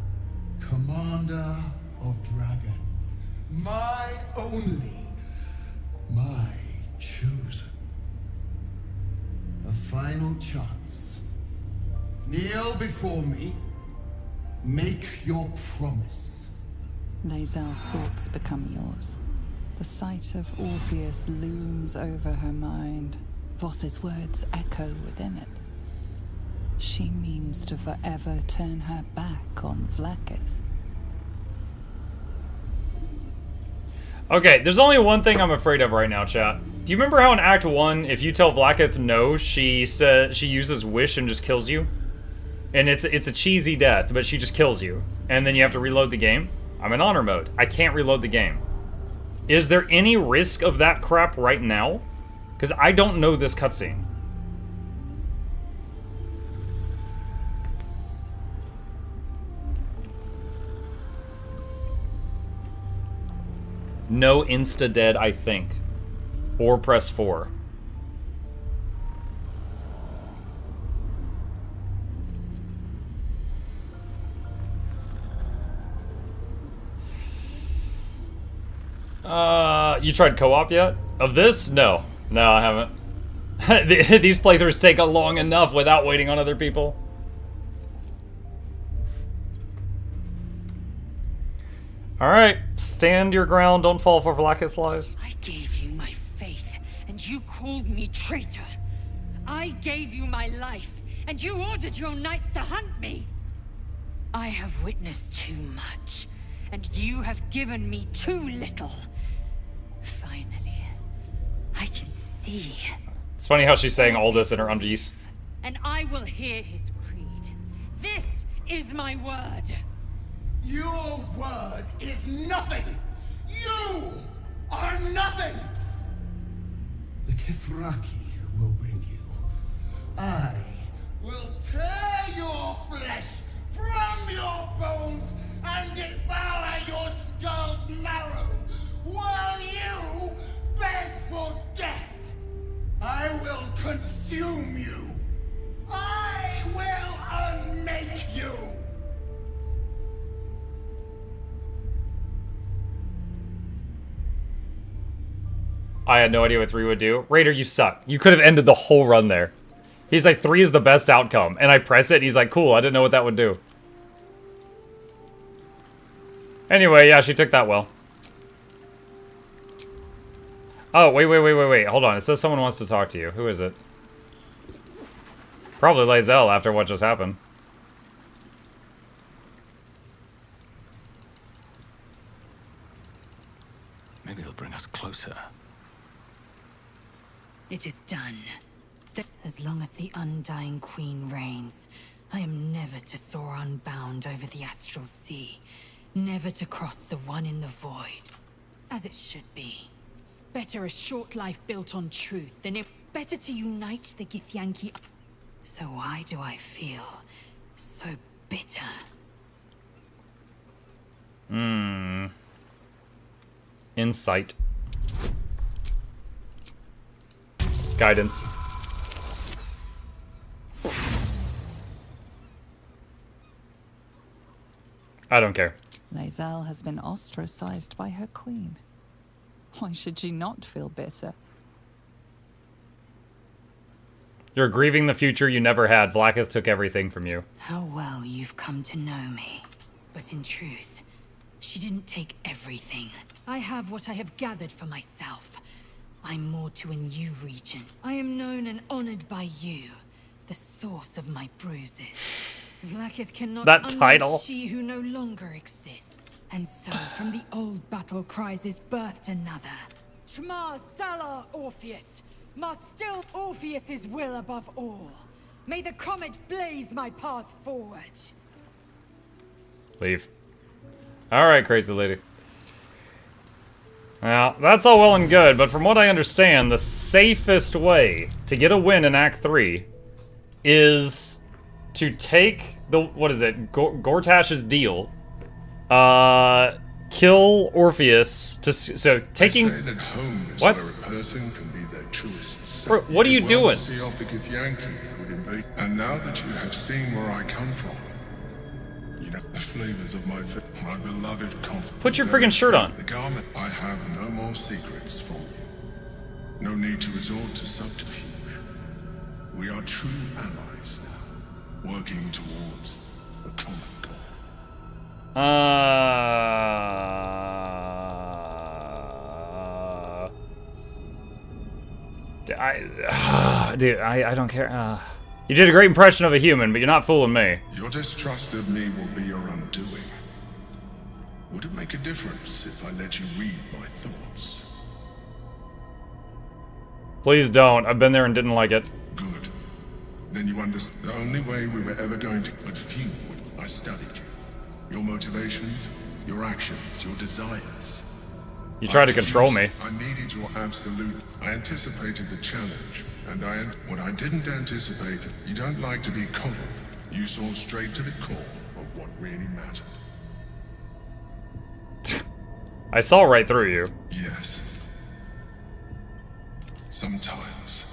Speaker 17: commander of dragons. My only, my chosen. A final chance. Kneel before me. Make your promise.
Speaker 14: Lae'zel's thoughts become yours. The sight of Orpheus looms over her mind. Voss's words echo within it. She means to forever turn her back on Vlakith.
Speaker 1: Okay, there's only one thing I'm afraid of right now, chat. Do you remember how in Act 1, if you tell Vlakith no, she uses Wish and just kills you? And it's a cheesy death, but she just kills you. And then you have to reload the game? I'm in honor mode. I can't reload the game. Is there any risk of that crap right now? Because I don't know this cutscene. No insta-dead, I think. Or press 4. You tried co-op yet? Of this? No. No, I haven't. These playthroughs take long enough without waiting on other people. Alright, stand your ground, don't fall for Vlakith's lies.
Speaker 13: I gave you my faith, and you called me traitor. I gave you my life, and you ordered your knights to hunt me. I have witnessed too much, and you have given me too little. Finally, I can see.
Speaker 1: It's funny how she's saying all this in her undies.
Speaker 13: And I will hear his creed. This is my word.
Speaker 17: Your word is nothing! You are nothing! The Kithraki will bring you. I will tear your flesh from your bones and devour your skull's marrow, while you beg for death. I will consume you. I will unmake you.
Speaker 1: I had no idea what 3 would do. Raider, you suck. You could have ended the whole run there. He's like, 3 is the best outcome. And I press it, and he's like, cool, I didn't know what that would do. Anyway, yeah, she took that well. Oh, wait. Hold on. It says someone wants to talk to you. Who is it? Probably Lae'zel after what just happened.
Speaker 11: Maybe it'll bring us closer.
Speaker 9: It is done. As long as the Undying Queen reigns, I am never to soar unbound over the astral sea. Never to cross the one in the void. As it should be. Better a short life built on truth than it. Better to unite the Githyanki.
Speaker 13: So why do I feel so bitter?
Speaker 1: Insight. Guidance. I don't care.
Speaker 14: Lae'zel has been ostracized by her queen. Why should she not feel bitter?
Speaker 1: You're grieving the future you never had. Vlaakith took everything from you.
Speaker 13: How well you've come to know me. But in truth, she didn't take everything. I have what I have gathered for myself. I'm more to a new region. I am known and honored by you, the source of my bruises. Vlaakith cannot
Speaker 1: that title.
Speaker 13: She who no longer exists. And so from the old battle cries is birthed another. Shma Salar Orpheus. Must still Orpheus's will above all. May the comet blaze my path forward.
Speaker 1: Leave. Alright, crazy lady. Now, that's all well and good, but from what I understand, the safest way to get a win in Act 3 is to take the, what is it, Gortash's deal, kill Orpheus, so taking...
Speaker 3: They say that home is
Speaker 1: what?
Speaker 3: where a person can be their truest self.
Speaker 1: Bro, what are you doing?
Speaker 3: To see off the Githyanki who would invade. And now that you have seen where I come from, you know the flavors of my beloved continent.
Speaker 1: Put your friggin' shirt on.
Speaker 3: The garment. I have no more secrets for you. No need to resort to subterfuge. We are true allies now, working towards a common goal.
Speaker 1: Dude, I don't care. You did a great impression of a human, but you're not fooling me.
Speaker 3: Your distrust of me will be your undoing. Would it make a difference if I let you read my thoughts?
Speaker 1: Please don't. I've been there and didn't like it.
Speaker 3: Good. Then you understand. The only way we were ever going to... But few would. I studied you. Your motivations, your actions, your desires.
Speaker 1: You tried to control me.
Speaker 3: I needed your absolute... I anticipated the challenge. And what I didn't anticipate, you don't like to be coddled. You saw straight to the core of what really mattered.
Speaker 1: I saw right through you.
Speaker 3: Yes. Sometimes,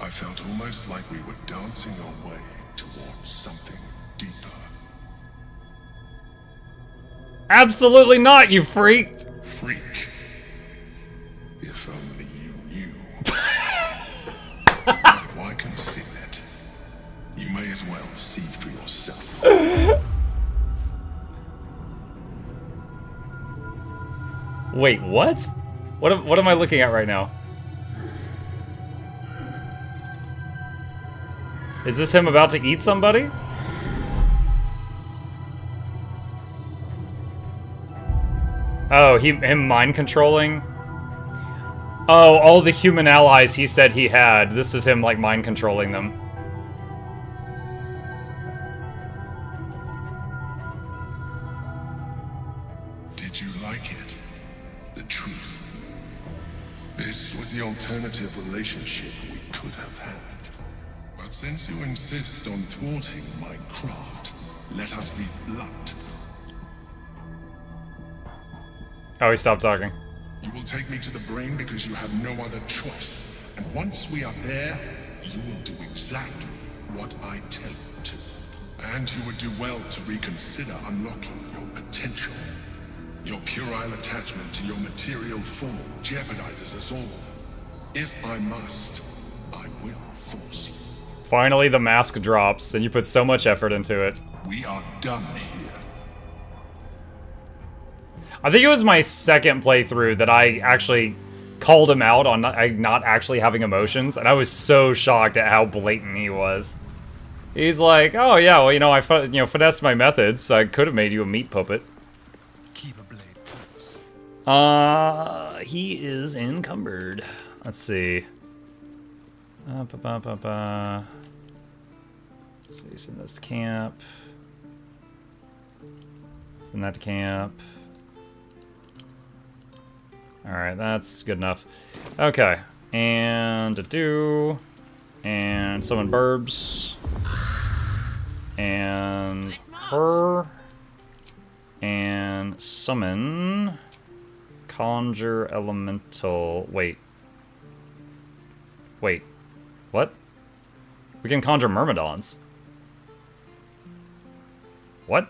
Speaker 3: I felt almost like we were dancing our way towards something deeper.
Speaker 1: Absolutely not, you freak!
Speaker 3: Freak. If only you knew. Why conceal it? You may as well see for yourself.
Speaker 1: Wait, what? What am I looking at right now? Is this him about to eat somebody? Oh, him mind controlling? Oh, all the human allies he said he had. This is him, like, mind controlling them.
Speaker 3: Did you like it? The truth. This was the alternative relationship we could have had. But since you insist on thwarting my craft, let us be blunt.
Speaker 1: Oh, he stopped talking.
Speaker 3: You will take me to the brain because you have no other choice. And once we are there, you will do exactly what I tell you to. And you would do well to reconsider unlocking your potential. Your puerile attachment to your material form jeopardizes us all. If I must, I will force you.
Speaker 1: Finally, the mask drops, and you put so much effort into it.
Speaker 3: We are done here.
Speaker 1: I think it was my second playthrough that I actually called him out on not actually having emotions, and I was so shocked at how blatant he was. He's like, oh yeah, well, you know, I finessed my methods, so I could have made you a meat puppet.
Speaker 3: Keep a blade close.
Speaker 1: He is encumbered. Let's see. So he's in this camp. Send that to camp. Alright, that's good enough. Okay, and to do... And summon Burbs. And her. And summon Conjure Elemental. Wait. What? We can conjure Myrmidons. What?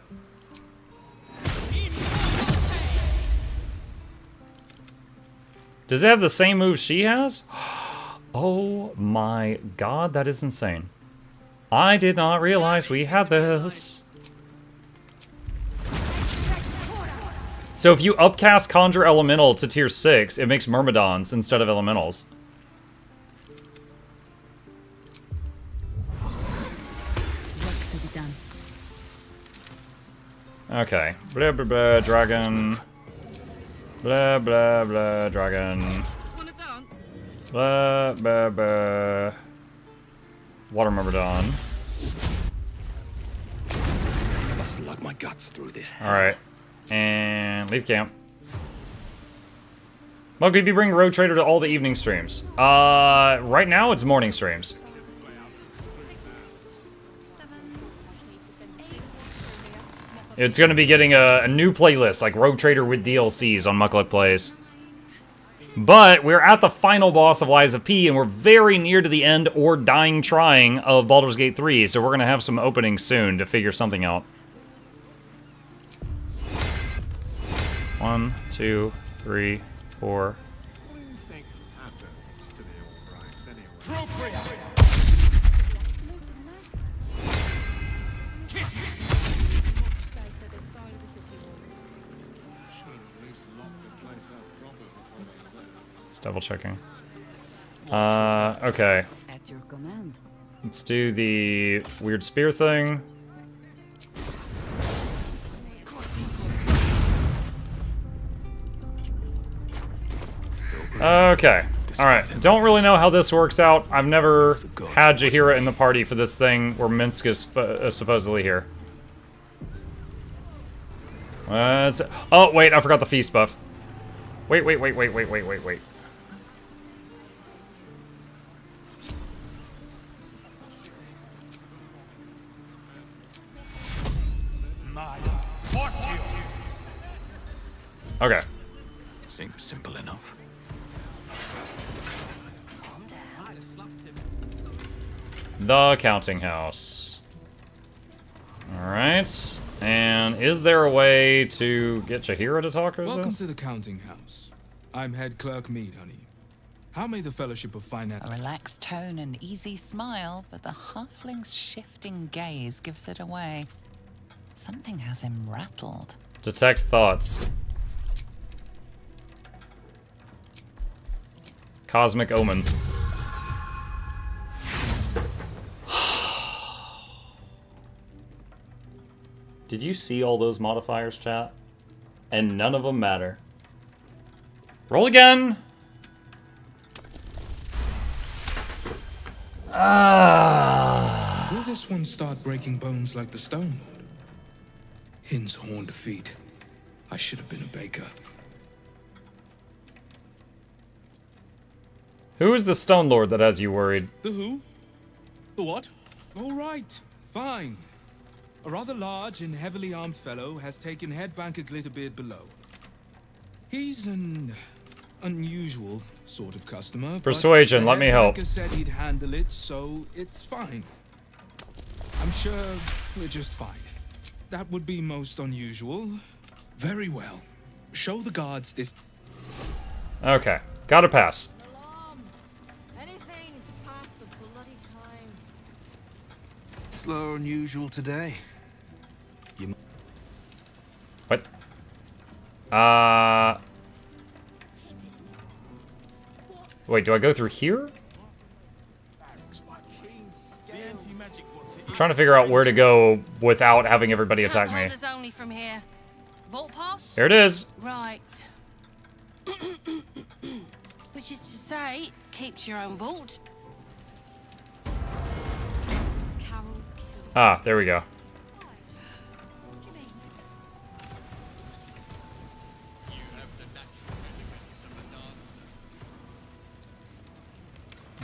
Speaker 1: Does it have the same move she has? Oh my god, that is insane. I did not realize we had this. So if you upcast Conjure Elemental to tier 6, it makes Myrmidons instead of Elementals. Okay. Blah, blah, blah, dragon. Blah, blah, blah, dragon. Blah, blah, blah. Water Myrmidon.
Speaker 15: I must lug my guts through this.
Speaker 1: Alright. And leave camp. Mug, did you bring Road Trader to all the evening streams? Right now it's morning streams. It's going to be getting a new playlist, like Rogue Trader with DLCs on Mukluk Plays. But we're at the final boss of Lies of P, and we're very near to the end or dying trying of Baldur's Gate 3, so we're going to have some openings soon to figure something out. 1, 2, 3, 4.
Speaker 16: What do you think happens to the Albrights anyway?
Speaker 1: Just double checking. Okay.
Speaker 18: At your command.
Speaker 1: Let's do the weird spear thing. Okay. Alright. Don't really know how this works out. I've never had Jaheira in the party for this thing where Minsk is supposedly here. Oh, wait. I forgot the feast buff. Wait. Okay.
Speaker 15: Seems simple enough.
Speaker 1: The counting house. Alright. And is there a way to get Jaheira to talk?
Speaker 19: Welcome to the counting house. I'm head clerk Mead, honey. How may the Fellowship of Finance...
Speaker 14: A relaxed tone and easy smile, but the halfling's shifting gaze gives it away. Something has him rattled.
Speaker 1: Detect thoughts. Cosmic Omen. Did you see all those modifiers, chat? And none of them matter. Roll again!
Speaker 19: Will this one start breaking bones like the Stone Lord? Hin's horned feet. I should have been a baker.
Speaker 1: Who is the Stone Lord that has you worried?
Speaker 19: The who? The what? All right, fine. A rather large and heavily armed fellow has taken head banker Glitterbeard below. He's an unusual sort of customer.
Speaker 1: Persuasion, let me help.
Speaker 19: Banker said he'd handle it, so it's fine. I'm sure we're just fine. That would be most unusual. Very well. Show the guards this.
Speaker 1: Okay, gotta pass.
Speaker 10: Anything to pass the bloody time.
Speaker 11: Slower than usual today.
Speaker 1: What? Wait, do I go through here? I'm trying to figure out where to go without having everybody attack me.
Speaker 13: Only from here. Vault pass?
Speaker 1: There it is.
Speaker 13: Right. Which is to say, keep to your own vault.
Speaker 1: Ah, there we go.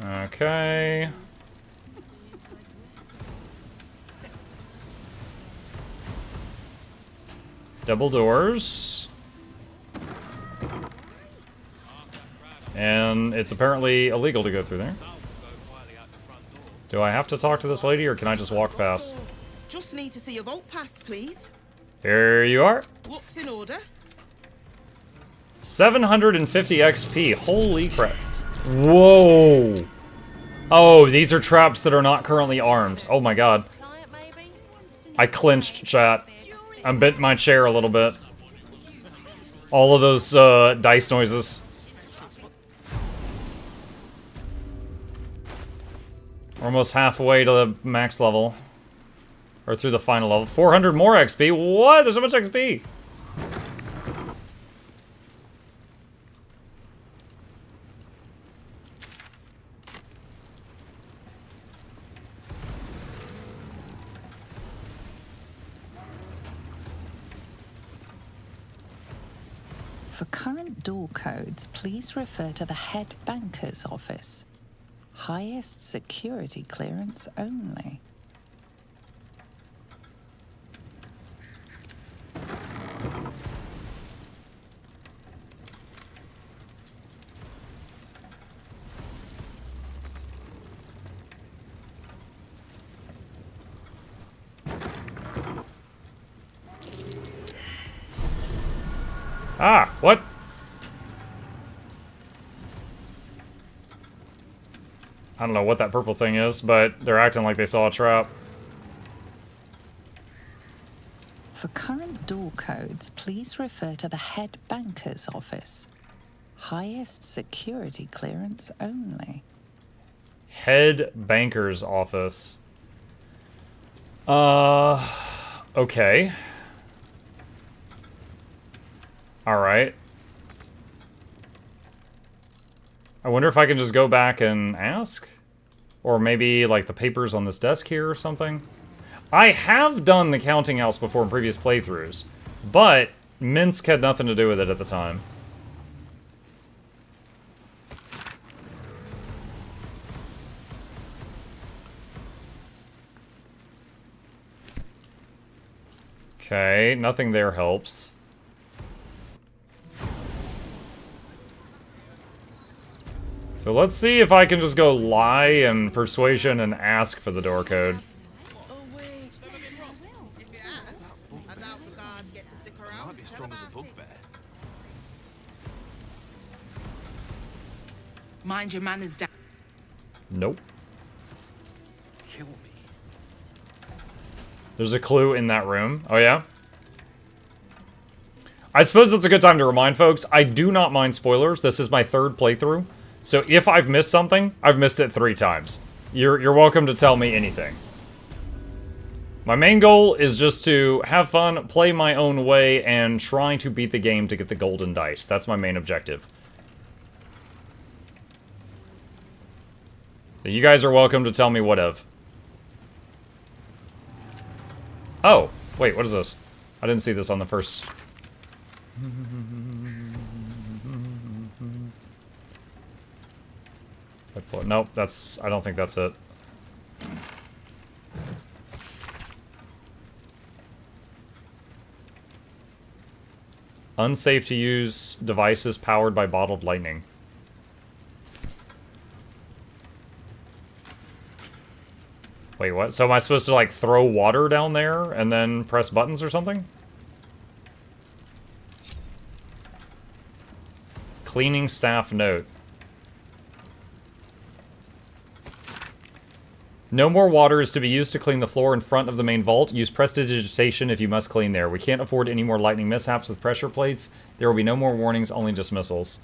Speaker 1: Okay. Double doors. And it's apparently illegal to go through there. Do I have to talk to this lady, or can I just walk past?
Speaker 18: Just need to see your vault pass, please.
Speaker 1: Here you are.
Speaker 18: What's in order?
Speaker 1: 750 XP. Holy crap. Whoa. Oh, these are traps that are not currently armed. Oh my god. I clinched, chat. I bent my chair a little bit. All of those dice noises. We're almost halfway to the max level. Or through the final level. 400 more XP. What? There's so much XP.
Speaker 14: For current door codes, please refer to the head banker's office. Highest security clearance only.
Speaker 1: Ah, what? I don't know what that purple thing is, but they're acting like they saw a trap.
Speaker 14: For current door codes, please refer to the head banker's office. Highest security clearance only.
Speaker 1: Head banker's office. Okay. Alright. I wonder if I can just go back and ask? Or maybe, like, the papers on this desk here or something? I have done the counting house before in previous playthroughs, but Minsk had nothing to do with it at the time. Okay, nothing there helps. So let's see if I can just go lie and persuasion and ask for the door code.
Speaker 18: Mind your manners down.
Speaker 1: Nope.
Speaker 15: Kill me.
Speaker 1: There's a clue in that room. Oh yeah? I suppose it's a good time to remind folks, I do not mind spoilers. This is my third playthrough. So if I've missed something, I've missed it 3 times. You're welcome to tell me anything. My main goal is just to have fun, play my own way, and try to beat the game to get the golden dice. That's my main objective. So you guys are welcome to tell me what of. Oh, wait, what is this? I didn't see this on the first... Nope, that's... I don't think that's it. Unsafe to use devices powered by bottled lightning. Wait, what? So am I supposed to, like, throw water down there and then press buttons or something? Cleaning staff note. No more water is to be used to clean the floor in front of the main vault. Use prestidigitation if you must clean there. We can't afford any more lightning mishaps with pressure plates. There will be no more warnings, only dismissals.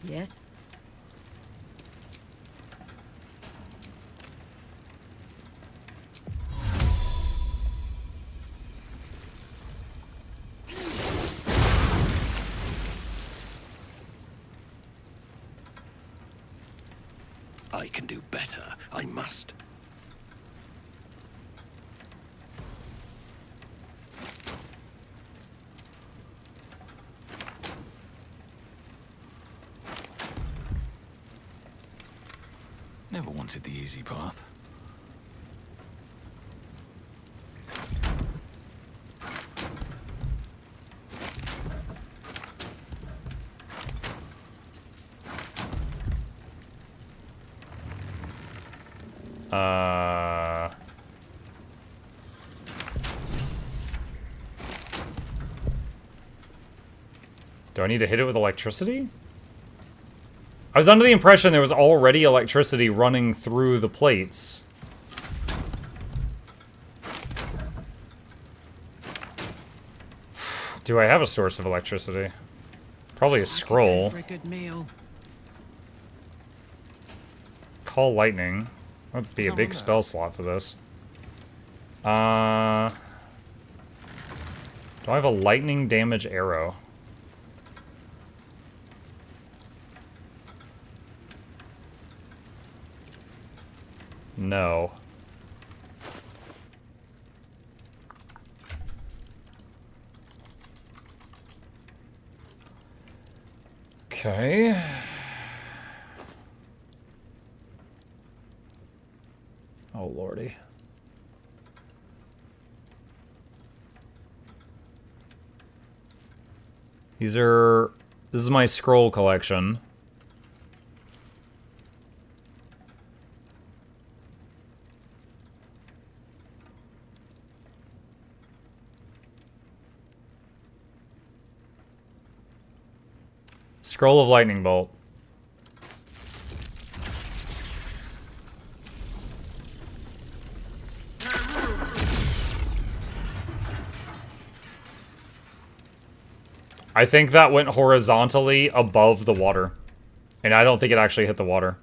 Speaker 13: Yes?
Speaker 15: I can do better. I must.
Speaker 11: Never wanted the easy path.
Speaker 1: Do I need to hit it with electricity? I was under the impression there was already electricity running through the plates. Do I have a source of electricity? Probably a scroll.
Speaker 4: For a good meal.
Speaker 1: Call lightning. That would be a big spell slot for this. Do I have a lightning damage arrow? No. Okay. Oh, lordy. This is my scroll collection. Scroll of Lightning Bolt. I think that went horizontally above the water. And I don't think it actually hit the water.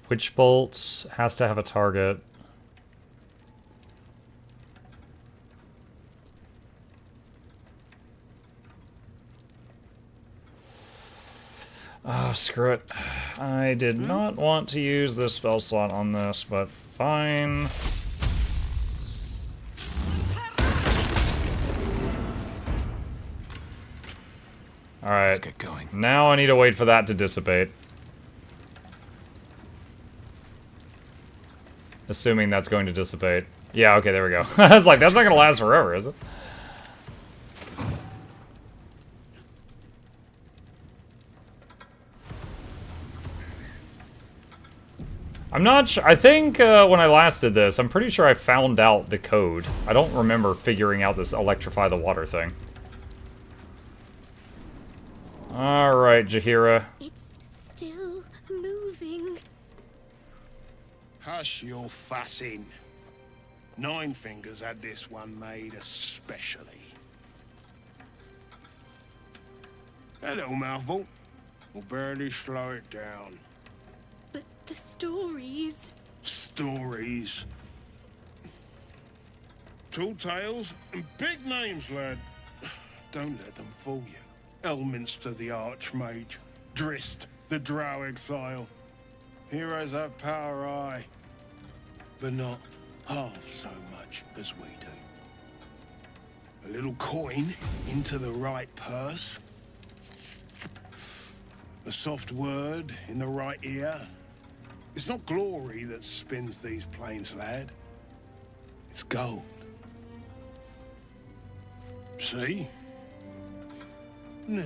Speaker 1: Witch Bolt has to have a target. Oh, screw it. I did not want to use this spell slot on this, but fine. Alright. Let's get going. Now I need to wait for that to dissipate. Assuming that's going to dissipate. Yeah, okay, there we go. I was like, that's not gonna last forever, is it? I'm not sure. I think when I last did this, I'm pretty sure I found out the code. I don't remember figuring out this electrify the water thing. Alright, Jaheira.
Speaker 20: It's still moving.
Speaker 15: Hush your fussing. Nine Fingers had this one made especially. Hello, mouthful. We'll barely slow it down.
Speaker 20: But the stories...
Speaker 15: Stories? Tall tales and big names, lad. Don't let them fool you. Elminster the Archmage. Drist the Drow Exile. Heroes have power, aye, but not half so much as we do. A little coin into the right purse. A soft word in the right ear. It's not glory that spins these plains, lad. It's gold. See? Now.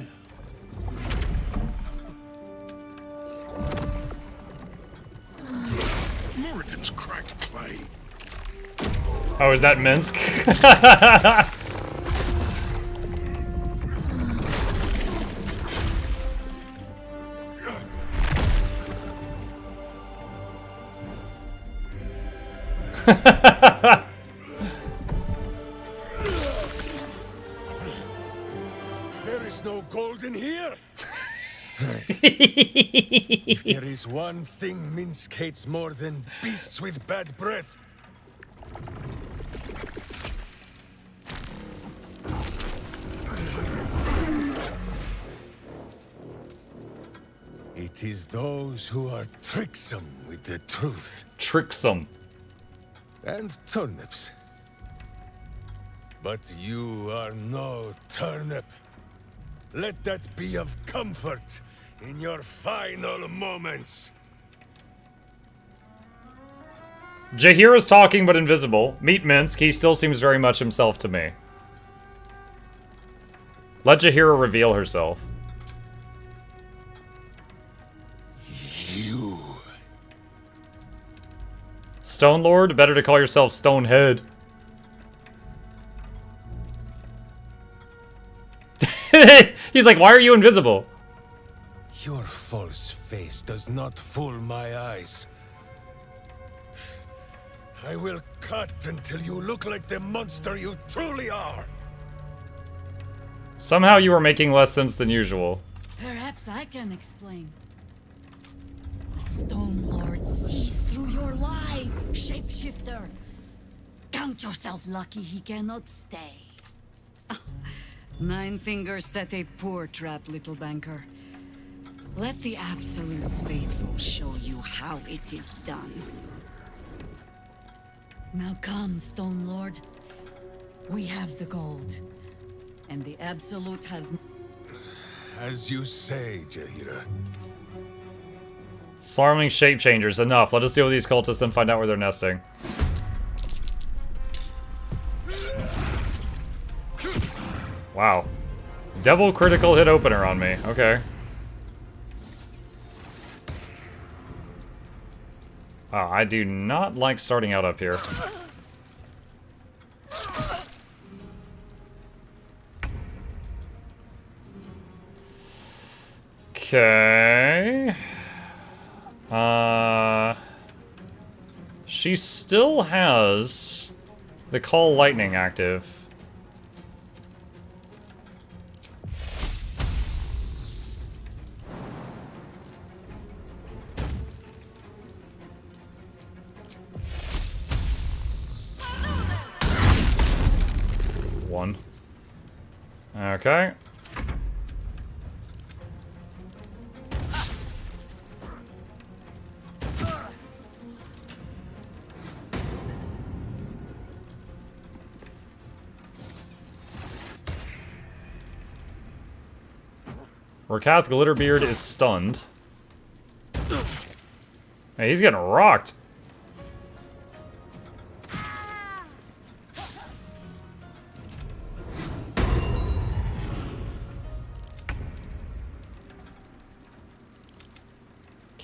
Speaker 15: Morrigan's cracked clay.
Speaker 1: Oh, is that Minsk?
Speaker 3: There is no gold in here. If there is one thing Minsk hates more than beasts with bad breath. It is those who are tricksome with the truth.
Speaker 1: Tricksome.
Speaker 3: And turnips. But you are no turnip. Let that be of comfort in your final moments.
Speaker 1: Jaheira's talking but invisible. Meet Minsk, he still seems very much himself to me. Let Jaheira reveal herself.
Speaker 3: You.
Speaker 1: Stone Lord? Better to call yourself Stonehead. He's like, why are you invisible?
Speaker 15: Your false face does not fool my eyes. I will cut until you look like the monster you truly are.
Speaker 1: Somehow you are making less sense than usual.
Speaker 13: Perhaps I can explain. The Stone Lord sees through your lies, shapeshifter. Count yourself lucky he cannot stay. Nine Fingers set a poor trap, little banker. Let the Absolute's faithful show you how it is done. Now come, Stone Lord. We have the gold. And the Absolute has...
Speaker 15: As you say, Jaheira.
Speaker 1: Snarling shape changers. Enough. Let us deal with these cultists, then find out where they're nesting. Wow. Double critical hit opener on me. Okay. Wow, I do not like starting out up here. Okay. She still has the Call Lightning active. One. Okay. Rakath Glitterbeard is stunned. Hey, he's getting rocked.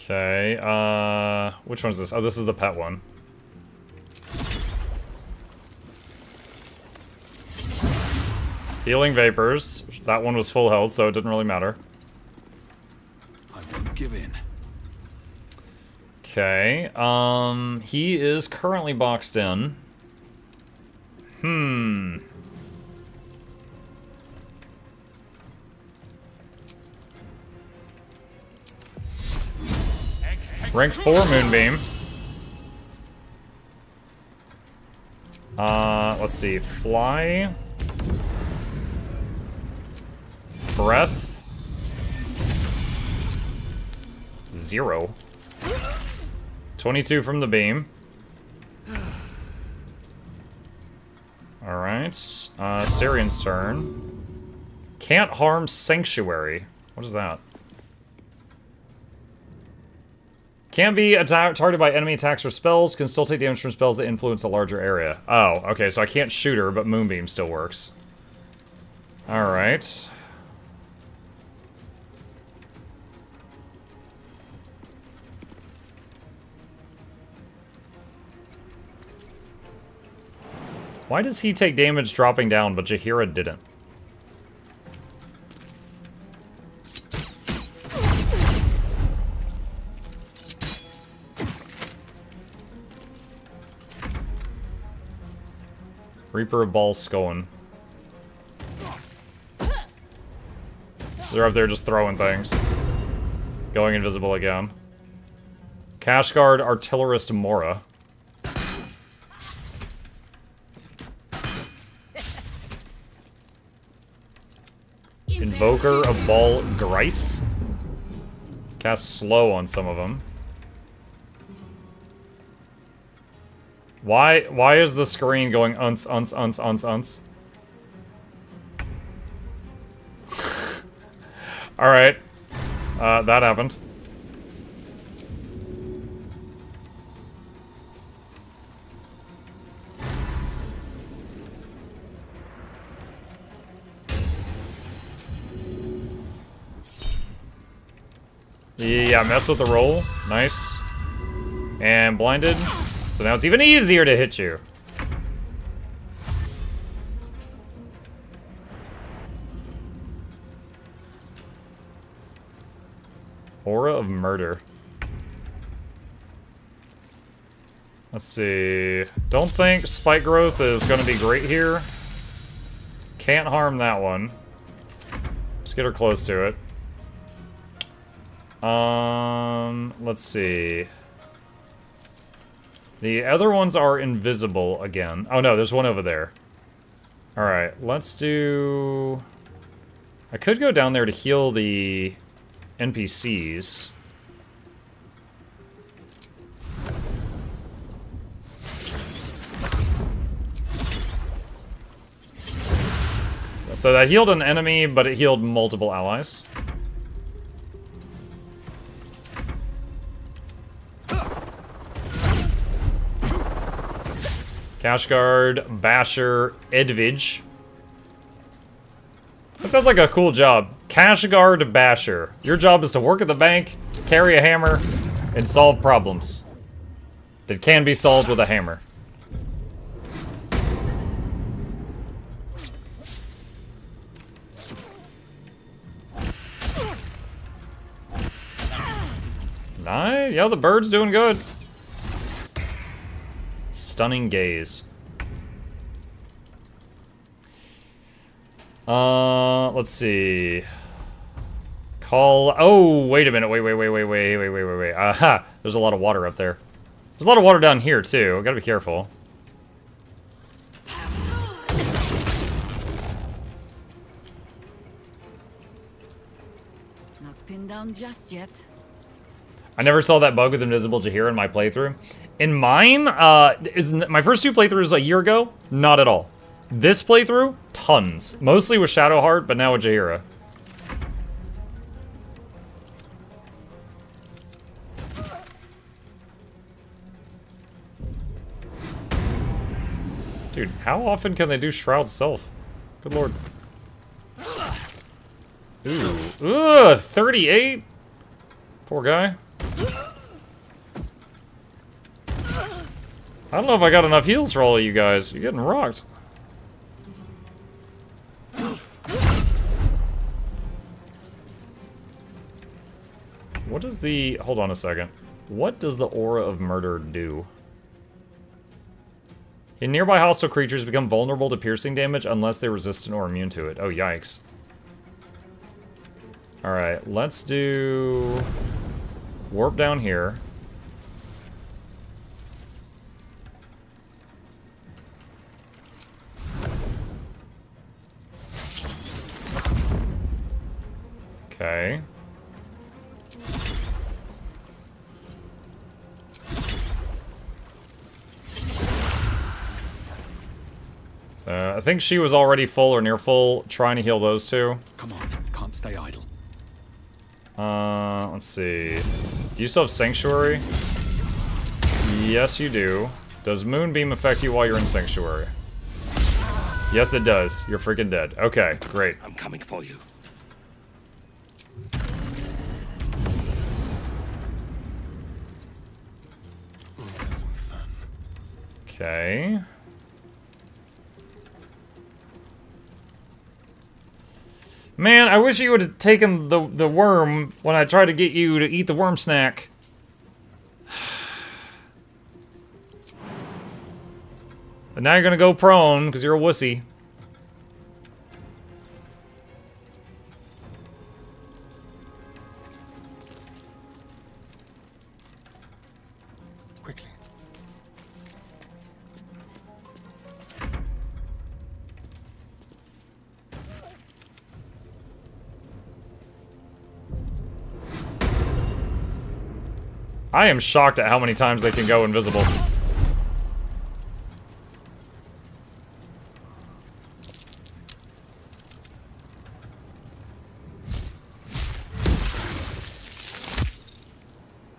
Speaker 1: Okay, which one's this? Oh, this is the pet one. Healing Vapors. That one was full health, so it didn't really matter.
Speaker 11: I won't give in.
Speaker 1: Okay, he is currently boxed in. Rank 4 Moonbeam. Let's see. Fly. Breath. 0. 22 from the beam. Alright. Styrian's turn. Can't harm Sanctuary. What is that? Can't be targeted by enemy attacks or spells. Can still take damage from spells that influence a larger area. Oh, okay, so I can't shoot her, but Moonbeam still works. Alright. Why does he take damage dropping down, but Jaheira didn't? Reaper of Balls Skoen. They're up there just throwing things. Going invisible again. Cashguard Artillerist Mora. Invoker of Ball Grice. Cast slow on some of them. Why is the screen going unce? Alright. That happened. Yeah, mess with the roll. Nice. And blinded. So now it's even easier to hit you. Aura of murder. Let's see. Don't think spike growth is going to be great here. Can't harm that one. Just get her close to it. Let's see. The other ones are invisible again. Oh no, there's one over there. Alright, let's do... I could go down there to heal the NPCs. So that healed an enemy, but it healed multiple allies. Cashguard, Basher, Edvige. That sounds like a cool job. Cashguard Basher. Your job is to work at the bank, carry a hammer, and solve problems that can be solved with a hammer. Nice. Yeah, the bird's doing good. Stunning gaze. Let's see. Call. Oh, wait a minute. Wait. Aha. There's a lot of water up there. There's a lot of water down here too. Gotta be careful.
Speaker 21: Not pinned down just yet.
Speaker 1: I never saw that bug with Invisible Jaheira in my playthrough. In mine, my first two playthroughs a year ago, not at all. This playthrough, tons. Mostly with Shadowheart, but now with Jaheira. Dude, how often can they do Shroud Self? Good lord. Ooh. Ugh, 38? Poor guy. I don't know if I got enough heals for all of you guys. You're getting rocked. What is the... Hold on a second. What does the Aura of Murder do? In nearby hostile creatures become vulnerable to piercing damage unless they're resistant or immune to it. Oh, yikes. Alright, let's do... Warp down here. Okay. I think she was already full or near full, trying to heal those two.
Speaker 11: Come on, can't stay idle.
Speaker 1: Let's see. Do you still have Sanctuary? Yes, you do. Does Moonbeam affect you while you're in Sanctuary? Yes, it does. You're freaking dead. Okay, great.
Speaker 15: I'm coming for you.
Speaker 1: Okay. Man, I wish you would have taken the worm when I tried to get you to eat the worm snack. But now you're gonna go prone because you're a wussy.
Speaker 15: Quickly.
Speaker 1: I am shocked at how many times they can go invisible.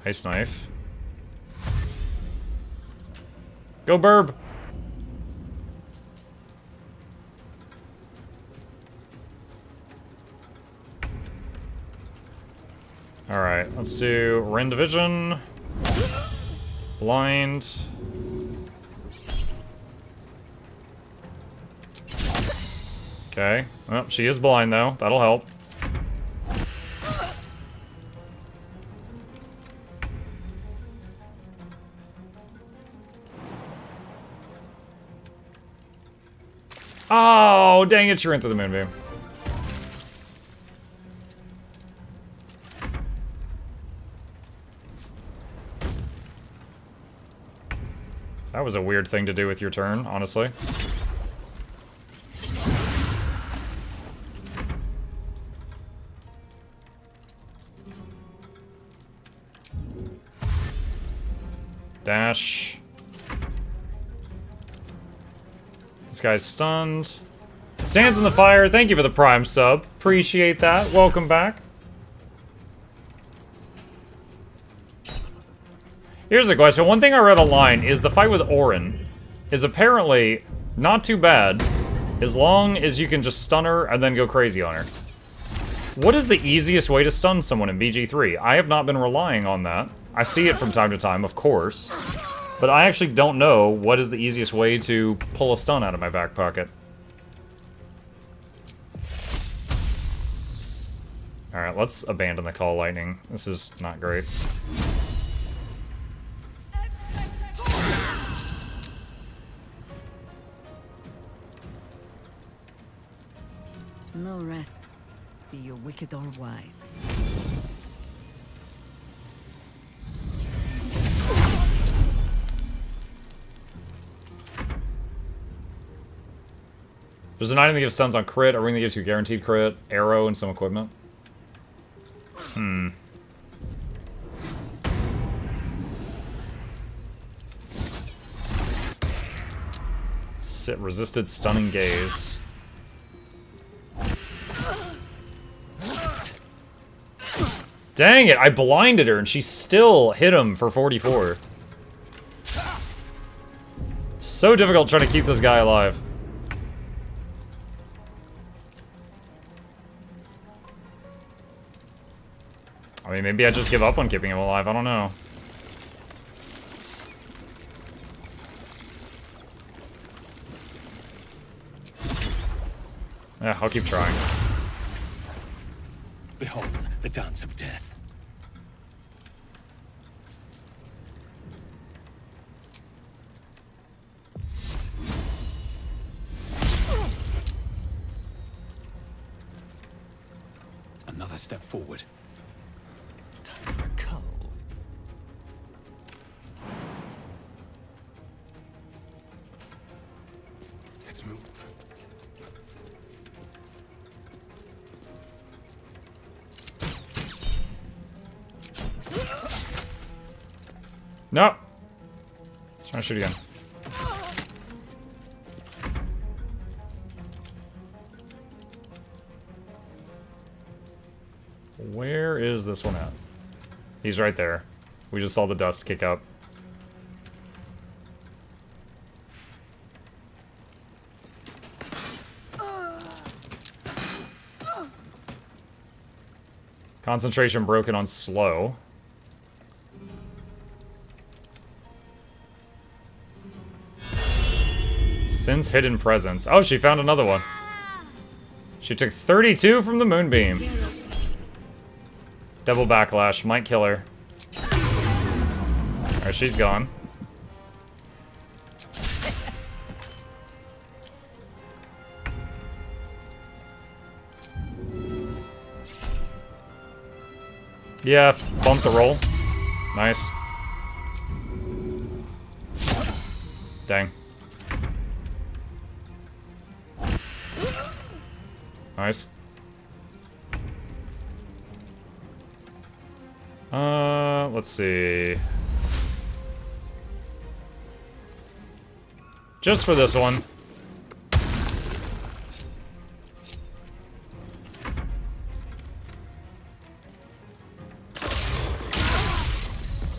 Speaker 1: Ice knife. Go burb. Alright, let's do Ren Division. Blind. Okay. Well, she is blind, though. That'll help. Oh, dang it, she ran through the moonbeam. That was a weird thing to do with your turn, honestly. Dash. This guy's stunned. Stands in the fire. Thank you for the Prime sub. Appreciate that. Welcome back. Here's a question. One thing I read online is the fight with Orin is apparently not too bad as long as you can just stun her and then go crazy on her. What is the easiest way to stun someone in BG3? I have not been relying on that. I see it from time to time, of course, but I actually don't know what is the easiest way to pull a stun out of my back pocket. Alright, let's abandon the Call Lightning. This is not great.
Speaker 21: No rest, be you wicked or wise.
Speaker 1: There's an item that gives stuns on crit, a ring that gives you guaranteed crit, arrow, and some equipment. Resisted stunning gaze. Dang it, I blinded her and she still hit him for 44. So difficult trying to keep this guy alive. I mean, maybe I just give up on keeping him alive, I don't know. Yeah, I'll keep trying.
Speaker 11: Behold, the dance of death. Another step forward. Time for coal. Let's move.
Speaker 1: No. Let's try to shoot again. Where is this one at? He's right there. We just saw the dust kick up. Concentration broken on slow. Sense hidden presence. Oh, she found another one. She took 32 from the moonbeam. Double backlash. Might kill her. Alright, she's gone. Yeah, bump the roll. Nice. Dang. Nice. Let's see. Just for this one.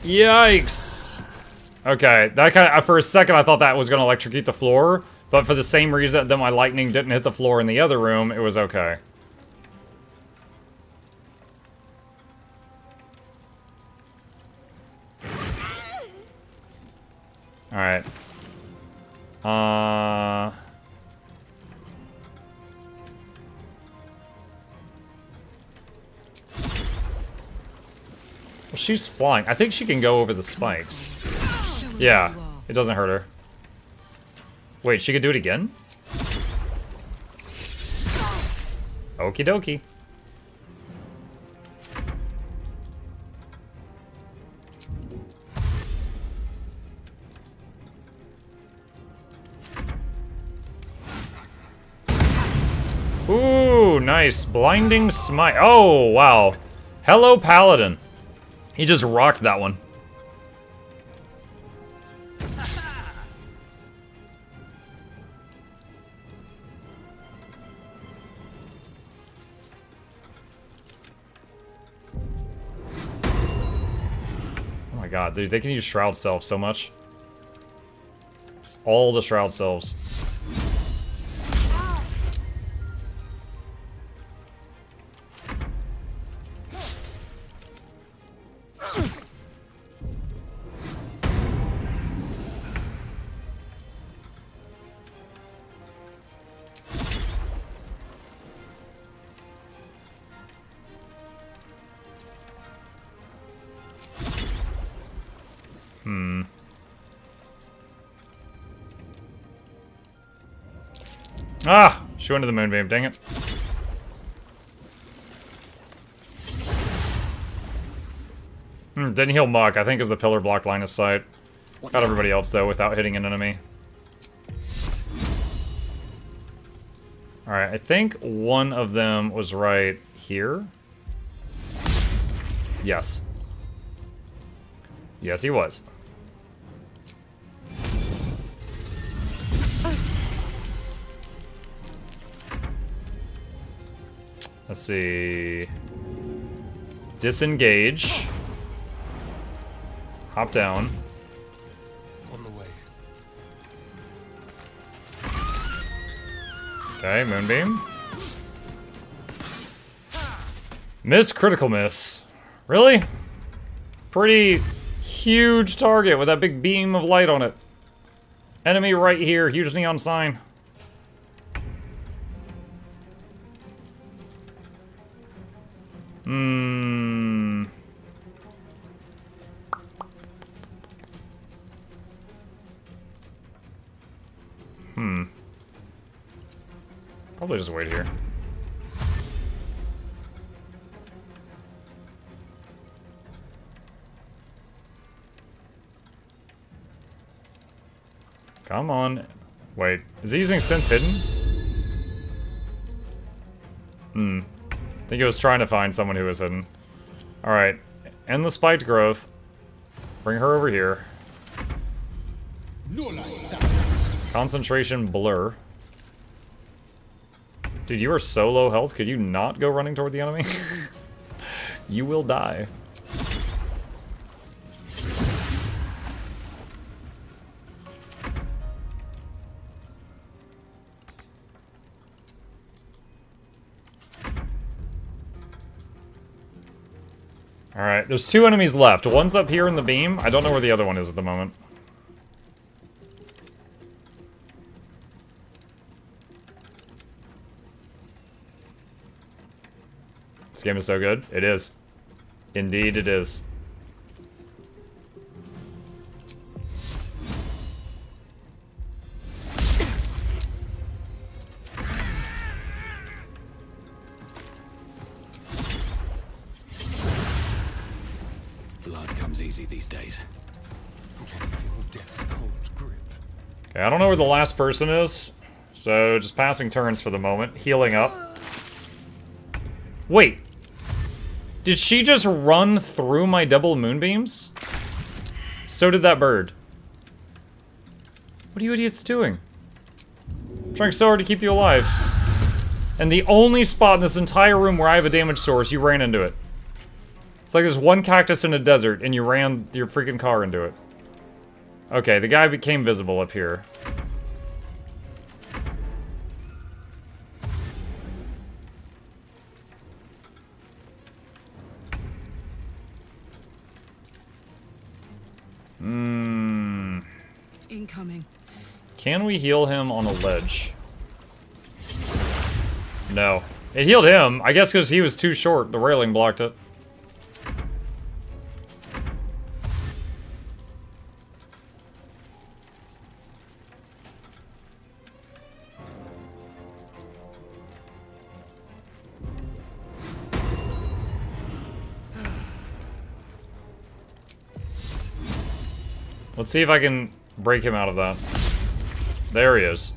Speaker 1: Yikes. Okay, that kind of, for a second I thought that was going to electrocute the floor, but for the same reason that my lightning didn't hit the floor in the other room, it was okay. Alright. Well, she's flying. I think she can go over the spikes. Yeah, it doesn't hurt her. Wait, she could do it again? Okie dokie. Ooh, nice. Blinding smite. Oh, wow. Hello, Paladin. He just rocked that one. Oh my god, dude, they can use Shroud Self so much. Just all the Shroud Selves. Ah! She went to the moonbeam, dang it. Didn't heal Muck, I think is the pillar blocked line of sight. Got everybody else though without hitting an enemy. Alright, I think one of them was right here. Yes. Yes, he was. Let's see. Disengage. Hop down.
Speaker 3: On the way.
Speaker 1: Okay, moonbeam. Miss, critical miss. Really? Pretty huge target with that big beam of light on it. Enemy right here, huge neon sign. Probably just wait here. Come on. Wait, is he using Sense Hidden? I think he was trying to find someone who was hidden. Alright, end the spiked growth. Bring her over here. Concentration blur. Dude, you are so low health, could you not go running toward the enemy? You will die. Alright, there's 2 enemies left. One's up here in the beam. I don't know where the other one is at the moment. This game is so good. It is. Indeed it is.
Speaker 11: Blood comes easy these days.
Speaker 1: Okay, I don't know where the last person is, so just passing turns for the moment. Healing up. Wait. Did she just run through my double moonbeams? So did that bird. What are you idiots doing? I'm trying so hard to keep you alive. And the only spot in this entire room where I have a damage source, you ran into it. It's like there's one cactus in a desert and you ran your freaking car into it. Okay, the guy became visible up here.
Speaker 21: incoming.
Speaker 1: Can we heal him on a ledge? No. It healed him. I guess because he was too short. The railing blocked it. Let's see if I can break him out of that. There he is.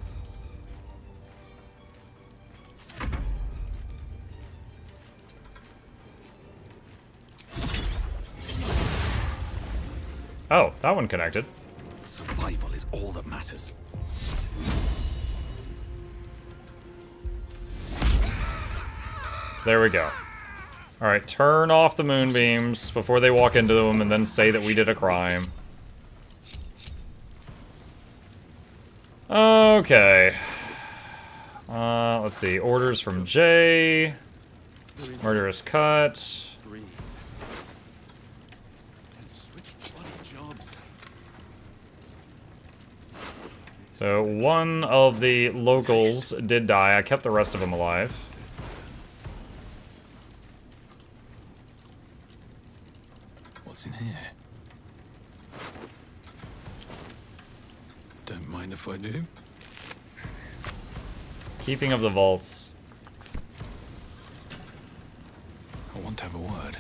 Speaker 1: Oh, that one connected.
Speaker 11: Survival is all that matters.
Speaker 1: There we go. Alright, turn off the moonbeams before they walk into them and then say that we did a crime. Okay. Let's see. Orders from Jay. Murderous cut. So one of the locals did die. I kept the rest of them alive.
Speaker 11: What's in here? Don't mind if I do.
Speaker 1: Keeping of the vaults.
Speaker 11: I want to have a word.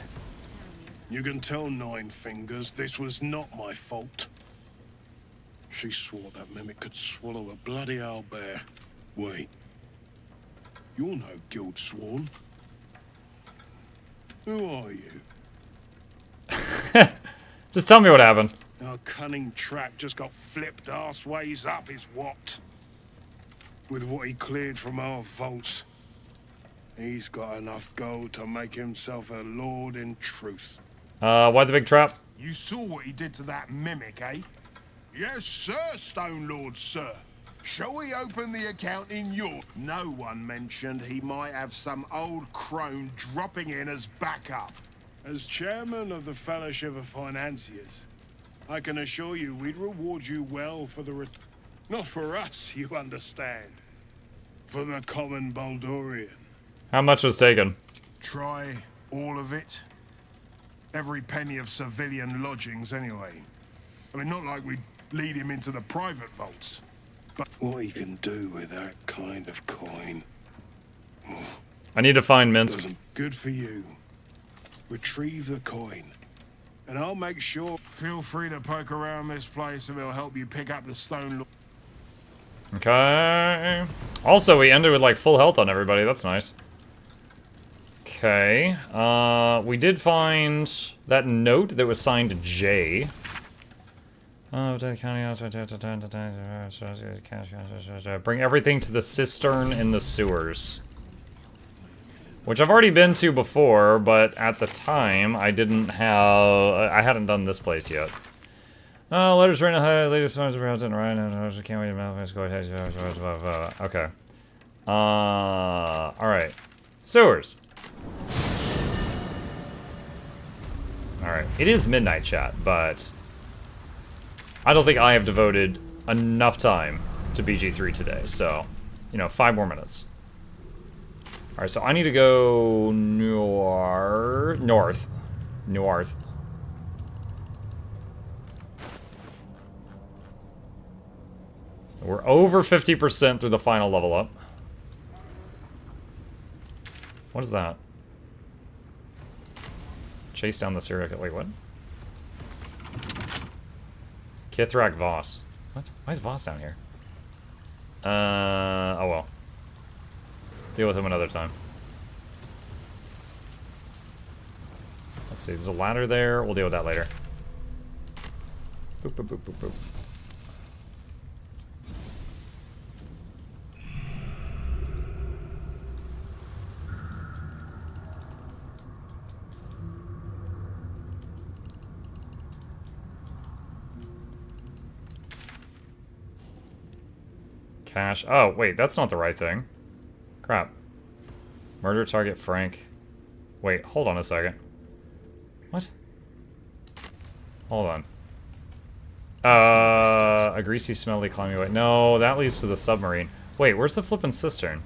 Speaker 15: You can tell Nine Fingers this was not my fault. She swore that mimic could swallow a bloody owlbear. Wait. You're no guild sworn. Who are you?
Speaker 1: Just tell me what happened.
Speaker 15: Our cunning trap just got flipped arseways up is what? With what he cleared from our vaults. He's got enough gold to make himself a lord in truth.
Speaker 1: Why the big trap?
Speaker 15: You saw what he did to that mimic, eh? Yes, sir, Stone Lord, sir. Shall we open the account in your... No one mentioned he might have some old crone dropping in as backup. As chairman of the Fellowship of Financiers, I can assure you we'd reward you well for the... Not for us, you understand. For the common Baldurian.
Speaker 1: How much was taken?
Speaker 15: Try all of it. Every penny of civilian lodgings, anyway. I mean, not like we'd lead him into the private vaults. But what he can do with that kind of coin...
Speaker 1: I need to find Minsk.
Speaker 15: Good for you. Retrieve the coin. And I'll make sure... Feel free to poke around this place and it'll help you pick up the stone...
Speaker 1: Okay. Also, we ended with, like, full health on everybody. That's nice. Okay. We did find that note that was signed J. Bring everything to the cistern in the sewers. Which I've already been to before, but at the time, I didn't have... I hadn't done this place yet. Letters written latest ones around and right now. Can't wait to go ahead. Okay. Alright. Sewers. Alright. It is midnight, chat, but I don't think I have devoted enough time to BG3 today, so, you know, 5 more minutes. Alright, so I need to go north. We're over 50% through the final level up. What is that? Chase down the serial killer. Wait, what? Kithrak Voss. What? Why is Voss down here? Oh well. Deal with him another time. Let's see, there's a ladder there. We'll deal with that later. Boop, boop, boop, boop, boop. Cash. Oh, wait, that's not the right thing. Crap. Murder target Frank. Wait, hold on a second. What? Hold on. A greasy, smelly, climbing way. No, that leads to the submarine. Wait, where's the flippin' cistern?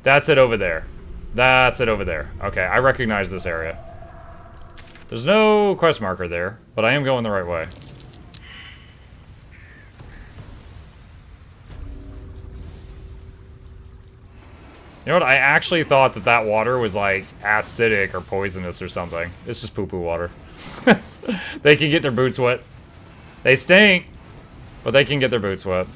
Speaker 1: That's it over there. That's it over there. Okay, I recognize this area. There's no quest marker there, but I am going the right way. You know what? I actually thought that that water was like acidic or poisonous or something. It's just poo-poo water. They can get their boots wet. They stink, but they can get their boots wet.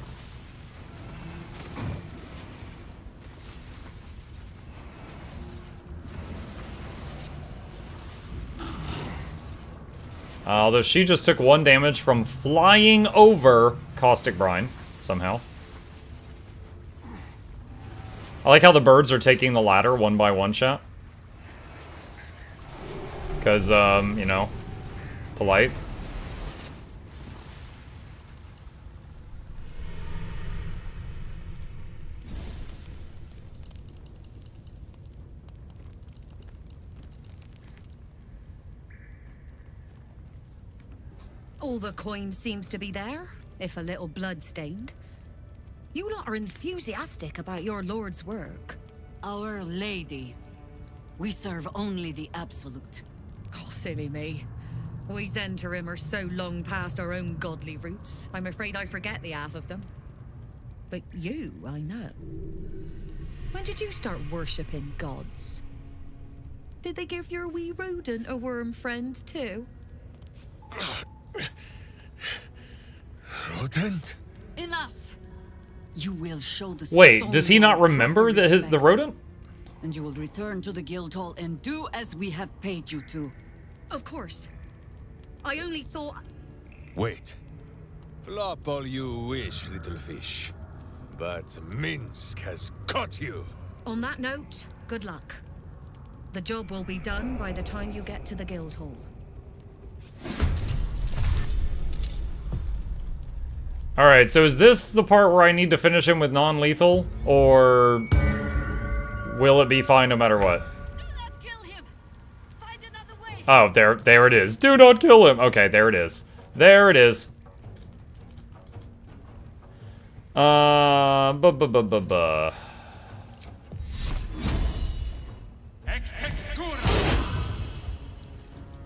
Speaker 1: Although she just took 1 damage from flying over Caustic Brine, somehow. I like how the birds are taking the ladder one by one, chat. Because, you know, polite.
Speaker 2: All the coin seems to be there, if a little blood-stained. You lot are enthusiastic about your lord's work.
Speaker 21: Our Lady. We serve only the absolute.
Speaker 2: Oh, silly me. We Zentarim are so long past our own godly roots, I'm afraid I forget the half of them. But you, I know. When did you start worshipping gods? Did they give your wee rodent a worm friend, too?
Speaker 3: Rodent?
Speaker 21: Enough! You will show the
Speaker 1: Wait, does he not remember the rodent?
Speaker 21: And you will return to the guild hall and do as we have paid you to.
Speaker 2: Of course. I only thought...
Speaker 15: Wait. Flop all you wish, little fish. But Minsk has caught you.
Speaker 2: On that note, good luck. The job will be done by the time you get to the guild hall.
Speaker 1: Alright, so is this the part where I need to finish him with non-lethal? Or will it be fine no matter what? Oh, there it is. Do not kill him! Okay, there it is. There it is.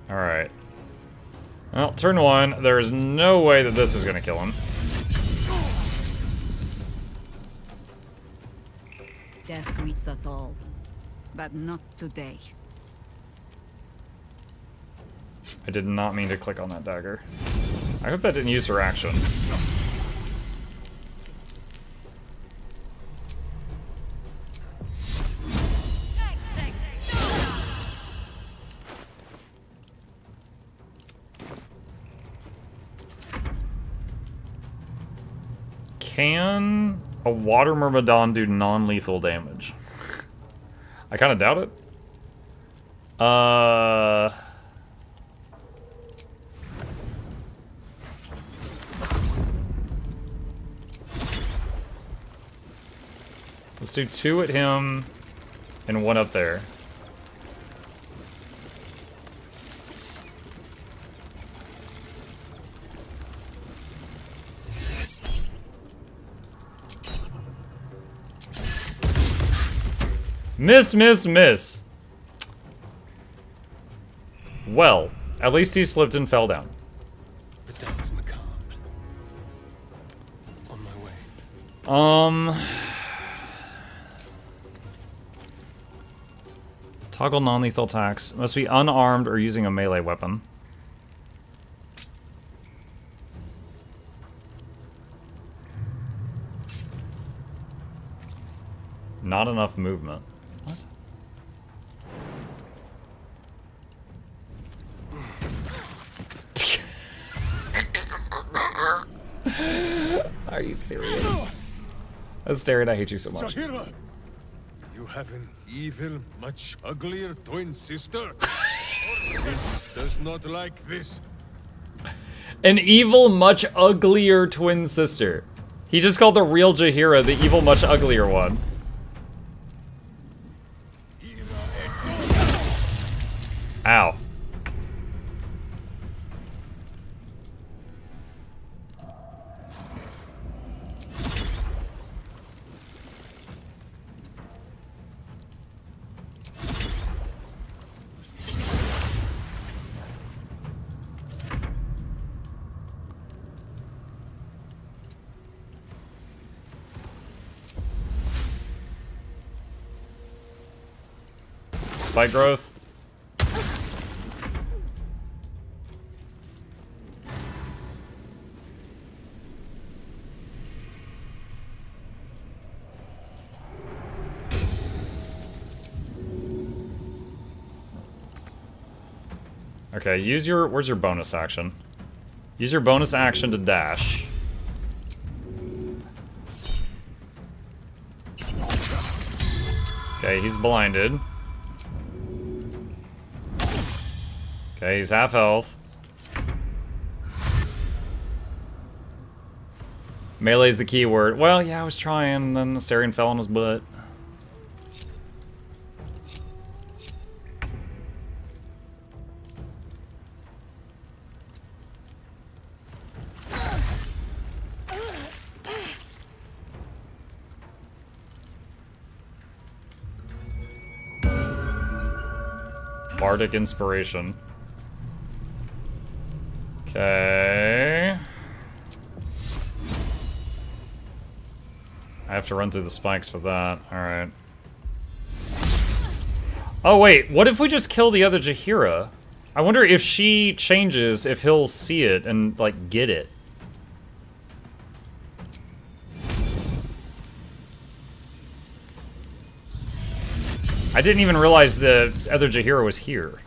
Speaker 1: Alright. Well, turn 1. There is no way that this is gonna kill him.
Speaker 21: Death greets us all, but not today.
Speaker 1: I did not mean to click on that dagger. I hope that didn't use her action. Can a water myrmidon do non-lethal damage? I kind of doubt it. Let's do 2 at him and 1 up there. Miss, miss, miss. Well, at least he slipped and fell down.
Speaker 15: The dance macabre. On my way.
Speaker 1: Toggle non-lethal attacks. Must be unarmed or using a melee weapon. Not enough movement. What? Are you serious? Astarion, I hate you so much.
Speaker 15: Zahira! You have an evil, much uglier twin sister? It does not like this.
Speaker 1: An evil, much uglier twin sister. He just called the real Jahira the evil, much uglier one. Ow. spike growth. Okay, use your... Where's your bonus action? Use your bonus action to dash. Okay, he's blinded. Okay, he's half health. Melee's the key word. Well, yeah, I was trying, and then the Astarion fell on his butt. Bardic Inspiration. Okay. I have to run through the spikes for that. Alright. Oh wait, what if we just kill the other Jaheira? I wonder if she changes, if he'll see it and, like, get it. I didn't even realize the other Jaheira was here.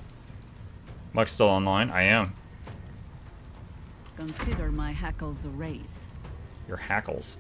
Speaker 1: Muck's still online? I am.
Speaker 21: Consider my hackles erased.
Speaker 1: Your hackles.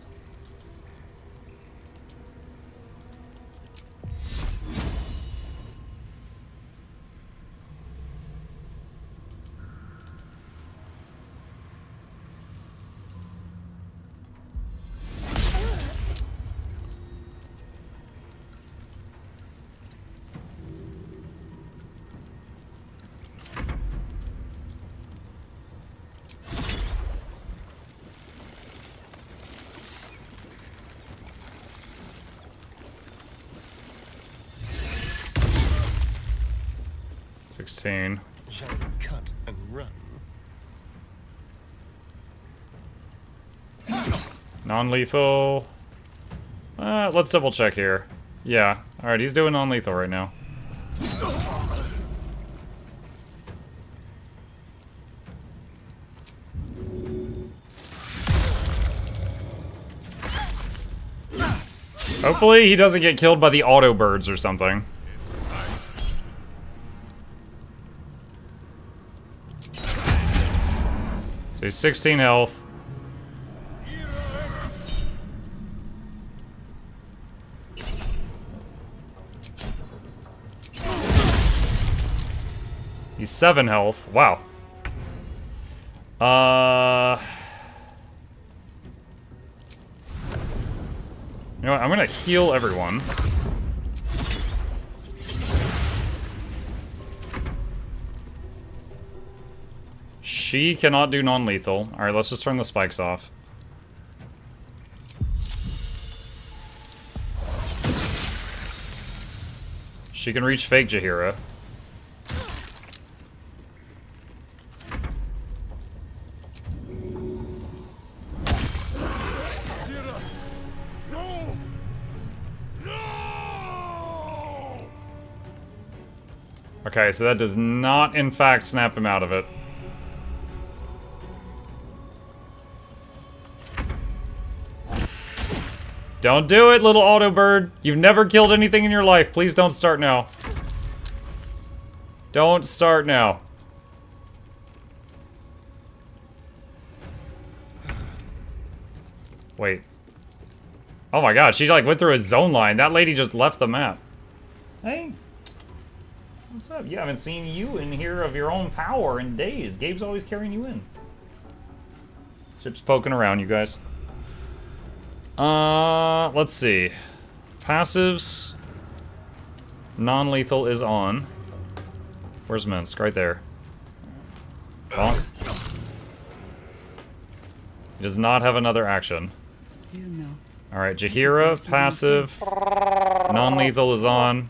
Speaker 8: Shall we cut and run?
Speaker 1: Non-lethal. Let's double check here. Yeah. Alright, he's doing non-lethal right now. Hopefully he doesn't get killed by the auto birds or something. So he's 16 health. He's 7 health. Wow. You know what? I'm gonna heal everyone. She cannot do non-lethal. Alright, let's just turn the spikes off. She can reach fake Jaheira.
Speaker 15: No! No!
Speaker 1: Okay, so that does not, in fact, snap him out of it. Don't do it, little auto bird. You've never killed anything in your life. Please don't start now. Don't start now. Wait. Oh my god, she like went through a zone line. That lady just left the map. Hey. What's up? You haven't seen you in here of your own power in days. Gabe's always carrying you in. Ship's poking around, you guys. Let's see. Passives. Non-lethal is on. Where's Minsk? Right there. Well, he does not have another action.
Speaker 21: You know.
Speaker 1: Alright, Jaheira, passive. Non-lethal is on.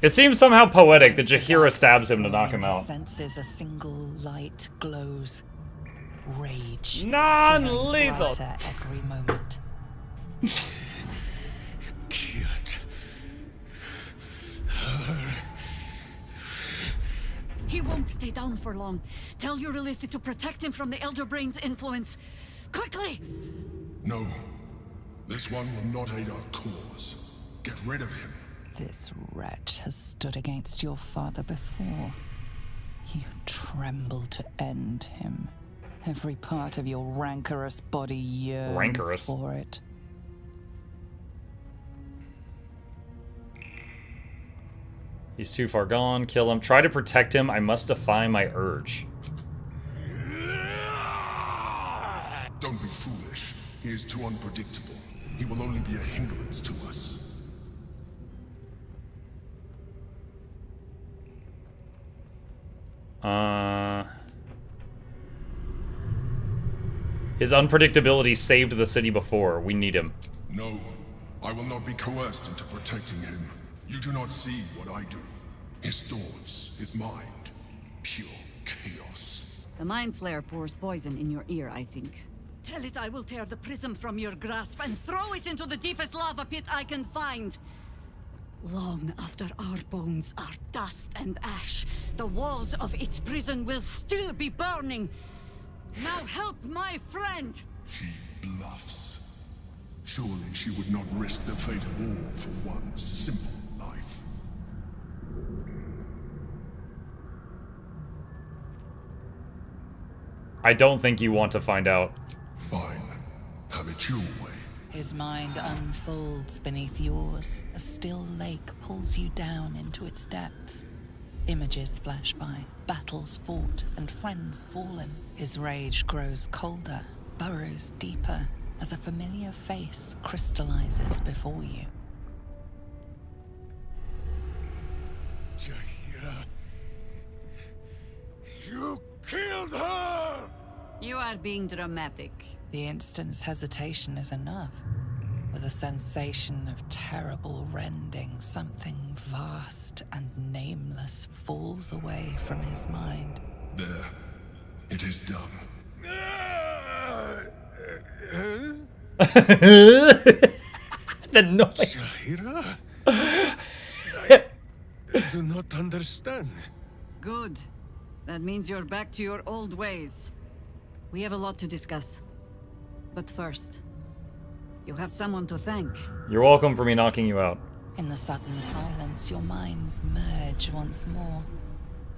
Speaker 1: It seems somehow poetic that Jaheira stabs him to knock him out.
Speaker 14: Senses a single light glows. Rage.
Speaker 1: Non-lethal.
Speaker 14: Every moment.
Speaker 15: killed her.
Speaker 21: He won't stay down for long. Tell Euryalitha to protect him from the Elder Brain's influence. Quickly!
Speaker 3: No. This one will not aid our cause. Get rid of him.
Speaker 14: This wretch has stood against your father before. You tremble to end him. Every part of your rancorous body yearns for it.
Speaker 1: He's too far gone. Kill him. Try to protect him. I must defy my urge.
Speaker 3: Don't be foolish. He is too unpredictable. He will only be a hindrance to us.
Speaker 1: His unpredictability saved the city before. We need him.
Speaker 3: No, I will not be coerced into protecting him. You do not see what I do. His thoughts, his mind, pure chaos.
Speaker 21: The mind flare pours poison in your ear, I think. Tell it I will tear the prism from your grasp and throw it into the deepest lava pit I can find. Long after our bones are dust and ash, the walls of its prison will still be burning. Now help my friend!
Speaker 3: She bluffs. Surely she would not risk the fate of all for one simple life.
Speaker 1: I don't think you want to find out.
Speaker 3: Fine. Have it your way.
Speaker 14: His mind unfolds beneath yours. A still lake pulls you down into its depths. Images flash by, battles fought, and friends fallen. His rage grows colder, burrows deeper, as a familiar face crystallizes before you.
Speaker 15: Jaheira, you killed her!
Speaker 21: You are being dramatic.
Speaker 14: The instant's hesitation is enough. With a sensation of terrible rending, something vast and nameless falls away from his mind.
Speaker 3: There. It is done.
Speaker 1: The noise.
Speaker 15: Jaheira? I do not understand.
Speaker 21: Good. That means you're back to your old ways. We have a lot to discuss. But first, you have someone to thank.
Speaker 1: You're welcome for me knocking you out.
Speaker 14: In the sudden silence, your minds merge once more.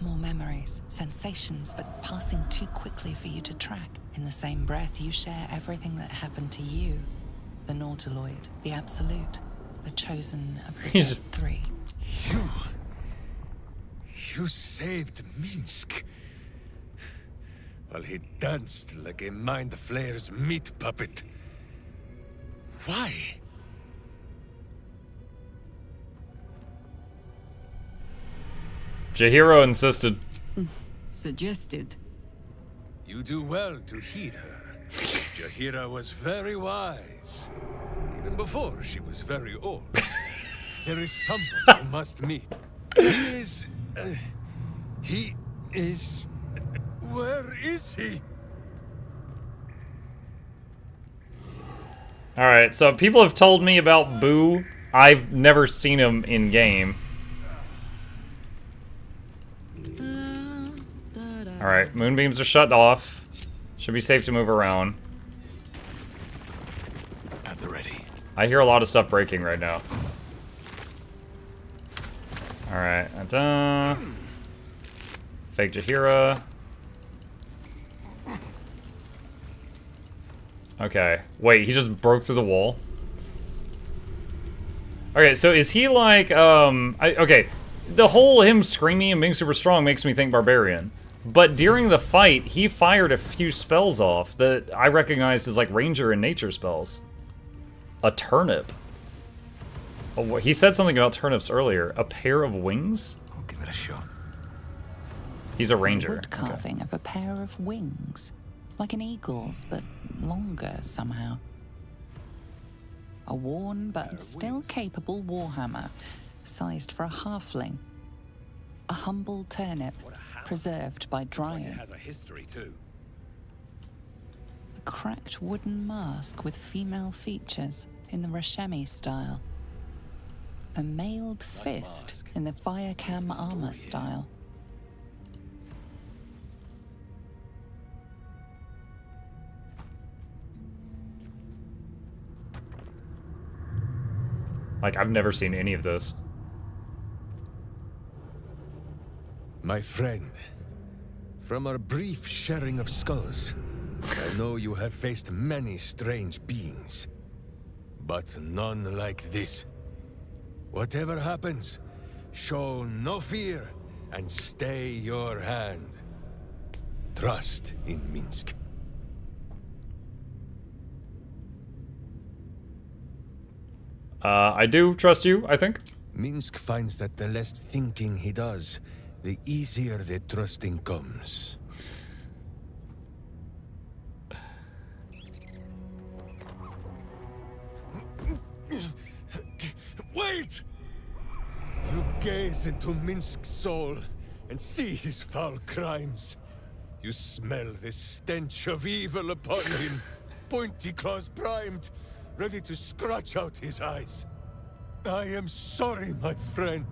Speaker 14: More memories, sensations, but passing too quickly for you to track. In the same breath, you share everything that happened to you. The Nautiloid, the Absolute, the chosen of the Dead Three.
Speaker 15: You saved Minsk. While he danced like a Mind Flayer's meat puppet. Why?
Speaker 1: Jaheira insisted.
Speaker 21: Suggested.
Speaker 15: You do well to heed her. Jaheira was very wise. Even before she was very old. There is someone you must meet. He is... Where is he?
Speaker 1: Alright, so people have told me about Boo. I've never seen him in game. Alright, moonbeams are shut off. Should be safe to move around.
Speaker 15: At the ready.
Speaker 1: I hear a lot of stuff breaking right now. Alright, fake Jaheira. Okay, wait, he just broke through the wall? Okay, so is he like, okay, the whole him screaming and being super strong makes me think Barbarian. But during the fight, he fired a few spells off that I recognized as like Ranger and Nature spells. A turnip. Oh, he said something about turnips earlier. A pair of wings?
Speaker 15: I'll give it a shot.
Speaker 1: He's a Ranger.
Speaker 14: Wood carving of a pair of wings. Like an eagle's, but longer somehow. A worn but still capable warhammer, sized for a halfling. A humble turnip, preserved by drying.
Speaker 15: It has a history too.
Speaker 14: A cracked wooden mask with female features in the Rashemi style. a mailed fist in the fire cam armor style.
Speaker 1: Like, I've never seen any of this.
Speaker 3: My friend, from our brief sharing of skulls, I know you have faced many strange beings, but none like this. Whatever happens, show no fear and stay your hand. Trust in Minsk.
Speaker 1: I do trust you, I think.
Speaker 3: Minsk finds that the less thinking he does, the easier the trusting comes. Wait! You gaze into Minsk's soul and see his foul crimes. You smell the stench of evil upon him, pointy claws primed, ready to scratch out his eyes. I am sorry, my friend.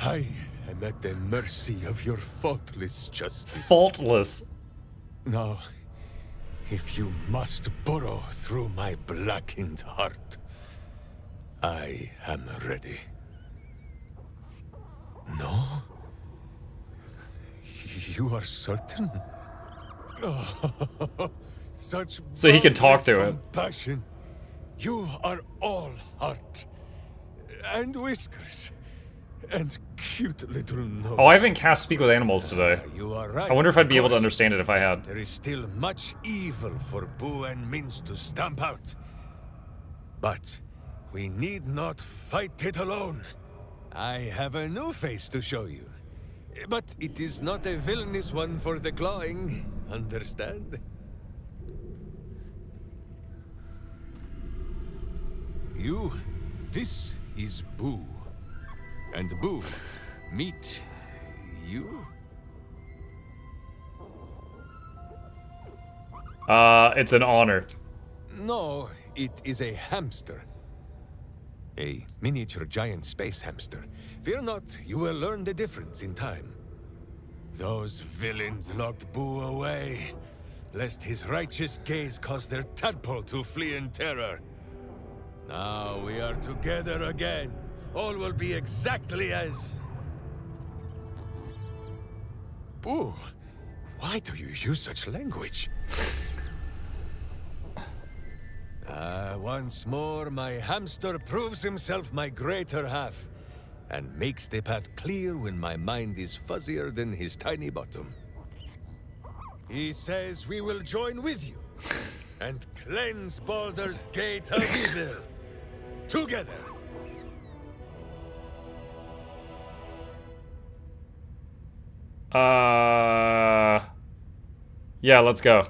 Speaker 3: I am at the mercy of your faultless justice.
Speaker 1: Faultless?
Speaker 3: Now, if you must burrow through my blackened heart, I am ready. No? You are certain? Oh, such
Speaker 1: so he can talk to him.
Speaker 3: Compassion. You are all heart and whiskers and cute little nose.
Speaker 1: Oh, I haven't cast Speak with Animals today.
Speaker 3: You are right.
Speaker 1: I wonder if I'd be able to understand it if I had.
Speaker 3: There is still much evil for Boo and Minsk to stamp out. But we need not fight it alone. I have a new face to show you. But it is not a villainous one for the clawing. Understand? You, this is Boo. And Boo, meet you?
Speaker 1: It's an honor.
Speaker 3: No, it is a hamster. A miniature giant space hamster. Fear not, you will learn the difference in time. Those villains locked Boo away, lest his righteous gaze cause their tadpole to flee in terror. Now we are together again. All will be exactly as... Boo, why do you use such language? Once more, my hamster proves himself my greater half, and makes the path clear when my mind is fuzzier than his tiny bottom. He says we will join with you, and cleanse Baldur's gate of evil. Together!
Speaker 1: Yeah, let's go.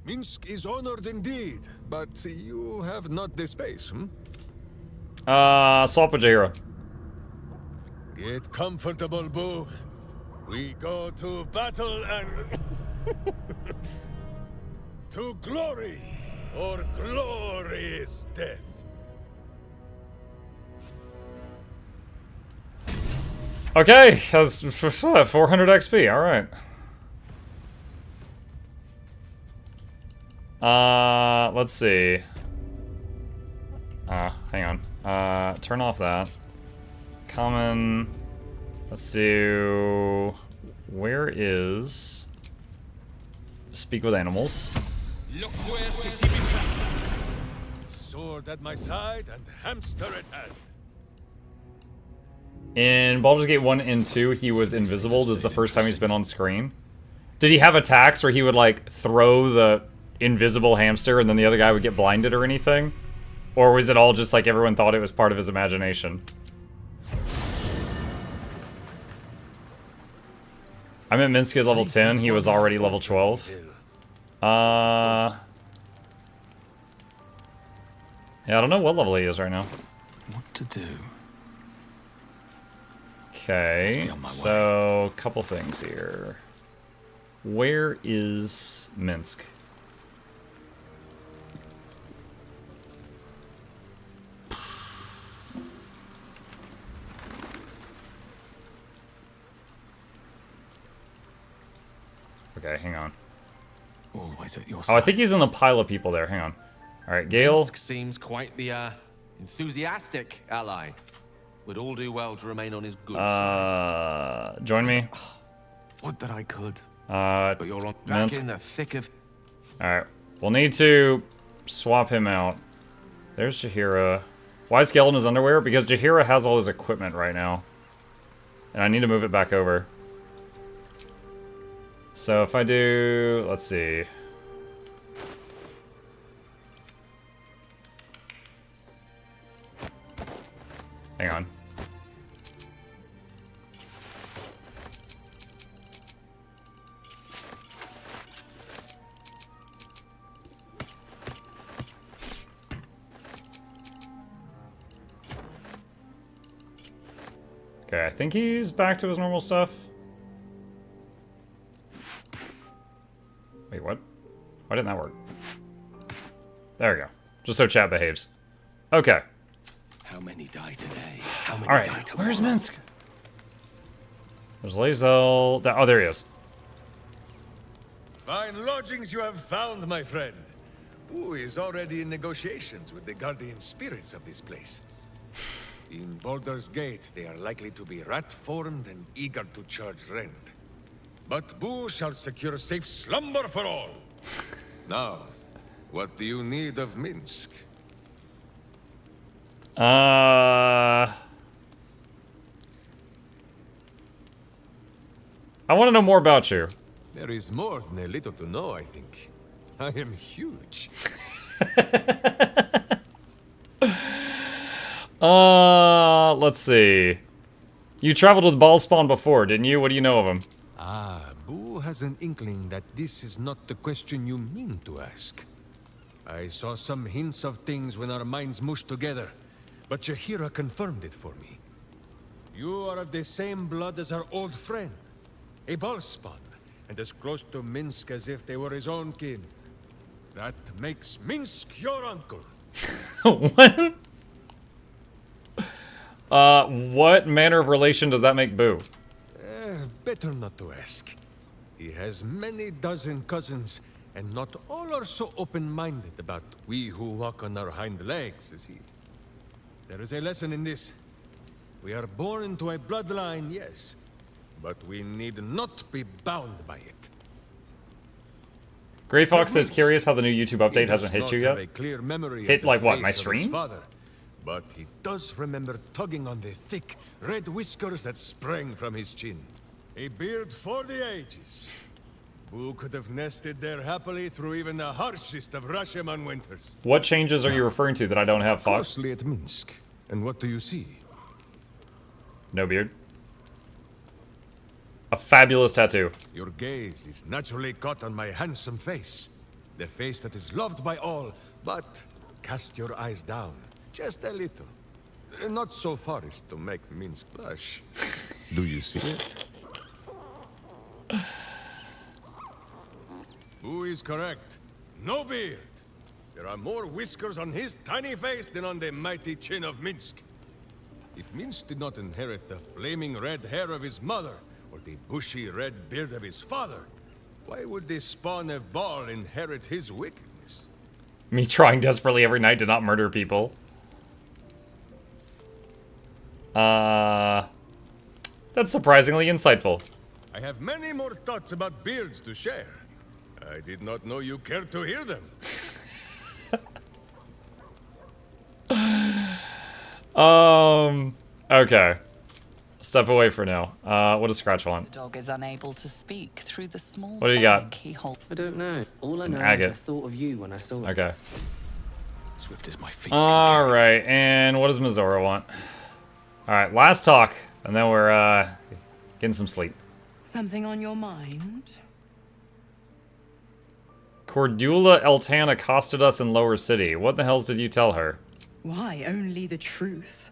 Speaker 3: Minsk is honored indeed, but you have not the space, hmm?
Speaker 1: Swap with Jahira.
Speaker 3: Get comfortable, Boo. We go to battle and... to glory, or glorious death.
Speaker 1: Okay, that's 400 XP, alright. Let's see. Hang on. Turn off that. Common. Let's do... Where is... Speak with Animals?
Speaker 3: Sword at my side and hamster at hand.
Speaker 1: In Baldur's Gate 1 and 2, he was invisible. This is the first time he's been on screen. Did he have attacks where he would, like, throw the invisible hamster and then the other guy would get blinded or anything? Or was it all just like everyone thought it was part of his imagination? I'm at Minsk at level 10. He was already level 12. Yeah, I don't know what level he is right now.
Speaker 11: What to do?
Speaker 1: Okay, so couple things here. Where is Minsk? Okay, hang on.
Speaker 11: Always at your
Speaker 1: Oh,
Speaker 11: side.
Speaker 1: I think he's in the pile of people there. Hang on. All right, Gale.
Speaker 6: Minsk seems quite the enthusiastic ally. Would all do well to remain on his good side.
Speaker 1: Join me.
Speaker 6: Would that I could.
Speaker 1: But
Speaker 6: you're on back
Speaker 1: Minsk.
Speaker 6: in the thick of.
Speaker 1: All right, we'll need to swap him out. There's Jahira. Why is Gale in his underwear? Because Jahira has all his equipment right now, and I need to move it back over. So if I do, let's see. Hang on. Okay, I think he's back to his normal stuff. Wait, what? Why didn't that work? There we go. Just so chat behaves. Okay.
Speaker 11: How many die today? How many
Speaker 1: All right,
Speaker 11: die tomorrow?
Speaker 1: where's Minsk? There's Lae'zel. Oh, there he is.
Speaker 22: Fine lodgings you have found, my friend. Who is already in negotiations with the guardian spirits of this place. In Baldur's Gate, they are likely to be rat-formed and eager to charge rent. But Boo shall secure safe slumber for all. Now, what do you need of Minsk?
Speaker 1: I want to know more about you.
Speaker 22: There is more than a little to know, I think. I am huge.
Speaker 1: Let's see. You traveled with Ballspawn before, didn't you? What do you know of him?
Speaker 22: Ah, Boo has an inkling that this is not the question you mean to ask. I saw some hints of things when our minds mushed together, but Jahira confirmed it for me. You are of the same blood as our old friend, a Ballspawn, and as close to Minsk as if they were his own kin. That makes Minsk your uncle.
Speaker 1: What? What manner of relation does that make Boo?
Speaker 22: Better not to ask. He has many dozen cousins, and not all are so open-minded about we who walk on our hind legs as he. There is a lesson in this. We are born into a bloodline, yes, but we need not be bound by it.
Speaker 1: Grey Fox says, curious how the new YouTube update hasn't hit you yet. Hit like what, my stream?
Speaker 22: Father, but he does remember tugging on the thick, red whiskers that sprang from his chin. A beard for the ages. Boo could have nested there happily through even the harshest of Rashomon winters.
Speaker 1: What changes are you referring to that I don't have, Fox?
Speaker 22: Closely at Minsk, and what do you see?
Speaker 1: No beard. A fabulous tattoo.
Speaker 22: Your gaze is naturally caught on my handsome face. The face that is loved by all, but cast your eyes down, just a little. Not so far as to make Minsk blush. Do you see it? Who is correct? No beard. There are more whiskers on his tiny face than on the mighty chin of Minsk. If Minsk did not inherit the flaming red hair of his mother, or the bushy red beard of his father, why would the spawn of Baal inherit his wickedness?
Speaker 1: Me trying desperately every night to not murder people. That's surprisingly insightful.
Speaker 22: I have many more thoughts about beards to share. I did not know you cared to hear them.
Speaker 1: Okay. Step away for now. What does Scratch want?
Speaker 14: The dog is unable to speak through the small
Speaker 1: What do you got?
Speaker 14: bag he holds.
Speaker 23: I don't know. All I know
Speaker 1: Agate.
Speaker 23: is I thought of you when I saw it.
Speaker 1: Okay.
Speaker 11: Swift as my feet.
Speaker 1: Alright, and what does Mizora want? Alright, last talk, and then we're getting some sleep.
Speaker 24: Something on your mind?
Speaker 1: Cordula Eltan accosted us in Lower City. What the hells did you tell her?
Speaker 24: Why, only the truth.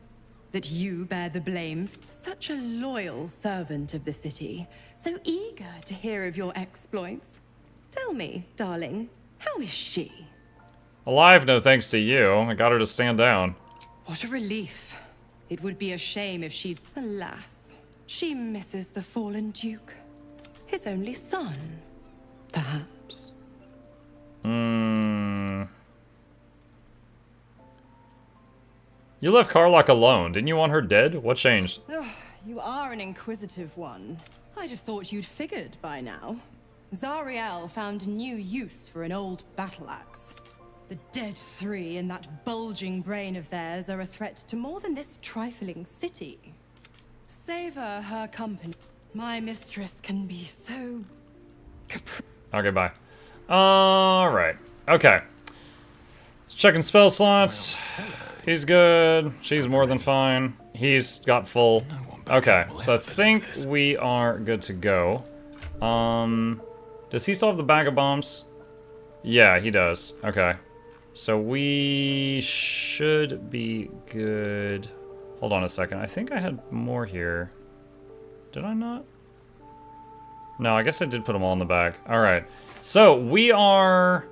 Speaker 24: That you bear the blame. Such a loyal servant of the city. So eager to hear of your exploits. Tell me, darling, how is she?
Speaker 1: Alive, no thanks to you. I got her to stand down.
Speaker 24: What a relief. It would be a shame if she'd... Alas, she misses the fallen Duke. His only son. perhaps.
Speaker 1: You left Karlach alone. Didn't you want her dead? What changed?
Speaker 24: You are an inquisitive one. I'd have thought you'd figured by now. Zariel found new use for an old battle axe. The dead three in that bulging brain of theirs are a threat to more than this trifling city. Savor her company. My mistress can be so...
Speaker 1: Okay, bye. Alright. Okay. Checking spell slots. He's good. She's more than fine. He's got full. Okay, so I think we are good to go. Does he still have the bag of bombs? Yeah, he does. Okay. So we should be good. Hold on a second. I think I had more here. Did I not? No, I guess I did put them all in the bag. All right. So we are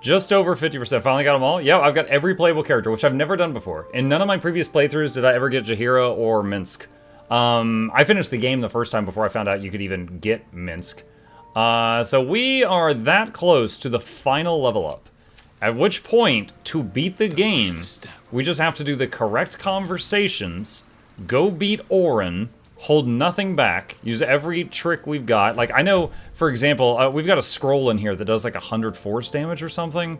Speaker 1: just over 50%. Finally got them all. Yeah, I've got every playable character, which I've never done before. In none of my previous playthroughs did I ever get Jaheira or Minsk. I finished the game the first time before I found out you could even get Minsk. So we are that close to the final level up. At which point, to beat the game, we just have to do the correct conversations, go beat Orin, hold nothing back, use every trick we've got. Like, I know, for example, we've got a scroll in here that does like 100 force damage or something.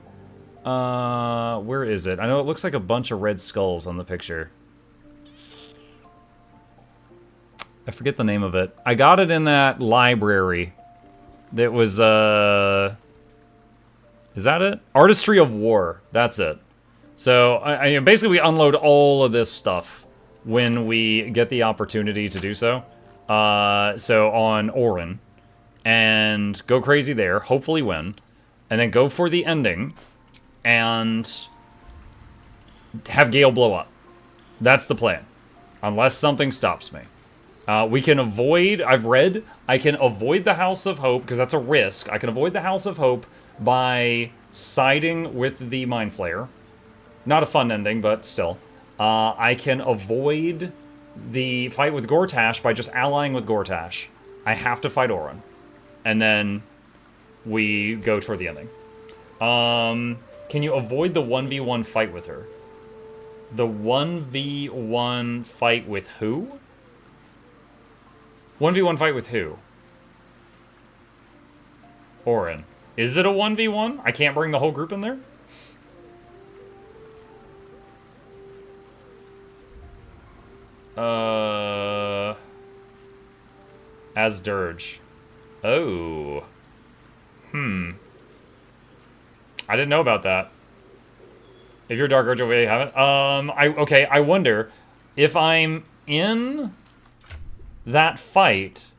Speaker 1: Where is it? I know it looks like a bunch of red skulls on the picture. I forget the name of it. I got it in that library that was, is that it? Artistry of War. That's it. So, basically we unload all of this stuff when we get the opportunity to do so. So on Orin. And go crazy there, hopefully win. And then go for the ending. And have Gale blow up. That's the plan. Unless something stops me. We can avoid, I've read, I can avoid the House of Hope, because that's a risk. I can avoid the House of Hope by siding with the Mind Flayer. Not a fun ending, but still. I can avoid the fight with Gortash by just allying with Gortash. I have to fight Orin. And then we go toward the ending. Can you avoid the 1v1 fight with her? The 1v1 fight with who? 1v1 fight with who? Orin. Is it a 1v1? I can't bring the whole group in there? As Dirge. Oh. I didn't know about that. If you're Dark Urge, you haven't. Okay, I wonder if I'm in that fight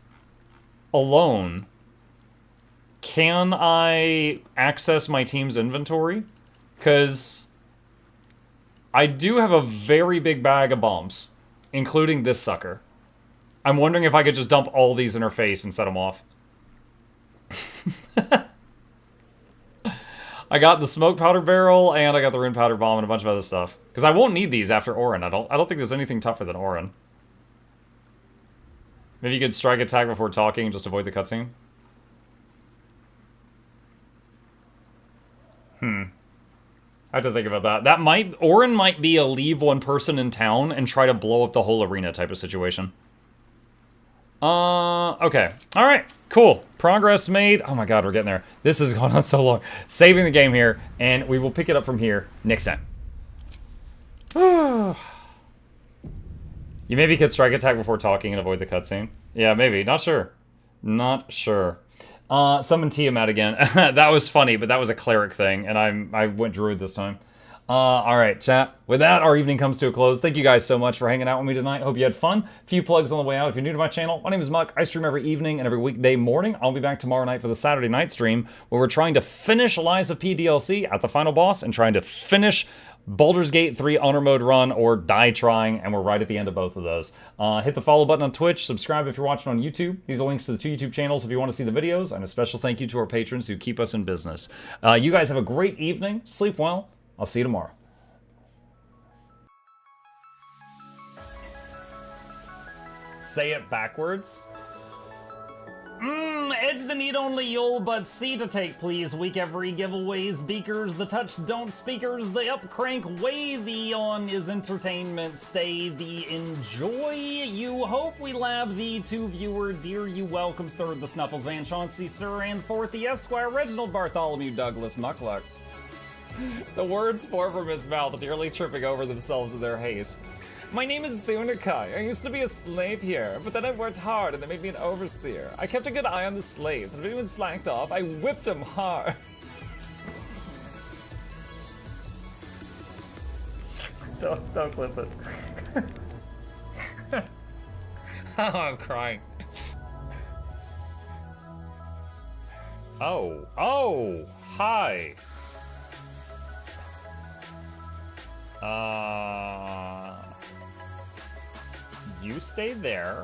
Speaker 1: alone, can I access my team's inventory? Because I do have a very big bag of bombs, including this sucker. I'm wondering if I could just dump all these in her face and set them off. I got the smoke powder barrel, and I got the rune powder bomb, and a bunch of other stuff. Because I won't need these after Orin. I don't think there's anything tougher than Orin. Maybe you could strike attack before talking and just avoid the cutscene. I have to think about that. Orin might be a leave one person in town and try to blow up the whole arena type of situation. Okay. Alright, cool. Progress made. Oh my god, we're getting there. This has gone on so long. Saving the game here, and we will pick it up from here next time. You maybe could strike attack before talking and avoid the cutscene. Yeah, maybe. Not sure. Not sure. Summon Tiamat again. That was funny, but that was a cleric thing, and I went druid this time. Alright, chat. With that, our evening comes to a close. Thank you guys so much for hanging out with me tonight. Hope you had fun. A few plugs on the way out. If you're new to my channel, my name is Muck. I stream every evening and every weekday morning. I'll be back tomorrow night for the Saturday night stream, where we're trying to finish Lies of P DLC at the final boss and trying to finish Baldur's Gate 3 Honor Mode run or die trying, and we're right at the end of both of those. Hit the follow button on Twitch, subscribe if you're watching on YouTube. These are links to the two YouTube channels if you want to see the videos, and a special thank you to our patrons who keep us in business. You guys have a great evening. Sleep well. I'll see you tomorrow. Say it backwards. Edge the need only you'll but see to take, please. Week every giveaways, beakers, the touch don't speakers, the up crank way the on is entertainment, stay the enjoy. You hope we lab the two viewer, dear you welcomes third the Snuffles, Van Chauncey, Sir, and fourth the Esquire, Reginald Bartholomew, Douglas, Mukluk. The words pour from his mouth, nearly tripping over themselves in their haste. My name is Zunikai. I used to be a slave here, but then I worked hard and they made me an overseer. I kept a good eye on the slaves, and if anyone slacked off, I whipped them hard. Don't clip it. Oh, I'm crying. Oh, hi. You stay there.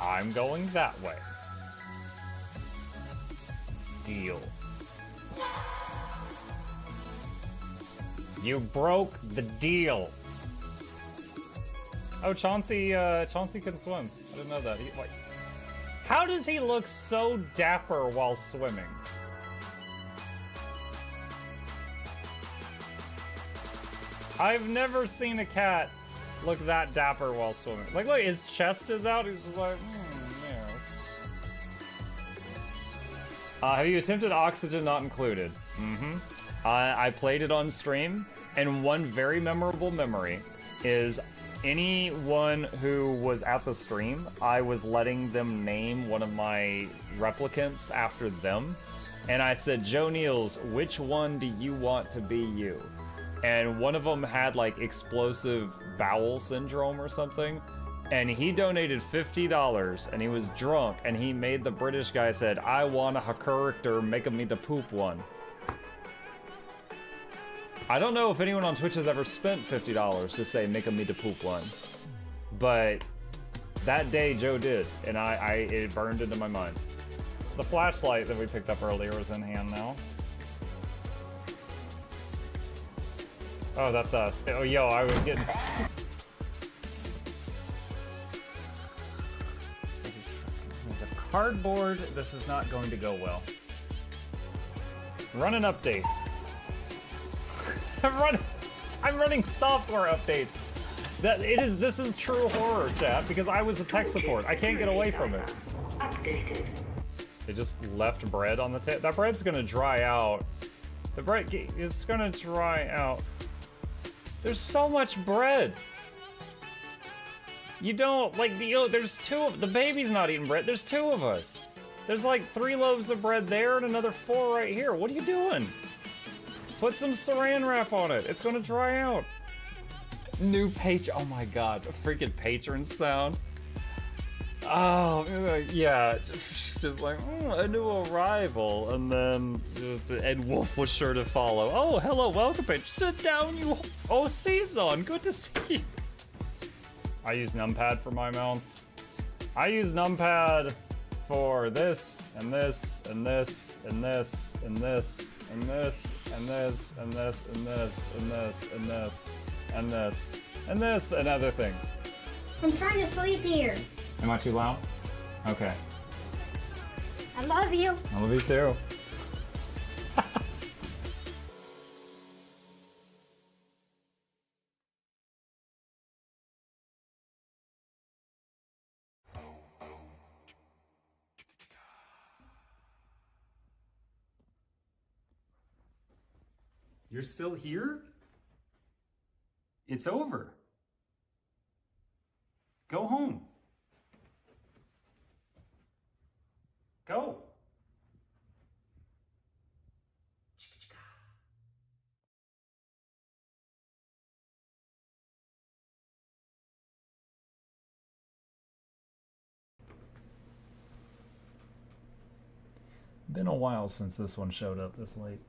Speaker 1: I'm going that way. Deal. You broke the deal. Oh, Chauncey can swim. I didn't know that. How does he look so dapper while swimming? I've never seen a cat look that dapper while swimming. Like, look, his chest is out. He's just like, yeah. Have you attempted Oxygen Not Included? Mm-hmm. I played it on stream, and one very memorable memory is anyone who was at the stream, I was letting them name one of my replicants after them, and I said, Joe Niels, which one do you want to be you? And one of them had like explosive bowel syndrome or something, and he donated $50 and he was drunk and he made the British guy said, I want a character, make me the poop one. I don't know if anyone on Twitch has ever spent $50 to say make me the poop one, but that day Joe did, and it burned into my mind. The flashlight that we picked up earlier is in hand now. Oh, that's us. Oh, yo, I was getting... The cardboard, this is not going to go well. Run an update. I'm running software updates. This is true horror, chat, because I was a tech support. I can't get away from it. Updated. They just left bread on the table. That bread's gonna dry out. The bread is gonna dry out. There's so much bread. You don't, like, there's the baby's not eating bread. There's 2 of us. There's like 3 loaves of bread there and another 4 right here. What are you doing? Put some saran wrap on it. It's gonna dry out. New oh my god, a freaking patron sound. Oh, yeah, just like, a new arrival, and then Ed Wolf was sure to follow. Oh, hello, welcome, page. Sit down, you. Oh, Season, good to see you. I use numpad for my mounts. I use numpad for this, and this, and this, and this, and this, and this, and this, and this, and this, and this, and this, and this, and this, and other things.
Speaker 5: I'm trying to sleep here.
Speaker 1: Am I too loud? Okay.
Speaker 5: I love you.
Speaker 1: I love you too. You're still here? It's over. Go home. Go. Been a while since this one showed up this late.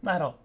Speaker 1: I don't